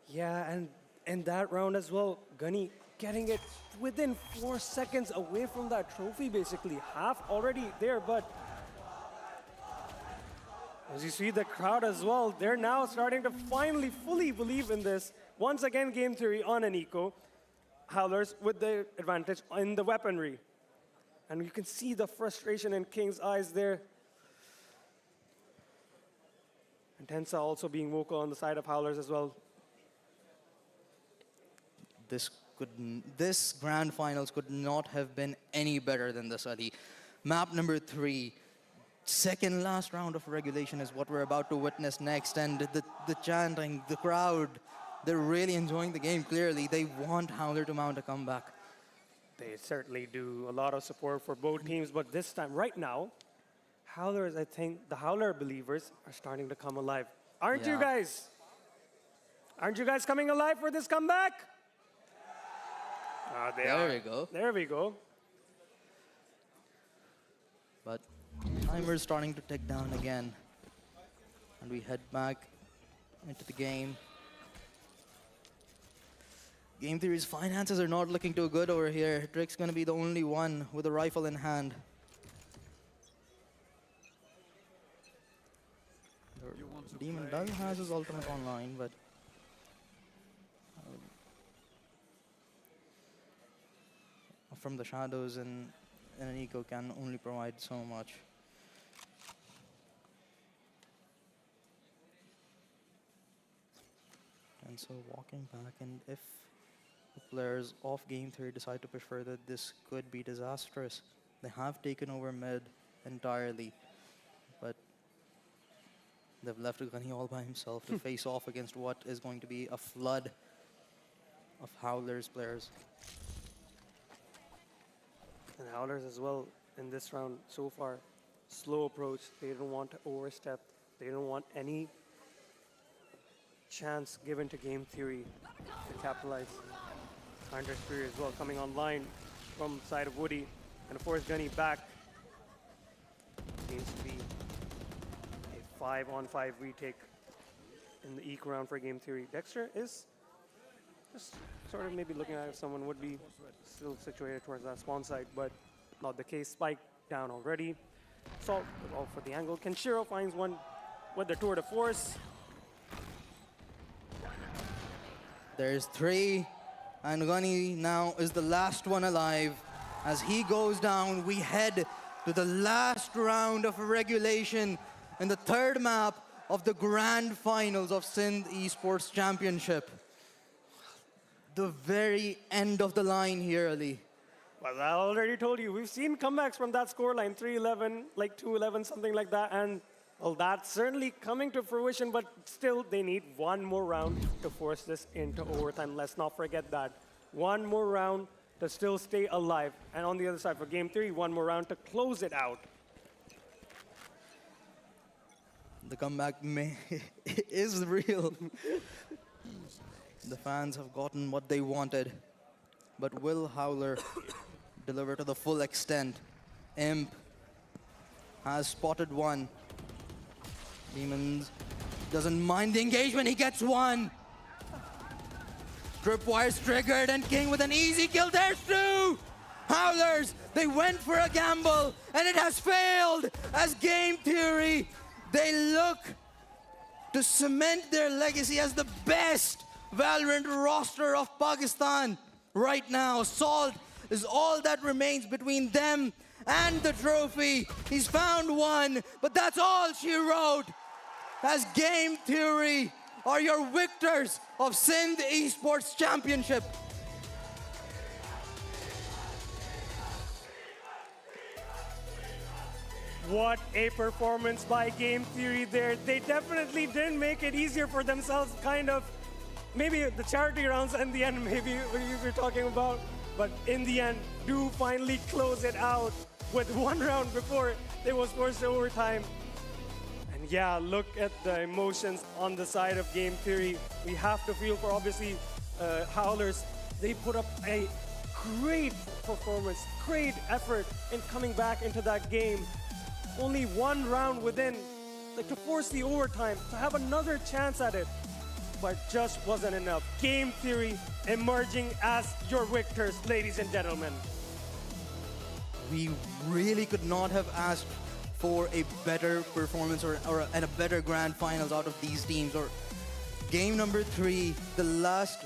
Yeah, and in that round as well, Gunny getting it within 4 seconds away from that trophy, basically. Half already there, but as you see the crowd as well, they're now starting to finally fully believe in this. Once again, Game Theory on an eco. Howlers with the advantage in the weaponry. And you can see the frustration in King's eyes there. And Tensa also being vocal on the side of Howlers as well. This grand finals could not have been any better than this, Ali. Map number 3, second last round of regulation is what we're about to witness next, and the chanting, the crowd, they're really enjoying the game. Clearly, they want Howler to mount a comeback. They certainly do. A lot of support for both teams, but this time, right now, Howlers, I think the Howler believers are starting to come alive. Aren't you guys? Aren't you guys coming alive for this comeback? There we go. There we go. But timer's starting to tick down again. And we head back into the game. Game Theory's finances are not looking too good over here. Trick's gonna be the only one with a rifle in hand. Demon does has his ultimate online, but from the shadows and an eco can only provide so much. And so walking back, and if the players of Game Theory decide to push further, this could be disastrous. They have taken over mid entirely, but they've left Gunny all by himself to face off against what is going to be a flood of Howlers players. And Howlers as well in this round so far. Slow approach. They don't want to overstep. They don't want any chance given to Game Theory to capitalize. Hunter's Fury as well coming online from the side of Woody. And of course, Gunny back. Seems to be a 5-on-5 retake in the eco round for Game Theory. Dexter is just sort of maybe looking at if someone would be still situated towards that spawn site, but not the case. Spike down already. Salt all for the angle. Kenshiro finds one with the tour de force. There's 3, and Gunny now is the last one alive. As he goes down, we head to the last round of regulation in the third map of the grand finals of Sindh Esports Championship. The very end of the line here, Ali. Well, I already told you, we've seen comebacks from that scoreline, 3-11, like 2-11, something like that, and well, that's certainly coming to fruition, but still, they need one more round to force this into overtime. Let's not forget that. One more round to still stay alive. And on the other side, for game 3, one more round to close it out. The comeback is real. The fans have gotten what they wanted. But will Howler deliver to the full extent? Imp has spotted one. Demons doesn't mind the engagement, he gets one. Tripwire's triggered and King with an easy kill. There's two! Howlers, they went for a gamble and it has failed as Game Theory. They look to cement their legacy as the best Valorant roster of Pakistan right now. Salt is all that remains between them and the trophy. He's found one, but that's all she wrote. As Game Theory are your victors of Sindh Esports Championship. What a performance by Game Theory there. They definitely didn't make it easier for themselves, kind of. Maybe the charity rounds in the end, maybe what you were talking about. But in the end, do finally close it out with one round before it was forced to overtime. And yeah, look at the emotions on the side of Game Theory. We have to feel for, obviously, Howlers. They put up a great performance, great effort in coming back into that game. Only one round within, like to force the overtime, to have another chance at it, but just wasn't enough. Game Theory emerging as your victors, ladies and gentlemen. We really could not have asked for a better performance and a better grand finals out of these teams. Or game number 3, the last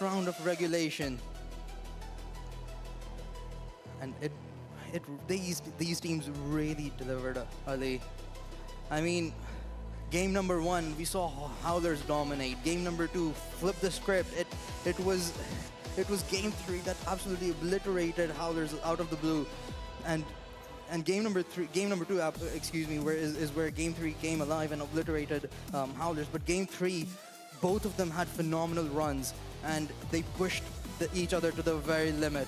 round of regulation, and these teams really delivered, Ali. I mean, game number 1, we saw Howlers dominate. Game number 2, flip the script. It was game 3 that absolutely obliterated Howlers out of the blue, and game number 2, where game 3 came alive and obliterated Howlers. But game 3, both of them had phenomenal runs, and they pushed each other to the very limit.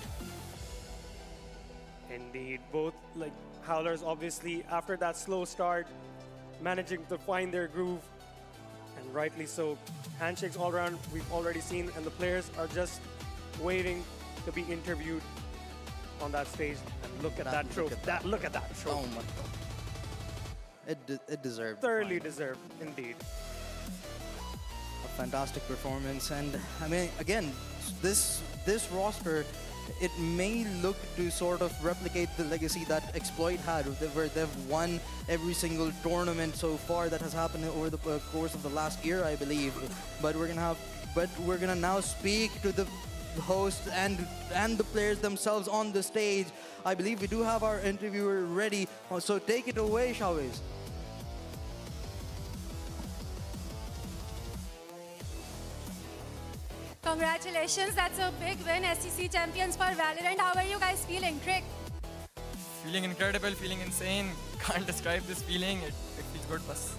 Indeed, both like Howlers, obviously, after that slow start, managing to find their groove, and rightly so. Handshakes all around, we've already seen, and the players are just waiting to be interviewed on that stage. And look at that trophy. Look at that trophy. Oh my God. It deserved. Thoroughly deserved, indeed. A fantastic performance, and I mean, again, this roster, it may look to sort of replicate the legacy that Exploit had, where they've won every single tournament so far that has happened over the course of the last year, I believe. But we're gonna now speak to the hosts and the players themselves on the stage. I believe we do have our interviewer ready, so take it away, Shawez. Congratulations, that's a big win, SEC champions for Valorant. How are you guys feeling? Trick? Feeling incredible, feeling insane. Can't describe this feeling. It feels good, bas.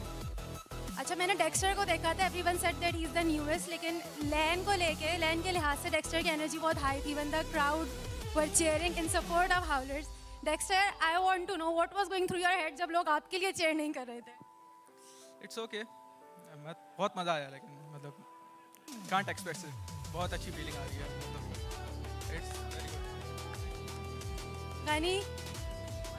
अच्छा मैंने Dexter को देखा था. Everyone said that he's the newest, लेकिन लैन को लेके लैन के लिहाज से डेक्स्टर की एनर्जी बहुत हाई थी. When the crowd were cheering in support of Howlers. Dexter, I want to know what was going through your head जब लोग आपके लिए cheer नहीं कर रहे थे. It's okay. बहुत मजा आया, लेकिन मतलब can't express it. बहुत अच्छी feeling आ रही है. It's very good. Gani,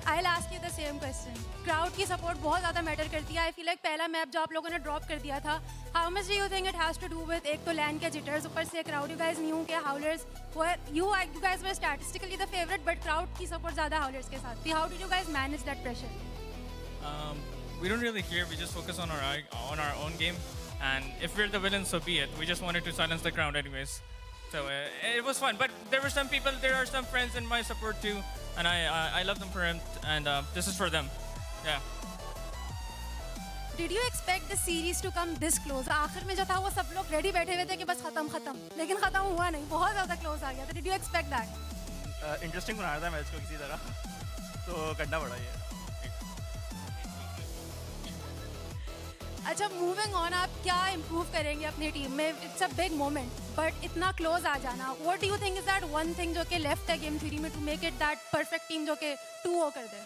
I'll ask you the same question. Crowd की support बहुत ज़्यादा matter करती है. I feel like पहला map जो आप लोगों ने drop कर दिया था, how much do you think it has to do with एक तो LAN के jitters, ऊपर से crowd, you guys knew कि Howlers were, you guys were statistically the favorite, but crowd की support ज़्यादा Howlers के साथ थी. How did you guys manage that pressure? We don't really care. We just focus on our own game, and if we're the villains, so be it. We just wanted to silence the crowd anyways. So it was fun. But there are some friends in my support too, and I love them for him, and this is for them. Yeah. Did you expect the series to come this close? आखिर में जो था वो सब लोग ready बैठे हुए थे कि बस खत्म, लेकिन खत्म हुआ नहीं, बहुत ज़्यादा close आ गया था. Did you expect that? Interesting बनाया था मैच को किसी तरह, तो करना पड़ा ये. अच्छा, moving on, आप क्या improve करेंगे अपनी टीम में? It's a big moment, but इतना close आ जाना. What do you think is that one thing जो कि left है game theory में to make it that perfect team जो कि 2-0 कर दे?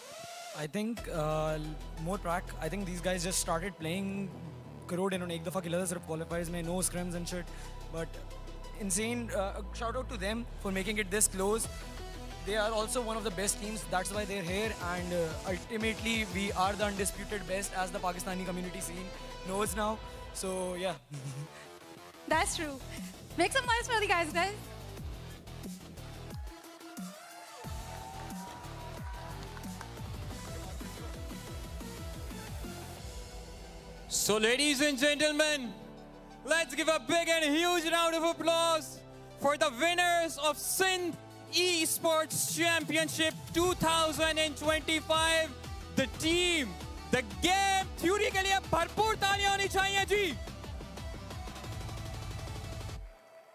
I think more track. I think these guys just started playing. Crore इन्होंने एक दफ़ा खेला था सिर्फ qualifiers में, no scrims and shit. But insane. Shout out to them for making it this close. They are also one of the best teams. That's why they're here. And ultimately, we are the undisputed best, as the Pakistani community scene knows now. So yeah. That's true. Make some noise for the guys. So, ladies and gentlemen, let's give a big and huge round of applause for the winners of Sindh Esports Championship 2025. The team, the game theory के लिए भरपूर तालियां होनी चाहिए जी.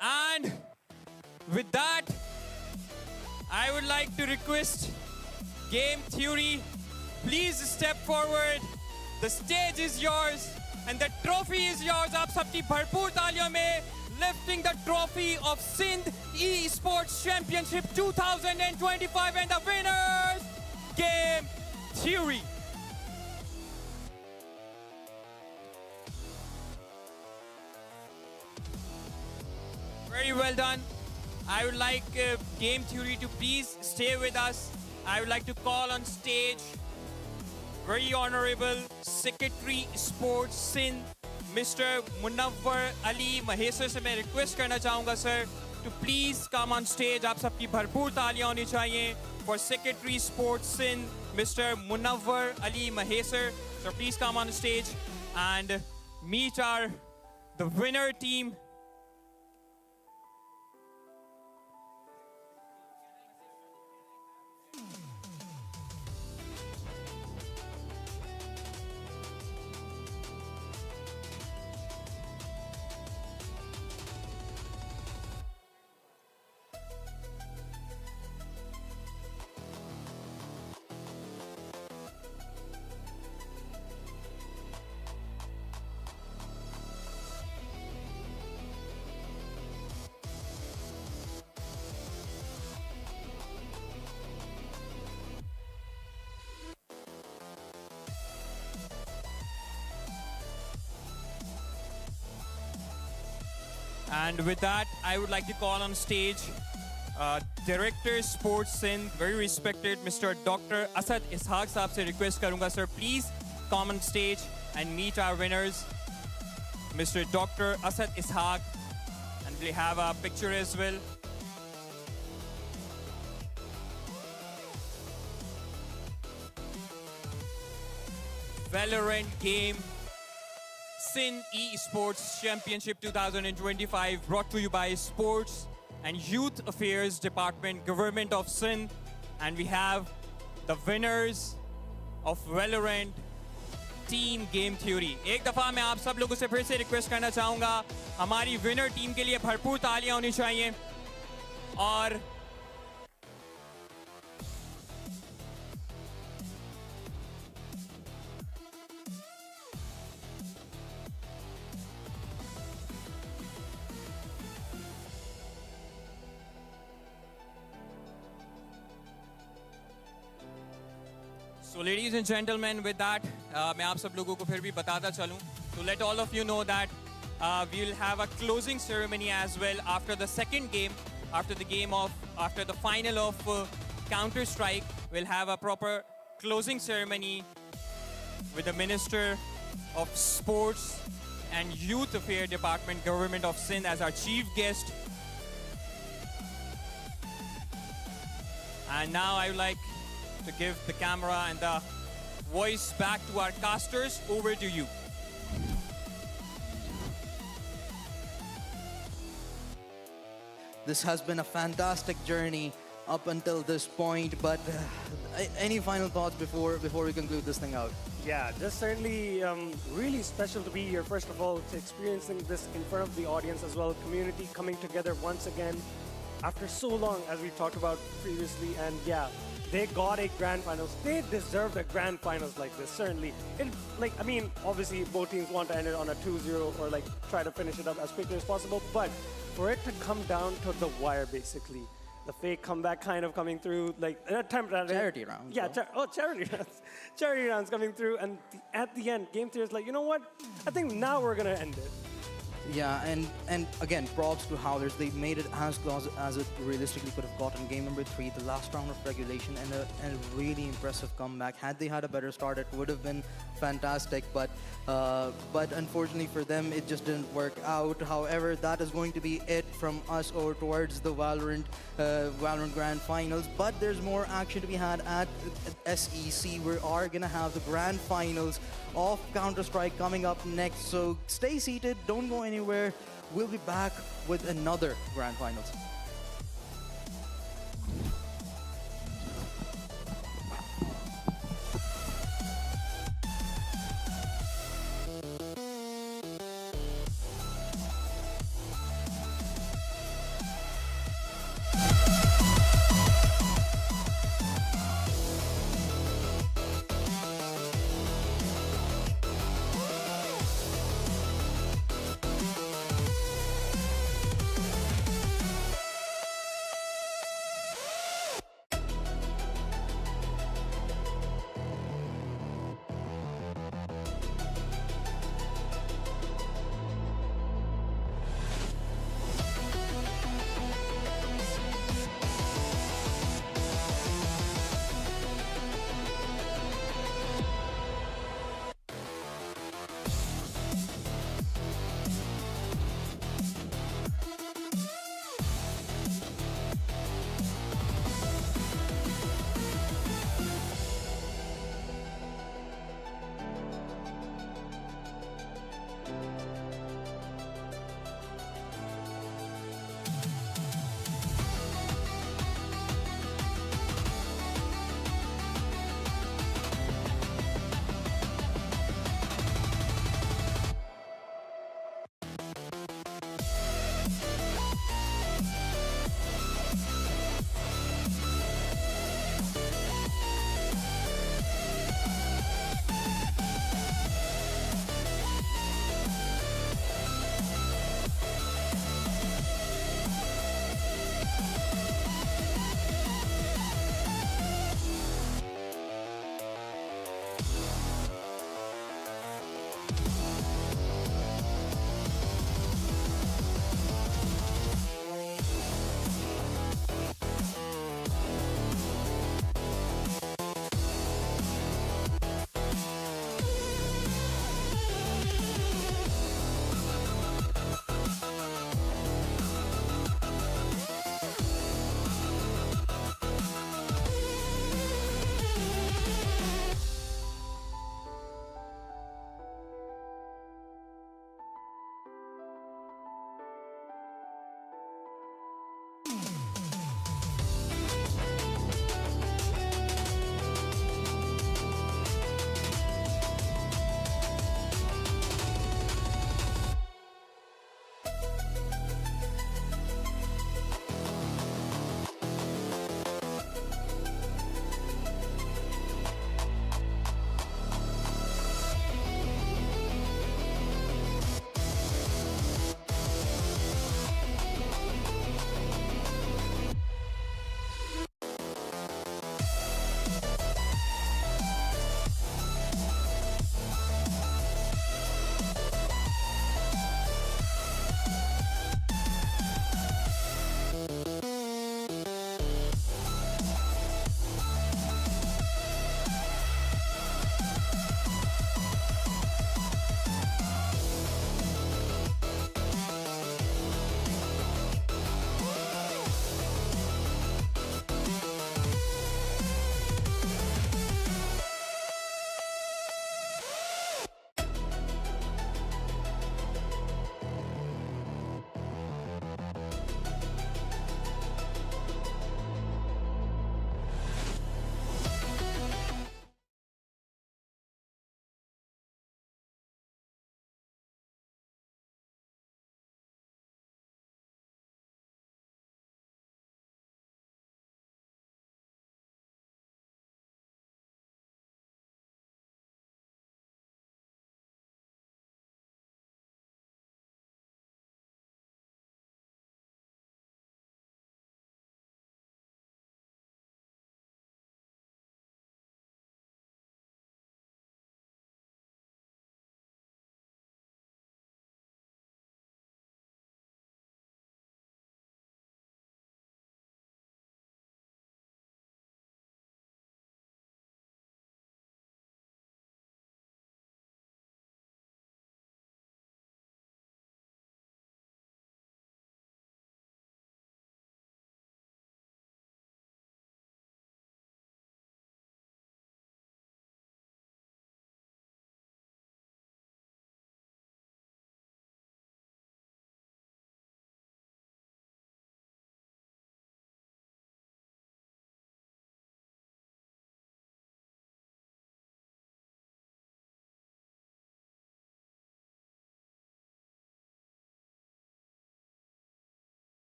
And with that, I would like to request Game Theory, please step forward. The stage is yours and the trophy is yours. आप सबकी भरपूर तालियों में lifting the trophy of Sindh Esports Championship 2025 and the winners, Game Theory. Very well done. I would like Game Theory to please stay with us. I would like to call on stage very honorable Secretary Sports Sindh, Mr. Munawwar Ali Mahesar से मैं request करना चाहूँगा sir to please come on stage. आप सबकी भरपूर तालियां होनी चाहिए for Secretary Sports Sindh, Mr. Munawwar Ali Mahesar. So please come on stage and meet the winner team. And with that, I would like to call on stage Director Sports Sindh, very respected Mr. Dr. Asad Ishaq साहब से request करूँगा sir, please come on stage and meet our winners, Mr. Dr. Asad Ishaq, and we have a picture as well. Valorant game Sindh Esports Championship 2025 brought to you by Sports and Youth Affairs Department, Government of Sindh. And we have the winners of Valorant Team Game Theory. एक दफ़ा मैं आप सब लोगों से फिर से request करना चाहूँगा, हमारी विनर टीम के लिए भरपूर तालियां होनी चाहिए. और So ladies and gentlemen, with that, मैं आप सब लोगों को फिर भी बताता चलूं. To let all of you know that we will have a closing ceremony as well after the second game, after the final of Counter-Strike. We'll have a proper closing ceremony with the Minister of Sports and Youth Affairs Department, Government of Sindh as our chief guest. And now I would like to give the camera and the voice back to our casters. Over to you. This has been a fantastic journey up until this point, but any final thoughts before we conclude this thing out? Yeah, just certainly really special to be here. First of all, to experiencing this in front of the audience as well, community coming together once again after so long, as we talked about previously. And yeah, they got a grand finals. They deserved a grand finals like this, certainly. I mean, obviously both teams want to end it on a 2-0 or like try to finish it up as quickly as possible, but for it to come down to the wire, basically, the fake comeback kind of coming through, like an attempt at Charity rounds. Yeah, charity rounds. Charity rounds coming through, and at the end, Game Theory is like, you know what? I think now we're gonna end it. Yeah, and again, props to Howlers. They made it as close as it realistically could have gotten. Game number 3, the last round of regulation, and a really impressive comeback. Had they had a better start, it would have been fantastic. But unfortunately for them, it just didn't work out. However, that is going to be it from us over towards the Valorant Grand Finals. But there's more action to be had at SEC. We are gonna have the Grand Finals of Counter-Strike coming up next. So stay seated, don't go anywhere. We'll be back with another Grand Finals.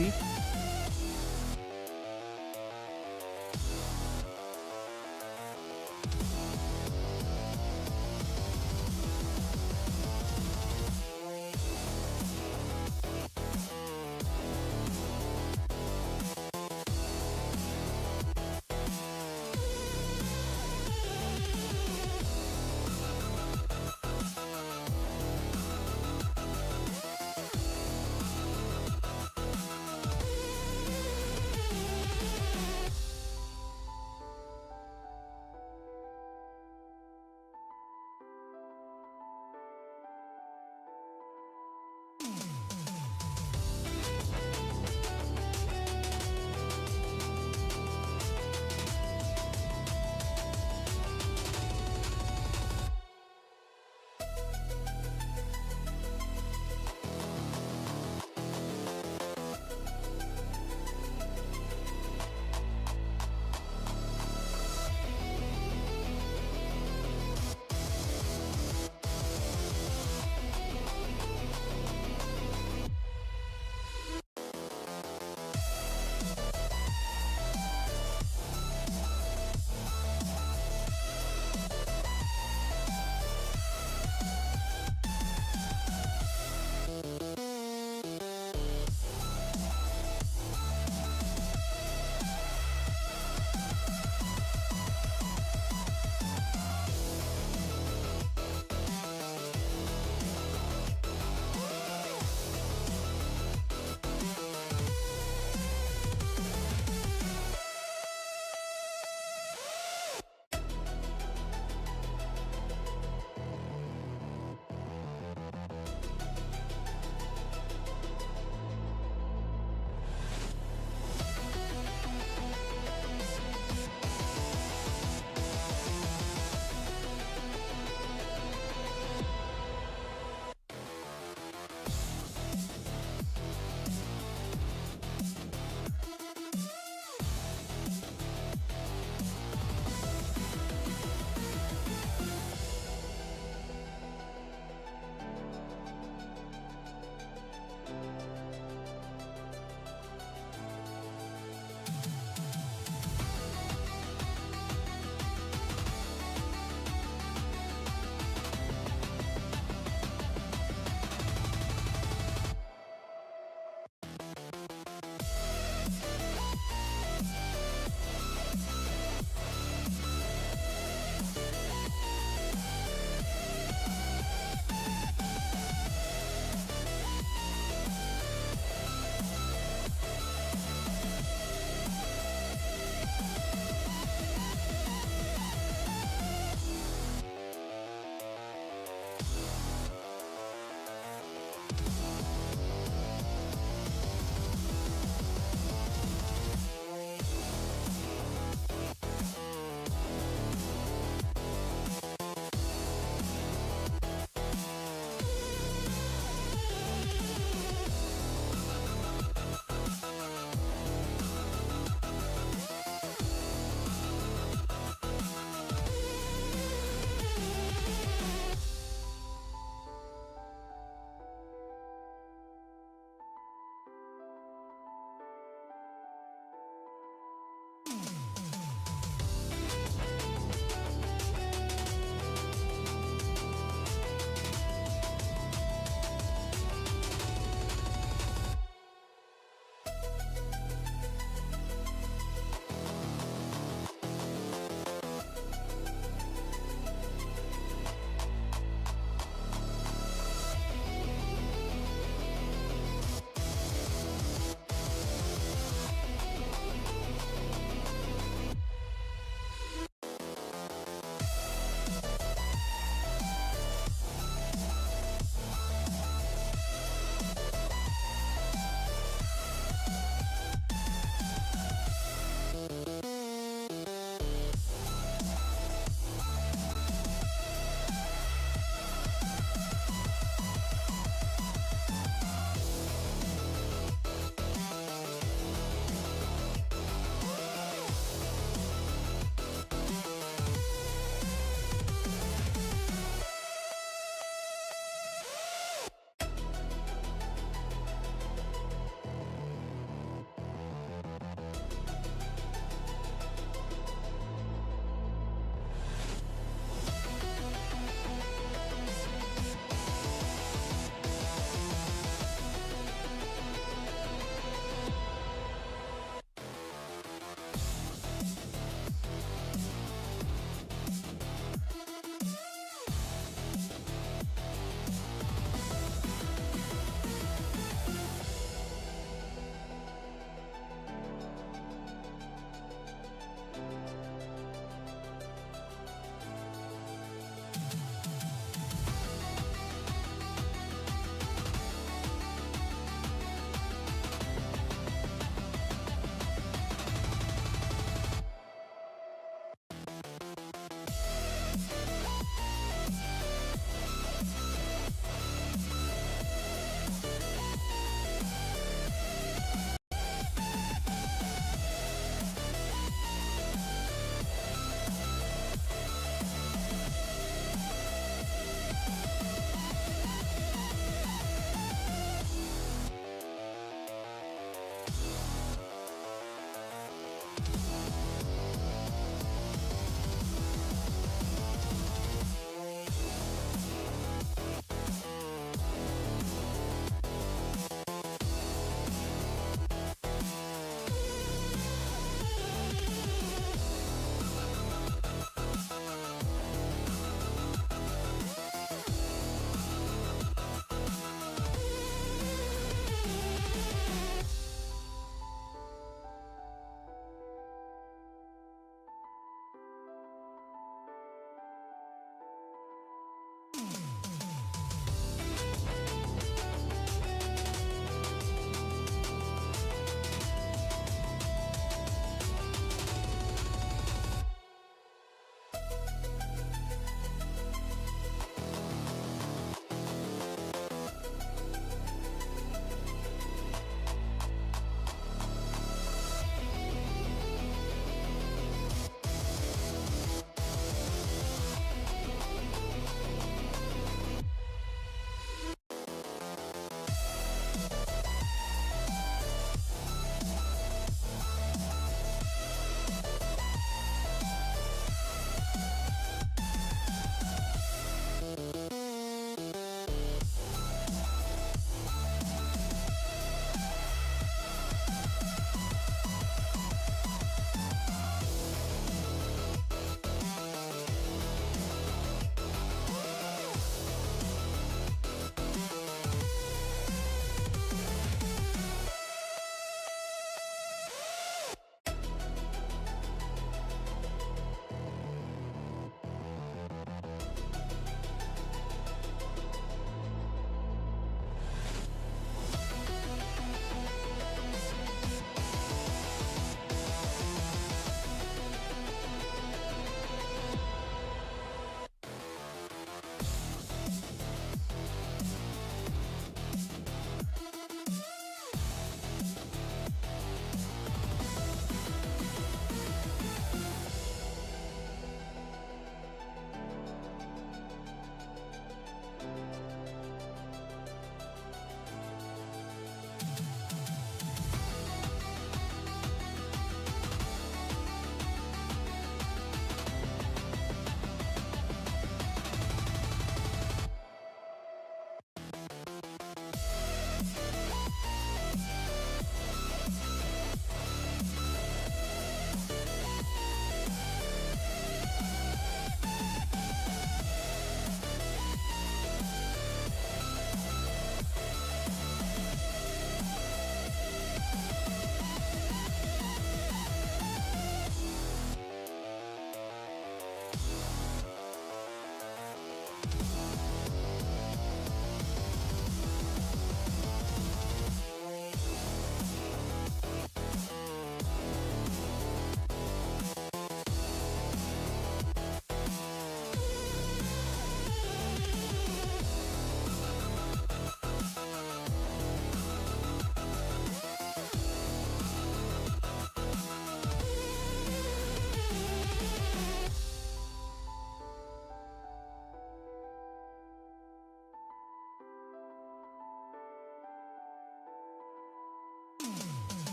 थी.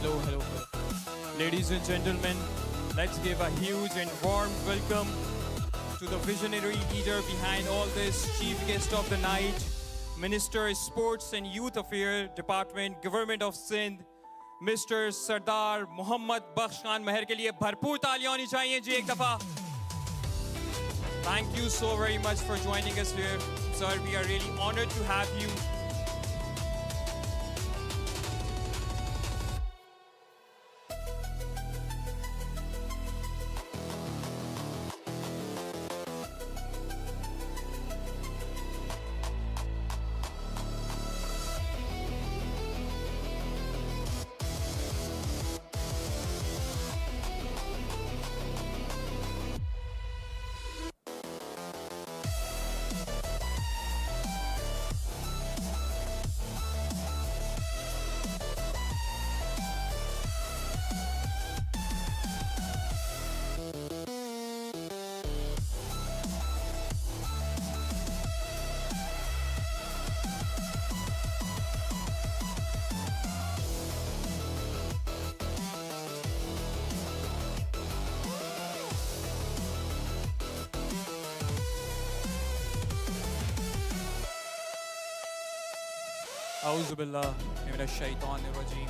Hello, hello, hello. Ladies and gentlemen, let's give a huge and warm welcome to the visionary leader behind all this, chief guest of the night, Minister Sports and Youth Affairs Department, Government of Sindh, Mr. Sardar Muhammad Bakhsh Khan Meher के लिए भरपूर तालियां होनी चाहिए जी एक दफा. Thank you so very much for joining us here, sir. We are really honored to have you. औज़ुबिल्लाह मिनश्शैतानिर्रजीम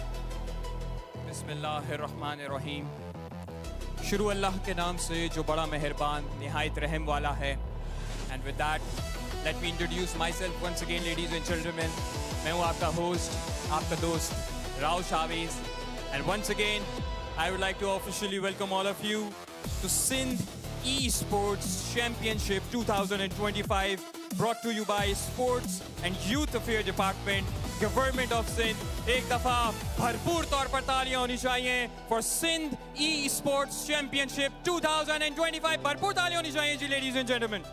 बिस्मिल्लाहिर्रहमानिर्रहीम. शुरू अल्लाह के नाम से जो बड़ा मेहरबान निहायत रहम वाला है. And with that, let me introduce myself once again, ladies and gentlemen. मैं हूँ आपका host, आपका दोस्त Rao Shavez. And once again, I would like to officially welcome all of you to Sindh Esports Championship 2025, brought to you by Sports and Youth Affairs Department, Government of Sindh. एक दफा भरपूर तौर पर तालियां होनी चाहिए for Sindh Esports Championship 2025. भरपूर तालियां होनी चाहिए जी, ladies and gentlemen.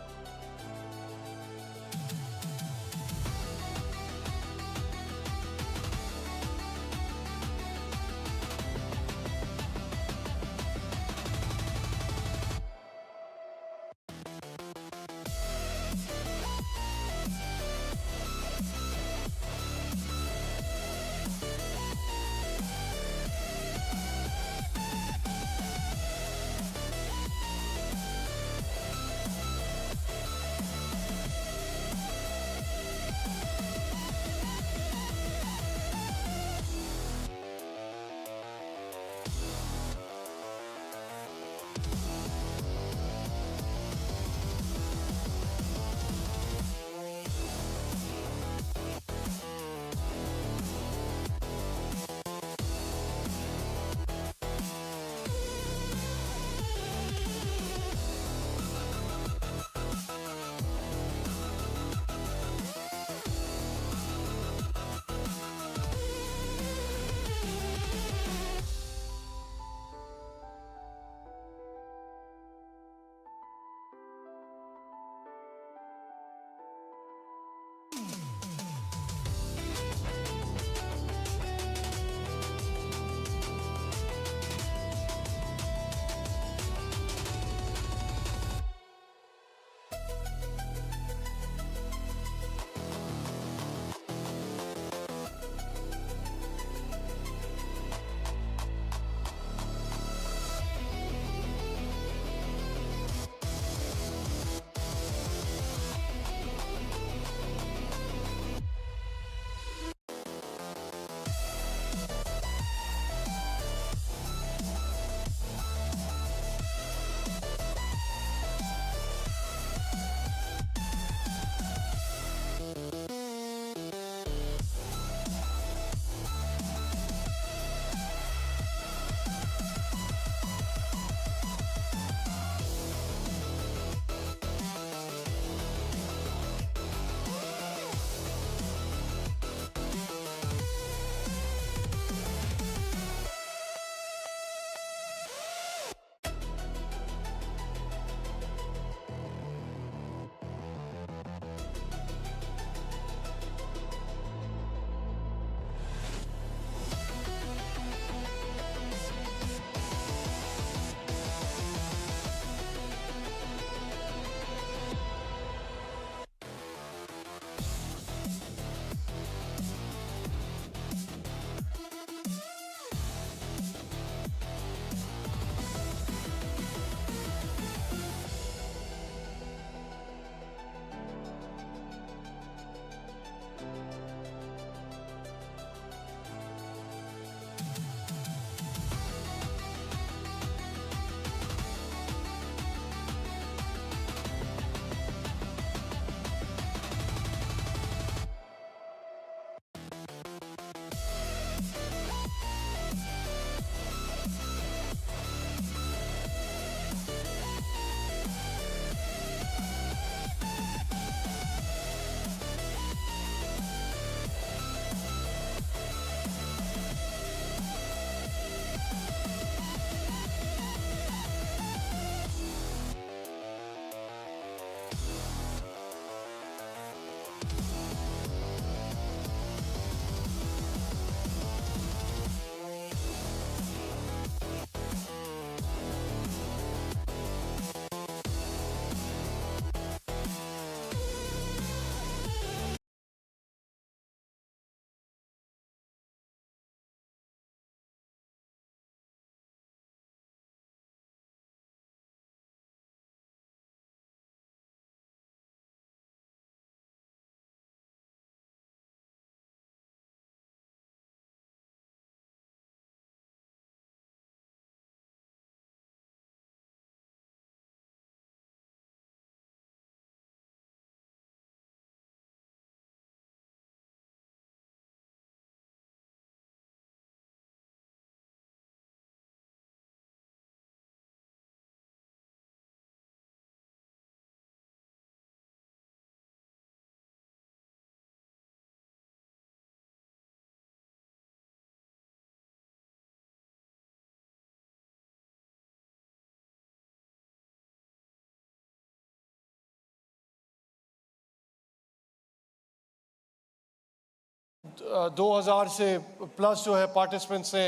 2000 से प्लस जो है पार्टिसिपेंट्स ने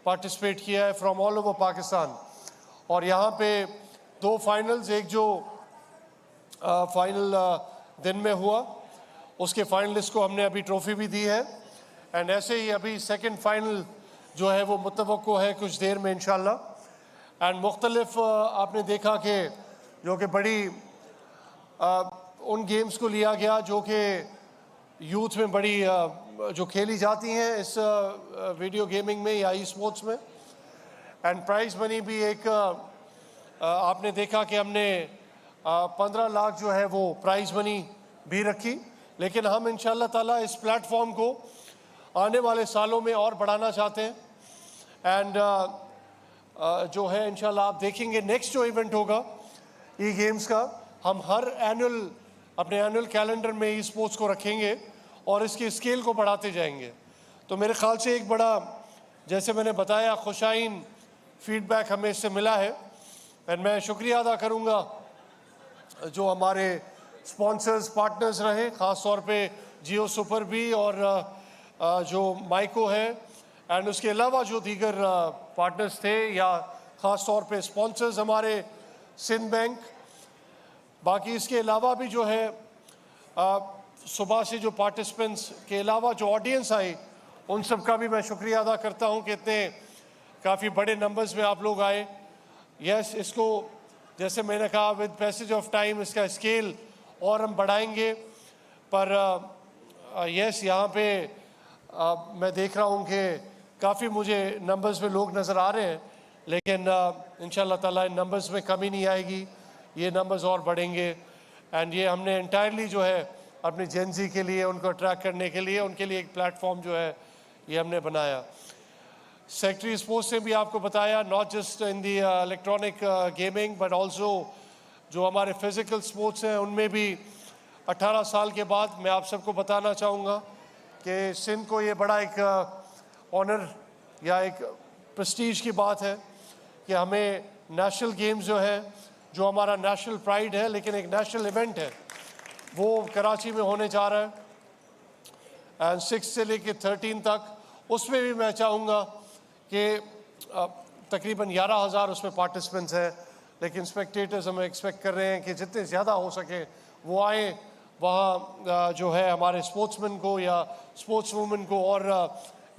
पार्टिसिपेट किया है फ्रॉम ऑल ओवर पाकिस्तान। और यहाँ पे 2 फाइनल्स, एक जो फाइनल दिन में हुआ उसके फाइनलिस्ट को हमने अभी ट्रॉफी भी दी है, एंड ऐसे ही अभी सेकंड फाइनल जो है वो मुतवक्को है कुछ देर में इंशाल्लाह। एंड मुख्तलिफ आपने देखा कि जो कि बड़ी उन गेम्स को लिया गया जो कि यूथ में बड़ी जो खेली जाती हैं इस वीडियो गेमिंग में या ई स्पोर्ट्स में। एंड प्राइज़ मनी भी एक आपने देखा कि हमने 15 लाख जो है वो प्राइज़ मनी भी रखी, लेकिन हम इंशाल्लाह ताला इस प्लेटफॉर्म को आने वाले सालों में और बढ़ाना चाहते हैं। एंड जो है इंशाल्लाह आप देखेंगे नेक्स्ट जो इवेंट होगा ई गेम्स का, हम हर अपने एनुअल कैलेंडर में ई स्पोर्ट्स को रखेंगे और इसकी स्केल को बढ़ाते जाएंगे। तो मेरे ख्याल से एक बड़ा, जैसे मैंने बताया, खुशाइन फीडबैक हमें इससे मिला है। एंड मैं शुक्रिया अदा करूँगा जो हमारे स्पॉन्सर्स पार्टनर्स रहे, ख़ास तौर पे जियो सुपर भी और जो माइको है, एंड उसके अलावा जो दीगर पार्टनर्स थे या ख़ास तौर पे स्पॉन्सर्स हमारे सिंध बैंक। बाकी इसके अलावा भी जो है सुबह से जो पार्टिसिपेंट्स के अलावा जो ऑडियंस आई उन सब का भी मैं शुक्रिया अदा करता हूं कि इतने काफ़ी बड़े नंबर्स में आप लोग आए। यस, इसको जैसे मैंने कहा विद पैसेज ऑफ टाइम इसका स्केल और हम बढ़ाएंगे, पर यस यहाँ पे मैं देख रहा हूँ कि काफ़ी मुझे नंबर्स में लोग नज़र आ रहे हैं, लेकिन इंशाल्लाह ताला इन नंबर्स में कमी नहीं आएगी, ये नंबर्स और बढ़ेंगे। एंड ये हमने इंटायरली जो है अपनी जेंजी के लिए, उनको अट्रैक्ट करने के लिए, उनके लिए एक प्लेटफॉर्म जो है ये हमने बनाया। सेक्रेटरी स्पोर्ट्स ने भी आपको बताया, not just in the electronic gaming but also जो हमारे फिज़िकल स्पोर्ट्स हैं उनमें भी 18 साल के बाद मैं आप सबको बताना चाहूँगा कि सिंध को ये बड़ा एक ऑनर या एक प्रेस्टीज की बात है कि हमें नेशनल गेम्स जो है, जो हमारा नेशनल प्राइड है लेकिन एक नेशनल इवेंट है, वो कराची में होने जा रहा है। एंड 6 से लेकर 13 तक उसमें भी मैं चाहूँगा कि तकरीबन 11,000 उसमें पार्टिसिपेंट्स हैं, लेकिन स्पेक्टेटर्स हम एक्सपेक्ट कर रहे हैं कि जितने ज़्यादा हो सके वो आए वहाँ जो है हमारे स्पोर्ट्समैन को या स्पोर्ट्स वूमेन को और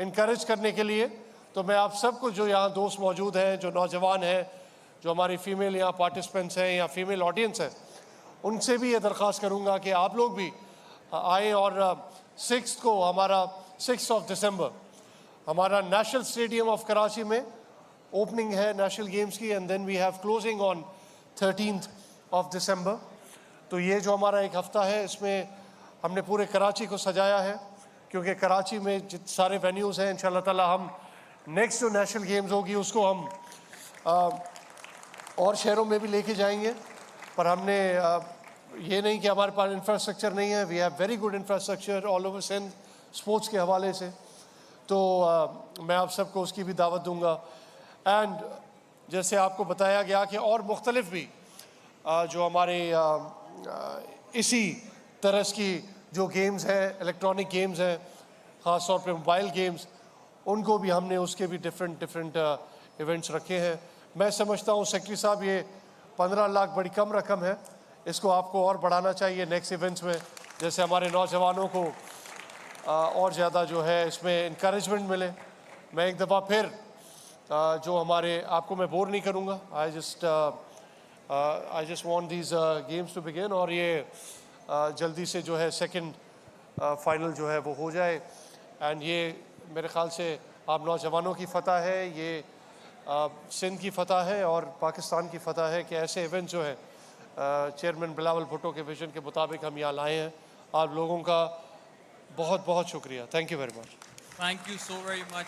इनकरेज करने के लिए। तो मैं आप सबको जो यहाँ दोस्त मौजूद हैं, जो नौजवान हैं, जो हमारी फ़ीमेल यहाँ पार्टिसिपेंट्स हैं या फीमेल ऑडियंस है, उनसे भी ये दरख्वास्त करूँगा कि आप लोग भी आएँ। और 6 को हमारा 6 ऑफ दिसंबर हमारा नेशनल स्टेडियम ऑफ कराची में ओपनिंग है नेशनल गेम्स की, and then we have closing on 13th of December. तो ये जो हमारा एक हफ़्ता है इसमें हमने पूरे कराची को सजाया है, क्योंकि कराची में जितने सारे वेन्यूज़ हैं इंशाल्लाह ताला हम नेक्स्ट जो नेशनल गेम्स होगी उसको हम और शहरों में भी लेके जाएंगे। पर हमने ये नहीं कि हमारे पास इंफ्रास्ट्रक्चर नहीं है, we have very good infrastructure all over Sindh sports के हवाले से। तो मैं आप सबको उसकी भी दावत दूंगा। एंड जैसे आपको बताया गया कि और मुख्तलिफ भी जो हमारे इसी तरह की जो गेम्स हैं, इलेक्ट्रॉनिक गेम्स हैं, ख़ास तौर पे मोबाइल गेम्स, उनको भी हमने उसके भी डिफरेंट इवेंट्स रखे हैं। मैं समझता हूँ सेक्रेटरी साहब ये 15 लाख बड़ी कम रकम है, इसको आपको और बढ़ाना चाहिए नेक्स्ट इवेंट्स में, जैसे हमारे नौजवानों को और ज़्यादा जो है इसमें इंकरेजमेंट मिले। मैं एक दफ़ा फिर जो हमारे, आपको मैं बोर नहीं करूँगा, I just want these games to begin, और ये जल्दी से जो है सेकंड फाइनल जो है वो हो जाए। एंड ये मेरे ख़्याल से आप नौजवानों की फ़तह है, ये सिंध की फ़तह है और पाकिस्तान की फ़तह है कि ऐसे इवेंट जो है चेयरमैन बिलावल भुट्टो के विजन के मुताबिक हम यहाँ लाए हैं। आप लोगों का बहुत बहुत शुक्रिया। Thank you very much. Thank you so very much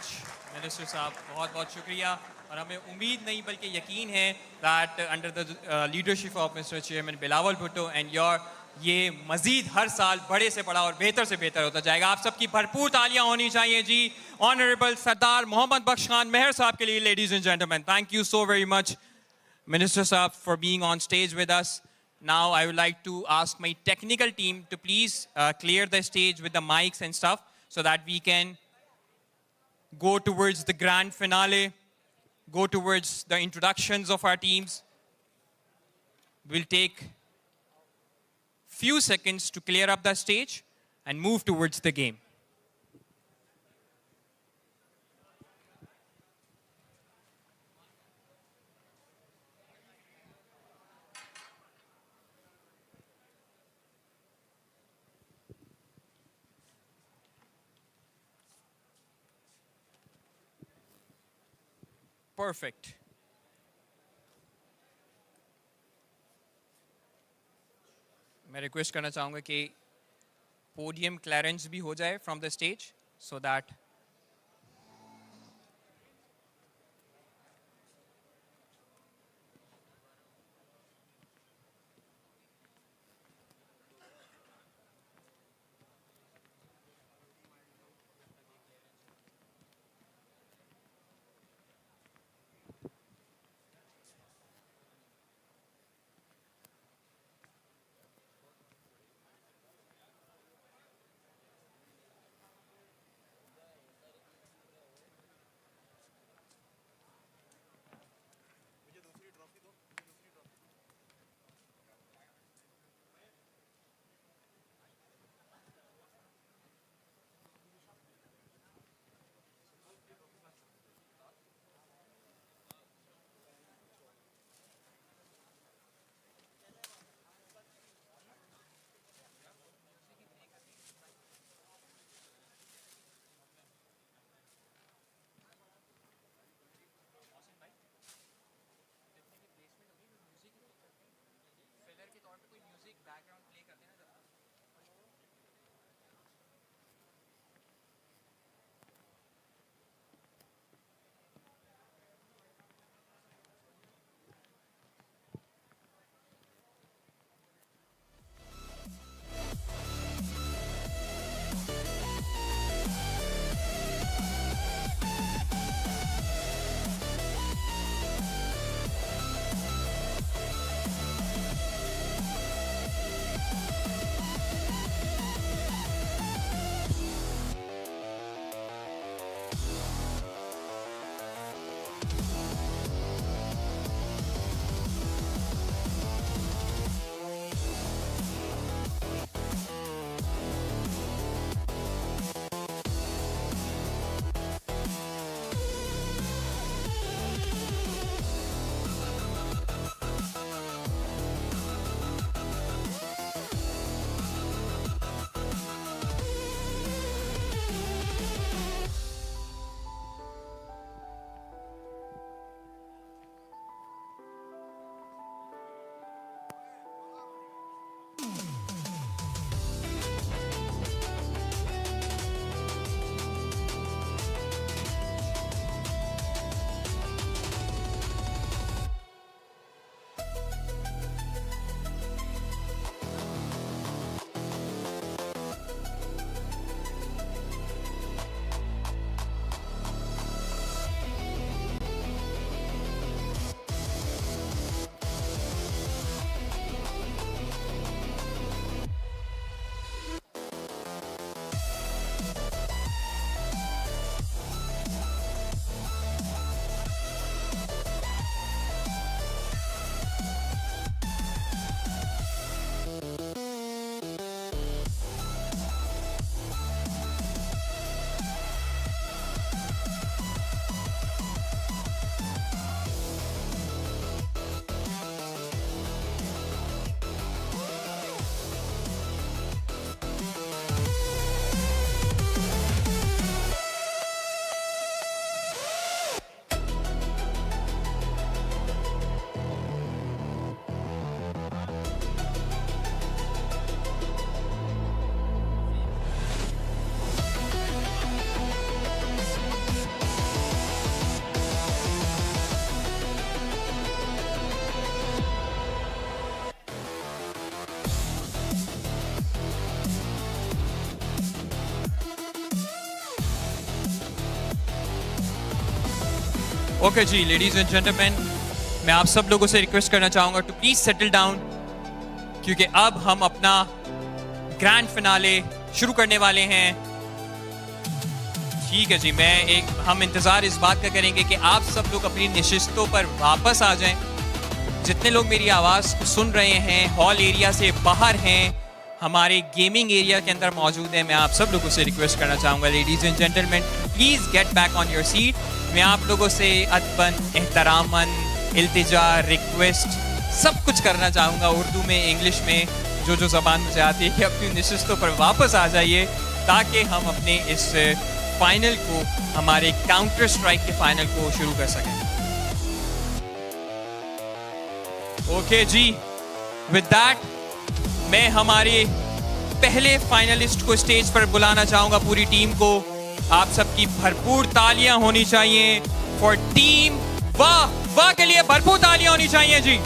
minister साहब, बहुत बहुत शुक्रिया। और हमें उम्मीद नहीं बल्कि यकीन है that under the leadership of mister chairman Bilawal Bhutto and your, ये मजीद हर साल बड़े से बड़ा और बेहतर से बेहतर होता जाएगा। आप सबकी भरपूर तालियां होनी चाहिए जी ऑनरेबल सरदार मोहम्मद बख्श खान मेहर साहब के लिए। Ladies and gentleman, thank you so very much, Minister Saab, for being on stage with us. Now I would like to ask my technical team to please clear the stage with the mics and stuff so that we can go towards the grand finale, go towards the introductions of our teams. We'll take few seconds to clear up the stage and move towards the game. Perfect. मैं request करना चाहूँगा कि podium clearance भी हो जाए from the stage so that okay जी, ladies and gentleman, मैं आप सब लोगों से रिक्वेस्ट करना चाहूँगा टू प्लीज सेटल डाउन, क्योंकि अब हम अपना ग्रैंड फिनाले शुरू करने वाले हैं। ठीक है जी, हम इंतज़ार इस बात का करेंगे कि आप सब लोग अपनी नशिस्तों पर वापस आ जाएं। जितने लोग मेरी आवाज़ को सुन रहे हैं, हॉल एरिया से बाहर हैं, हमारे गेमिंग एरिया के अंदर मौजूद हैं, मैं आप सब लोगों से रिक्वेस्ट करना चाहूँगा, ladies and gentleman, please get back on your seat. मैं आप लोगों से अदबन, एहतरामन, इल्तिजा, रिक्वेस्ट सब कुछ करना चाहूँगा, उर्दू में, इंग्लिश में, जो ज़बान मुझे आती है, कि अपनी नशिस्तों पर वापस आ जाइए ताकि हम अपने इस फाइनल को, हमारे काउंटर स्ट्राइक के फाइनल को शुरू कर सकें। ओके जी, विद दैट मैं हमारे पहले फाइनलिस्ट को स्टेज पर बुलाना चाहूंगा, पूरी टीम को। आप सबकी भरपूर तालियां होनी चाहिए फॉर टीम वाह वाह के लिए, भरपूर तालियां होनी चाहिए जी।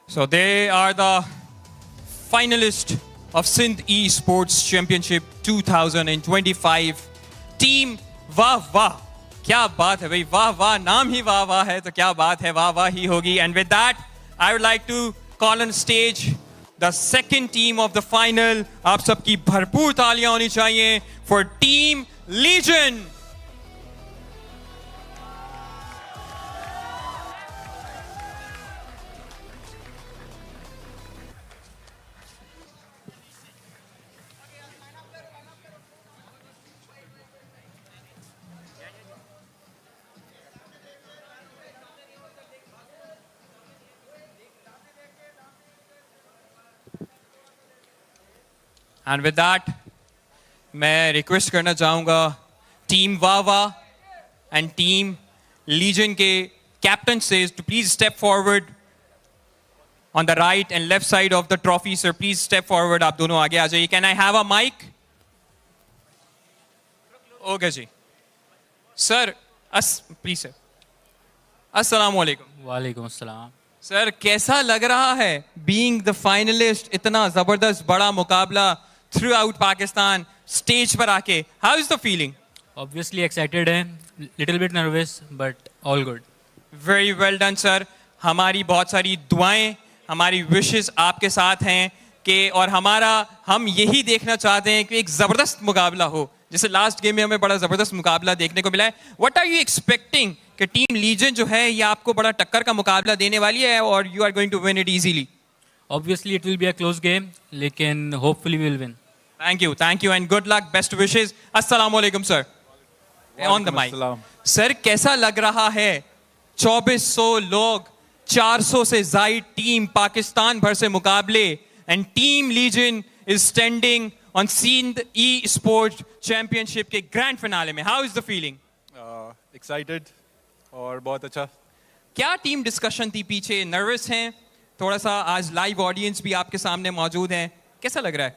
So they are the finalists of Sindh Esports Championship 2025. Team वाह वाह, क्या बात है भाई, वाह वाह, नाम ही वाह वाह है तो क्या बात है, वाह वाह ही होगी। And with that, I would like to call on stage the second team of the final. आप सबकी भरपूर तालियां होनी चाहिए for Team Legion. And with that, मैं रिक्वेस्ट करना चाहूँगा team Wawa and team legion के कैप्टन से to please step forward on the right and left side of the trophy. Sir, please step forward. आप दोनों आगे आ जाइए. Can I have a mic? Okay ji. Sir, please sir. अस्सलामु अलैकुम. वालेकुम अस्सलाम. सर कैसा लग रहा है बीइंग द फाइनलिस्ट, इतना जबरदस्त बड़ा मुकाबला थ्रू आउट पाकिस्तान स्टेज पर आके, how is the feeling? Obviously excited है, little bit nervous but all good. Very well done sir. हमारी बहुत सारी दुआएं, हमारी विशेस आपके साथ हैं कि, और हम यही देखना चाहते हैं कि एक ज़बरदस्त मुकाबला हो, जैसे लास्ट गेम में हमें बड़ा ज़बरदस्त मुकाबला देखने को मिला है. व्हाट आर यू एक्सपेक्टिंग कि टीम लीजन जो है ये आपको बड़ा टक्कर का मुकाबला देने वाली है और you are going to win it easily? Obviously it will be a close game, लेकिन hopefully we will win. Thank you and good luck, best wishes. अस्सलाम वालेकुम sir. On the mic. Sir कैसा लग रहा है 2400 लोग, 400 से ज़ायद टीम पाकिस्तान भर से मुकाबले, and team Legion is standing on Sindh e sports championship के ग्रैंड फिनाले में. How is the feeling? Excited और बहुत अच्छा. क्या टीम डिस्कशन थी पीछे? नर्वस हैं थोड़ा सा? आज लाइव ऑडियंस भी आपके सामने मौजूद है, कैसा लग रहा है?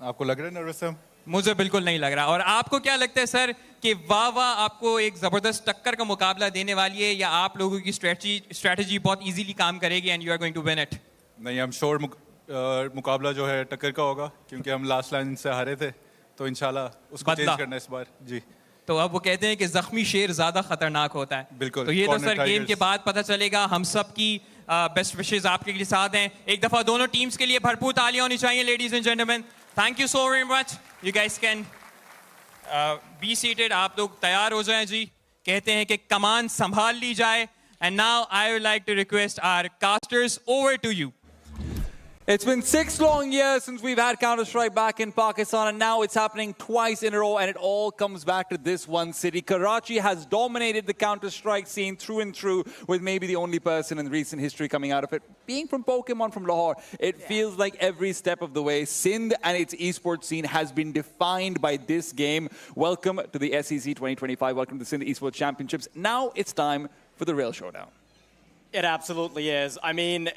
आपको लग रहा है नर्वस है? मुझे बिल्कुल नहीं लग रहा. और आपको क्या लगता है सर कि वाह वाह आपको एक जबरदस्त टक्कर का मुकाबला देने वाली है, या आप लोगों की स्ट्रेटजी बहुत इजीली काम करेगी and you are going to win it? नहीं, हम श्योर मुकाबला जो है टक्कर का होगा, क्योंकि हम लास्ट लाइन से हारे थे, तो इंशाल्लाह उसको चेंज करना इस बार जी. तो अब वो कहते हैं कि जख्मी शेर ज्यादा खतरनाक होता है. बिल्कुल. तो ये तो सर गेम के बाद पता चलेगा. हम सब की बेस्ट विशेस आपके लिए साथ हैं. एक दफा दोनों टीम्स के लिए भरपूर तालियां होनी चाहिए, ladies and gentleman. Thank you so very much. You guys can be seated. आप लोग तैयार हो जाएं जी. कहते हैं कि कमान संभाल ली जाए. And now I would like to request our casters, over to you. It's been 6 long years since we've had Counter-Strike back in Pakistan, and now it's happening twice in a row, and it all comes back to this one city. Karachi has dominated the Counter-Strike scene through and through, with maybe the only person in recent history coming out of it. Being from Pokemon from Lahore, it feels like every step of the way, Sindh and its esports scene has been defined by this game. Welcome to the SEC 2025. Welcome to the Sindh Esports Championships. Now it's time for the real showdown. It absolutely is. I mean,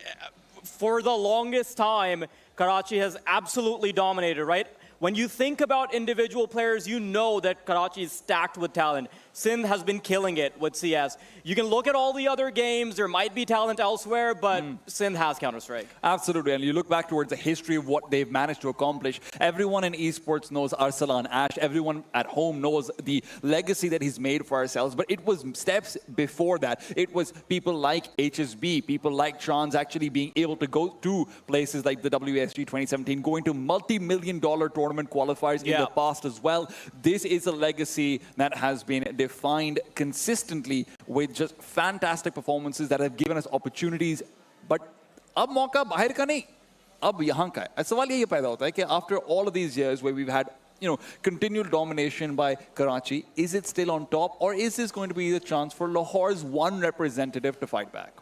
for the longest time, Karachi has absolutely dominated, right? when you think about individual players, you know that Karachi is stacked with talent. Sindh has been killing it with CS. You can look at all the other games, there might be talent elsewhere, but Sindh has Counter-Strike. Absolutely, and you look back towards the history of what they've managed to accomplish. Everyone in esports knows Arsalan Ash. Everyone at home knows the legacy that he's made for ourselves, but it was steps before that. It was people like HSB, people like Trans actually being able to go to places like the WSG 2017, going to multi-million-dollar tournament qualifiers in the past as well. This is a legacy that has been defined consistently with just fantastic performances that have given us opportunities. But अब मौका बाहर का नहीं, अब यहाँ का है. सवाल यही पैदा होता है कि after all of these years where we've had continual domination by Karachi, is it still on top, or is this going to be the chance for Lahore's one representative to fight back?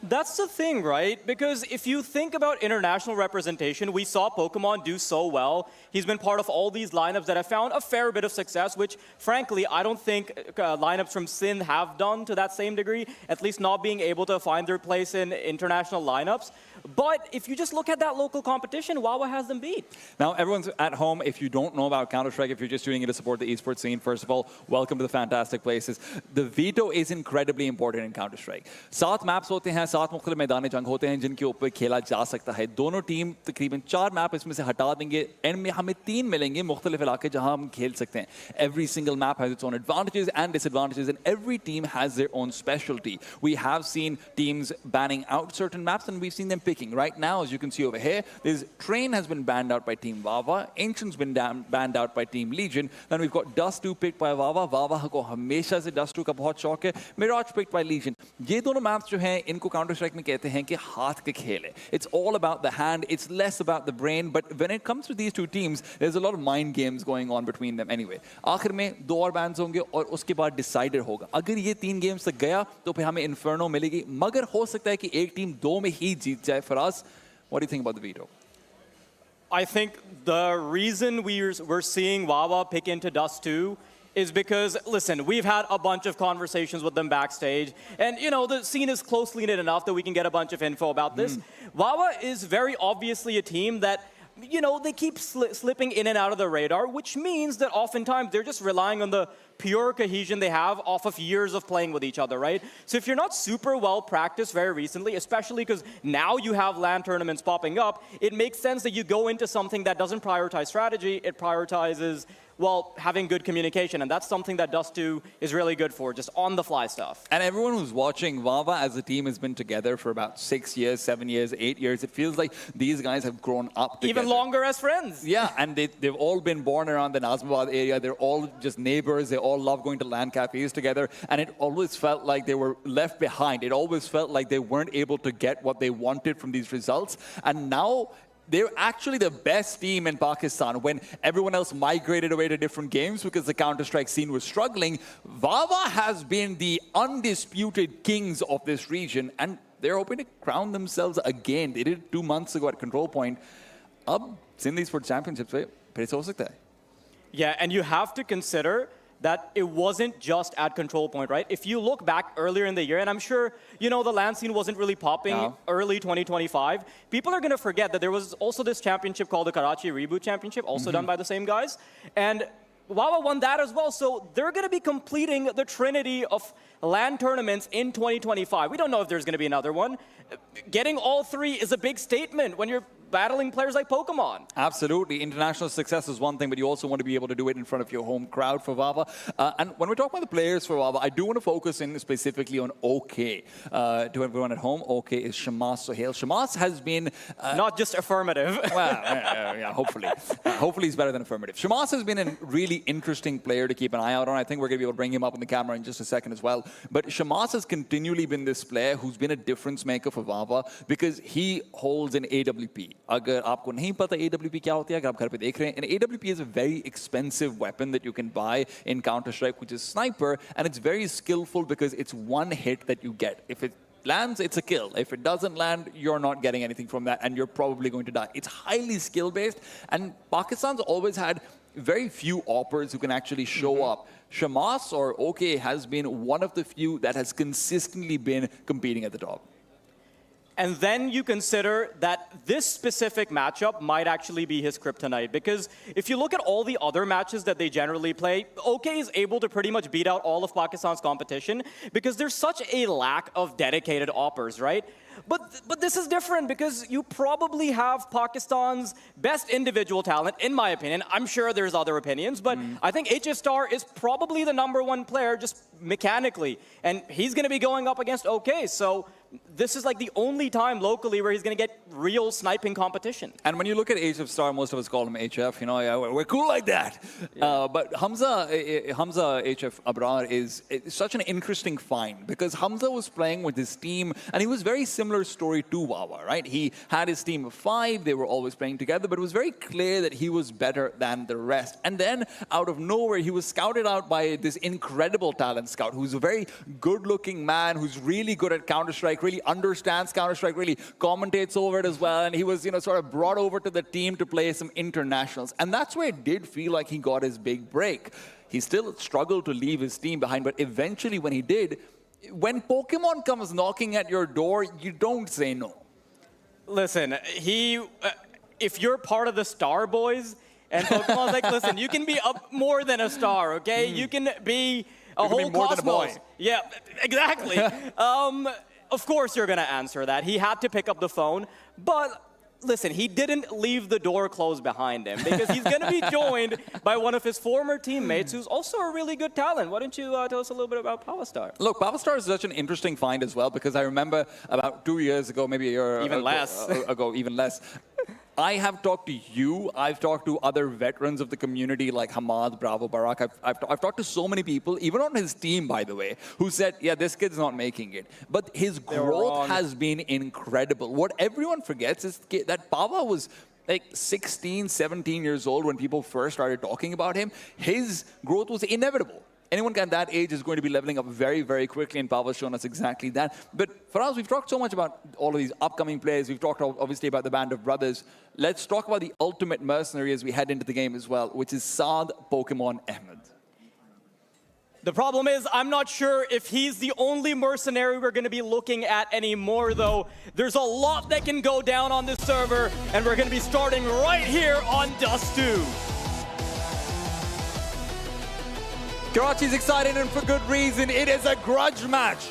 That's the thing, right? Because if you think about international representation, we saw Pokemon do so well. He's been part of all these lineups that have found a fair bit of success, which, frankly, I don't think lineups from Sindh have done to that same degree, at least not being able to find their place in international lineups. But if you just look at that local competition, Wawa has them beat. Now, everyone's at home. If you don't know about Counter-Strike, if you're just tuning in to support the esports scene, first of all, welcome to the fantastic places. The veto is incredibly important in Counter-Strike. 7 maps होते हैं, 7 मुख्तलिफ मैदान जंग होते हैं जिनके ऊपर खेला जा सकता है. दोनों टीम तकरीबन 4 मैप इसमें से हटा देंगे. एंड में हमें 3 मिलेंगे मुख्तलिफ इलाके जहां हम खेल सकते हैं. Every single map has its own advantages and disadvantages, and every team has their own specialty. We have seen teams banning out certain maps, and we've seen them picking. Right now, as you can see over here, this Train has been banned out by Team Wawa. Ancient's been banned out by Team Legion. Then we've got Dust 2 picked by Wawa. Wawa को हमेशा से Dust 2 का बहुत शौक है. Mirage picked by Legion. ये दोनों maps जो हैं इनको Counter-Strike में कहते हैं कि हाथ के खेल है. It's all about the hand. It's less about the brain. But when it comes to these two teams, there's a lot of mind games going on between them anyway. आखिर में 2 और bans होंगे और उसके बाद decider होगा. अगर ये 3 games तक गया तो फिर हमें Inferno मिलेगी. मगर हो सकता है कि एक टीम 2 में ही जीत जाए. For us, what do you think about the veto? I think the reason we're seeing Wawa pick into Dust 2 is because, listen, we've had a bunch of conversations with them backstage, and, the scene is closely knit enough that we can get a bunch of info about this. Wawa is very obviously a team that, they keep slipping in and out of the radar, which means that oftentimes they're just relying on the pure cohesion they have off of years of playing with each other, right? So if you're not super well practiced very recently, especially because now you have LAN tournaments popping up, it makes sense that you go into something that doesn't prioritize strategy, it prioritizes, having good communication, and that's something that Dust 2 is really good for, just on-the-fly stuff. And everyone who's watching, Wawa as a team has been together for about 6 years, 7 years, 8 years. It feels like these guys have grown up together. Even longer as friends. Yeah, and they've all been born around the Nazmabad area. They're all just neighbors. They all love going to LAN cafes together, and it always felt like they were left behind. It always felt like they weren't able to get what they wanted from these results, and now they're actually the best team in Pakistan. When everyone else migrated away to different games because the Counter-Strike scene was struggling, Wawa has been the undisputed kings of this region, and they're hoping to crown themselves again. They did it 2 months ago at Control Point. Ab Sindh Esports Championships, phir se ho sakta hai. Yeah, and you have to consider that it wasn't just at Control Point, right? If you look back earlier in the year, and I'm sure, the LAN scene wasn't really popping early 2025, people are going to forget that there was also this championship called the Karachi Reboot Championship, also done by the same guys. And Wawa won that as well, so they're going to be completing the trinity of LAN tournaments in 2025. We don't know if there's going to be another one. Getting all 3 is a big statement when you're battling players like Pokemon. Absolutely. International success is one thing, but you also want to be able to do it in front of your home crowd for Wawa. And when we're talking about the players for Wawa, I do want to focus in specifically on OK. To everyone at home, OK is Shamas Sohail. Shamas has been... not just affirmative. Well, yeah, hopefully. Hopefully he's better than affirmative. Shamas has been a really interesting player to keep an eye out on. I think we're going to be able to bring him up on the camera in just a second as well. But Shamas has continually been this player who's been a difference maker for Wawa because he holds an AWP. अगर आपको नहीं पता AWP क्या होती है, अगर आप घर पे देख रहे हैं, and AWP is a very expensive weapon that you can buy in Counter-Strike, which is Sniper, and it's very skillful because it's one hit that you get. If it lands, it's a kill. If it doesn't land, you're not getting anything from that, and you're probably going to die. It's highly skill-based, and Pakistan's always had very few oppers who can actually show up. Shamas or OK has been one of the few that has consistently been competing at the top. And then you consider that this specific matchup might actually be his kryptonite. Because if you look at all the other matches that they generally play, OK is able to pretty much beat out all of Pakistan's competition because there's such a lack of dedicated oppers, right? But this is different because you probably have Pakistan's best individual talent, in my opinion. I'm sure there's other opinions, but I think HF Star is probably the #1 player just mechanically. And he's going to be going up against OK. So this is like the only time locally where he's going to get real sniping competition. And when you look at HF Star, most of us call him HF. You know, yeah, we're cool like that. But Hamza HF Abrar is such an interesting find because Hamza was playing with his team, and he was very similar story to Wawa, right? He had his team of 5. They were always playing together, but it was very clear that he was better than the rest. And then out of nowhere, he was scouted out by this incredible talent scout who's a very good-looking man who's really good at Counter-Strike, really understands Counter-Strike, really commentates over it as well. And he was, you know, sort of brought over to the team to play some internationals. And that's where it did feel like he got his big break. He still struggled to leave his team behind, but eventually when he did, when Pokemon comes knocking at your door, you don't say no. Listen, if you're part of the Star Boys, and Pokemon's like, listen, you can be more than a star, okay? You can be a whole more cosmos. than a boy. Yeah, exactly. Of course you're going to answer that. He had to pick up the phone, but listen, he didn't leave the door closed behind him because he's going to be joined by one of his former teammates who's also a really good talent. Why don't you tell us a little bit about Powerstar? Look, Powerstar is such an interesting find as well because I remember about 2 years ago, maybe a year even less. I have talked to you. I've talked to other veterans of the community like Hamad, Bravo, Barak. I've talked to so many people, even on his team, by the way, who said, yeah, this kid's not making it. But his growth has been incredible. What everyone forgets is that Pava was like 16, 17 years old when people first started talking about him. His growth was inevitable. Anyone at that age is going to be leveling up very, very quickly, and Pava's shown us exactly that. But for us, we've talked so much about all of these upcoming players. We've talked, obviously, about the band of brothers. Let's talk about the ultimate mercenary as we head into the game as well, which is Saad Pokemon Ahmed. The problem is, I'm not sure if he's the only mercenary we're going to be looking at anymore, though. There's a lot that can go down on this server, and we're going to be starting right here on Dust 2. Karachi's excited, and for good reason. It is a grudge match.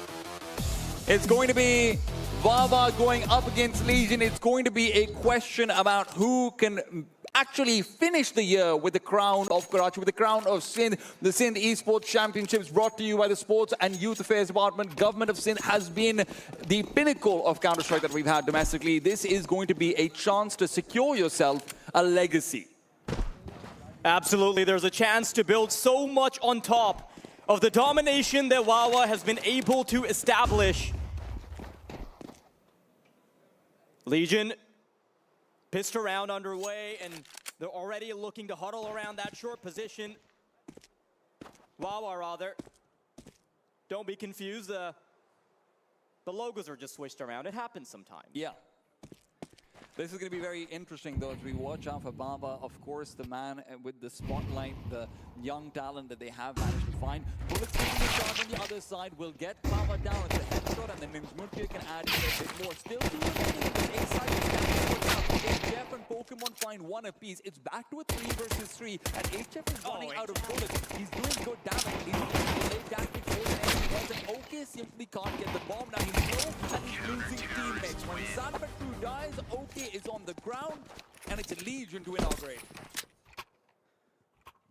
It's going to be Wawa going up against Legion. It's going to be a question about who can actually finish the year with the crown of Karachi, with the crown of Sindh. The Sindh Esports Championships brought to you by the Sports and Youth Affairs Department. Government of Sindh has been the pinnacle of Counter-Strike that we've had domestically. This is going to be a chance to secure yourself a legacy. Absolutely, there's a chance to build so much on top of the domination that Wawa has been able to establish. Legion pissed around underway, and they're already looking to huddle around that short position. Wawa, rather. Don't be confused. The logos are just switched around. It happens sometimes. Yeah. This is going to be very interesting, though, as we watch out for Baba. Of course, the man with the spotlight, the young talent that they have managed to find. Bullets taking the charge on the other side will get Baba down at the headshot, and then Nimsmurti can add a bit more. Still, A side is HF and Pokemon find one apiece. It's back to a 3 versus 3, and HF is running out of bullets. He's doing good damage. He's doing late tactics more than anything else, and OK simply can't get the bomb. Now he's low, and he's losing teammates. When Sanabatu dies, OK is on the ground, and it's a Legion to inaugurate.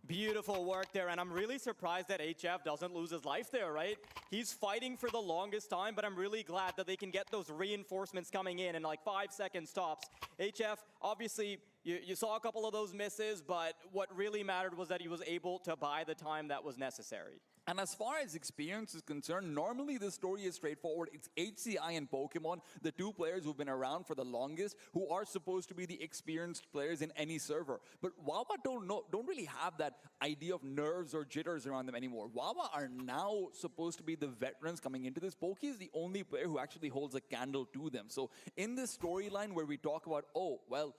Beautiful work there, and I'm really surprised that HF doesn't lose his life there, right? He's fighting for the longest time, but I'm really glad that they can get those reinforcements coming in like 5 seconds tops. HF, obviously, you saw a couple of those misses, but what really mattered was that he was able to buy the time that was necessary. And as far as experience is concerned, normally the story is straightforward. It's HCI and Pokemon, the 2 players who've been around for the longest, who are supposed to be the experienced players in any server. But Wawa don't really have that idea of nerves or jitters around them anymore. Wawa are now supposed to be the veterans coming into this. Poki is the only player who actually holds a candle to them. So in this storyline where we talk about, oh, well,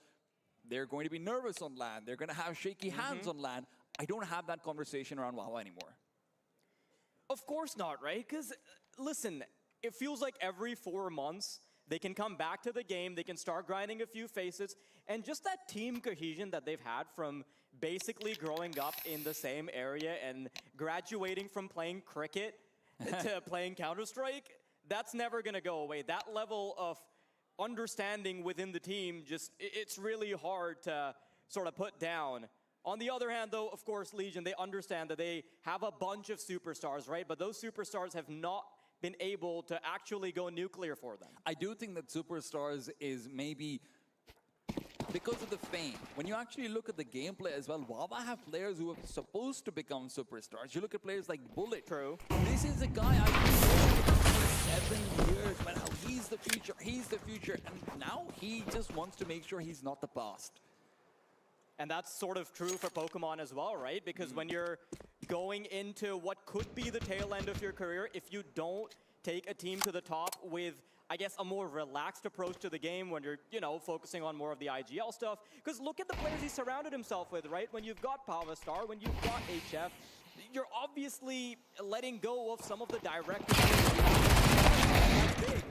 they're going to be nervous on LAN, they're going to have shaky hands on LAN, I don't have that conversation around Wawa anymore. Of course not, right? Because, listen, it feels like every 4 months They can come back to the game, they can start grinding a few faces, and just that team cohesion that they've had from basically growing up in the same area and graduating from playing cricket to playing Counter-Strike, that's never gonna go away. That level of understanding within the team, it's really hard to sort of put down. On the other hand, though, of course, Legion, they understand that they have a bunch of superstars, right? But those superstars have not been able to actually go nuclear for them. I do think that Superstars is maybe because of the fame. When you actually look at the gameplay as well, Wawa have players who are supposed to become superstars. You look at players like Bullet. True. This is a guy I've been for 7 years, but now he's the future, and now he just wants to make sure he's not the past. And that's sort of true for Pokemon as well, right? Because when you're going into what could be the tail end of your career, if you don't take a team to the top with, I guess, a more relaxed approach to the game when you're, focusing on more of the IGL stuff. Because look at the players he surrounded himself with, right? When you've got Pavastar, when you've got HF, you're obviously letting go of some of the direct. That's big.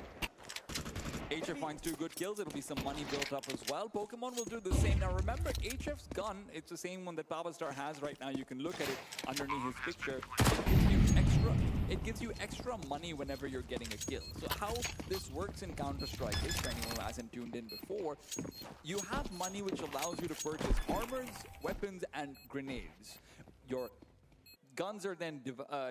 HF finds 2 good kills, it'll be some money built up as well. Pokemon will do the same. Now remember, HF's gun, it's the same one that Pavastar has right now. You can look at it underneath his picture. It gives you extra money whenever you're getting a kill. So how this works in Counter-Strike is, for anyone who hasn't tuned in before, you have money which allows you to purchase armors, weapons, and grenades. Your guns are then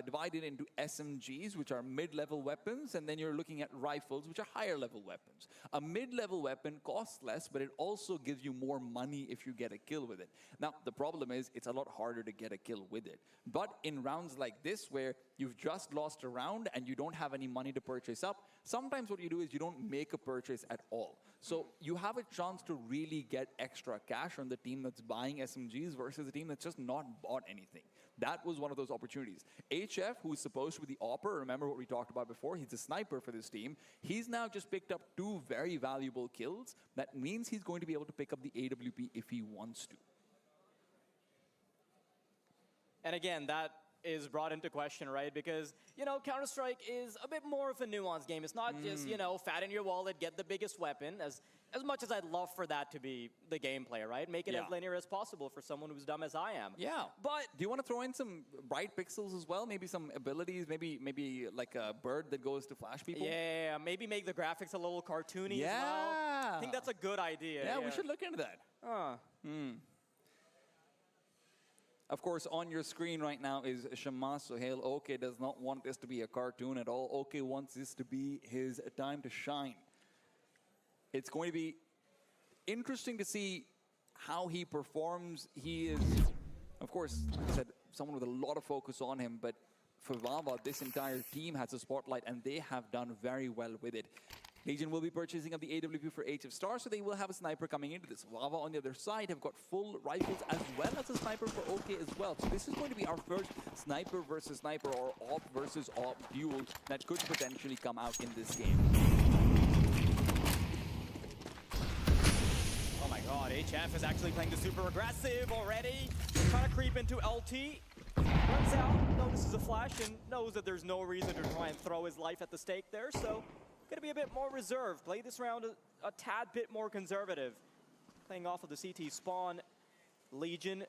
divided into SMGs, which are mid-level weapons, and then you're looking at rifles, which are higher-level weapons. A mid-level weapon costs less, but it also gives you more money if you get a kill with it. Now, the problem is it's a lot harder to get a kill with it. But in rounds like this, where you've just lost a round and you don't have any money to purchase up, sometimes what you do is you don't make a purchase at all. So you have a chance to really get extra cash on the team that's buying SMGs versus the team that's just not bought anything. That was one of those opportunities. HF, who's supposed to be the AWPer, remember what we talked about before, he's a sniper for this team. He's now just picked up 2 very valuable kills. That means he's going to be able to pick up the AWP if he wants to. And again, that is brought into question, right? Because, Counter-Strike is a bit more of a nuanced game. It's not just, fatten your wallet, get the biggest weapon, as much as I'd love for that to be the gameplay, right? Make it as linear as possible for someone who's dumb as I am. Yeah, but do you want to throw in some bright pixels as well? Maybe some abilities, maybe like a bird that goes to flash people? Yeah, maybe make the graphics a little cartoony as well. I think that's a good idea. Yeah, we should look into that. Of course, on your screen right now is Shammas Sohail. OK does not want this to be a cartoon at all. OK wants this to be his time to shine. It's going to be interesting to see how he performs. He is, of course, like I said, someone with a lot of focus on him. But for Wawa, this entire team has a spotlight, and they have done very well with it. Legion will be purchasing up the AWP for HF Star, so they will have a sniper coming into this. Wawa on the other side have got full rifles as well as a sniper for OK as well. So this is going to be our first sniper versus sniper or AWP versus AWP duel that could potentially come out in this game. Oh my god, HF is actually playing the super aggressive already. Trying to creep into LT. Runs out, notices a flash, and knows that there's no reason to try and throw his life at the stake there, so gonna be a bit more reserved. Play this round a tad bit more conservative. Playing off of the CT spawn. Legion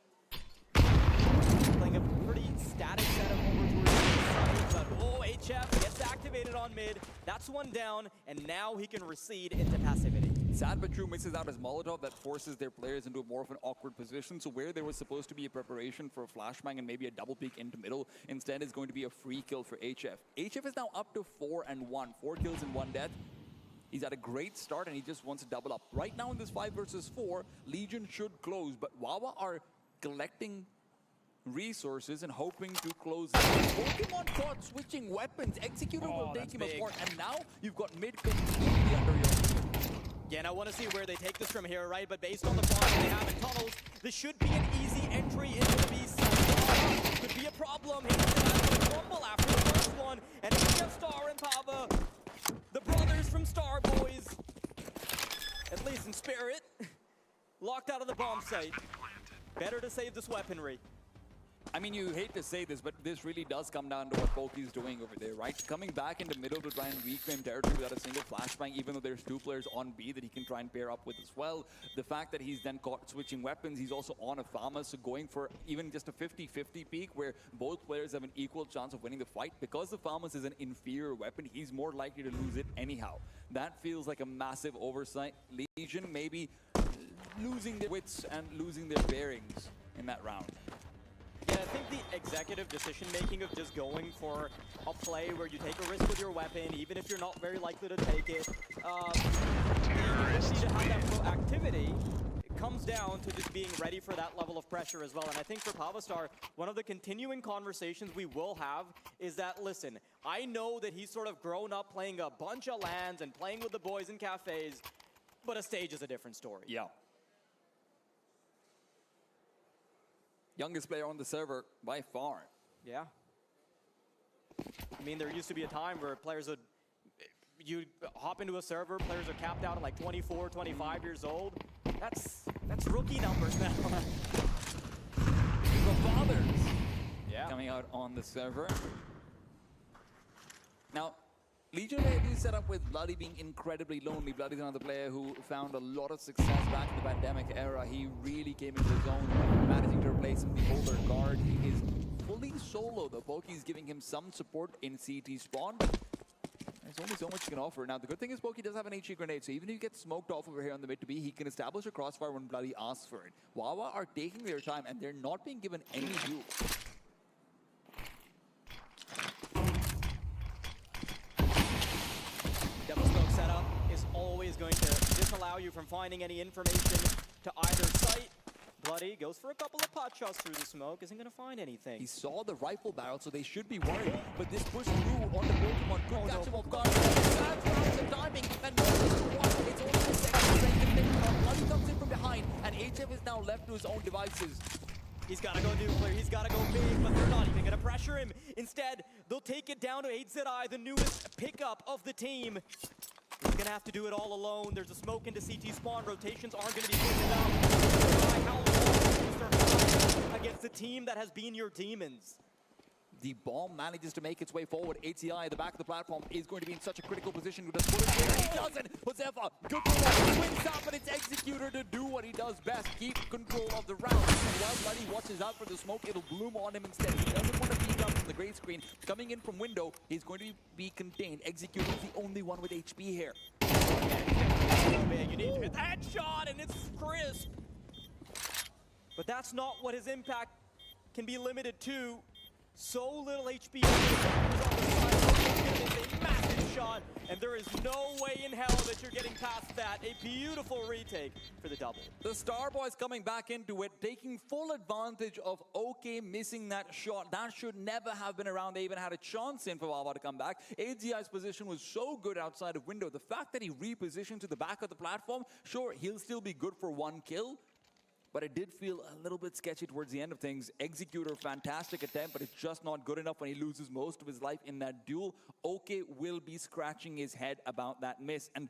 playing a pretty static setup over towards the side, but HF gets activated on mid. That's one down, and now he can recede into passivity. Sad but true misses out as Molotov that forces their players into more of an awkward position. So where there was supposed to be a preparation for a flashbang and maybe a double peek into middle, instead is going to be a free kill for HF. HF is now up to 4-1, 4 kills and 1 death. He's at a great start and he just wants to double up. Right now in this 5 versus 4, Legion should close, but Wawa are collecting resources and hoping to close it. Pokemon caught switching weapons. Executor will take him apart, and now you've got mid completely under your control. Again, I want to see where they take this from here, right? But based on the farm they have in tunnels, this should be an easy entry into the beast. Could be a problem. He's going to crumble after the first one. And it's just Star and Pava, the brothers from Star Boys, at least in spirit, locked out of the bomb site. Better to save this weaponry. I mean, you hate to say this, but this really does come down to what Poki's doing over there, right? Coming back into middle to try and reclaim territory without a single flashbang, even though there's 2 players on B that he can try and pair up with as well. The fact that he's then caught switching weapons, he's also on a Farmer, so going for even just a 50-50 peak where both players have an equal chance of winning the fight. Because the Farmer is an inferior weapon, he's more likely to lose it anyhow. That feels like a massive oversight. Legion maybe losing their wits and losing their bearings in that round. Yeah, I think the executive decision-making of just going for a play where you take a risk with your weapon, even if you're not very likely to take it, the ability to have that proactivity comes down to just being ready for that level of pressure as well. And I think for Pavastar, one of the continuing conversations we will have is that, listen, I know that he's sort of grown up playing a bunch of LANs and playing with the boys in cafes, but a stage is a different story. Yeah. Youngest player on the server by far. Yeah. I mean, there used to be a time where players would, you hop into a server, players are capped out at like 24, 25 years old. That's rookie numbers now. The fathers yeah. coming out on the server. Now, Legion may be set up with Bloody being incredibly lonely. Bloody's another player who found a lot of success back in the pandemic era. He really came into his own, managing to replace him the older guard. He is fully solo, though. Poki's giving him some support in CT spawn. There's only so much he can offer. Now, the good thing is Poki does have an HE grenade, so even if he gets smoked off over here on the mid to B, he can establish a crossfire when Bloody asks for it. Wawa are taking their time, and they're not being given any due. Double smoke setup is always going to disallow you from finding any information to either site. Bloody goes for a couple of pot shots through the smoke, isn't going to find anything. He saw the rifle barrel, so they should be worried. But this push through on the Pokemon could catch him off guard. That's rounds of timing, and no one. It's only the second straight to Bloody comes in from behind, and HF is now left to his own devices. He's got to go nuclear, he's got to go big, but they're not even going to pressure him. Instead, they'll take it down to 8ZI, the newest pickup of the team. He's going to have to do it all alone. There's a smoke into CT spawn. Rotations aren't going to be good enough. How long can you survive against the team that has been your demons? The bomb manages to make its way forward. ATI at the back of the platform is going to be in such a critical position to just put it in. He doesn't. Josefa, good for wins up, and it's Executor to do what he does best. Keep control of the round. And while Bloody watches out for the smoke, it'll bloom on him instead. He doesn't want to peek up from the gray screen. Coming in from window, he's going to be contained. Executor is the only one with HP here. You need to hit that shot, and it's crisp. But that's not what his impact can be limited to. So little HP on the side. It's a massive shot, and there is no way in hell that you're getting past that. A beautiful retake for the double. The Star Boys coming back into it, taking full advantage of OK missing that shot. That should never have been around. They even had a chance in for Wawa to come back. AGI's position was so good outside of window. The fact that he repositioned to the back of the platform, sure, he'll still be good for one kill. But it did feel a little bit sketchy towards the end of things. Executor, fantastic attempt, but it's just not good enough when he loses most of his life in that duel. OK will be scratching his head about that miss. And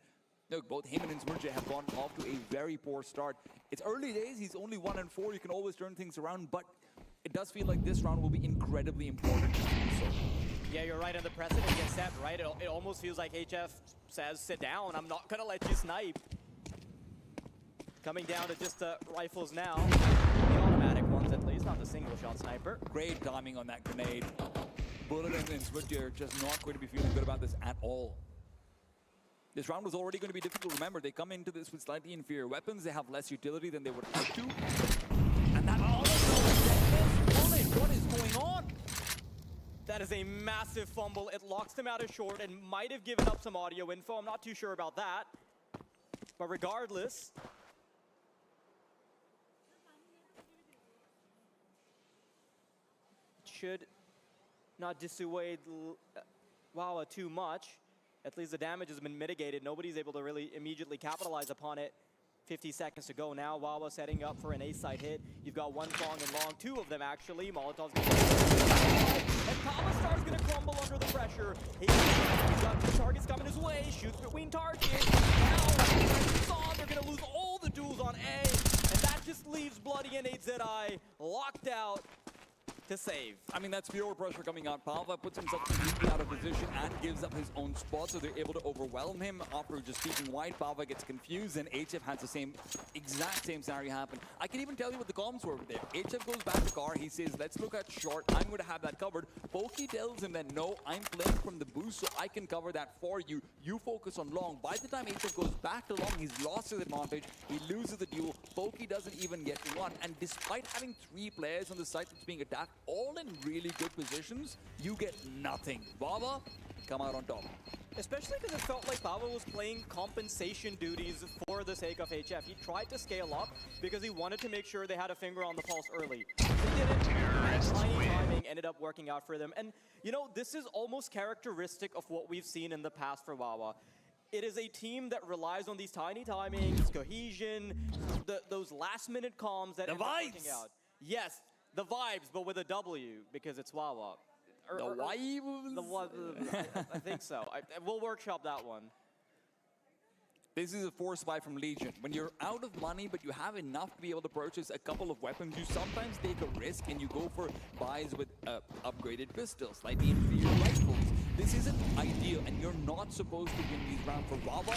look, both him and Insmurje have gone off to a very poor start. It's early days. He's only 1-4. You can always turn things around, but it does feel like this round will be incredibly important. Yeah, you're right on the precedent gets set, right? It almost feels like HF says, sit down. I'm not going to let you snipe. Coming down to just the rifles now. The automatic ones at least, not the single shot sniper. Great timing on that grenade. Bullet and Switch are just not going to be feeling good about this at all. This round was already going to be difficult. Remember, they come into this with slightly inferior weapons. They have less utility than they would like to. And that what is going on? That is a massive fumble. It locks them out of short and might have given up some audio info. I'm not too sure about that. But regardless, should not dissuade Wawa too much. At least the damage has been mitigated. Nobody's able to really immediately capitalize upon it. 50 seconds to go now. Wawa setting up for an A-side hit. You've got one Fong and long, 2 of them actually. Molotov's going to and Pavastar's going to crumble under the pressure. He's got 2 targets coming his way. Shoots between targets. Now, they're going to lose all the duels on A. And that just leaves Bloody and 8ZI locked out. to save. I mean, that's pure pressure coming out. Palva puts himself completely out of position and gives up his own spot, so they're able to overwhelm him. After just peeking wide, Palva gets confused, and HF has the exact same scenario happen. I can even tell you what the comms were over there. HF goes back to car, he says, let's look at short, I'm going to have that covered. Pokey tells him that, no, I'm playing from the boost, so I can cover that for you. You focus on long. By the time HF goes back to long, he's lost his advantage, he loses the duel. Pokey doesn't even get one, and despite having 3 players on the site that's being attacked, all in really good positions, you get nothing. Baba come out on top. Especially because it felt like Baba was playing compensation duties for the sake of HF. He tried to scale up because he wanted to make sure they had a finger on the pulse early. They didn't, and tiny timing ended up working out for them. And, you know, this is almost characteristic of what we've seen in the past for Wawa. It is a team that relies on these tiny timings, cohesion, those last-minute comms that end up working out. Yes, the vibes, but with a W, because it's Wawa. The vibes? I think so. We'll workshop that one. This is a force buy from Legion. When you're out of money, but you have enough to be able to purchase a couple of weapons, you sometimes take a risk and you go for buys with upgraded pistols, like the inferior rifles. This isn't ideal, and you're not supposed to win these rounds for Wawa.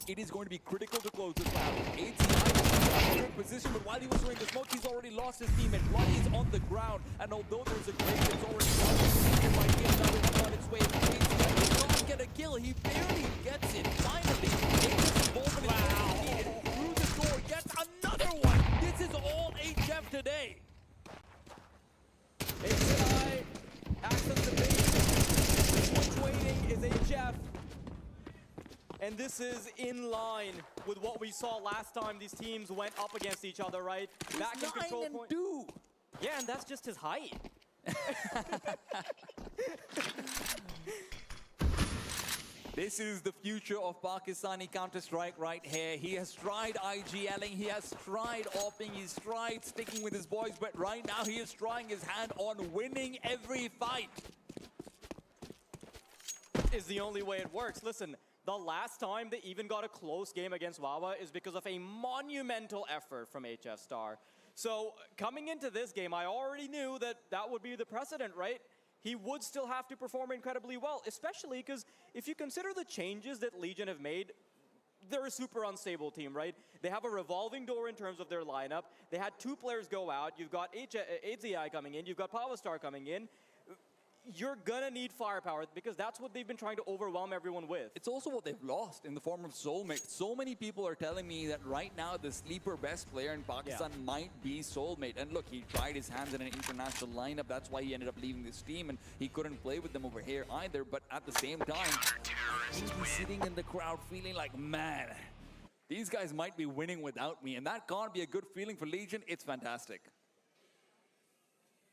It is going to be critical to close this round. ATI in a good position, but while he was throwing the smoke, he's already lost his teammate. Bloody is on the ground, and although there's a great that's already lost, it might get another one on its way. ATI does not get a kill. He barely gets it. Finally, HF's involvement is needed. Through the door, gets another one. This is all HF today. ATI access the base. Switch waiting is HF. And this is in line with what we saw last time these teams went up against each other, right? Back in control point. 2. Yeah, and that's just his height. This is the future of Pakistani Counter-Strike right here. He has tried IGLing, he has tried opping, he's tried sticking with his boys, but right now he is trying his hand on winning every fight. Is the only way it works. Listen, the last time they even got a close game against Wawa is because of a monumental effort from HF Star. So coming into this game, I already knew that that would be the precedent, right? He would still have to perform incredibly well, especially because if you consider the changes that Legion have made, they're a super unstable team, right? They have a revolving door in terms of their lineup. They had 2 players go out. You've got AZI coming in. You've got Pavastar coming in. You're gonna need firepower because that's what they've been trying to overwhelm everyone with. It's also what they've lost in the form of Soulmate. So many people are telling me that right now the sleeper best player in Pakistan might be Soulmate. And look, he tried his hands in an international lineup. That's why he ended up leaving this team, and he couldn't play with them over here either. But at the same time, I think he's sitting in the crowd feeling like, man, these guys might be winning without me. And that can't be a good feeling for Legion. It's fantastic.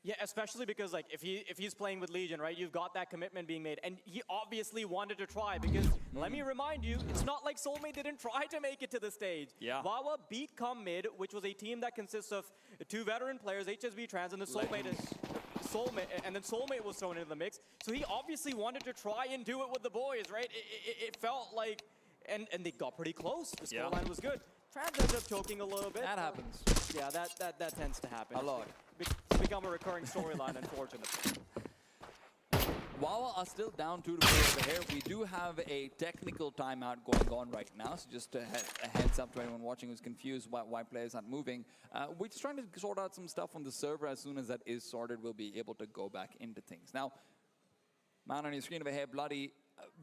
Yeah, especially because like if he's playing with Legion, right, you've got that commitment being made, and he obviously wanted to try because let me remind you, it's not like Soulmate didn't try to make it to the stage. Yeah. Wawa beat Come Mid, which was a team that consists of 2 veteran players, HSB Trans, and the Soulmate was thrown into the mix. So he obviously wanted to try and do it with the boys, right? It felt like, and they got pretty close. The scoreline was good. Trans ends up choking a little bit. That happens. Yeah, that tends to happen. A lot. It's become a recurring storyline, unfortunately. Wawa are still down 2 to 4 over here. We do have a technical timeout going on right now, so just a heads up to anyone watching who's confused why players aren't moving. We're just trying to sort out some stuff on the server. As soon as that is sorted, we'll be able to go back into things. Now, man on your screen over here, Bloody.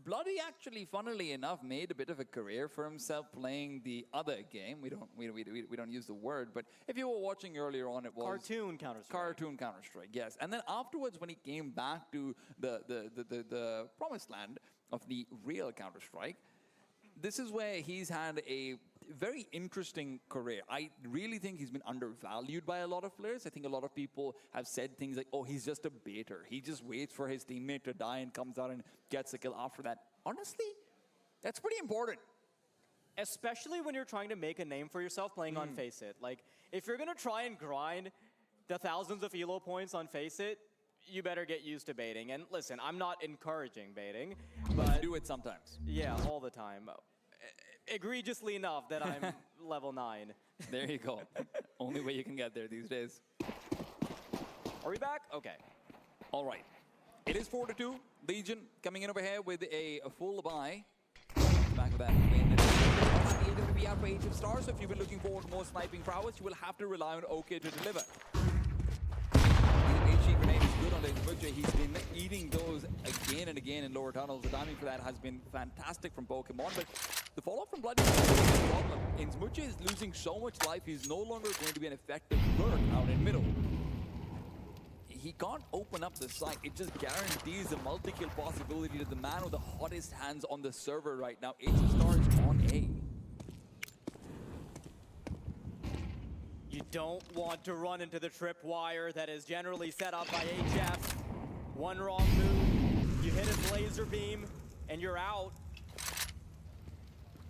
Bloody actually, funnily enough, made a bit of a career for himself playing the other game. We don't use the word, but if you were watching earlier on, it was Cartoon Counter-Strike. Cartoon Counter-Strike, yes. And then afterwards, when he came back to the promised land of the real Counter-Strike, this is where he's had a very interesting career. I really think he's been undervalued by a lot of players. I think a lot of people have said things like, oh, he's just a baiter. He just waits for his teammate to die and comes out and gets a kill after that. Honestly, that's pretty important. Especially when you're trying to make a name for yourself playing on Face It. Like, if you're going to try and grind the thousands of elo points on Face It, you better get used to baiting. And listen, I'm not encouraging baiting, but do it sometimes. Yeah, all the time. Egregiously enough that I'm level 9. There you go. Only way you can get there these days. Are we back? Okay. All right. It is 4-2. Legion coming in over here with a full buy. Back of that win. The AWP out for HF Star, so if you've been looking forward to more sniping prowess, you will have to rely on OK to deliver. HE grenade is good on the Butcher. He's been eating those again and again in lower tunnels. The timing for that has been fantastic from Pokemon, but the follow-up from Bloody is a problem. Inzmucha is losing so much life, he's no longer going to be an effective lurk out in middle. He can't open up the site. It just guarantees a multi-kill possibility to the man with the hottest hands on the server right now. HF Star is on A. You don't want to run into the tripwire that is generally set up by HF. One wrong move, you hit his laser beam, and you're out.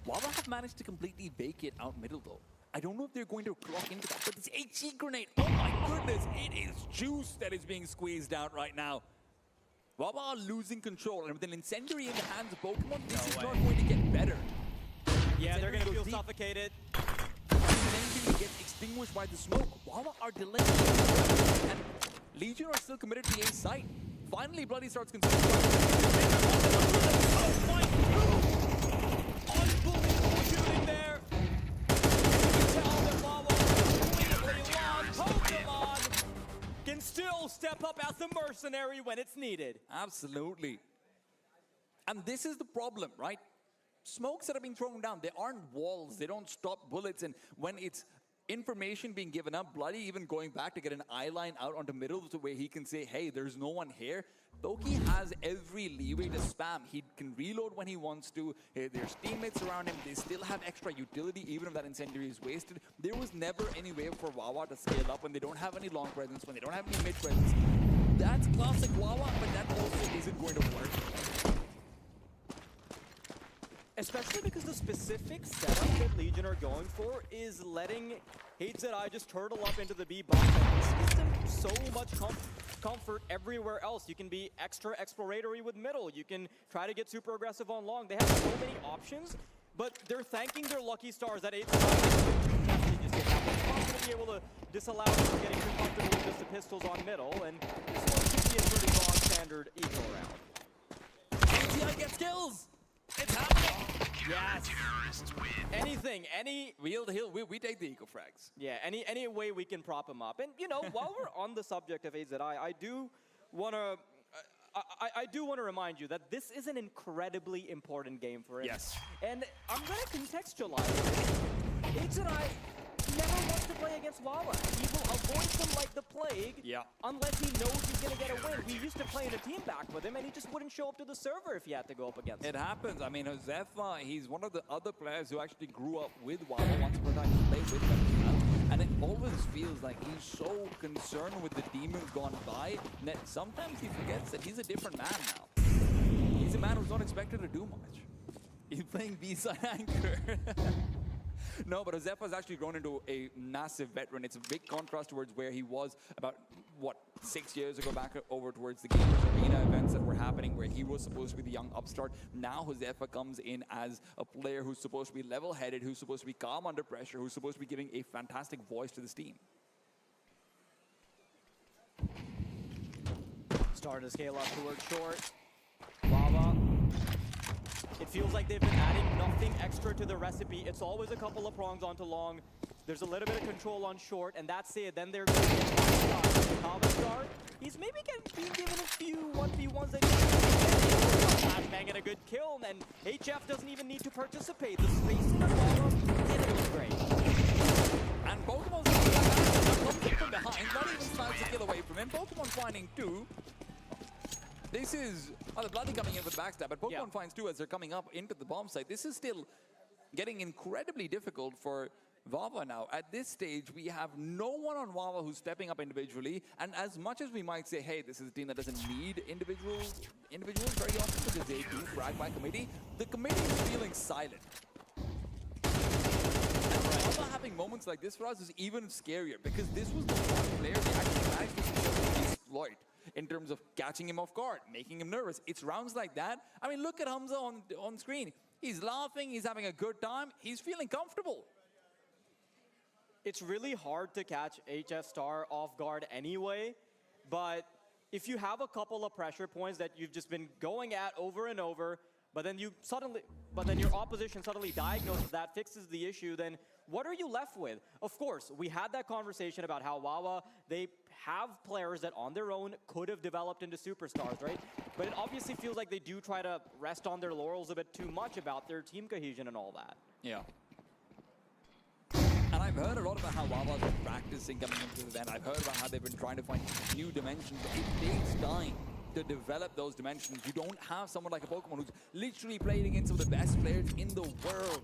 Wawa have managed to completely bake it out middle though. I don't know if they're going to clock into that, but this HE grenade, oh my goodness, it is juice that is being squeezed out right now. Wawa are losing control, and with an incendiary in the hands of Pokemon, this is not going to get better. Yeah, they're going to feel suffocated. Incendiary gets extinguished by the smoke. Wawa are delaying, and Legion are still committed to the A site. Finally, Bloody starts consuming. Oh my God! Unbelievable shooting there. Pokemon can still step up as a mercenary when it's needed. Absolutely. And this is the problem, right? Smokes that are being thrown down, they aren't walls, they don't stop bullets, and when it's information being given up, Bloody even going back to get an eye line out onto middle to where he can say, hey, there's no one here. Loki has every leeway to spam. He can reload when he wants to. There's teammates around him. They still have extra utility, even if that incendiary is wasted. There was never any way for Wawa to scale up when they don't have any long presence, when they don't have any mid presence. That's classic Wawa, but that also isn't going to work. Especially because the specific setup that Legion are going for is letting HZI just turtle up into the B bomb. This gives them so much comfort everywhere else. You can be extra exploratory with middle. You can try to get super aggressive on long. They have so many options, but they're thanking their lucky stars that HZI just get that much fun to be able to disallow them from getting too comfortable with just the pistols on middle, and this one should be a pretty bog standard eco round. HZI gets kills! It's happening! Yes! Anything, we take the eco frags. Yeah, any way we can prop him up. And you know, while we're on the subject of HZI, I do want to remind you that this is an incredibly important game for him. Yes. And I'm going to contextualize this. HZI never wants to play against Wawa. He will avoid them like the plague unless he knows he's going to get a win. We used to play in a team back with him, and he just wouldn't show up to the server if he had to go up against him. It happens. I mean, Josefa, he's one of the other players who actually grew up with Wawa once upon a time to play with them. And it always feels like he's so concerned with the demons gone by that sometimes he forgets that he's a different man now. He's a man who's not expected to do much. He's playing B-side anchor. No, but Josefa's actually grown into a massive veteran. It's a big contrast towards where he was about, 6 years ago, back over towards the Gamers Arena events that were happening, where he was supposed to be the young upstart. Now Josefa comes in as a player who's supposed to be level-headed, who's supposed to be calm under pressure, who's supposed to be giving a fantastic voice to this team. Starting to scale up towards short. Wawa. It feels like they've been adding nothing extra to the recipe. It's always a couple of prongs onto long. There's a little bit of control on short, and that's it. Then they're going to get Star. He's maybe being given a few 1v1s that he's banging a good kill, and HF doesn't even need to participate. The spacing of Wawa is great. And Pokemon's coming from behind, not even slides a kill away from him. Pokemon finding 2. This is the Bloody coming in with backstab, but Pokemon finds 2 as they're coming up into the bomb site. This is still getting incredibly difficult for Wawa now. At this stage, we have no one on Wawa who's stepping up individually, and as much as we might say, hey, this is a team that doesn't need individuals very often because they do frag by committee, the committee is feeling silent. And Wawa having moments like this for us is even scarier, because this was the one player they actually managed to successfully exploit in terms of catching him off guard, making him nervous. It's rounds like that. I mean, look at Hamza on screen. He's laughing, he's having a good time, he's feeling comfortable. It's really hard to catch HF Star off guard anyway, but if you have a couple of pressure points that you've just been going at over and over, but then your opposition suddenly diagnoses that, fixes the issue, then what are you left with? Of course, we had that conversation about how Wawa, they have players that on their own could have developed into superstars, right? But it obviously feels like they do try to rest on their laurels a bit too much about their team cohesion and all that. Yeah. And I've heard a lot about how Wawa's been practicing coming into the event. I've heard about how they've been trying to find new dimensions. It takes time to develop those dimensions. You don't have someone like a Pokemon who's literally played against some of the best players in the world.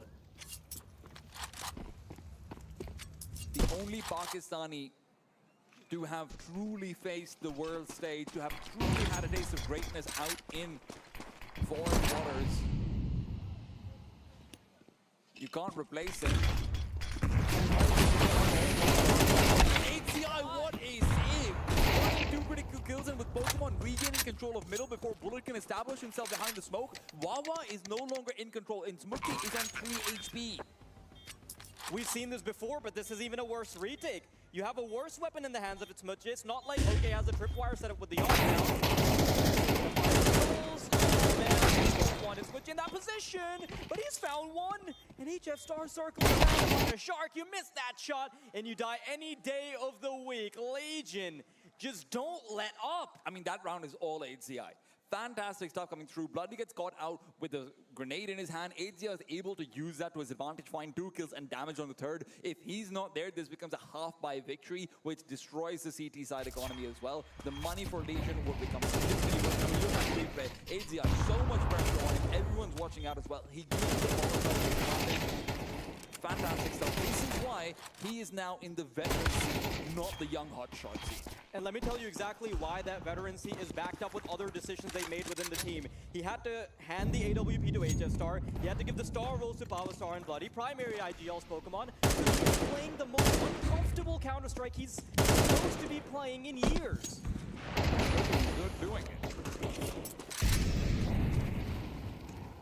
The only Pakistani to have truly faced the world stage, to have truly had a taste of greatness out in foreign waters. You can't replace him. HCI, what a save! 2 critical kills, and with Pokemon regaining control of middle before Bullet can establish himself behind the smoke, Wawa is no longer in control, and Smoochie is on 3 HP. We've seen this before, but this is even a worse retake. You have a worse weapon in the hands of Smoochie. It's not like OK has a tripwire set up with the off one is Smoochie in that position, but he's found one, and HF Star circling around like a shark. You missed that shot, and you die any day of the week. Legion, just don't let up. I mean, that round is all HCI. Fantastic stuff coming through. Bloody gets caught out with a grenade in his hand. HCI is able to use that to his advantage, find 2 kills and damage on the third. If he's not there, this becomes a half-buy victory, which destroys the CT side economy as well. The money for Legion will become significantly worth. I mean, look at the replay. HCI, so much pressure on him. Everyone's watching out as well. He gives the ball. Fantastic stuff. This is why he is now in the veteran seat, not the young hotshot seat. And let me tell you exactly why that veteran seat is backed up with other decisions they made within the team. He had to hand the AWP to HF Star. He had to give the star roles to Power Star and Bloody, primary IGL's Pokemon. So he's playing the most uncomfortable Counter-Strike he's supposed to be playing in years. Good doing it.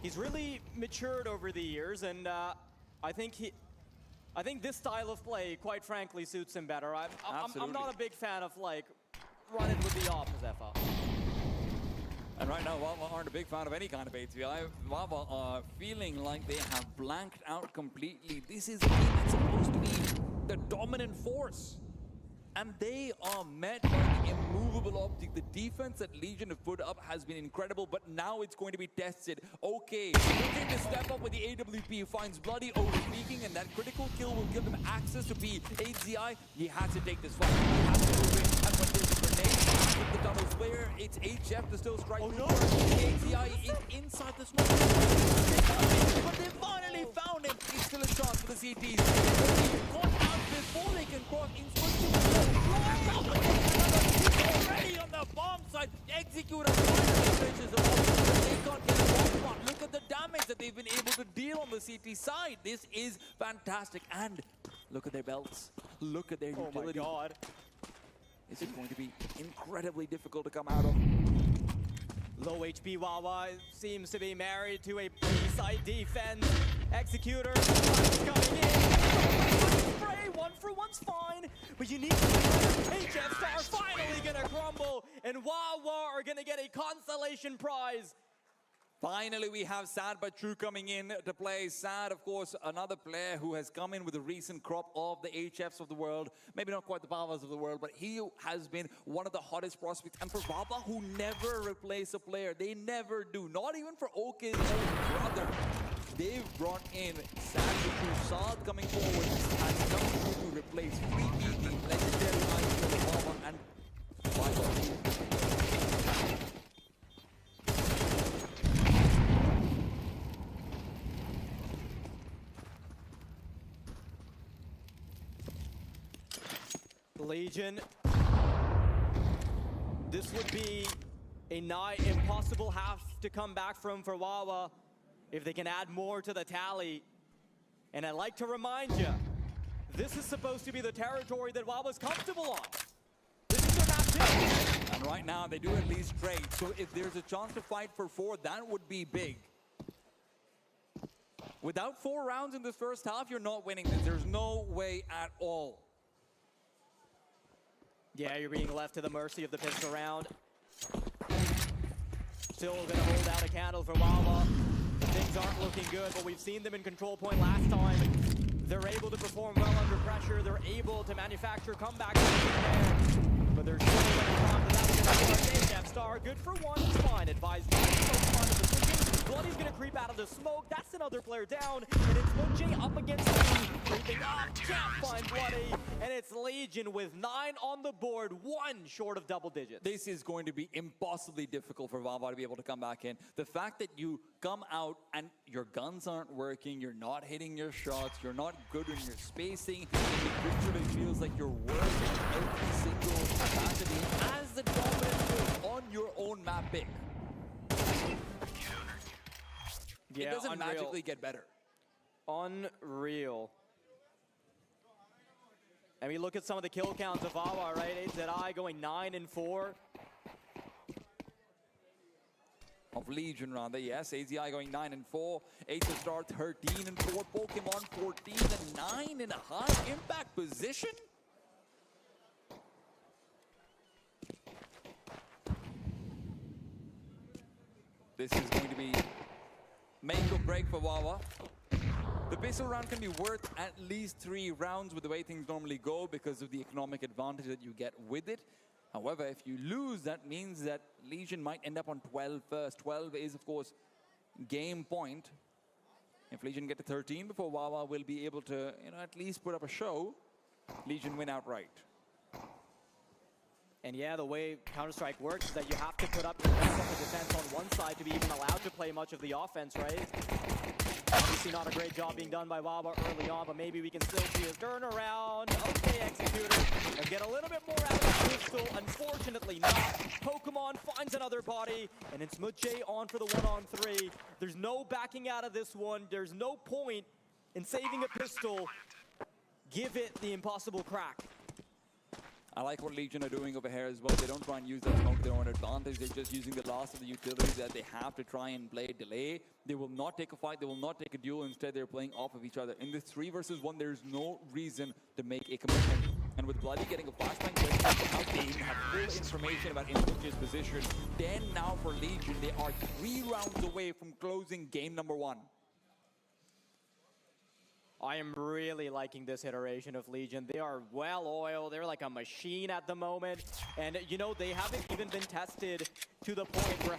He's really matured over the years, and I think this style of play, quite frankly, suits him better. I'm not a big fan of, like, running with the off as FA. And right now, Wawa aren't a big fan of any kind of HCI. Wawa are feeling like they have blanked out completely. This is a team that's supposed to be the dominant force. And they are met by the immovable object. The defense that Legion have put up has been incredible, but now it's going to be tested. Okay, looking to step up with the AWP, finds Bloody overpeaking, and that critical kill will give them access to be HCI. He has to take this fight. He has to move in, and when there's a grenade with the tunnels where it's HF to still strike. Oh no! HCI is inside the smoke. But they finally found him. It's still a chance for the CTs. Caught out before they can cross in already on the bomb side. Executor finishes them off, but they can't get a bomb. Look at the damage that they've been able to deal on the CT side. This is fantastic. And look at their belts. Look at their utility. Oh my god. This is going to be incredibly difficult to come out of. Low HP Wawa seems to be married to a side defense. Executor coming in. Spray, 1 for 1's fine, but you need to HF Star finally gonna crumble, and Wawa are gonna get a consolation prize. Finally, we have Sad but True coming in to play. Sad, of course, another player who has come in with a recent crop of the HFs of the world. Maybe not quite the Pavas of the world, but he has been one of the hottest prospects. And for Baba, who never replace a player, they never do. Not even for OK's own brother. They've brought in Sad but True. Saad coming forward has come through to replace Freaky, the legendary IGL Baba, and Baba. Legion, this would be a nigh impossible half to come back from for Wawa if they can add more to the tally. And I'd like to remind you, this is supposed to be the territory that Wawa's comfortable on. This is their map 2. And right now, they do at least trade. So if there's a chance to fight for 4, that would be big. Without 4 rounds in this first half, you're not winning this. There's no way at all. Yeah, you're being left to the mercy of the pistol round. Still gonna hold out a candle for Wawa. Things aren't looking good, but we've seen them in control point last time. They're able to perform well under pressure. They're able to manufacture comebacks there. But they're still going to come to that. Death Star, good for one, it's fine. Advised by the position. Bloody's going to creep out of the smoke. That's another player down. And it's Moji up against me. Creeping up, can't find Bloody. And it's Legion with 9 on the board, 1 short of double digits. This is going to be impossibly difficult for Wawa to be able to come back in. The fact that you come out and your guns aren't working, you're not hitting your shots, you're not good in your spacing, it literally feels like you're working every single capacity as the dominant player on your own map pick. Yeah, it doesn't unreal. magically get better. Unreal. And we look at some of the kill counts of Wawa, right? AZI going 9 and 4. Of Legion rather, yes. AZI going 9 and 4. Ace Star 13 and 4. Pokemon 14 and 9 in a high impact position. This is going to be make or break for Wawa. The pistol round can be worth at least 3 rounds with the way things normally go because of the economic advantage that you get with it. However, if you lose, that means that Legion might end up on 12 first. 12 is, of course, game point. If Legion get to 13 before Wawa will be able to, at least put up a show, Legion win outright. And yeah, the way Counter-Strike works is that you have to put up your best of the defense on one side to be even allowed to play much of the offense, right? Obviously not a great job being done by Wawa early on, but maybe we can still see his turnaround. Okay, Executor, and get a little bit more out of the pistol. Unfortunately not. Pokemon finds another body, and it's Muche on for the 1-on-3. There's no backing out of this one. There's no point in saving a pistol. Give it the impossible crack. I like what Legion are doing over here as well. They don't try and use that smoke to their own advantage. They're just using the last of the utilities that they have to try and play delay. They will not take a fight. They will not take a duel. Instead, they're playing off of each other. In this 3 versus 1, there's no reason to make a commitment. And with Bloody getting a flashbang, they have full information about Infinite's position. Then now for Legion, they are 3 rounds away from closing game number 1. I am really liking this iteration of Legion. They are well-oiled. They're like a machine at the moment. And, they haven't even been tested to the point where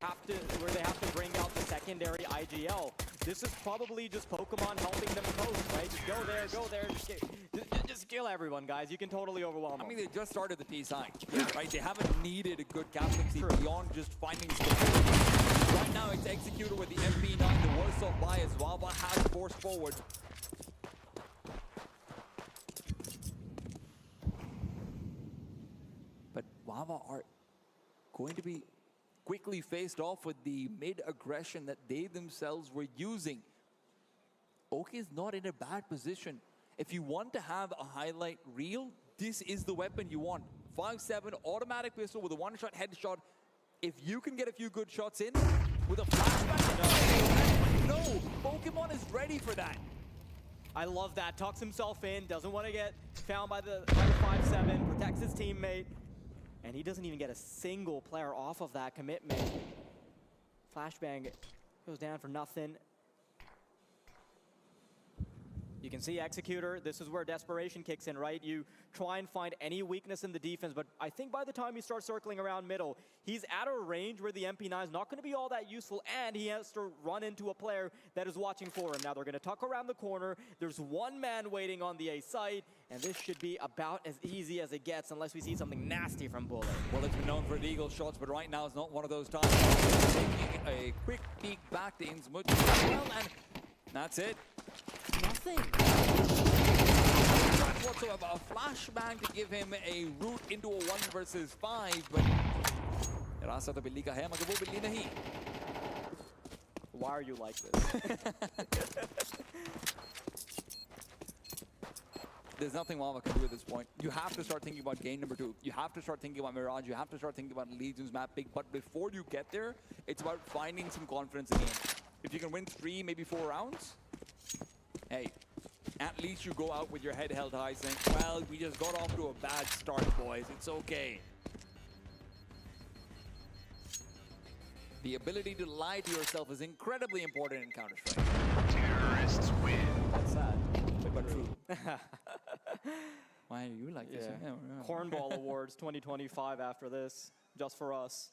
they have to bring out the secondary IGL. This is probably just Pokemon helping them coast, right? Just go there, just kill everyone, guys. You can totally overwhelm them. I mean, they just started the P side, right? They haven't needed a good captaincy beyond just finding stability. Right now, it's Executor with the MP9, the worst off by as Wawa has forced forward. But Wawa are going to be quickly faced off with the mid-aggression that they themselves were using. OK is not in a bad position. If you want to have a highlight reel, this is the weapon you want. 5.7 automatic pistol with a one-shot headshot. If you can get a few good shots in with a flashback, no, Pokemon is ready for that. I love that. Tucks himself in, doesn't want to get found by the 5.7, protects his teammate. And he doesn't even get a single player off of that commitment. Flashbang goes down for nothing. You can see Executor, this is where desperation kicks in, right? You try and find any weakness in the defense, but I think by the time you start circling around middle, he's at a range where the MP9 is not going to be all that useful, and he has to run into a player that is watching for him. Now they're going to tuck around the corner. There's one man waiting on the A site, and this should be about as easy as it gets unless we see something nasty from Bullet. Well, it's been known for illegal shots, but right now it's not one of those times. Taking a quick peek back to Innsmouth as well, and that's it. Nothing. Whatsoever. A flashbang to give him a route into a 1 versus 5, but रास्ता तो बिल्ली का है मगर वो बिल्ली नहीं. Why are you like this? There's nothing Wawa can do at this point. You have to start thinking about game number 2. You have to start thinking about Mirage. You have to start thinking about Legion's map pick. But before you get there, it's about finding some confidence again. If you can win 3, maybe 4 rounds, hey, at least you go out with your head held high saying, well, we just got off to a bad start, boys. It's okay. The ability to lie to yourself is incredibly important in Counter-Strike. Terrorists win. That's sad, but true. Why are you like this? Yeah. Cornball Awards 2025 after this, just for us.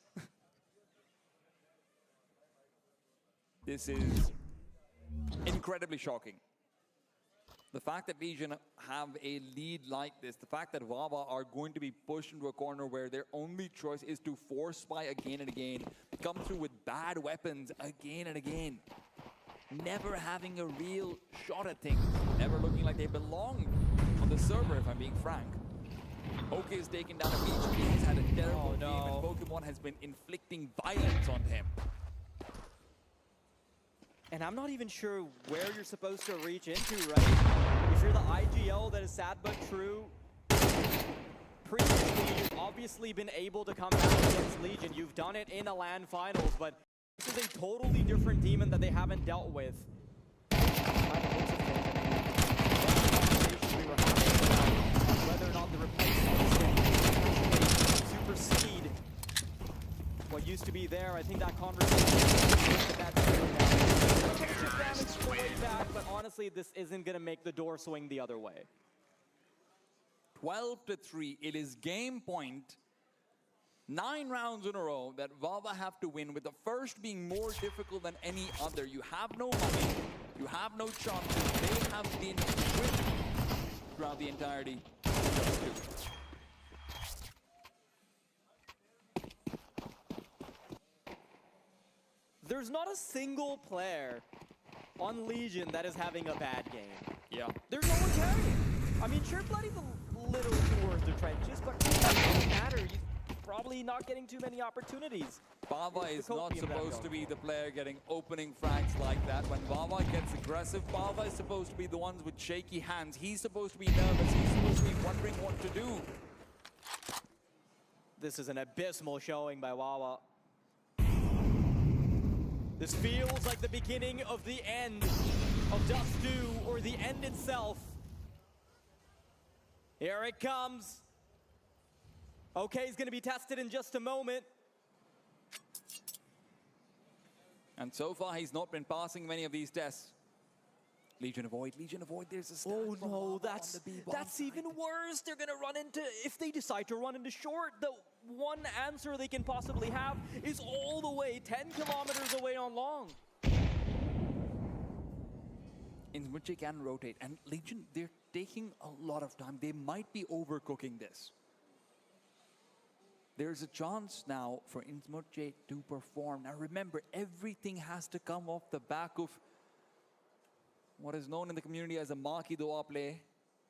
This is incredibly shocking. The fact that Legion have a lead like this, the fact that Wawa are going to be pushed into a corner where their only choice is to force spy again and again, come through with bad weapons again and again, never having a real shot at things, never looking like they belong on the server, if I'm being frank. OK is taken down immediately. He's had a terrible game, and Pokemon has been inflicting violence on him. And I'm not even sure where you're supposed to reach into, right? If you're the IGL, that is sad but true. Previously, you've obviously been able to come back against Legion. You've done it in a LAN finals, but this is a totally different demon that they haven't dealt with. Whether or not the replacements can supersede what used to be there. I think that conversation damage way back, but honestly, this isn't going to make the door swing the other way. 12-3, it is game point. 9 rounds in a row that Wawa have to win, with the first being more difficult than any other. You have no money, you have no chances. They have been stripped throughout the entirety of this. There's not a single player on Legion that is having a bad game. Yeah. There's no one carrying. I mean, sure, Bloody's a little towards the trenches, but it doesn't matter. He's probably not getting too many opportunities. Wawa is not supposed to be the player getting opening frags like that. When Wawa gets aggressive, Wawa is supposed to be the ones with shaky hands. He's supposed to be nervous. He's supposed to be wondering what to do. This is an abysmal showing by Wawa. This feels like the beginning of the end of Dust 2, or the end itself. Here it comes. OK is going to be tested in just a moment. And so far, he's not been passing many of these tests. Legion avoid, there's a start. Oh no, that's even worse. They're gonna run into, if they decide to run into short, the one answer they can possibly have is all the way 10 kilometers away on long. In which they can rotate, and Legion, they're taking a lot of time. They might be overcooking this. There's a chance now for Innsmouth to perform. Now remember, everything has to come off the back of what is known in the community as a marquee doa play.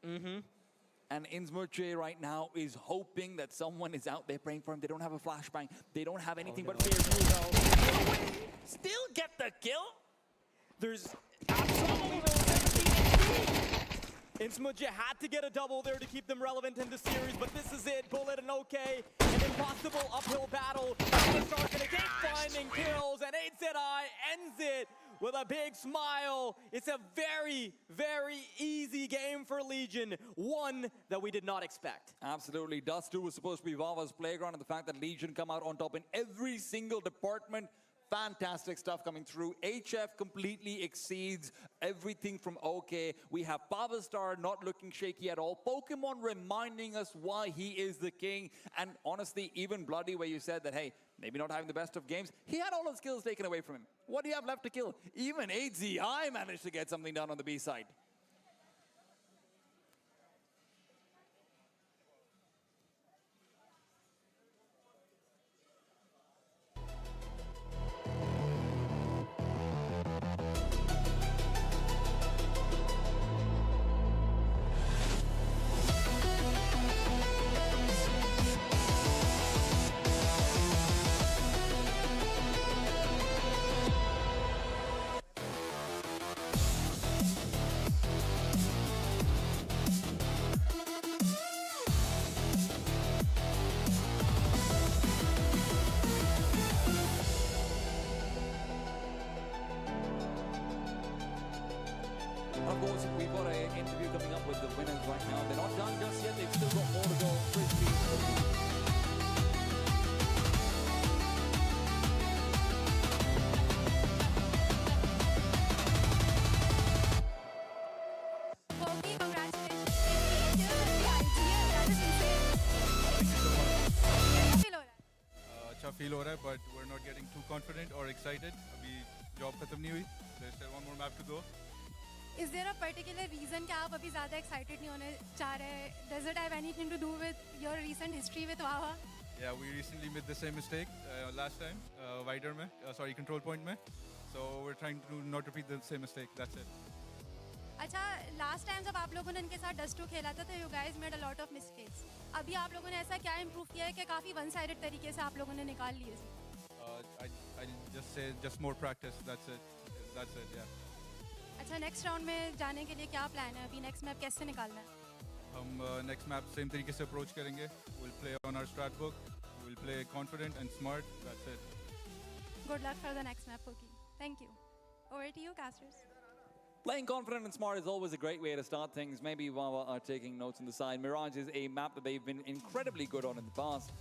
And Innsmouth right now is hoping that someone is out there praying for him. They don't have a flashbang. They don't have anything but fear. Still get the kill. There's absolutely no Innsmouth had to get a double there to keep them relevant in the series, but this is it. Bullet and OK, an impossible uphill battle. Star gonna keep finding kills, and 8ZI ends it with a big smile. It's a very, very easy game for Legion, one that we did not expect. Absolutely. Dust 2 was supposed to be Wawa's playground, and the fact that Legion come out on top in every single department, fantastic stuff coming through. HF completely exceeds everything from OK. We have Power Star not looking shaky at all. Pokemon reminding us why he is the king. And honestly, even Bloody, where you said that, hey, maybe not having the best of games, he had all his skills taken away from him. What do you have left to kill? Even 8ZI managed to get something done on the B side. right now. They're not done just yet. They've still got more to go. Frisbee. Kofi, congratulations. That is insane. कैसा feel हो रहा है? अच्छा feel हो रहा है but we're not getting too confident or excited. अभी job खत्म नहीं हुई. There's still one more map to go. Is there a particular reason कि आप अभी ज़्यादा excited नहीं होने चाह रहे? Does it have anything to do with your recent history with Wawa? Yeah, we recently made the same mistake last time, wider में, sorry, control point में. So we're trying to not repeat the same mistake. That's it. अच्छा, last time जब आप लोगों ने इनके साथ Dust 2 खेला था तो you guys made a lot of mistakes. अभी आप लोगों ने ऐसा क्या improve किया है कि काफ़ी one-sided तरीके से आप लोगों ने निकाल लिए? I just say just more practice. That's it. That's it. Yeah. अच्छा, next round में जाने के लिए क्या plan है? अभी next map कैसे निकालना है? हम next map same तरीके से approach करेंगे. We'll play on our strat book. We'll play confident and smart. That's it. Good luck for the next map, Koki. Thank you. Over to you, casters. Playing confident and smart is always a great way to start things. Maybe Wawa are taking notes on the side. Mirage is a map that they've been incredibly good on in the past.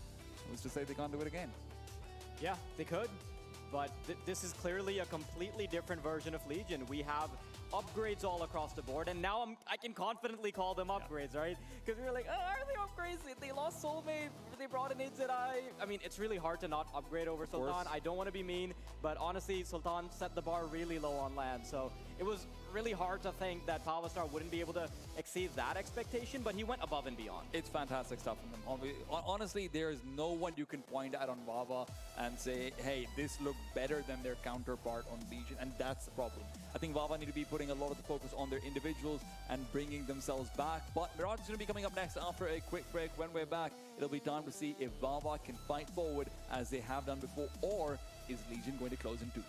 Who's to say they can't do it again? Yeah, they could. But this is clearly a completely different version of Legion. We have upgrades all across the board, and now I can confidently call them upgrades, right? Because we were like, oh, are they upgrades? They lost Soulmate, they brought in HZI. I mean, it's really hard to not upgrade over Sultan. I don't want to be mean, but honestly, Sultan set the bar really low on land, so it was really hard to think that Pavastar wouldn't be able to exceed that expectation, but he went above and beyond. It's fantastic stuff from them. Honestly, there is no one you can point at on Wawa and say, hey, this looked better than their counterpart on Legion, and that's the problem. I think Wawa need to be putting a lot of the focus on their individuals and bringing themselves back. But Mirage is going to be coming up next after a quick break. When we're back, it'll be time to see if Wawa can fight forward as they have done before, or is Legion going to close in two?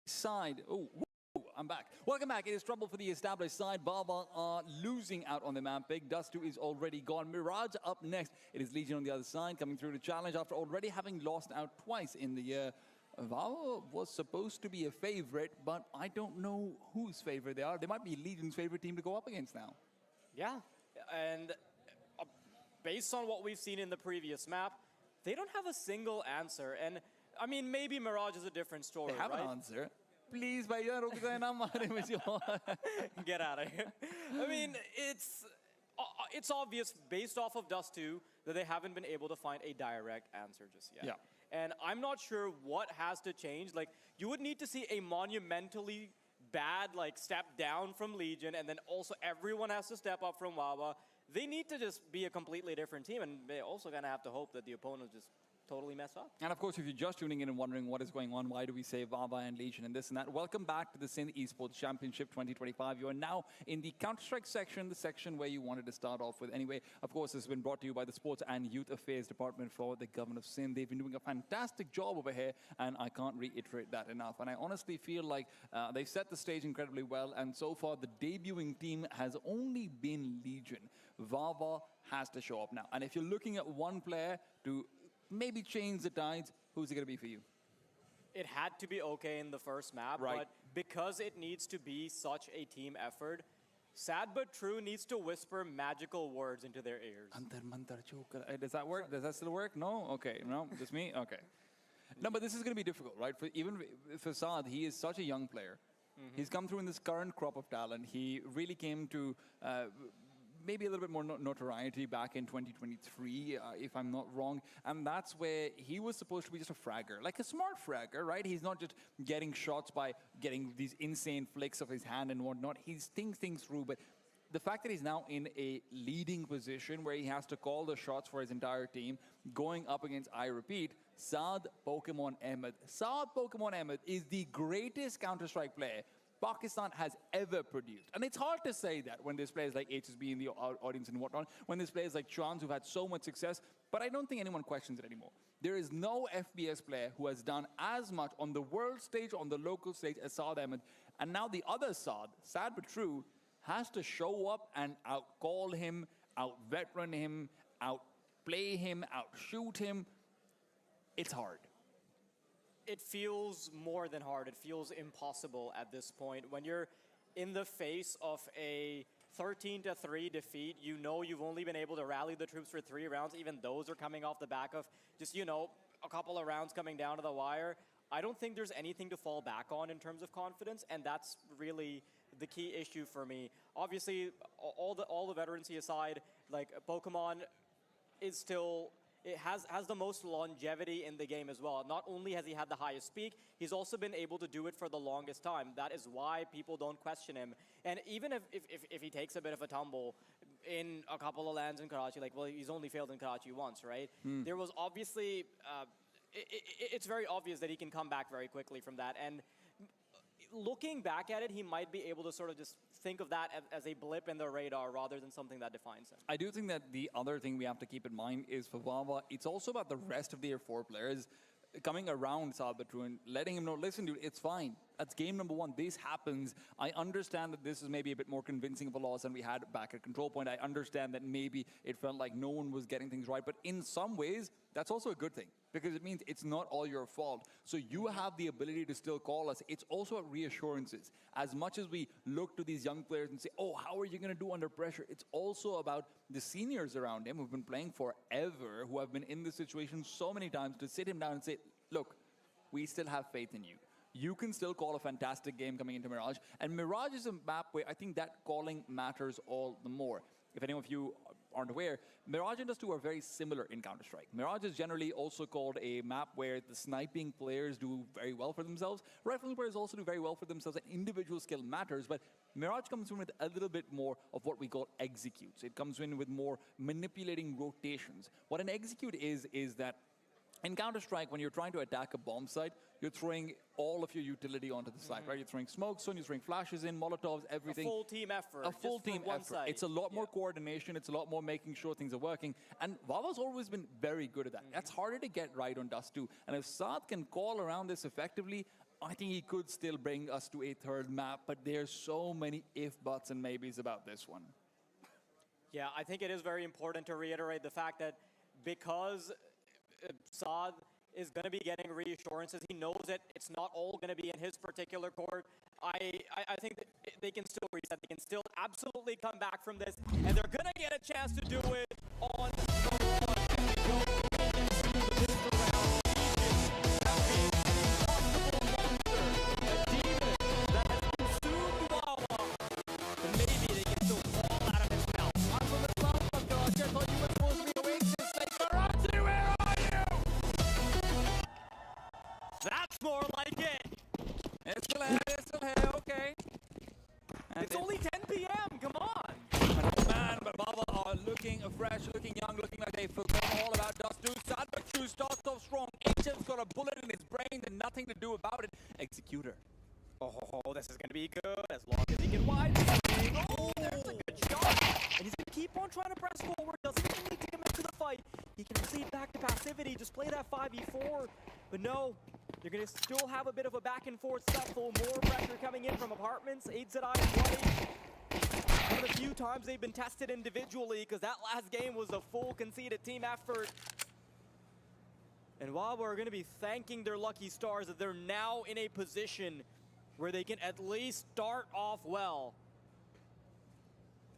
side. Oh, I'm back. Welcome back. It is trouble for the established side. Baba are losing out on the map pick. Dust2 is already gone. Mirage up next. It is Legion on the other side, coming through to challenge after already having lost out twice in the year. Vava was supposed to be a favorite, but I don't know whose favorite they are. They might be Legion's favorite team to go up against now. Yeah, and based on what we've seen in the previous map, they don't have a single answer. And I mean, maybe Mirage is a different story, They have right? an answer. Please, bhaiya, ruk jaye na mare mujhe. Get out of here. I mean, it's obvious based off of Dust2 that they haven't been able to find a direct answer just yet. Yeah. And I'm not sure what has to change. Like, you would need to see a monumentally bad, like, step down from Legion, and then also everyone has to step up from Wawa. They need to just be a completely different team, and they also gonna have to hope that the opponents just totally mess up. And of course, if you're just tuning in and wondering what is going on, why do we say Vava and Legion and this and that, welcome back to the Sindh Esports Championship 2025. You are now in the Counter-Strike section, the section where you wanted to start off with. Anyway, of course, this has been brought to you by the Sports and Youth Affairs Department for the Government of Sindh. They've been doing a fantastic job over here, and I can't reiterate that enough. And I honestly feel like they've set the stage incredibly well, and so far, the debuting team has only been Legion. Vava has to show up now. And if you're looking at one player to maybe change the tides, who's it going to be for you? It had to be okay in the first map, Right. but because it needs to be such a team effort, Sad But True needs to whisper magical words into their ears. Antar mantar chokar. Does that work? Does that still work? No? Okay. No? Just me? Okay. No, but this is going to be difficult, right? Even for Saad, he is such a young player. He's come through in this current crop of talent. He really came to maybe a little bit more notoriety back in 2023, if I'm not wrong. And that's where he was supposed to be just a fragger, like a smart fragger, right? He's not just getting shots by getting these insane flicks of his hand and whatnot. He's thinking things through, but the fact that he's now in a leading position where he has to call the shots for his entire team, going up against, I repeat, Saad Pokemon Ahmed. Saad Pokemon Ahmed is the greatest Counter-Strike player Pakistan has ever produced. And it's hard to say that when there's players like HSB in the audience and whatnot, when there's players like Chans who've had so much success, but I don't think anyone questions it anymore. There is no FPS player who has done as much on the world stage, on the local stage as Saad Ahmed. And now the other Saad, sad but true, has to show up and outcall him, out-veteran him, outplay him, outshoot him. It's hard. It feels more than hard. It feels impossible at this point. When you're in the face of a 13-3 defeat, you know you've only been able to rally the troops for 3 rounds. Even those are coming off the back of just, you know, a couple of rounds coming down to the wire. I don't think there's anything to fall back on in terms of confidence, and that's really the key issue for me. Obviously, all the veterancy aside, like Pokemon is still... It has the most longevity in the game as well. Not only has he had the highest peak, he's also been able to do it for the longest time. That is why people don't question him. And even if he takes a bit of a tumble in a couple of lands in Karachi, like, well, he's only failed in Karachi once, right? There was obviously, it's very obvious that he can come back very quickly from that. And looking back at it, he might be able to sort of just think of that as a blip in the radar rather than something that defines him. I do think that the other thing we have to keep in mind is for Wawa, it's also about the rest of the Air 4 players coming around Saad Batru and letting him know, listen, dude, it's fine. That's game number 1. This happens. I understand that this is maybe a bit more convincing of a loss than we had back at Control Point. I understand that maybe it felt like no one was getting things right. But in some ways, that's also a good thing because it means it's not all your fault. So you have the ability to still call us. It's also a reassurances. As much as we look to these young players and say, oh, how are you going to do under pressure? It's also about the seniors around him who've been playing forever, who have been in this situation so many times, to sit him down and say, look, we still have faith in you. You can still call a fantastic game coming into Mirage. And Mirage is a map where I think that calling matters all the more. If any of you aren't aware, Mirage and Dust2 are very similar in Counter-Strike. Mirage is generally also called a map where the sniping players do very well for themselves. Rifling players also do very well for themselves, and individual skill matters. But Mirage comes in with a little bit more of what we call executes. It comes in with more manipulating rotations. What an execute is that in Counter-Strike, when you're trying to attack a bomb site, you're throwing all of your utility onto the site, right? You're throwing smokes on, you're throwing flashes in, Molotovs, everything. A full team effort. A full team effort. Side. It's a lot more coordination. It's a lot more making sure things are working. And Vava's always been very good at that. That's harder to get right on Dust2. And if Saad can call around this effectively, I think he could still bring us to a third map, but there's so many if, buts, and maybes about this one. Yeah, I think it is very important to reiterate the fact that because Saad is going to be getting reassurances, he knows that it's not all going to be in his particular court. I think that they can still reset. They can still absolutely come back from this, and they're going to get a chance to do it on That's more like it. It's still here, okay. And it's only 10 p.m. Come on. Man, but Baba are looking fresh, looking young, looking like they've forgotten all about Dust 2. Sad but true, starts off strong. Agent's got a bullet in his brain and nothing to do about it. Executor. Oh, this is going to be good as long as he can wide. Oh, there's a good shot. And he's going to keep on trying to press forward. Doesn't even need to commit to the fight. He can recede back to passivity, just play that 5v4. But no, you're going to still have a bit of a back and forth scuffle. More pressure coming in from apartments. Aidzedai and Bloody. One of the few times they've been tested individually, because that last game was a full conceded team effort. And Wawa are going to be thanking their lucky stars that they're now in a position where they can at least start off well.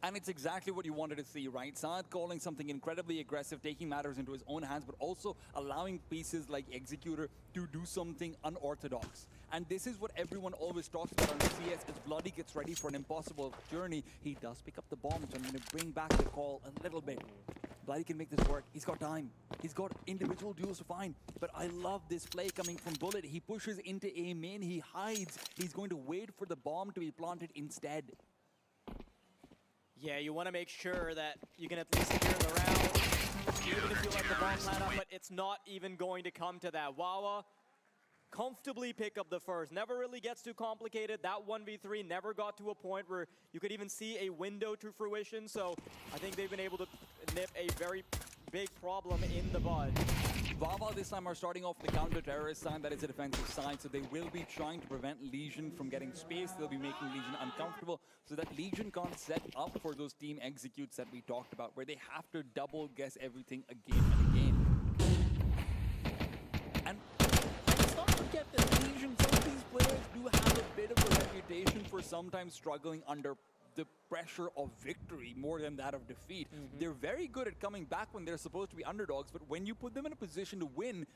And it's exactly what you wanted to see, right? Saad calling something incredibly aggressive, taking matters into his own hands, but also allowing pieces like Executor to do something unorthodox. And this is what everyone always talks about on CS as Bloody gets ready for an impossible journey. He does pick up the bomb, so I'm going to bring back the call a little bit. Bloody can make this work. He's got time. He's got individual duels to find. But I love this play coming from Bullet. He pushes into A main. He hides. He's going to wait for the bomb to be planted instead. Yeah, you want to make sure that you can at least secure the round, even if you let the bomb plant up, but it's not even going to come to that. Wawa comfortably pick up the first. Never really gets too complicated. That 1v3 never got to a point where you could even see a window to fruition, so I think they've been able to nip a very big problem in the bud. Wawa this time are starting off the counter-terrorist side, that is a defensive side, so they will be trying to prevent Legion from getting space. They'll be making Legion uncomfortable so that Legion can't set up for those team executes that we talked about, where they have to double guess everything again and again. And let's not forget that Legion, some of these players do have a bit of a reputation for sometimes struggling under the pressure of victory more than that of defeat. They're very good at coming back when they're supposed to be underdogs, but when you put them in a position to win,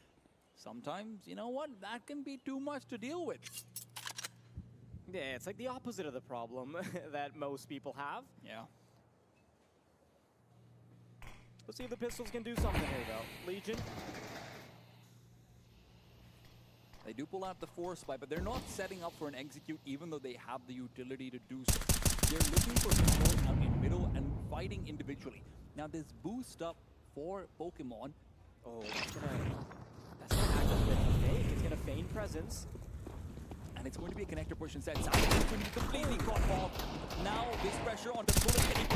sometimes, you know what, that can be too much to deal with. Yeah, it's like the opposite of the problem that most people have. Yeah. Let's see if the pistols can do something here, though. Legion. They do pull out the force spy, but they're not setting up for an execute, even though they have the utility to do so. They're looking for control out in middle and fighting individually. Now, this boost up for Pokemon. Oh, that's gonna act a bit of a fake. It's gonna feign presence. And it's going to be a connector push instead. Sound is going to be completely caught off. Now, this pressure on the Bullet getting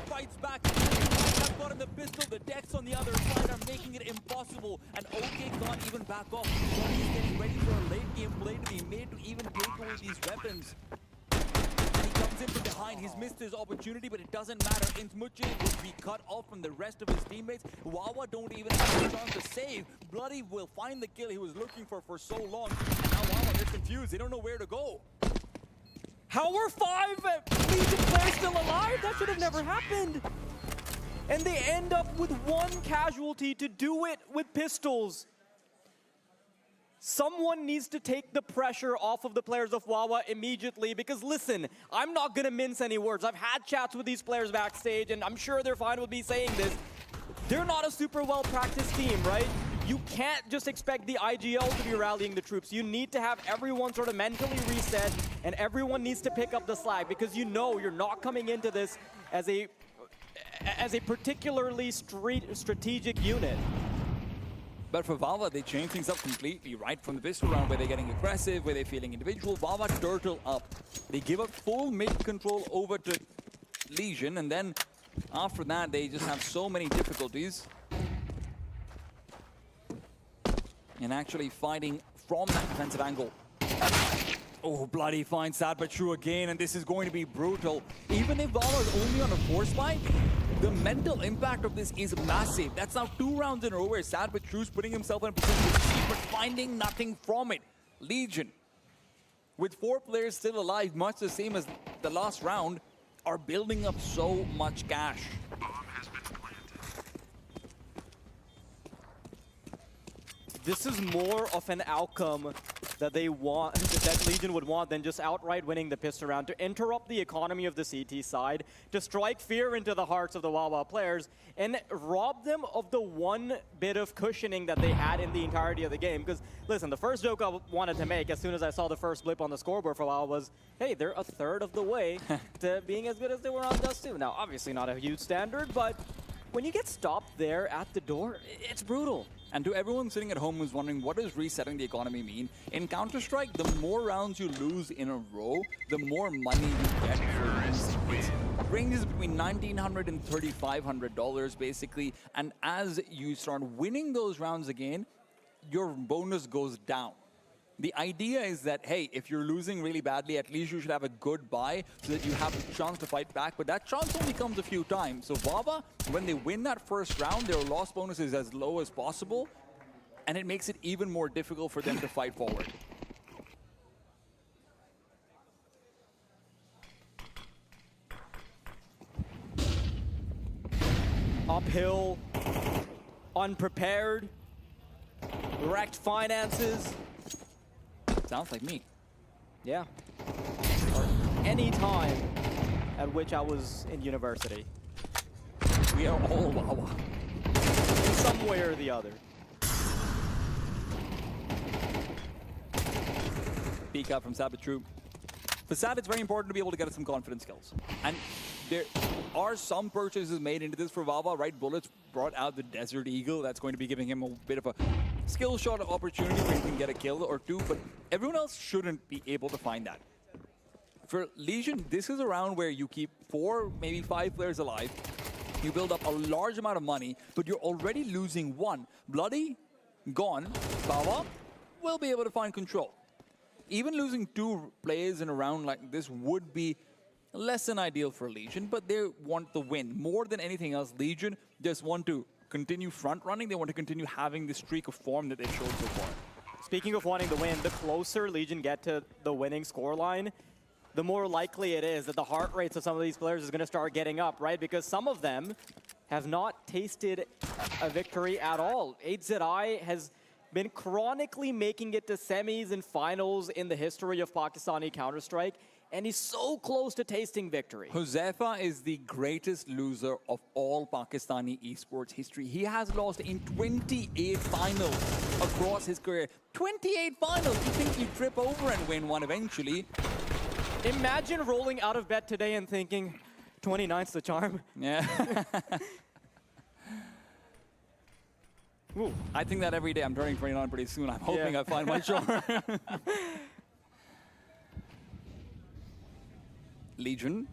fights back. I've got in the pistol, the decks on the other side are making it impossible. And OK can't even back off. He's getting ready for a late game play to be made to even take away these weapons. And he comes in from behind. He's missed his opportunity, but it doesn't matter. Intsmuche will be cut off from the rest of his teammates. Wawa don't even have a chance to save. Bloody will find the kill he was looking for so long. And now Wawa, they're confused. They don't know where to go. How were 5 Legion players still alive? That should have never happened. And they end up with 1 casualty to do it with pistols. Someone needs to take the pressure off of the players of Wawa immediately, because listen, I'm not going to mince any words. I've had chats with these players backstage, and I'm sure they're fine with me saying this. They're not a super well-practiced team, right? You can't just expect the IGL to be rallying the troops. You need to have everyone sort of mentally reset, and everyone needs to pick up the slack, because you know you're not coming into this as a particularly strategic unit. But for Wawa, they change things up completely, right? From the pistol round where they're getting aggressive, where they're feeling individual, Wawa turtle up. They give up full mid control over to Legion, and then after that, they just have so many difficulties. and actually fighting from that defensive angle. Oh, bloody finds that, but true again, and this is going to be brutal. Even if Valor is only on a force fight, the mental impact of this is massive. That's now 2 rounds in a row where Sad but True's putting himself in a position to succeed, but finding nothing from it. Legion, with 4 players still alive, much the same as the last round, are building up so much cash. This is more of an outcome that they want, that Legion would want, than just outright winning the pistol round, to interrupt the economy of the CT side, to strike fear into the hearts of the Wawa players, and rob them of the one bit of cushioning that they had in the entirety of the game. Because, listen, the first joke I wanted to make as soon as I saw the first blip on the scoreboard for Wawa was, hey, they're a third of the way to being as good as they were on Dust 2. Now, obviously not a huge standard, but when you get stopped there at the door, it's brutal. And to everyone sitting at home who's wondering, what does resetting the economy mean? In Counter-Strike, the more rounds you lose in a row, the more money you get for losing. It ranges between $1,900 and $3,500 basically, and as you start winning those rounds again, your bonus goes down. The idea is that, hey, if you're losing really badly, at least you should have a good buy so that you have a chance to fight back. But that chance only comes a few times. So Wawa, when they win that first round, their loss bonus is as low as possible. And it makes it even more difficult for them to fight forward. Uphill, unprepared, wrecked finances. Sounds like me. Yeah. Or any time at which I was in university. We are all Wawa. In some way or the other. Peek out from Sad but True. For Sad, it's very important to be able to get some confidence kills. And there are some purchases made into this for Wawa, right? Bullets brought out the Desert Eagle. That's going to be giving him a bit of a skill shot opportunity where he can get a kill or two, but everyone else shouldn't be able to find that. For Legion, this is a round where you keep 4, maybe 5 players alive. You build up a large amount of money, but you're already losing 1. Bloody, gone. Wawa will be able to find control. Even losing 2 players in a round like this would be less than ideal for Legion, but they want the win. More than anything else, Legion just want to continue front-running. They want to continue having the streak of form that they've shown so far. Speaking of wanting to win, the closer Legion get to the winning scoreline, the more likely it is that the heart rates of some of these players is going to start getting up, right? Because some of them have not tasted a victory at all. 8ZI has been chronically making it to semis and finals in the history of Pakistani Counter-Strike, and he's so close to tasting victory. Huzaifa is the greatest loser of all Pakistani esports history. He has lost in 28 finals across his career. 28 finals! You think you trip over and win one eventually. Imagine rolling out of bed today and thinking, 29's the charm. Yeah. Ooh. I think that every day. I'm turning 29 pretty soon. I'm hoping I find one short. Legion.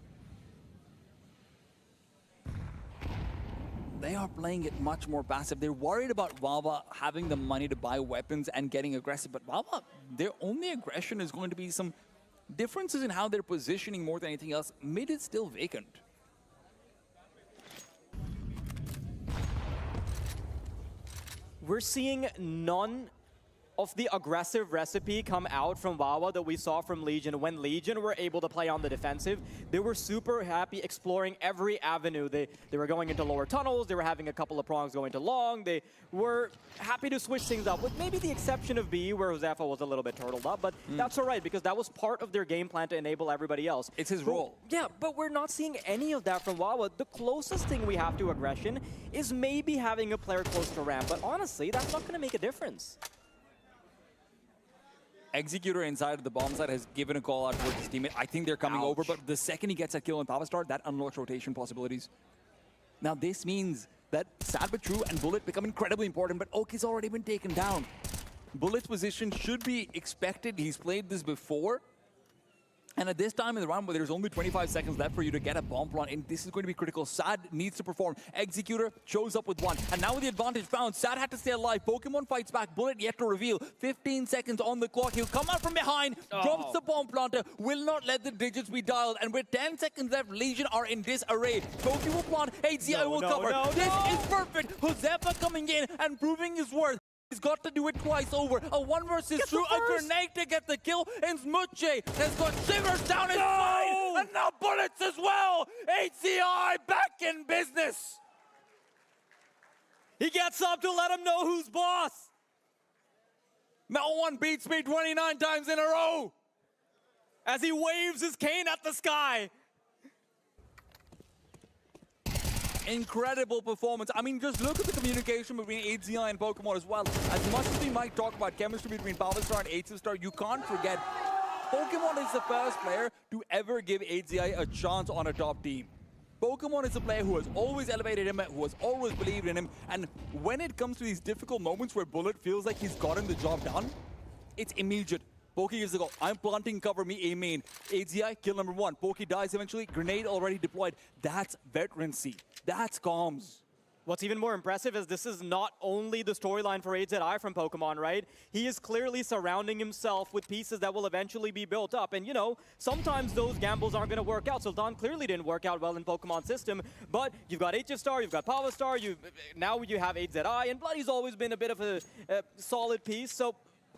They are playing it much more passive. They're worried about Wawa having the money to buy weapons and getting aggressive. But Wawa, their only aggression is going to be some differences in how they're positioning more than anything else. Mid is still vacant. We're seeing none of the aggressive recipe come out from Wawa that we saw from Legion. When Legion were able to play on the defensive, they were super happy exploring every avenue. They were going into lower tunnels, they were having a couple of prongs going to long, they were happy to switch things up, with maybe the exception of B, where Huzaifa was a little bit turtled up, but that's all right, because that was part of their game plan to enable everybody else. It's his role. Yeah, but we're not seeing any of that from Wawa. The closest thing we have to aggression is maybe having a player close to ramp, but honestly, that's not going to make a difference. Executor inside of the bomb site has given a call out towards his teammate. I think they're coming over, but the second he gets that kill on Power Star, that unlocks rotation possibilities. Now this means that Sad but True and Bullet become incredibly important, but Oak has already been taken down. Bullet's position should be expected. He's played this before. And at this time in the round where there's only 25 seconds left for you to get a bomb plant in, this is going to be critical. Sad needs to perform. Executor shows up with one. And now with the advantage found, Sad had to stay alive. Pokemon fights back. Bullet yet to reveal. 15 seconds on the clock. He'll come out from behind, drops the bomb planter, will not let the digits be dialed. And with 10 seconds left, Legion are in disarray. Pokemon plant, HCI will cover. This is perfect. Josefa coming in and proving his worth. He's got to do it twice over. A 1 versus 2, a grenade to get the kill, and Smuche has got shivers down his spine, and now bullets as well. HCI back in business. He gets up to let him know who's boss. Metal One beats me 29 times in a row. As he waves his cane at the sky. Incredible performance. I mean, just look at the communication between HCI and Pokemon as well. As much as we might talk about chemistry between Powerstar and HFStar, you can't forget Pokemon is the first player to ever give HCI a chance on a top team. Pokemon is a player who has always elevated him, who has always believed in him, and when it comes to these difficult moments where Bullet feels like he's gotten the job done, it's immediate. Poki gives a go. I'm planting cover, me A main. HCI, kill number 1. Poki dies eventually. Grenade already deployed. That's veterancy. That's comms. What's even more impressive is this is not only the storyline for HZI from Pokemon, right? He is clearly surrounding himself with pieces that will eventually be built up. And, you know, sometimes those gambles aren't going to work out. Sultan clearly didn't work out well in Pokemon system. But you've got HFStar, you've got Powerstar, now you have HZI. And Bloody's always been a bit of a solid piece. So,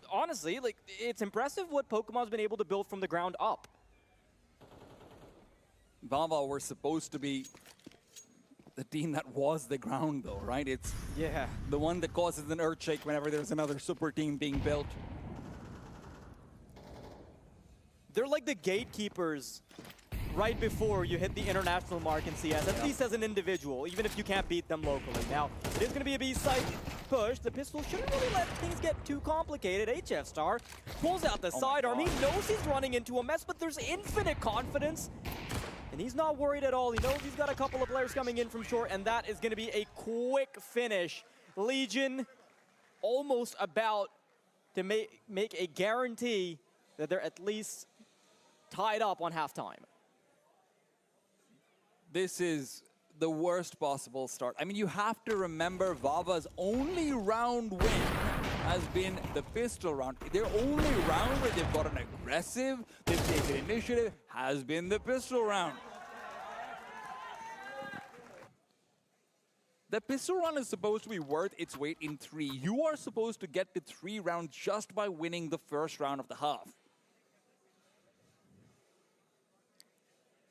honestly, like, it's impressive what Pokemon's been able to build from the ground up. Bava were supposed to be the team that was the ground, though, right? It's the one that causes an earthshake whenever there's another super team being built. They're like the gatekeepers right before you hit the international mark in CS, at least as an individual, even if you can't beat them locally. Now, it is going to be a B-side push. The pistol shouldn't really let things get too complicated. HFStar pulls out the sidearm. He knows he's running into a mess, but there's infinite confidence. And he's not worried at all. He knows he's got a couple of players coming in from short, and that is going to be a quick finish. Legion almost about to make a guarantee that they're at least tied up on halftime. This is the worst possible start. I mean, you have to remember Vava's only round win has been the pistol round. Their only round where they've gotten aggressive, they've taken initiative, has been the pistol round. The pistol round is supposed to be worth its weight in 3. You are supposed to get to 3 rounds just by winning the first round of the half.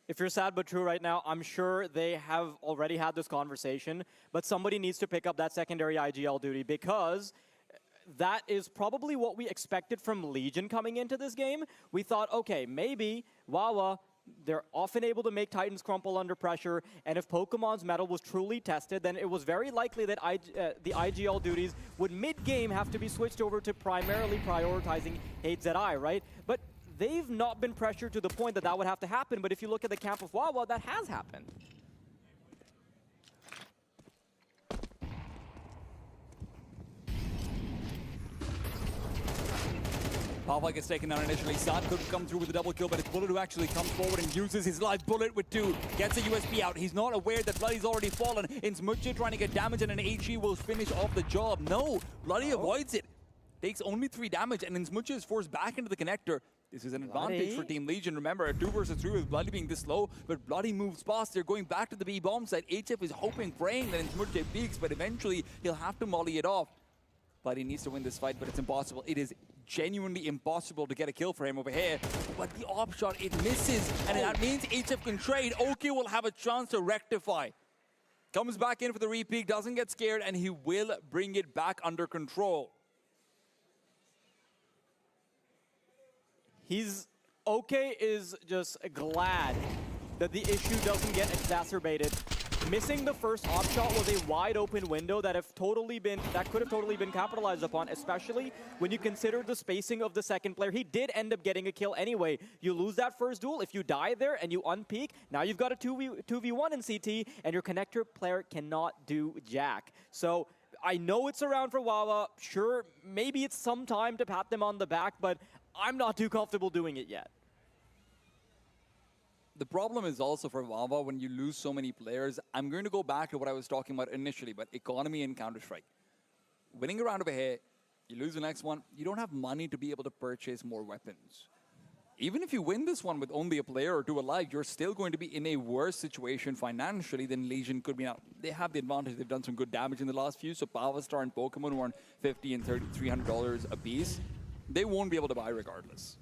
If you're sad but true right now, I'm sure they have already had this conversation, but somebody needs to pick up that secondary IGL duty because that is probably what we expected from Legion coming into this game. We thought, okay, maybe Wawa, they're often able to make Titans crumple under pressure, and if Pokemon's metal was truly tested, then it was very likely that the IGL duties would mid-game have to be switched over to primarily prioritizing HZI, right? But they've not been pressured to the point that that would have to happen, but if you look at the camp of Wawa, that has happened. Pavlik gets taken down initially. Sad could come through with a double kill, but it's Bullet who actually comes forward and uses his live bullet with 2. Gets a USB out. He's not aware that Bloody's already fallen. It's Muche trying to get damage, and an HE will finish off the job. No, Bloody avoids it. Takes only 3 damage, and Smuche is forced back into the connector. This is an advantage for Team Legion. Remember, a 2 versus 3 with Bloody being this low, but Bloody moves past. They're going back to the B-bomb site. HF is hoping, praying that Smuche peaks, but eventually he'll have to molly it off. Bloody needs to win this fight, but it's impossible. It is genuinely impossible to get a kill for him over here. But the off shot, it misses, and that means HF can trade. OK will have a chance to rectify. Comes back in for the repeat, doesn't get scared, and he will bring it back under control. OK is just glad that the issue doesn't get exacerbated. Missing the first op shot was a wide open window that could have totally been capitalized upon, especially when you consider the spacing of the second player. He did end up getting a kill anyway. You lose that first duel, if you die there and you unpeak, now you've got a 2v1 in CT, and your connector player cannot do jack. So I know it's around for Wawa. Sure, maybe it's some time to pat them on the back, but I'm not too comfortable doing it yet. the problem is also for Wawa when you lose so many players. I'm going to go back to what I was talking about initially, but economy in Counter-Strike. Winning a round over here, you lose the next one, you don't have money to be able to purchase more weapons. Even if you win this one with only a player or two alive, you're still going to be in a worse situation financially than Legion could be now. They have the advantage. They've done some good damage in the last few, so Powerstar and Pokemon who are on $50 and $300 a piece, they won't be able to buy regardless.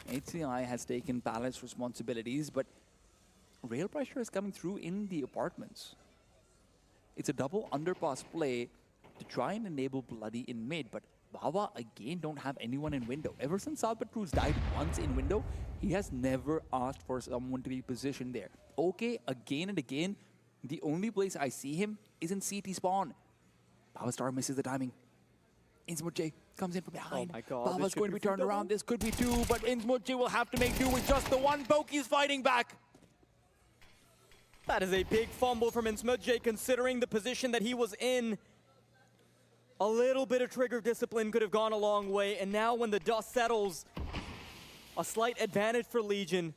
HCI has taken Palace responsibilities, but rail pressure is coming through in the apartments. It's a double underpass play to try and enable Bloody in mid, but Wawa again don't have anyone in window. Ever since Salpatruz died once in window, he has never asked for someone to be positioned there. Okay, again and again, the only place I see him is in CT spawn. Powerstar misses the timing. Innsmouth comes in from behind. Oh my God, Baba's going to be turned around. This could be two, but Innsmouth will have to make do with just the one poke. He's fighting back. That is a big fumble from Innsmouth, considering the position that he was in. A little bit of trigger discipline could have gone a long way, and now when the dust settles, a slight advantage for Legion.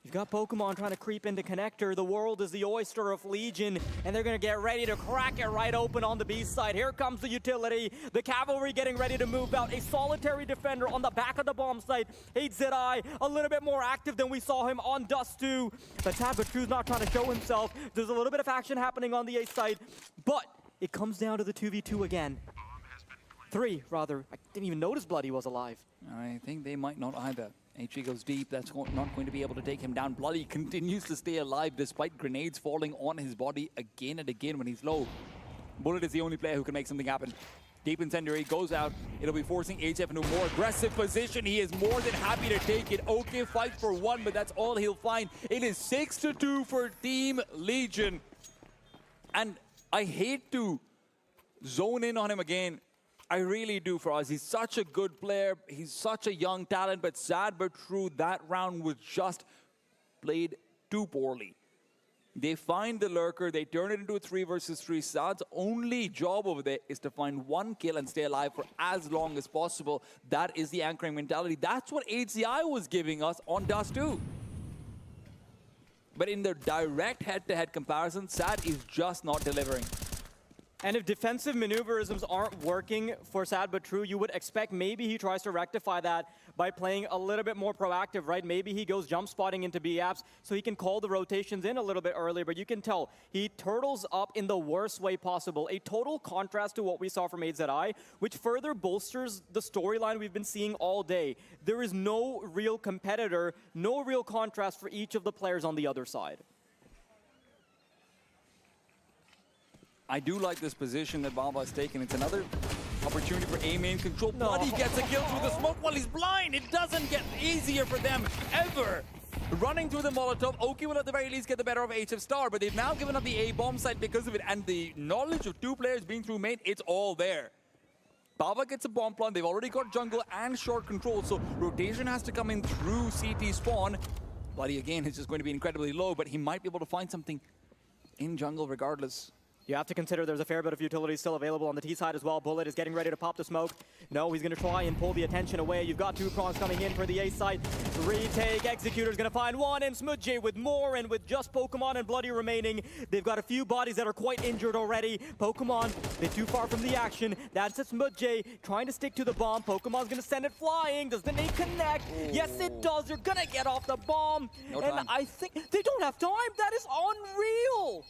You've got Pokemon trying to creep into connector. The world is the oyster of Legion, and they're going to get ready to crack it right open on the B side. Here comes the utility. The cavalry getting ready to move out. A solitary defender on the back of the bomb site. HZI a little bit more active than we saw him on Dust 2. But Salpatruz not trying to show himself. There's a little bit of action happening on the A side, but it comes down to the 2v2 again. 3, rather. I didn't even notice Bloody was alive. I think they might not either. HE goes deep. That's not going to be able to take him down. Bloody continues to stay alive despite grenades falling on his body again and again when he's low. Bullet is the only player who can make something happen. Deep incendiary goes out. It'll be forcing HF into a more aggressive position. He is more than happy to take it. Okay, fight for one, but that's all he'll find. It is 6-2 for Team Legion. And I hate to zone in on him again. I really do for us. He's such a good player. He's such a young talent, but sad but true, that round was just played too poorly. They find the lurker, they turn it into a 3 versus 3. Saad's only job over there is to find one kill and stay alive for as long as possible. That is the anchoring mentality. That's what HCI was giving us on Dust 2. But in the direct head-to-head comparison, Saad is just not delivering. And if defensive maneuverisms aren't working for Sad But True, you would expect maybe he tries to rectify that by playing a little bit more proactive, right? Maybe he goes jump spotting into B apps so he can call the rotations in a little bit earlier, but you can tell he turtles up in the worst way possible. A total contrast to what we saw from HZI, which further bolsters the storyline we've been seeing all day. There is no real competitor, no real contrast for each of the players on the other side. I do like this position that Baba has taken. It's another opportunity for A main control. No. Bloody gets a kill through the smoke while he's blind. It doesn't get easier for them ever. Running through the Molotov, Oki will at the very least get the better of HF Star, but they've now given up the A bomb site because of it. And the knowledge of two players being through main, it's all there. Baba gets a bomb plant. They've already got jungle and short control, so rotation has to come in through CT spawn. Bloody again is just going to be incredibly low, but he might be able to find something in jungle regardless. You have to consider there's a fair bit of utility still available on the T side as well. Bullet is getting ready to pop the smoke. No, he's going to try and pull the attention away. You've got 2 prongs coming in for the A side. Retake. Executor's going to find one, and Smudge with more, and with just Pokemon and Bloody remaining, they've got a few bodies that are quite injured already. Pokemon, they're too far from the action. That's it, Smudge trying to stick to the bomb. Pokemon's going to send it flying. Does the nade connect? Yes, it does. You're going to get off the bomb. No and time. I think they don't have time. That is unreal.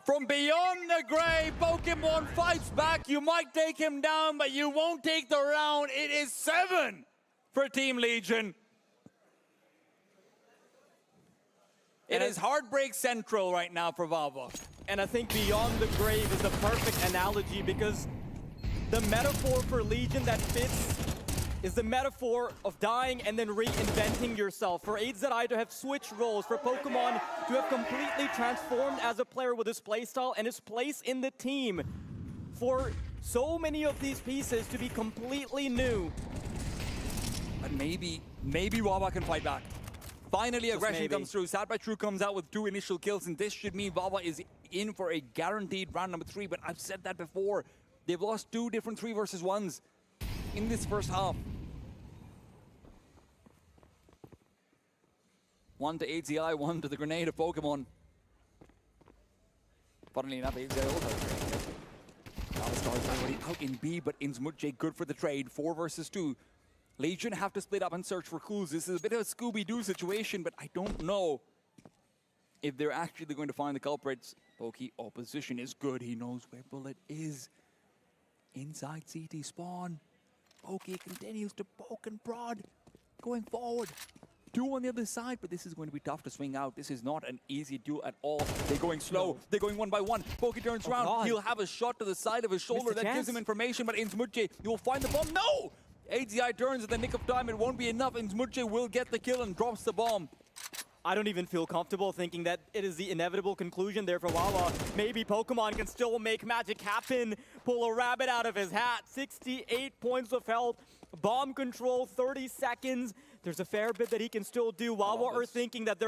From beyond the grave, Pokemon fights back. You might take him down, but you won't take the round. It is 7 for Team Legion. It is heartbreak central right now for Vava. And I think beyond the grave is the perfect analogy, because the metaphor for Legion that fits is the metaphor of dying and then reinventing yourself. For HZI to have switched roles, for Pokemon to have completely transformed as a player with his playstyle and his place in the team. For so many of these pieces to be completely new. But maybe Wawa can fight back. Finally, aggression comes through. Sad by True comes out with 2 initial kills, and this should mean Wawa is in for a guaranteed round number 3. But I've said that before. They've lost 2 different 3 versus 1s in this first half. One to ATI, one to the grenade of Pokemon. Funnily enough, ATI also has a grenade. Alistar is already out in B, but Innsmutje good for the trade. 4 versus 2. Legion have to split up and search for clues. This is a bit of a Scooby-Doo situation, but I don't know if they're actually going to find the culprits. Pokey opposition is good. He knows where Bullet is. Inside CT spawn. Pokey continues to poke and prod. Going forward. 2 on the other side, but this is going to be tough to swing out. This is not an easy duel at all. They're going slow. No. They're going 1 by 1. Pokey turns around. God. He'll have a shot to the side of his shoulder that gives him information, but Innsmutje, he will find the bomb. No! ATI turns at the nick of time. It won't be enough. Innsmutje will get the kill and drops the bomb. I don't even feel comfortable thinking that it is the inevitable conclusion there for Wawa. Maybe Pokemon can still make magic happen, pull a rabbit out of his hat. 68 points of health, bomb control, 30 seconds. There's a fair bit that he can still do. Wawa are thinking that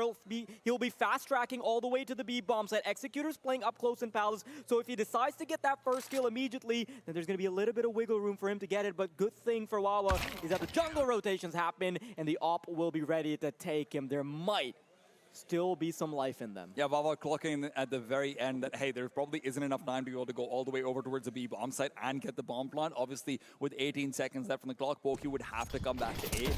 he'll be fast-tracking all the way to the B-bomb site. Executor's playing up close in Palace, so if he decides to get that first kill immediately, then there's going to be a little bit of wiggle room for him to get it. But good thing for Wawa is that the jungle rotations happen, and the op will be ready to take him. There might still be some life in them. Yeah, Wawa clocking at the very end that, hey, there probably isn't enough time to be able to go all the way over towards the B bomb site and get the bomb plant. Obviously, with 18 seconds left from the clock, Pokey would have to come back to A.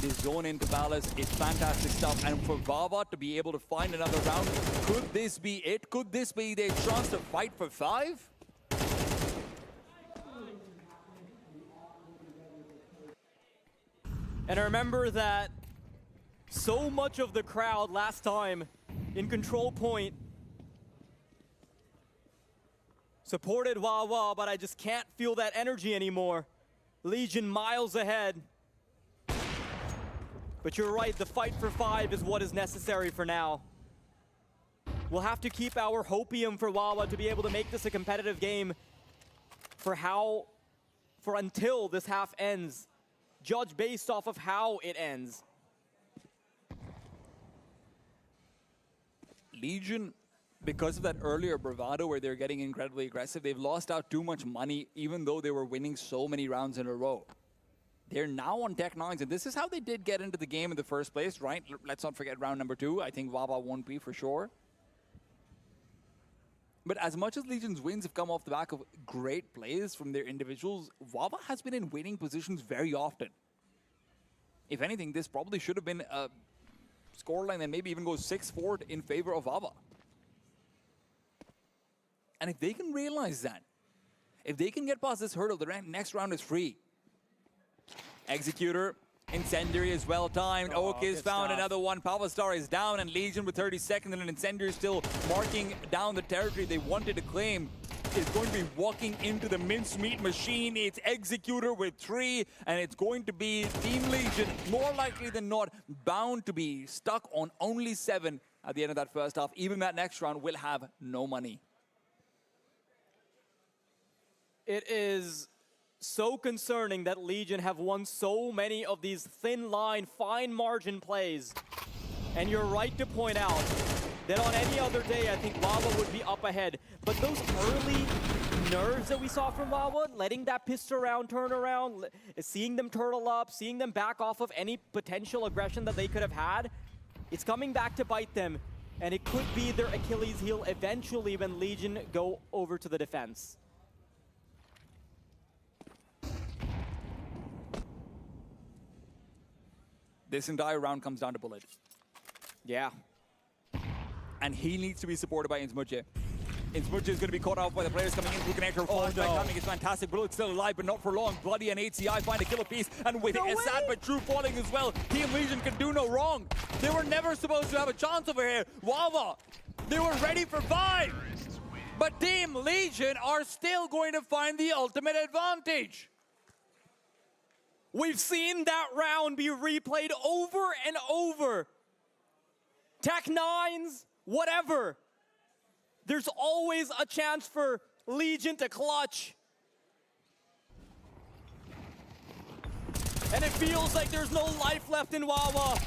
They zone into Palace. It's fantastic stuff. And for Wawa to be able to find another round, could this be it? Could this be their chance to fight for 5? And remember that so much of the crowd last time in Control Point supported Wawa, but I just can't feel that energy anymore. Legion miles ahead. But you're right, the fight for 5 is what is necessary for now. We'll have to keep our hopium for Wawa to be able to make this a competitive game for until this half ends. Judge based off of how it ends. Legion, because of that earlier bravado where they're getting incredibly aggressive, they've lost out too much money even though they were winning so many rounds in a row. They're now on Tech 9s, and this is how they did get into the game in the first place, right? Let's not forget round number 2. I think Wawa won't be for sure. But as much as Legion's wins have come off the back of great plays from their individuals, Wawa has been in winning positions very often. If anything, this probably should have been a scoreline that maybe even goes 6-4 in favor of Wawa. And if they can realize that, if they can get past this hurdle, the next round is free. Executor, Incendiary is well timed. Oak is found, another one. Power Star is down, and Legion with 30 seconds, and Incendiary still marking down the territory they wanted to claim. Is going to be walking into the mincemeat machine. It's Executor with 3, and it's going to be Team Legion, more likely than not, bound to be stuck on only 7 at the end of that first half. Even that next round will have no money. It is so concerning that Legion have won so many of these thin line, fine margin plays. And you're right to point out that on any other day, I think Wawa would be up ahead. But those early nerves that we saw from Wawa, letting that pistol round turn around, seeing them turtle up, seeing them back off of any potential aggression that they could have had, it's coming back to bite them. And it could be their Achilles heel eventually when Legion go over to the defense. This entire round comes down to Bullet. Yeah. And he needs to be supported by Innsmutje. Innsmutje is going to be caught off by the players coming in through connector. Timing is fantastic. Bullet's still alive, but not for long. Bloody and ATI find a killer piece. And with it, sad but true falling as well. Team Legion can do no wrong. They were never supposed to have a chance over here. Wawa, they were ready for 5. But Team Legion are still going to find the ultimate advantage. We've seen that round be replayed over and over. Tech 9s, whatever. There's always a chance for Legion to clutch. And it feels like there's no life left in Wawa.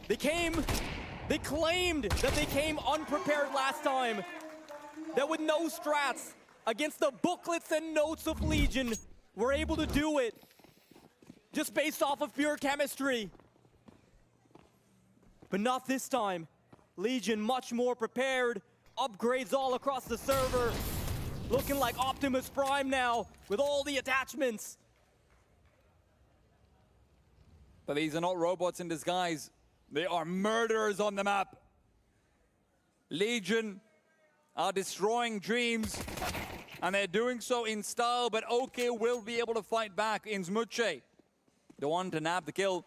They claimed that they came unprepared last time. That with no strats, against the booklets and notes of Legion, were able to do it just based off of pure chemistry. But not this time. Legion much more prepared, upgrades all across the server, looking like Optimus Prime now with all the attachments. But these are not robots in disguise. They are murderers on the map. Legion are destroying dreams, and they're doing so in style, but OK will be able to fight back. Inzmuche, the one to nab the kill.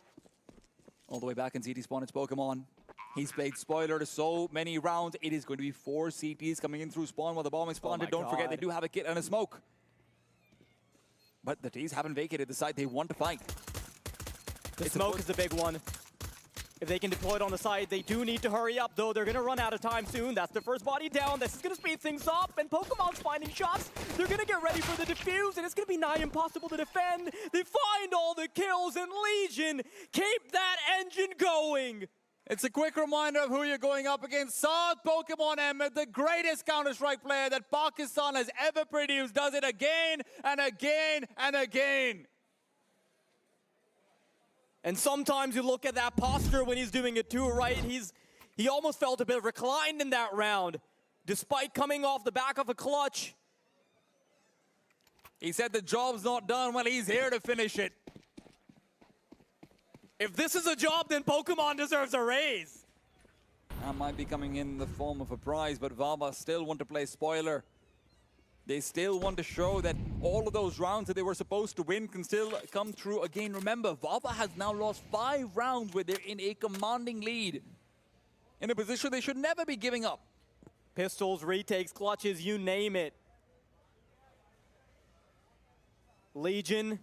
All the way back in CT spawn, it's Pokemon. He's played spoiler to so many rounds. It is going to be 4 CTs coming in through spawn while the bomb is planted. Don't forget, they do have a kit and a smoke. But the T's haven't vacated the site. They want to fight. The smoke is the big one. If they can deploy it on the side, they do need to hurry up, though. They're going to run out of time soon. That's the first body down. This is going to speed things up, and Pokemon's finding shots. They're going to get ready for the defuse, and it's going to be nigh impossible to defend. They find all the kills, and Legion keep that engine going. It's a quick reminder of who you're going up against. South Pokemon Ahmed, the greatest Counter-Strike player that Pakistan has ever produced, does it again and again and again. And sometimes you look at that posture when he's doing it too, right? He almost felt a bit reclined in that round, despite coming off the back of a clutch. He said the job's not done. Well, he's here to finish it. If this is a job, then Pokemon deserves a raise. That might be coming in the form of a prize, but Vava still want to play spoiler. They still want to show that all of those rounds that they were supposed to win can still come true again. Remember, Vava has now lost 5 rounds where they're in a commanding lead. In a position they should never be giving up. Pistols, retakes, clutches, you name it. Legion,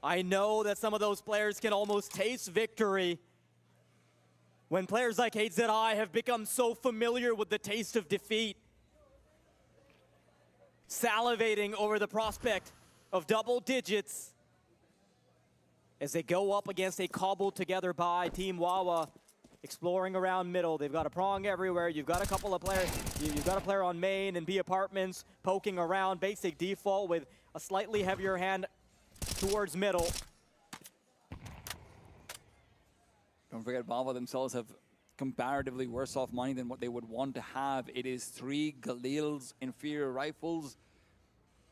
I know that some of those players can almost taste victory when players like HZI have become so familiar with the taste of defeat, salivating over the prospect of double digits as they go up against a cobbled together by Team Wawa, exploring around middle. They've got a prong everywhere. You've got a couple of players. You've got a player on main and B apartments poking around. Basic default with a slightly heavier hand towards middle. Don't forget, Vava themselves have comparatively worse off money than what they would want to have. It is 3 Galil's inferior rifles,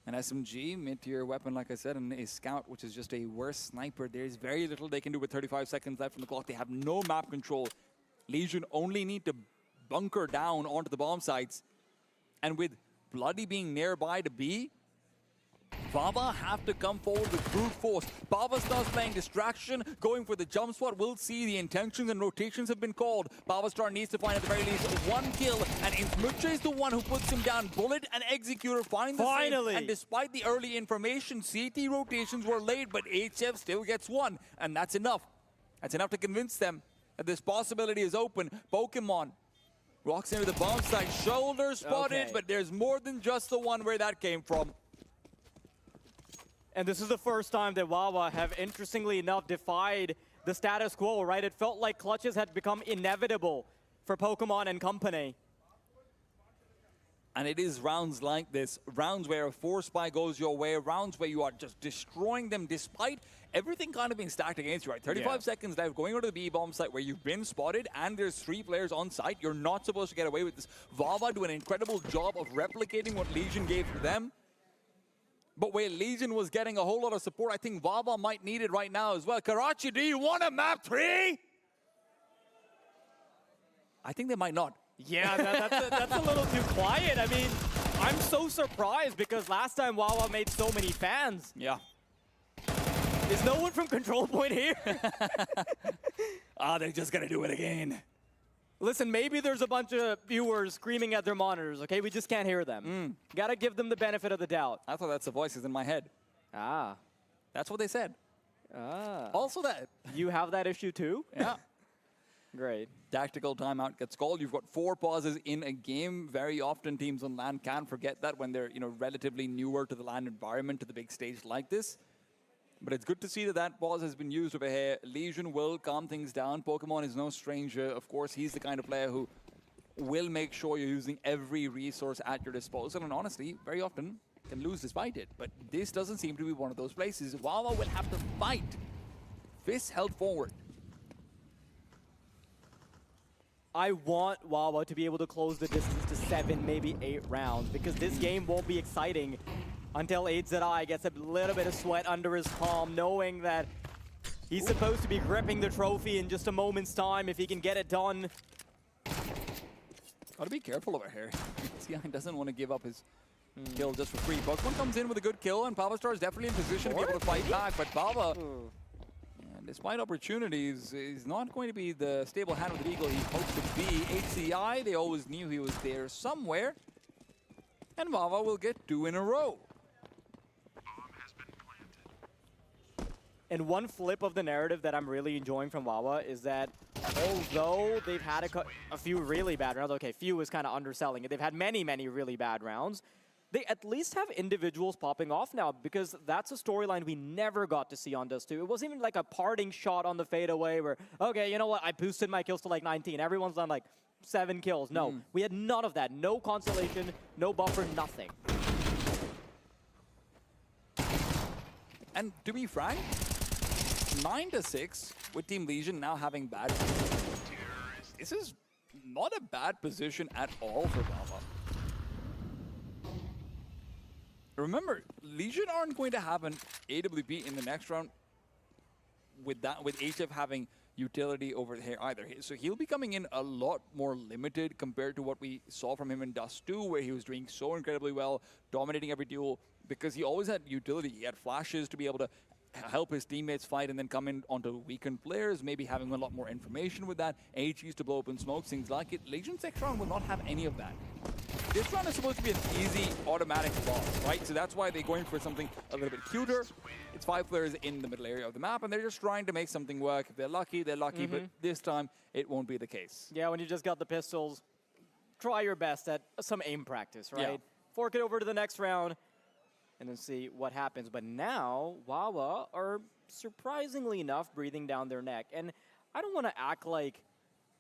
an SMG, mid-tier weapon, like I said, and a scout, which is just a worse sniper. There's very little they can do with 35 seconds left from the clock. They have no map control. Legion only need to bunker down onto the bomb sites. And with Bloody being nearby to B, Vava have to come forward with brute force. Baba starts playing distraction, going for the jump spot. We'll see the intentions and rotations have been called. Baba Star needs to find at the very least 1 kill, and Inzmuche is the one who puts him down. Bullet and Executor find the same. And despite the early information, CT rotations were late, but HF still gets 1, and that's enough. That's enough to convince them that this possibility is open. Pokemon walks into the bomb site, shoulder spotted, but there's more than just the one where that came from. And this is the first time that Wawa have, interestingly enough, defied the status quo, right? It felt like clutches had become inevitable for Pokemon and company. And it is rounds like this, rounds where a force spy goes your way, rounds where you are just destroying them despite everything kind of being stacked against you, right? 35 seconds left, going over to the B-bomb site where you've been spotted and there's 3 players on site. You're not supposed to get away with this. Vava do an incredible job of replicating what Legion gave to them. But where Legion was getting a whole lot of support, I think Vava might need it right now as well. Karachi, do you want a map 3? I think they might not. Yeah, that's a little too quiet. I mean, I'm so surprised because last time Wawa made so many fans. Yeah. Is no one from Control Point here? They're just gonna do it again. Listen, maybe there's a bunch of viewers screaming at their monitors, okay? We just can't hear them. Gotta give them the benefit of the doubt. I thought that's the voices in my head. Ah. That's what they said. Ah. Also that. You have that issue too? Yeah. Great. Tactical timeout gets called. You've got 4 pauses in a game. Very often teams on LAN can forget that when they're, relatively newer to the LAN environment, to the big stage like this. But it's good to see that that pause has been used over here. Legion will calm things down. Pokemon is no stranger. Of course, he's the kind of player who will make sure you're using every resource at your disposal. And honestly, very often can lose despite it. But this doesn't seem to be one of those places. Wawa will have to fight. Fists held forward. I want Wawa to be able to close the distance to 7, maybe 8 rounds, because this game won't be exciting until 8ZI gets a little bit of sweat under his palm, knowing that he's supposed to be gripping the trophy in just a moment's time if he can get it done. Gotta be careful over here. This guy doesn't want to give up his kill just for free. Pokemon comes in with a good kill, and Pava Star is definitely in position to be able to fight back, but Pava, despite opportunities, is not going to be the stable hand with the Eagle he hopes to be. HCI, they always knew he was there somewhere. And Wawa will get 2 in a row. And one flip of the narrative that I'm really enjoying from Wawa is that although they've had a few really bad rounds, okay, few is kind of underselling it, they've had many, many really bad rounds, they at least have individuals popping off now, because that's a storyline we never got to see on Dust 2. It wasn't even like a parting shot on the fadeaway where, okay, you know what, I boosted my kills to like 19. Everyone's done like 7 kills. No, we had none of that. No consolation, no buffer, nothing. And to be frank, 9-6 with Team Legion now having bad. This is not a bad position at all for Wawa. Remember, Legion aren't going to have an AWP in the next round with HF having utility over here either. So he'll be coming in a lot more limited compared to what we saw from him in Dust 2, where he was doing so incredibly well, dominating every duel, because he always had utility. He had flashes to be able to help his teammates fight and then come in onto weakened players, maybe having a lot more information with that, AHEs to blow open smokes, things like it. Legion's next round will not have any of that. This round is supposed to be an easy, automatic loss, right? So that's why they're going for something a little bit cuter. It's 5 players in the middle area of the map, and they're just trying to make something work. If they're lucky, but this time it won't be the case. Yeah, when you just got the pistols, try your best at some aim practice, right? Yeah. Fork it over to the next round, and then see what happens. But now, Wawa are surprisingly enough breathing down their neck. And I don't want to act like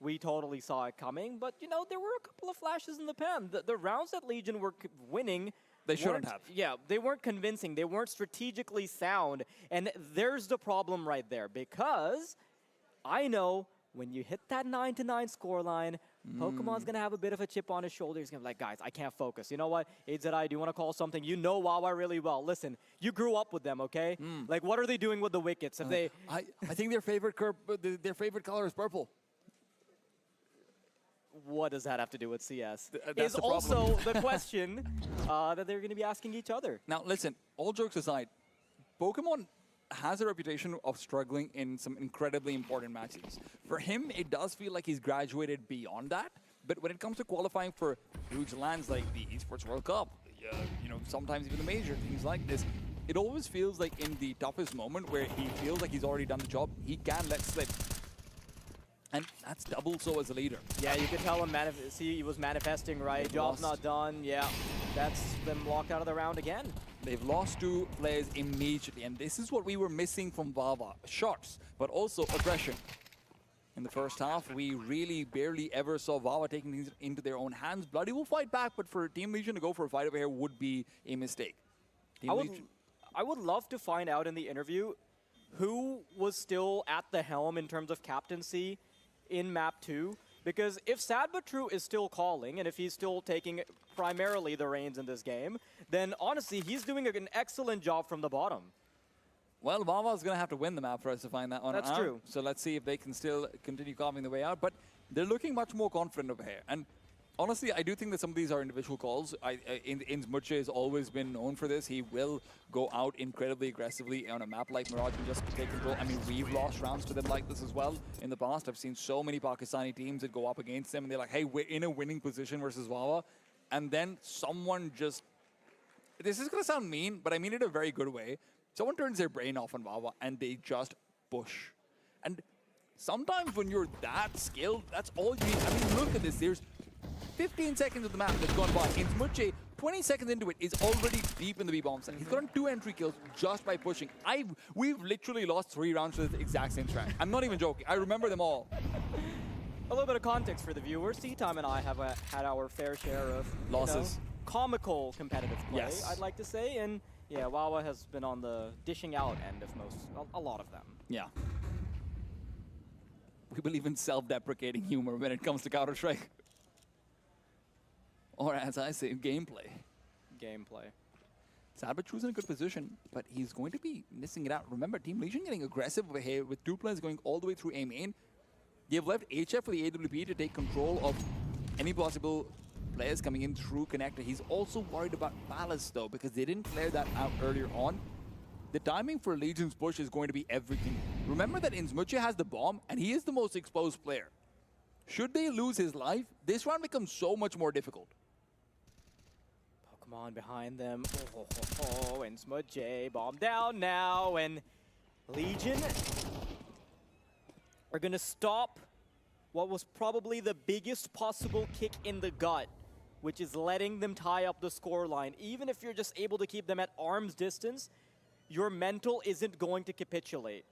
we totally saw it coming, but, you know, there were a couple of flashes in the pan. The rounds that Legion were winning, they shouldn't have. Yeah, they weren't convincing. They weren't strategically sound. And there's the problem right there, because I know when you hit that 9-9 scoreline, Pokemon's going to have a bit of a chip on his shoulder. He's going to be like, guys, I can't focus. You know what? HZI, do you want to call something? You know Wawa really well. Listen, you grew up with them, okay? Like, what are they doing with the wickets? If they... I think their favorite color is purple. What does that have to do with CS? That's is also the question that they're going to be asking each other. Now, listen, all jokes aside, Pokemon has a reputation of struggling in some incredibly important matches. For him, it does feel like he's graduated beyond that. But when it comes to qualifying for huge lands like the Esports World Cup, you know, sometimes even the major, things like this, it always feels like in the toughest moment where he feels like he's already done the job, he can let slip. And that's double so as a leader. Yeah, you could tell him, see, he was manifesting, right? Job's not done, yeah. That's them locked out of the round again. They've lost 2 players immediately, and this is what we were missing from Wawa. Shots, but also aggression. In the first half, we really barely ever saw Wawa taking things into their own hands. Bloody will fight back, but for Team Legion to go for a fight over here would be a mistake. I would love to find out in the interview who was still at the helm in terms of captaincy in map 2, because if Sad But True is still calling, and if he's still taking primarily the reins in this game, then honestly, he's doing an excellent job from the bottom. Well, Wawa's going to have to win the map for us to find that one out. That's true. So let's see if they can still continue carving the way out. But they're looking much more confident over here. And honestly, I do think that some of these are individual calls. Inzmuche has always been known for this. He will go out incredibly aggressively on a map like Mirage and just take control. I mean, we've lost rounds to them like this as well in the past. I've seen so many Pakistani teams that go up against them, and they're like, hey, we're in a winning position versus Wawa. And then someone just... This is going to sound mean, but I mean it in a very good way. Someone turns their brain off on Wawa, and they just push. And sometimes when you're that skilled, that's all you need. I mean, look at this. There's 15 seconds of the map that's gone by. Inzmuche, 20 seconds into it, is already deep in the B-bomb side. He's gotten 2 entry kills just by pushing. We've literally lost 3 rounds to this exact same strat. I'm not even joking. I remember them all. A little bit of context for the viewers. T-Time and I have had our fair share of Losses. Comical competitive play, Yes. I'd like to say. And yeah, Wawa has been on the dishing out end of a lot of them. Yeah. We believe in self-deprecating humor when it comes to Counter-Strike. Or as I say, gameplay. Gameplay. Sabachu's in a good position, but he's going to be missing it out. Remember, Team Legion getting aggressive over here with 2 players going all the way through A main. They've left HF for the AWP to take control of any possible players coming in through connector. He's also worried about Palace though, because they didn't clear that out earlier on. The timing for Legion's push is going to be everything. Remember that Inzmuche has the bomb, and he is the most exposed player. Should they lose his life, this round becomes so much more difficult. Pokemon behind them. And Smudge bomb down now, and Legion are gonna stop what was probably the biggest possible kick in the gut, which is letting them tie up the scoreline. Even if you're just able to keep them at arm's distance, your mental isn't going to capitulate.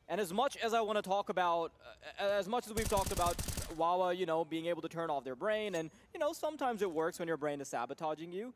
And as much as I want to talk about, as much as we've talked about Wawa, being able to turn off their brain, and, sometimes it works when your brain is sabotaging you,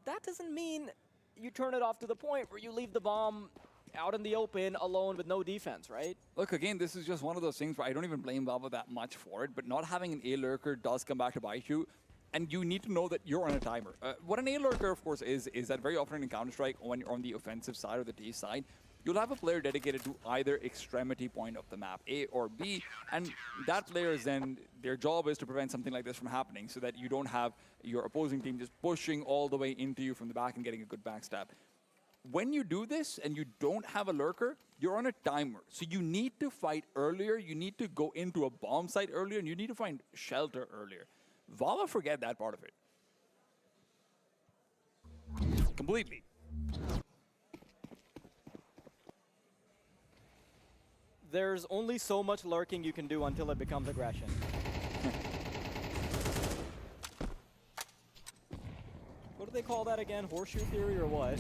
that doesn't mean you turn it off to the point where you leave the bomb out in the open alone with no defense, right? Look, again, this is just one of those things where I don't even blame Wawa that much for it, but not having an A lurker does come back to bite you. And you need to know that you're on a timer. What an A lurker, of course, is that very often in Counter-Strike, when you're on the offensive side or the D side, you'll have a player dedicated to either extremity point of the map, A or B, and that player's then, their job is to prevent something like this from happening so that you don't have your opposing team just pushing all the way into you from the back and getting a good backstab. When you do this and you don't have a lurker, you're on a timer. So you need to fight earlier, you need to go into a bomb site earlier, and you need to find shelter earlier. Wawa forget that part of it. Completely. There's only so much lurking you can do until it becomes aggression. What do they call that again? Horseshoe theory or what?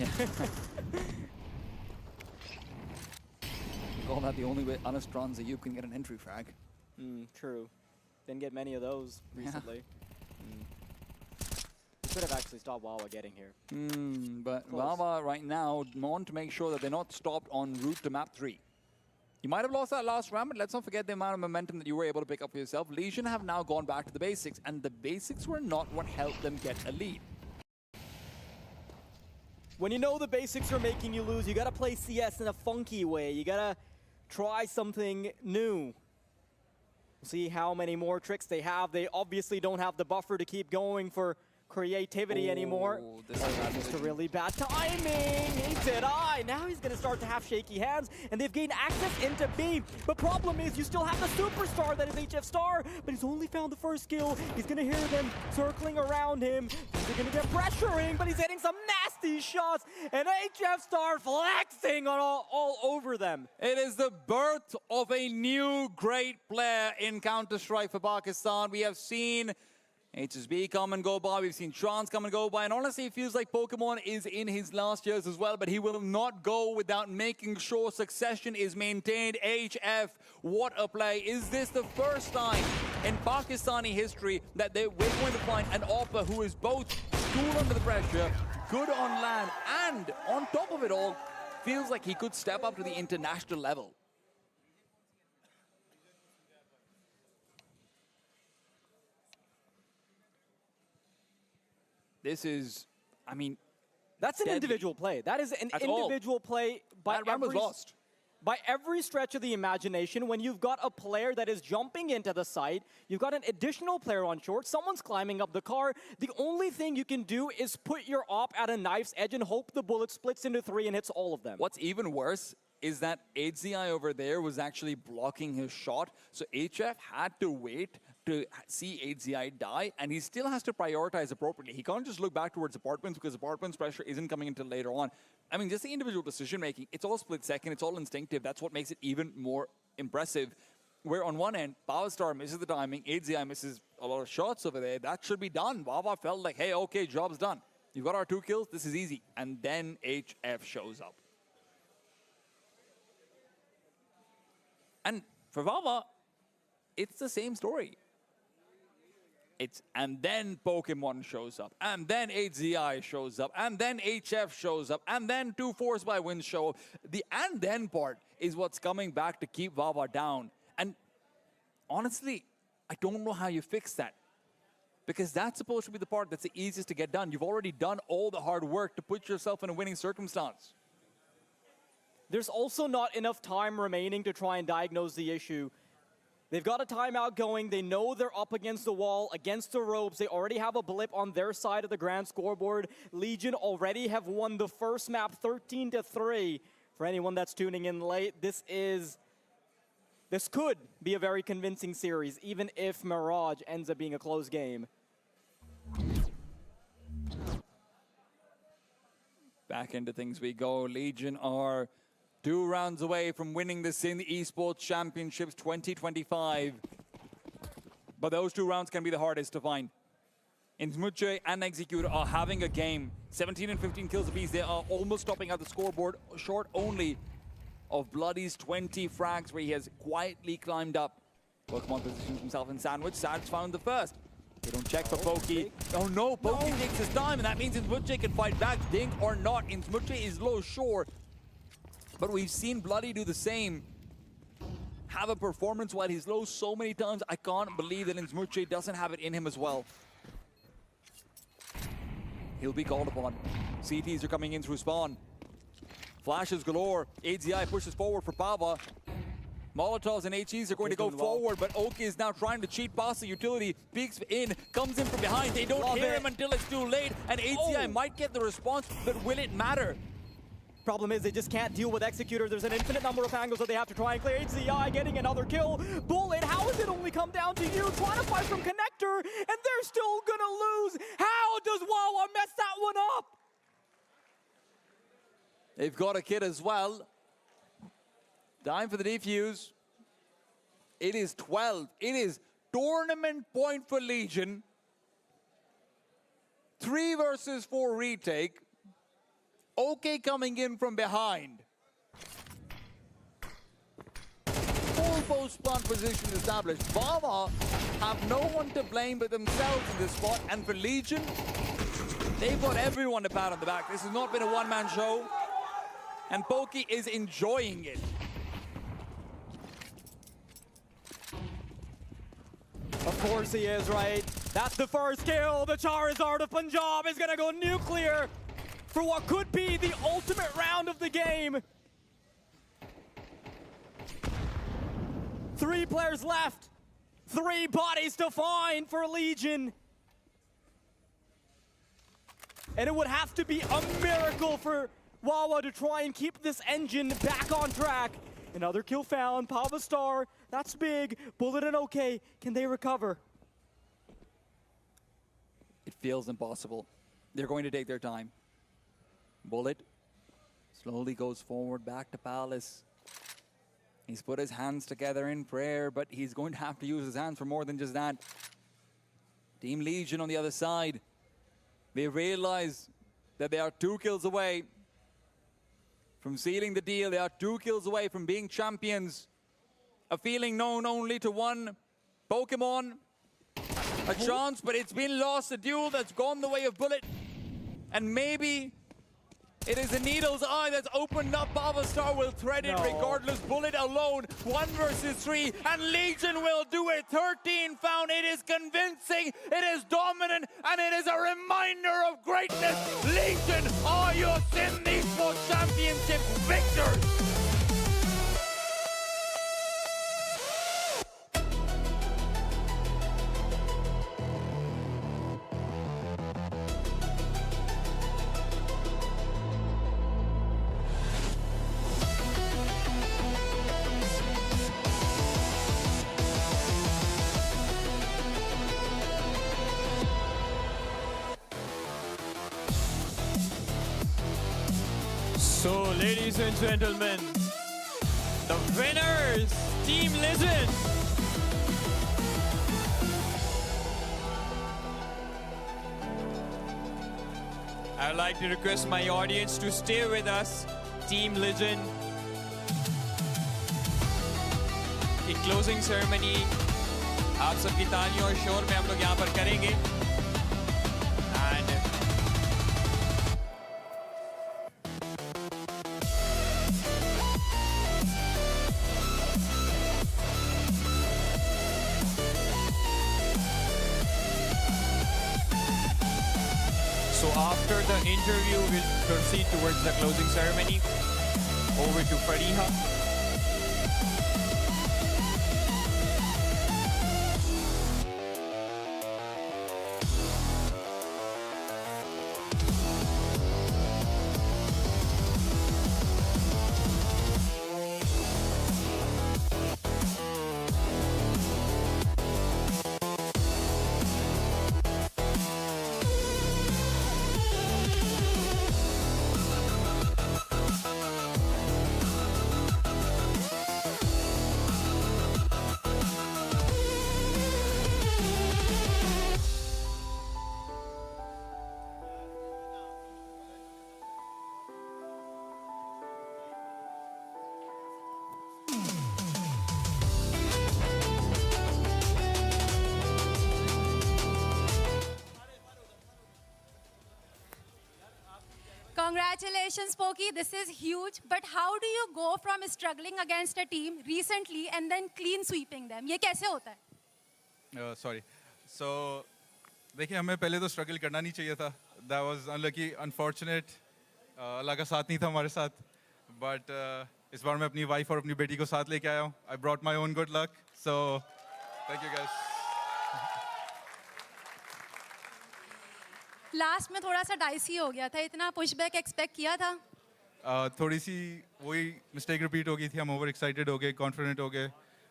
Call that the only way Anastronza you can get an entry frag. True. Didn't get many of those recently. We could have actually stopped Wawa getting here. But Close. Wawa right now want to make sure that they're not stopped en route to map 3. You might have lost that last round, but let's not forget the amount of momentum that you were able to pick up for yourself. Legion have now gone back to the basics, and the basics were not what helped them get a lead. When you know the basics are making you lose, you gotta play CS in a funky way. You gotta try something new. See how many more tricks they have. They obviously don't have the buffer to keep going for creativity anymore. This is just a really bad timing. He said, now he's going to start to have shaky hands, and they've gained access into B. The problem is you still have the superstar that is HF Star, but he's only found the first kill. He's going to hear them circling around him. They're going to get pressuring, but he's hitting some nasty shots, and HF Star flexing on all over them. It is the birth of a new great player in Counter-Strike for Pakistan. We have seen HSB come and go by, we've seen Trance come and go by, and honestly it feels like Pokemon is in his last years as well, but he will not go without making sure succession is maintained. HF, what a play. Is this the first time in Pakistani history that we're going to find an Oppa who is both cool under the pressure, good on land, and on top of it all, feels like he could step up to the international level? This is, I mean, that's an individual play. That is an individual play by every stretch of the imagination. When you've got a player that is jumping into the site, you've got an additional player on short, someone's climbing up the car. The only thing you can do is put your op at a knife's edge and hope the bullet splits into 3 and hits all of them. What's even worse is that HZI over there was actually blocking his shot, so HF had to wait to see HZI die, and he still has to prioritize appropriately. He can't just look back towards apartments because apartments pressure isn't coming until later on. I mean, just the individual decision making, it's all split second, it's all instinctive. That's what makes it even more impressive. Where on one end, Powerstar misses the timing, HZI misses a lot of shots over there. That should be done. Wawa felt like, hey, okay, job's done. You've got our 2 kills, this is easy. And then HF shows up. And For Valva, it's the same story. And then Pokemon shows up, and then HZI shows up, and then HF shows up, and then 2 Force by Wins show up. The and then part is what's coming back to keep Valva down. And honestly, I don't know how you fix that. Because that's supposed to be the part that's the easiest to get done. You've already done all the hard work to put yourself in a winning circumstance. There's also not enough time remaining to try and diagnose the issue. They've got a timeout going. They know they're up against the wall, against the ropes. They already have a blip on their side of the grand scoreboard. Legion already have won the first map 13-3. For anyone that's tuning in late, this could be a very convincing series, even if Mirage ends up being a close game. Back into things we go. Legion are 2 rounds away from winning the Sindh Esports Championships 2025. But those 2 rounds can be the hardest to find. Inzmuche and Executor are having a game. 17 and 15 kills apiece. They are almost topping out the scoreboard, short only of Bloody's 20 frags, where he has quietly climbed up. Pokemon positions himself in sandwich. Sad's found the first. They don't check for Pokey. Oh no, Pokey takes his time, and that means Inzmuche can fight back, dink or not. Inzmuche is low, sure. But we've seen Bloody do the same. Have a performance while he's low so many times. I can't believe that Inzmuche doesn't have it in him as well. He'll be called upon. CTs are coming in through spawn. Flashes galore. HZI pushes forward for Pava. Molotovs and HEs are going to go forward, but Oki is now trying to cheat past the utility. Peeks in, comes in from behind. They don't hear him until it's too late, and HZI might get the response, but will it matter? Problem is, they just can't deal with Executor. There's an infinite number of angles that they have to try and clear. HZI getting another kill. Bullet, how has it only come down to you? Trying to fight from Connector, and they're still gonna lose. How does Wawa mess that one up? They've got a kid as well. Time for the defuse. It is 12. It is tournament point for Legion. 3 versus 4 retake. OK coming in from behind. Full post plant position established. Vava have no one to blame but themselves in this spot. And for Legion, they've got everyone to pat on the back. This has not been a one-man show. And Pokey is enjoying it. Of course he is, right? That's the first kill. The Charizard of Punjab is gonna go nuclear for what could be the ultimate round of the game. 3 players left. 3 bodies to find for Legion. And it would have to be a miracle for Wawa to try and keep this engine back on track. Another kill found. Pava Star, that's big. Bullet and OK, can they recover? It feels impossible. They're going to take their time. Bullet slowly goes forward back to Palace. He's put his hands together in prayer, but he's going to have to use his hands for more than just that. Team Legion on the other side. They realize that they are 2 kills away from sealing the deal. They are 2 kills away from being champions. A feeling known only to one Pokemon. A chance, but it's been lost. A duel that's gone the way of Bullet. And maybe it is the Needle's Eye that's opened up. Star will thread it regardless. Bullet alone, 1 versus 3, and Legion will do it. 13 found. It is convincing, it is dominant, and it is a reminder of greatness. Legion are your Sindh Esports Championship victors. So, ladies and gentlemen, the winners, Team Legion. I'd like to request my audience to stay with us, Team Legion. Closing ceremony आप सबकी तालियों और शोर में हम लोग यहाँ पर करेंगे। And so after the interview, we'll proceed towards the closing ceremony. Over to Fariha. Congratulations, Pokey. This is huge. But how do you go from struggling against a team recently and then clean sweeping them? ये कैसे होता है? Sorry. So, देखिए हमें पहले तो struggle करना नहीं चाहिए था. That was unlucky, unfortunate. अल्लाह का साथ नहीं था हमारे साथ. But इस बार मैं अपनी वाइफ और अपनी बेटी को साथ लेके आया हूँ. I brought my own good luck. So, thank you guys. Last में थोड़ा सा डाइसी हो गया था, इतना पुशबैक एक्सपेक्ट किया था? थोड़ी सी वही मिस्टेक रिपीट हो गई थी. हम ओवर एक्साइटेड हो गए, कॉन्फिडेंट हो गए.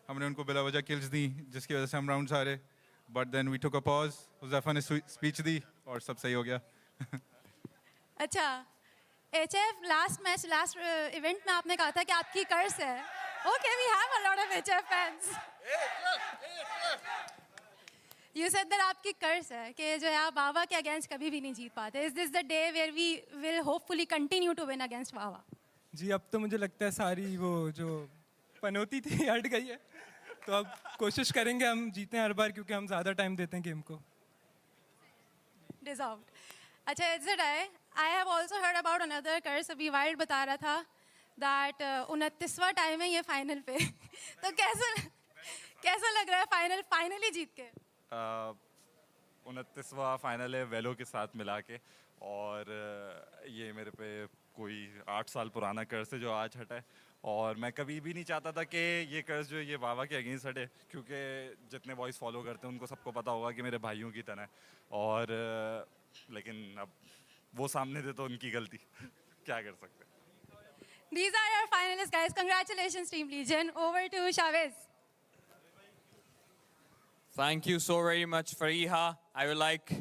हमने उनको बिला वजह किल्स दी जिसकी वजह से हम राउंड्स हारे. But then we took a pause. Huzaifa ने स्पीच दी और सब सही हो गया. अच्छा, HF last match, last event में आपने कहा था कि आपकी कर्स है. Okay, we have a lot of HF fans. You said that आपकी कर्स है कि जो है आप वावा के अगेंस्ट कभी भी नहीं जीत पाते. Is this the day where we will hopefully continue to win against वावा? जी, अब तो मुझे लगता है सारी वो जो पनौती थी हट गई है. तो अब कोशिश करेंगे हम जीतें हर बार, क्योंकि हम ज़्यादा टाइम देते हैं गेम को. Deserved. अच्छा, is it I have also heard about another curse. अभी वाइल्ड बता रहा था that 29वां टाइम है ये फाइनल पे. तो कैसा लग रहा है फाइनली जीत के? 29वां फाइनल है वेलो के साथ मिला के. और ये मेरे पे कोई 8 साल पुराना कर्ज है जो आज हटा है. और मैं कभी भी नहीं चाहता था कि ये कर्ज जो है ये वावा के अगेंस्ट हटे, क्योंकि जितने बॉयज़ फॉलो करते हैं उनको सबको पता होगा कि मेरे भाइयों की तरह है. और लेकिन अब वो सामने थे तो उनकी गलती. क्या कर सकते हैं. These are your finalists, guys. Congratulations, Team Legion. Over to Chavez. Thank you so very much, Fariha. I would like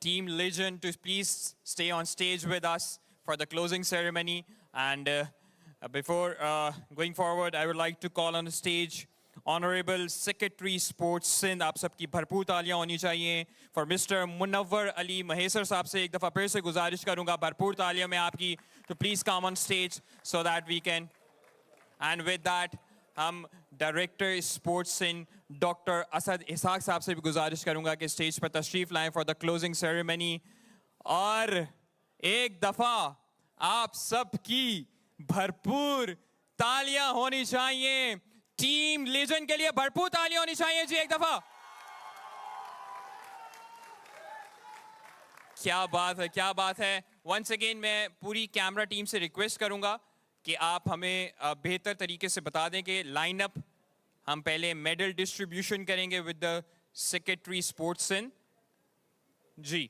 Team Legend to please stay on stage with us for the closing ceremony. And before going forward, I would like to call on the stage Honorable Secretary Sports Sindh. आप सबकी भरपूर तालियां होनी चाहिए for Mr. Munawwar Ali Mahesar साहब से. एक दफ़ा फिर से गुजारिश करूंगा भरपूर तालियां में आपकी to please come on stage so that we can. And with that, हम director sports Sindh doctor Asad Ishaq sahab से भी गुजारिश करूंगा कि स्टेज पर तशरीफ लाएं फॉर द क्लोजिंग सेरेमनी. और एक दफा आप सबकी भरपूर तालियां होनी चाहिए. टीम लेजेंड के लिए भरपूर तालियां होनी चाहिए जी. एक दफा. क्या बात है, क्या बात है. वंस अगेन मैं पूरी कैमरा टीम से रिक्वेस्ट करूंगा कि आप हमें बेहतर तरीके से बता दें कि लाइनअप. हम पहले मेडल डिस्ट्रीब्यूशन करेंगे with the secretary sports Sindh ji.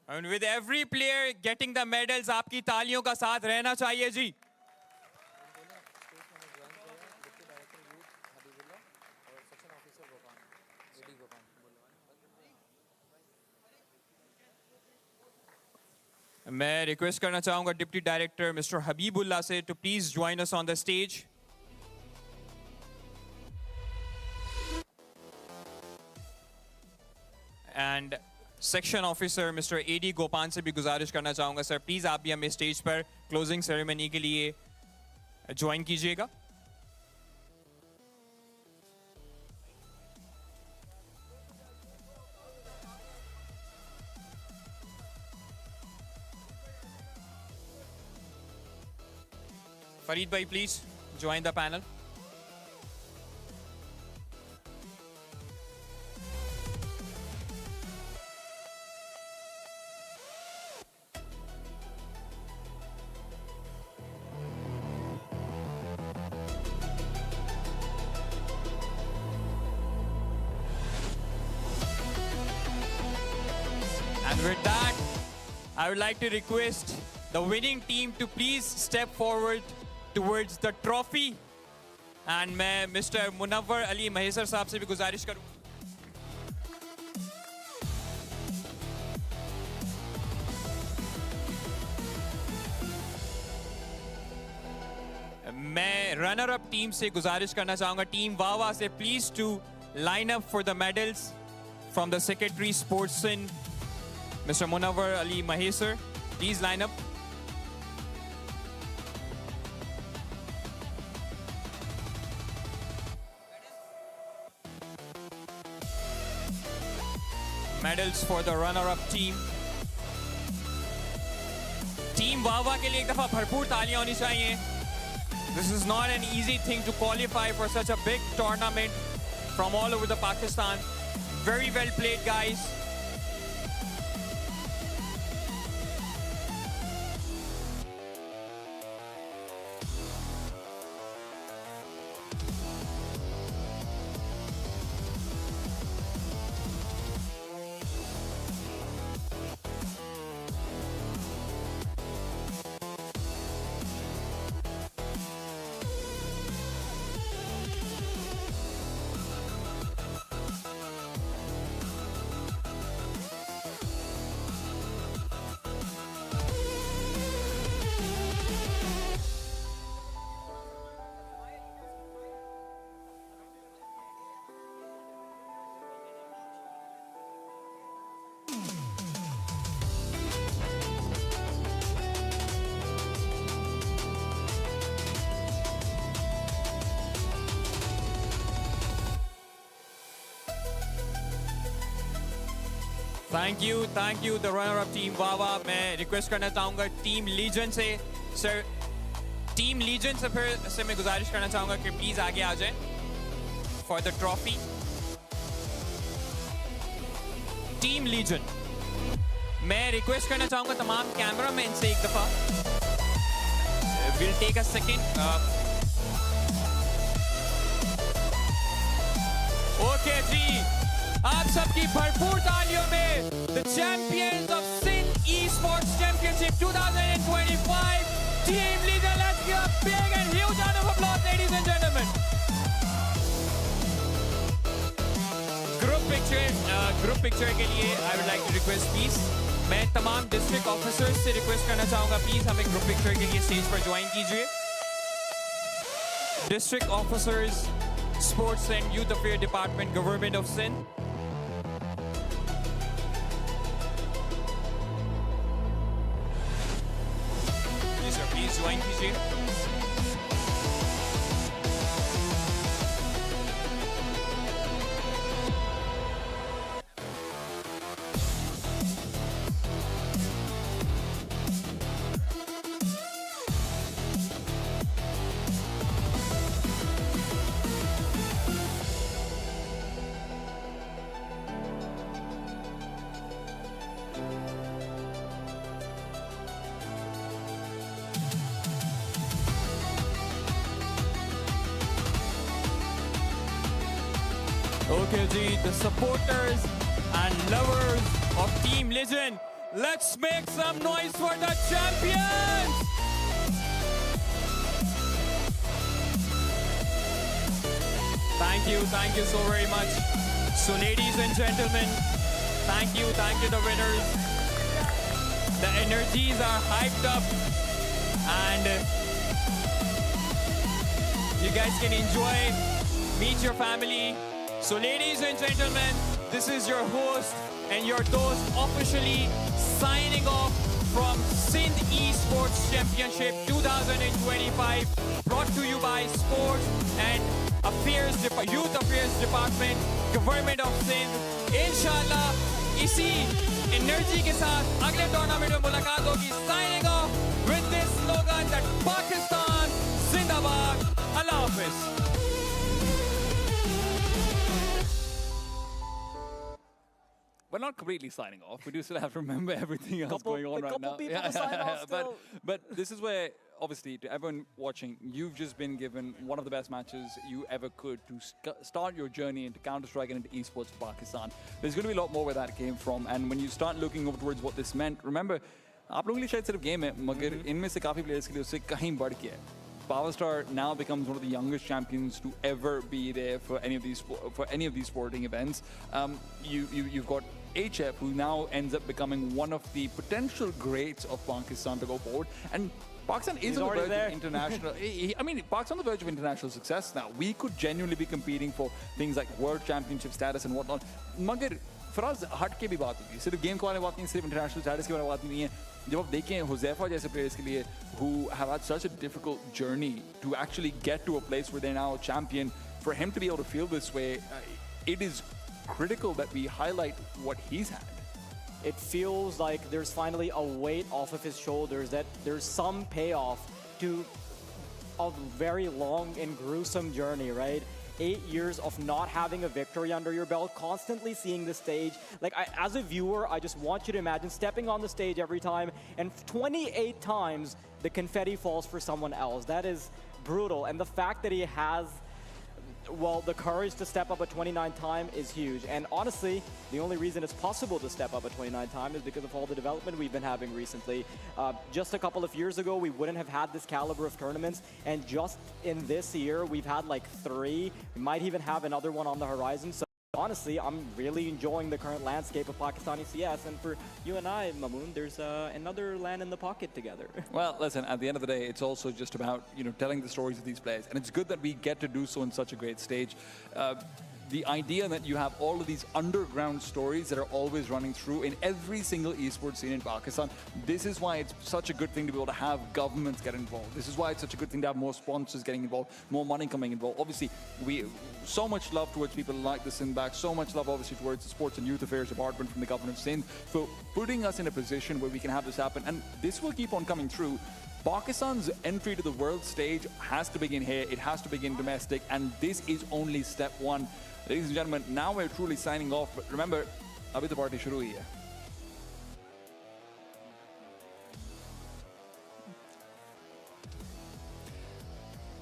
And with every player getting the medals, आपकी तालियों का साथ रहना चाहिए जी. मैं रिक्वेस्ट करना चाहूंगा डिप्टी डायरेक्टर मिस्टर हबीबुल्ला से too please join us on the stage. And section officer mister Adi Gopan से भी गुजारिश करना चाहूँगा सर, प्लीज़ आप भी हमें स्टेज पर क्लोजिंग सेरेमनी के लिए ज्वाइन कीजिएगा. Fareed bhai, please join the panel. And with that, I would like to request the winning team to please step forward towards the trophy. And मैं Mr. Munawwar Ali Mahesar साहब से भी गुजारिश करूँ. मैं रनर अप टीम से गुजारिश करना चाहूँगा, टीम वावा से please to line up for the medals from the Secretary Sports Sindh, Mr. Munawwar Ali Mahesar. Please line up. Medals for the runner-up team. Team Wawa के लिए एक दफा भरपूर तालियां होनी चाहिए. This is not an easy thing to qualify for such a big tournament from all over the Pakistan. Very well played, guys. Thank you, the runner-up team Wawa. मैं request करना चाहूँगा टीम लीजन से, sir team legion से फिर से मैं गुजारिश करना चाहूँगा कि प्लीज आगे आ जाएं for the trophy. Team legion, मैं रिक्वेस्ट करना चाहूँगा तमाम कैमरामैन से एक दफा, will take a second. Okay जी, आप सबकी भरपूर तालियों में the champions of Sindh Esports Championship 2025 Team Leader. Let's give a big and huge round of applause, ladies and gentlemen. Group picture के लिए I would like to request please, मैं तमाम district officers से request करना चाहूँगा please हमें group picture के लिए stage पर join कीजिए. District officers, Sports and Youth Affairs Department, Government of Sindh. Please join कीजिए. Okay, G, the supporters and lovers of Team Legend, let's make some noise for the champions! Thank you so very much. So ladies and gentlemen, thank you the winners. The energies are hyped up and you guys can enjoy, meet your family. So ladies and gentlemen, this is your host, and your host officially signing off from Sindh Esports Championship 2025, brought to you by Sports and Youth Affairs Department, Government of Sindh. Inshallah, इसी energy के साथ अगले tournament में मुलाकात होगी. Signing off with this slogan that Pakistan Zindabad. Allah Hafiz. We're not completely signing off. We do still have to remember everything else going on right now. People to sign off still. But this is where, obviously, to everyone watching, you've just been given one of the best matches you ever could to start your journey into Counter-Strike and into esports for Pakistan. There's going to be a lot more where that came from. And when you start looking over towards what this meant, remember, आप लोगों के लिए शायद सिर्फ game है, मगर इनमें से काफ़ी प्लेयर्स के लिए उससे कहीं बढ़ के है. PowerStar now becomes one of the youngest champions to ever be there for any of these sporting events. You've got HF, who now ends up becoming one of the potential greats of Pakistan to go forward. And Pakistan is on the verge of international. I mean, Pakistan on the verge of international success now. We could genuinely be competing for things like world championship status and whatnot. मगर फराज हट के भी बात होगी. सिर्फ game के बारे में बात नहीं, सिर्फ इंटरनेशनल स्टेटस के बारे में बात नहीं है. जब आप देखें हुज़ैफा जैसे प्लेयर्स के लिए who have had such a difficult journey to actually get to a place where they're now a champion, for him to be able to feel this way, it is critical that we highlight what he's had. It feels like there's finally a weight off of his shoulders, that there's some payoff to a very long and gruesome journey, right? 8 years of not having a victory under your belt, constantly seeing the stage. Like, as a viewer, I just want you to imagine stepping on the stage every time, and 28 times the confetti falls for someone else. That is brutal. And the fact that he has, well, the courage to step up a 29th time is huge. And honestly, the only reason it's possible to step up a 29th time is because of all the development we've been having recently. Just a couple of years ago, we wouldn't have had this caliber of tournaments. And just in this year, we've had like 3. We might even have another one on the horizon. So honestly, I'm really enjoying the current landscape of Pakistani CS. And for you and I, Mamoon, there's another land in the pocket together. Well, listen, at the end of the day, it's also just about, telling the stories of these players. And it's good that we get to do so in such a great stage. The idea that you have all of these underground stories that are always running through in every single esports scene in Pakistan, this is why it's such a good thing to be able to have governments get involved. This is why it's such a good thing to have more sponsors getting involved, more money coming involved. Obviously, so much love towards people like the Sindh back, so much love obviously towards the Sports and Youth Affairs Department from the Government of Sindh for putting us in a position where we can have this happen. And this will keep on coming through. Pakistan's entry to the world stage has to begin here. It has to begin domestic. And this is only step one. Ladies and gentlemen, now we're truly signing off. But remember, abhi to party shuru hi hai.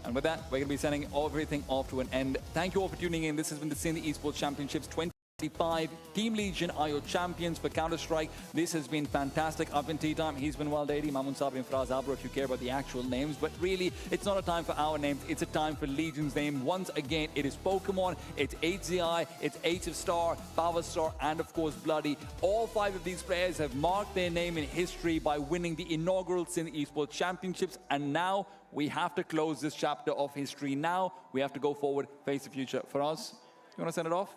And with that, we're going to be sending everything off to an end. Thank you all for tuning in. This has been the Sindh Esports Championships 2025. Team Legion are your champions for Counter-Strike. This has been fantastic. I've been Tea Time. He's been Waldady, Mamoon Sabi and Faraz Abra, if you care about the actual names. But really, it's not a time for our names. It's a time for Legion's name. Once again, it is Pokemon, it's HZI, it's HF Star, PowerStar, and of course, Bloody. All 5 of these players have marked their name in history by winning the inaugural Sindh Esports Championships. And now, we have to close this chapter of history. Now, we have to go forward, face the future. Faraz, you want to send it off?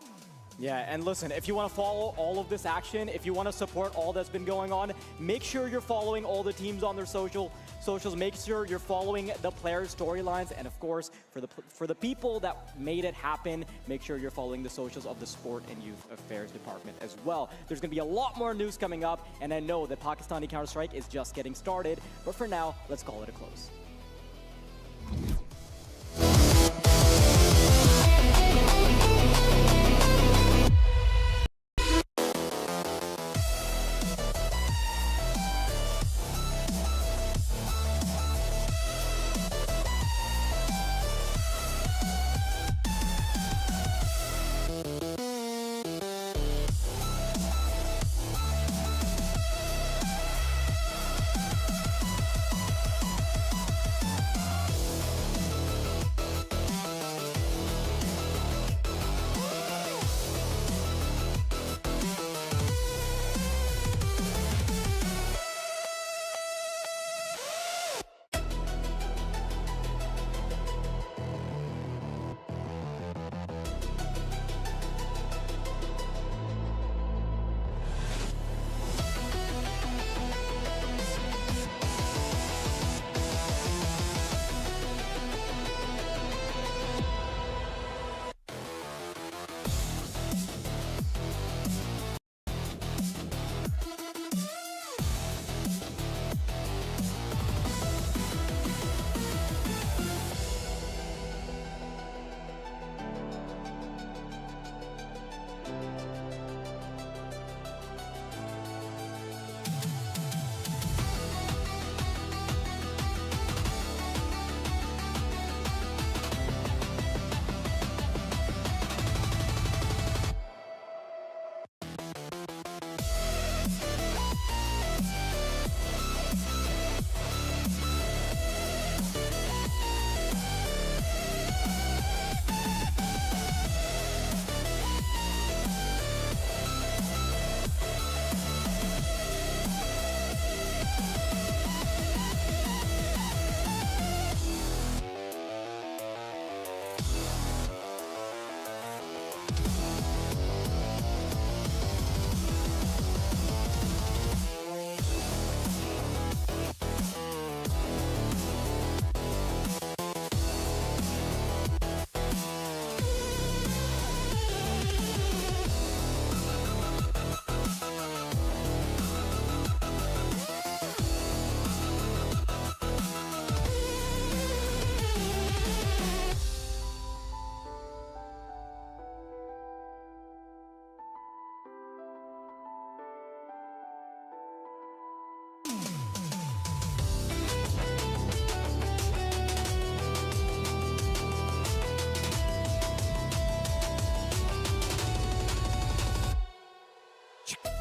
Yeah, and listen, if you want to follow all of this action, if you want to support all that's been going on, make sure you're following all the teams on their socials. Make sure you're following the players' storylines, and of course, for the people that made it happen, make sure you're following the socials of the Sport and Youth Affairs Department as well. There's going to be a lot more news coming up, and I know that Pakistani Counter-Strike is just getting started, but for now, let's call it a close.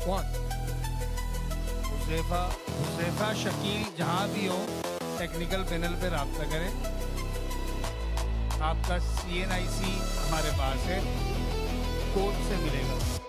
कौन? हुज़ैफा शकील जहाँ भी हो technical panel पे राब्ता करें। आपका CNIC हमारे पास है, कोर्ट से मिलेगा।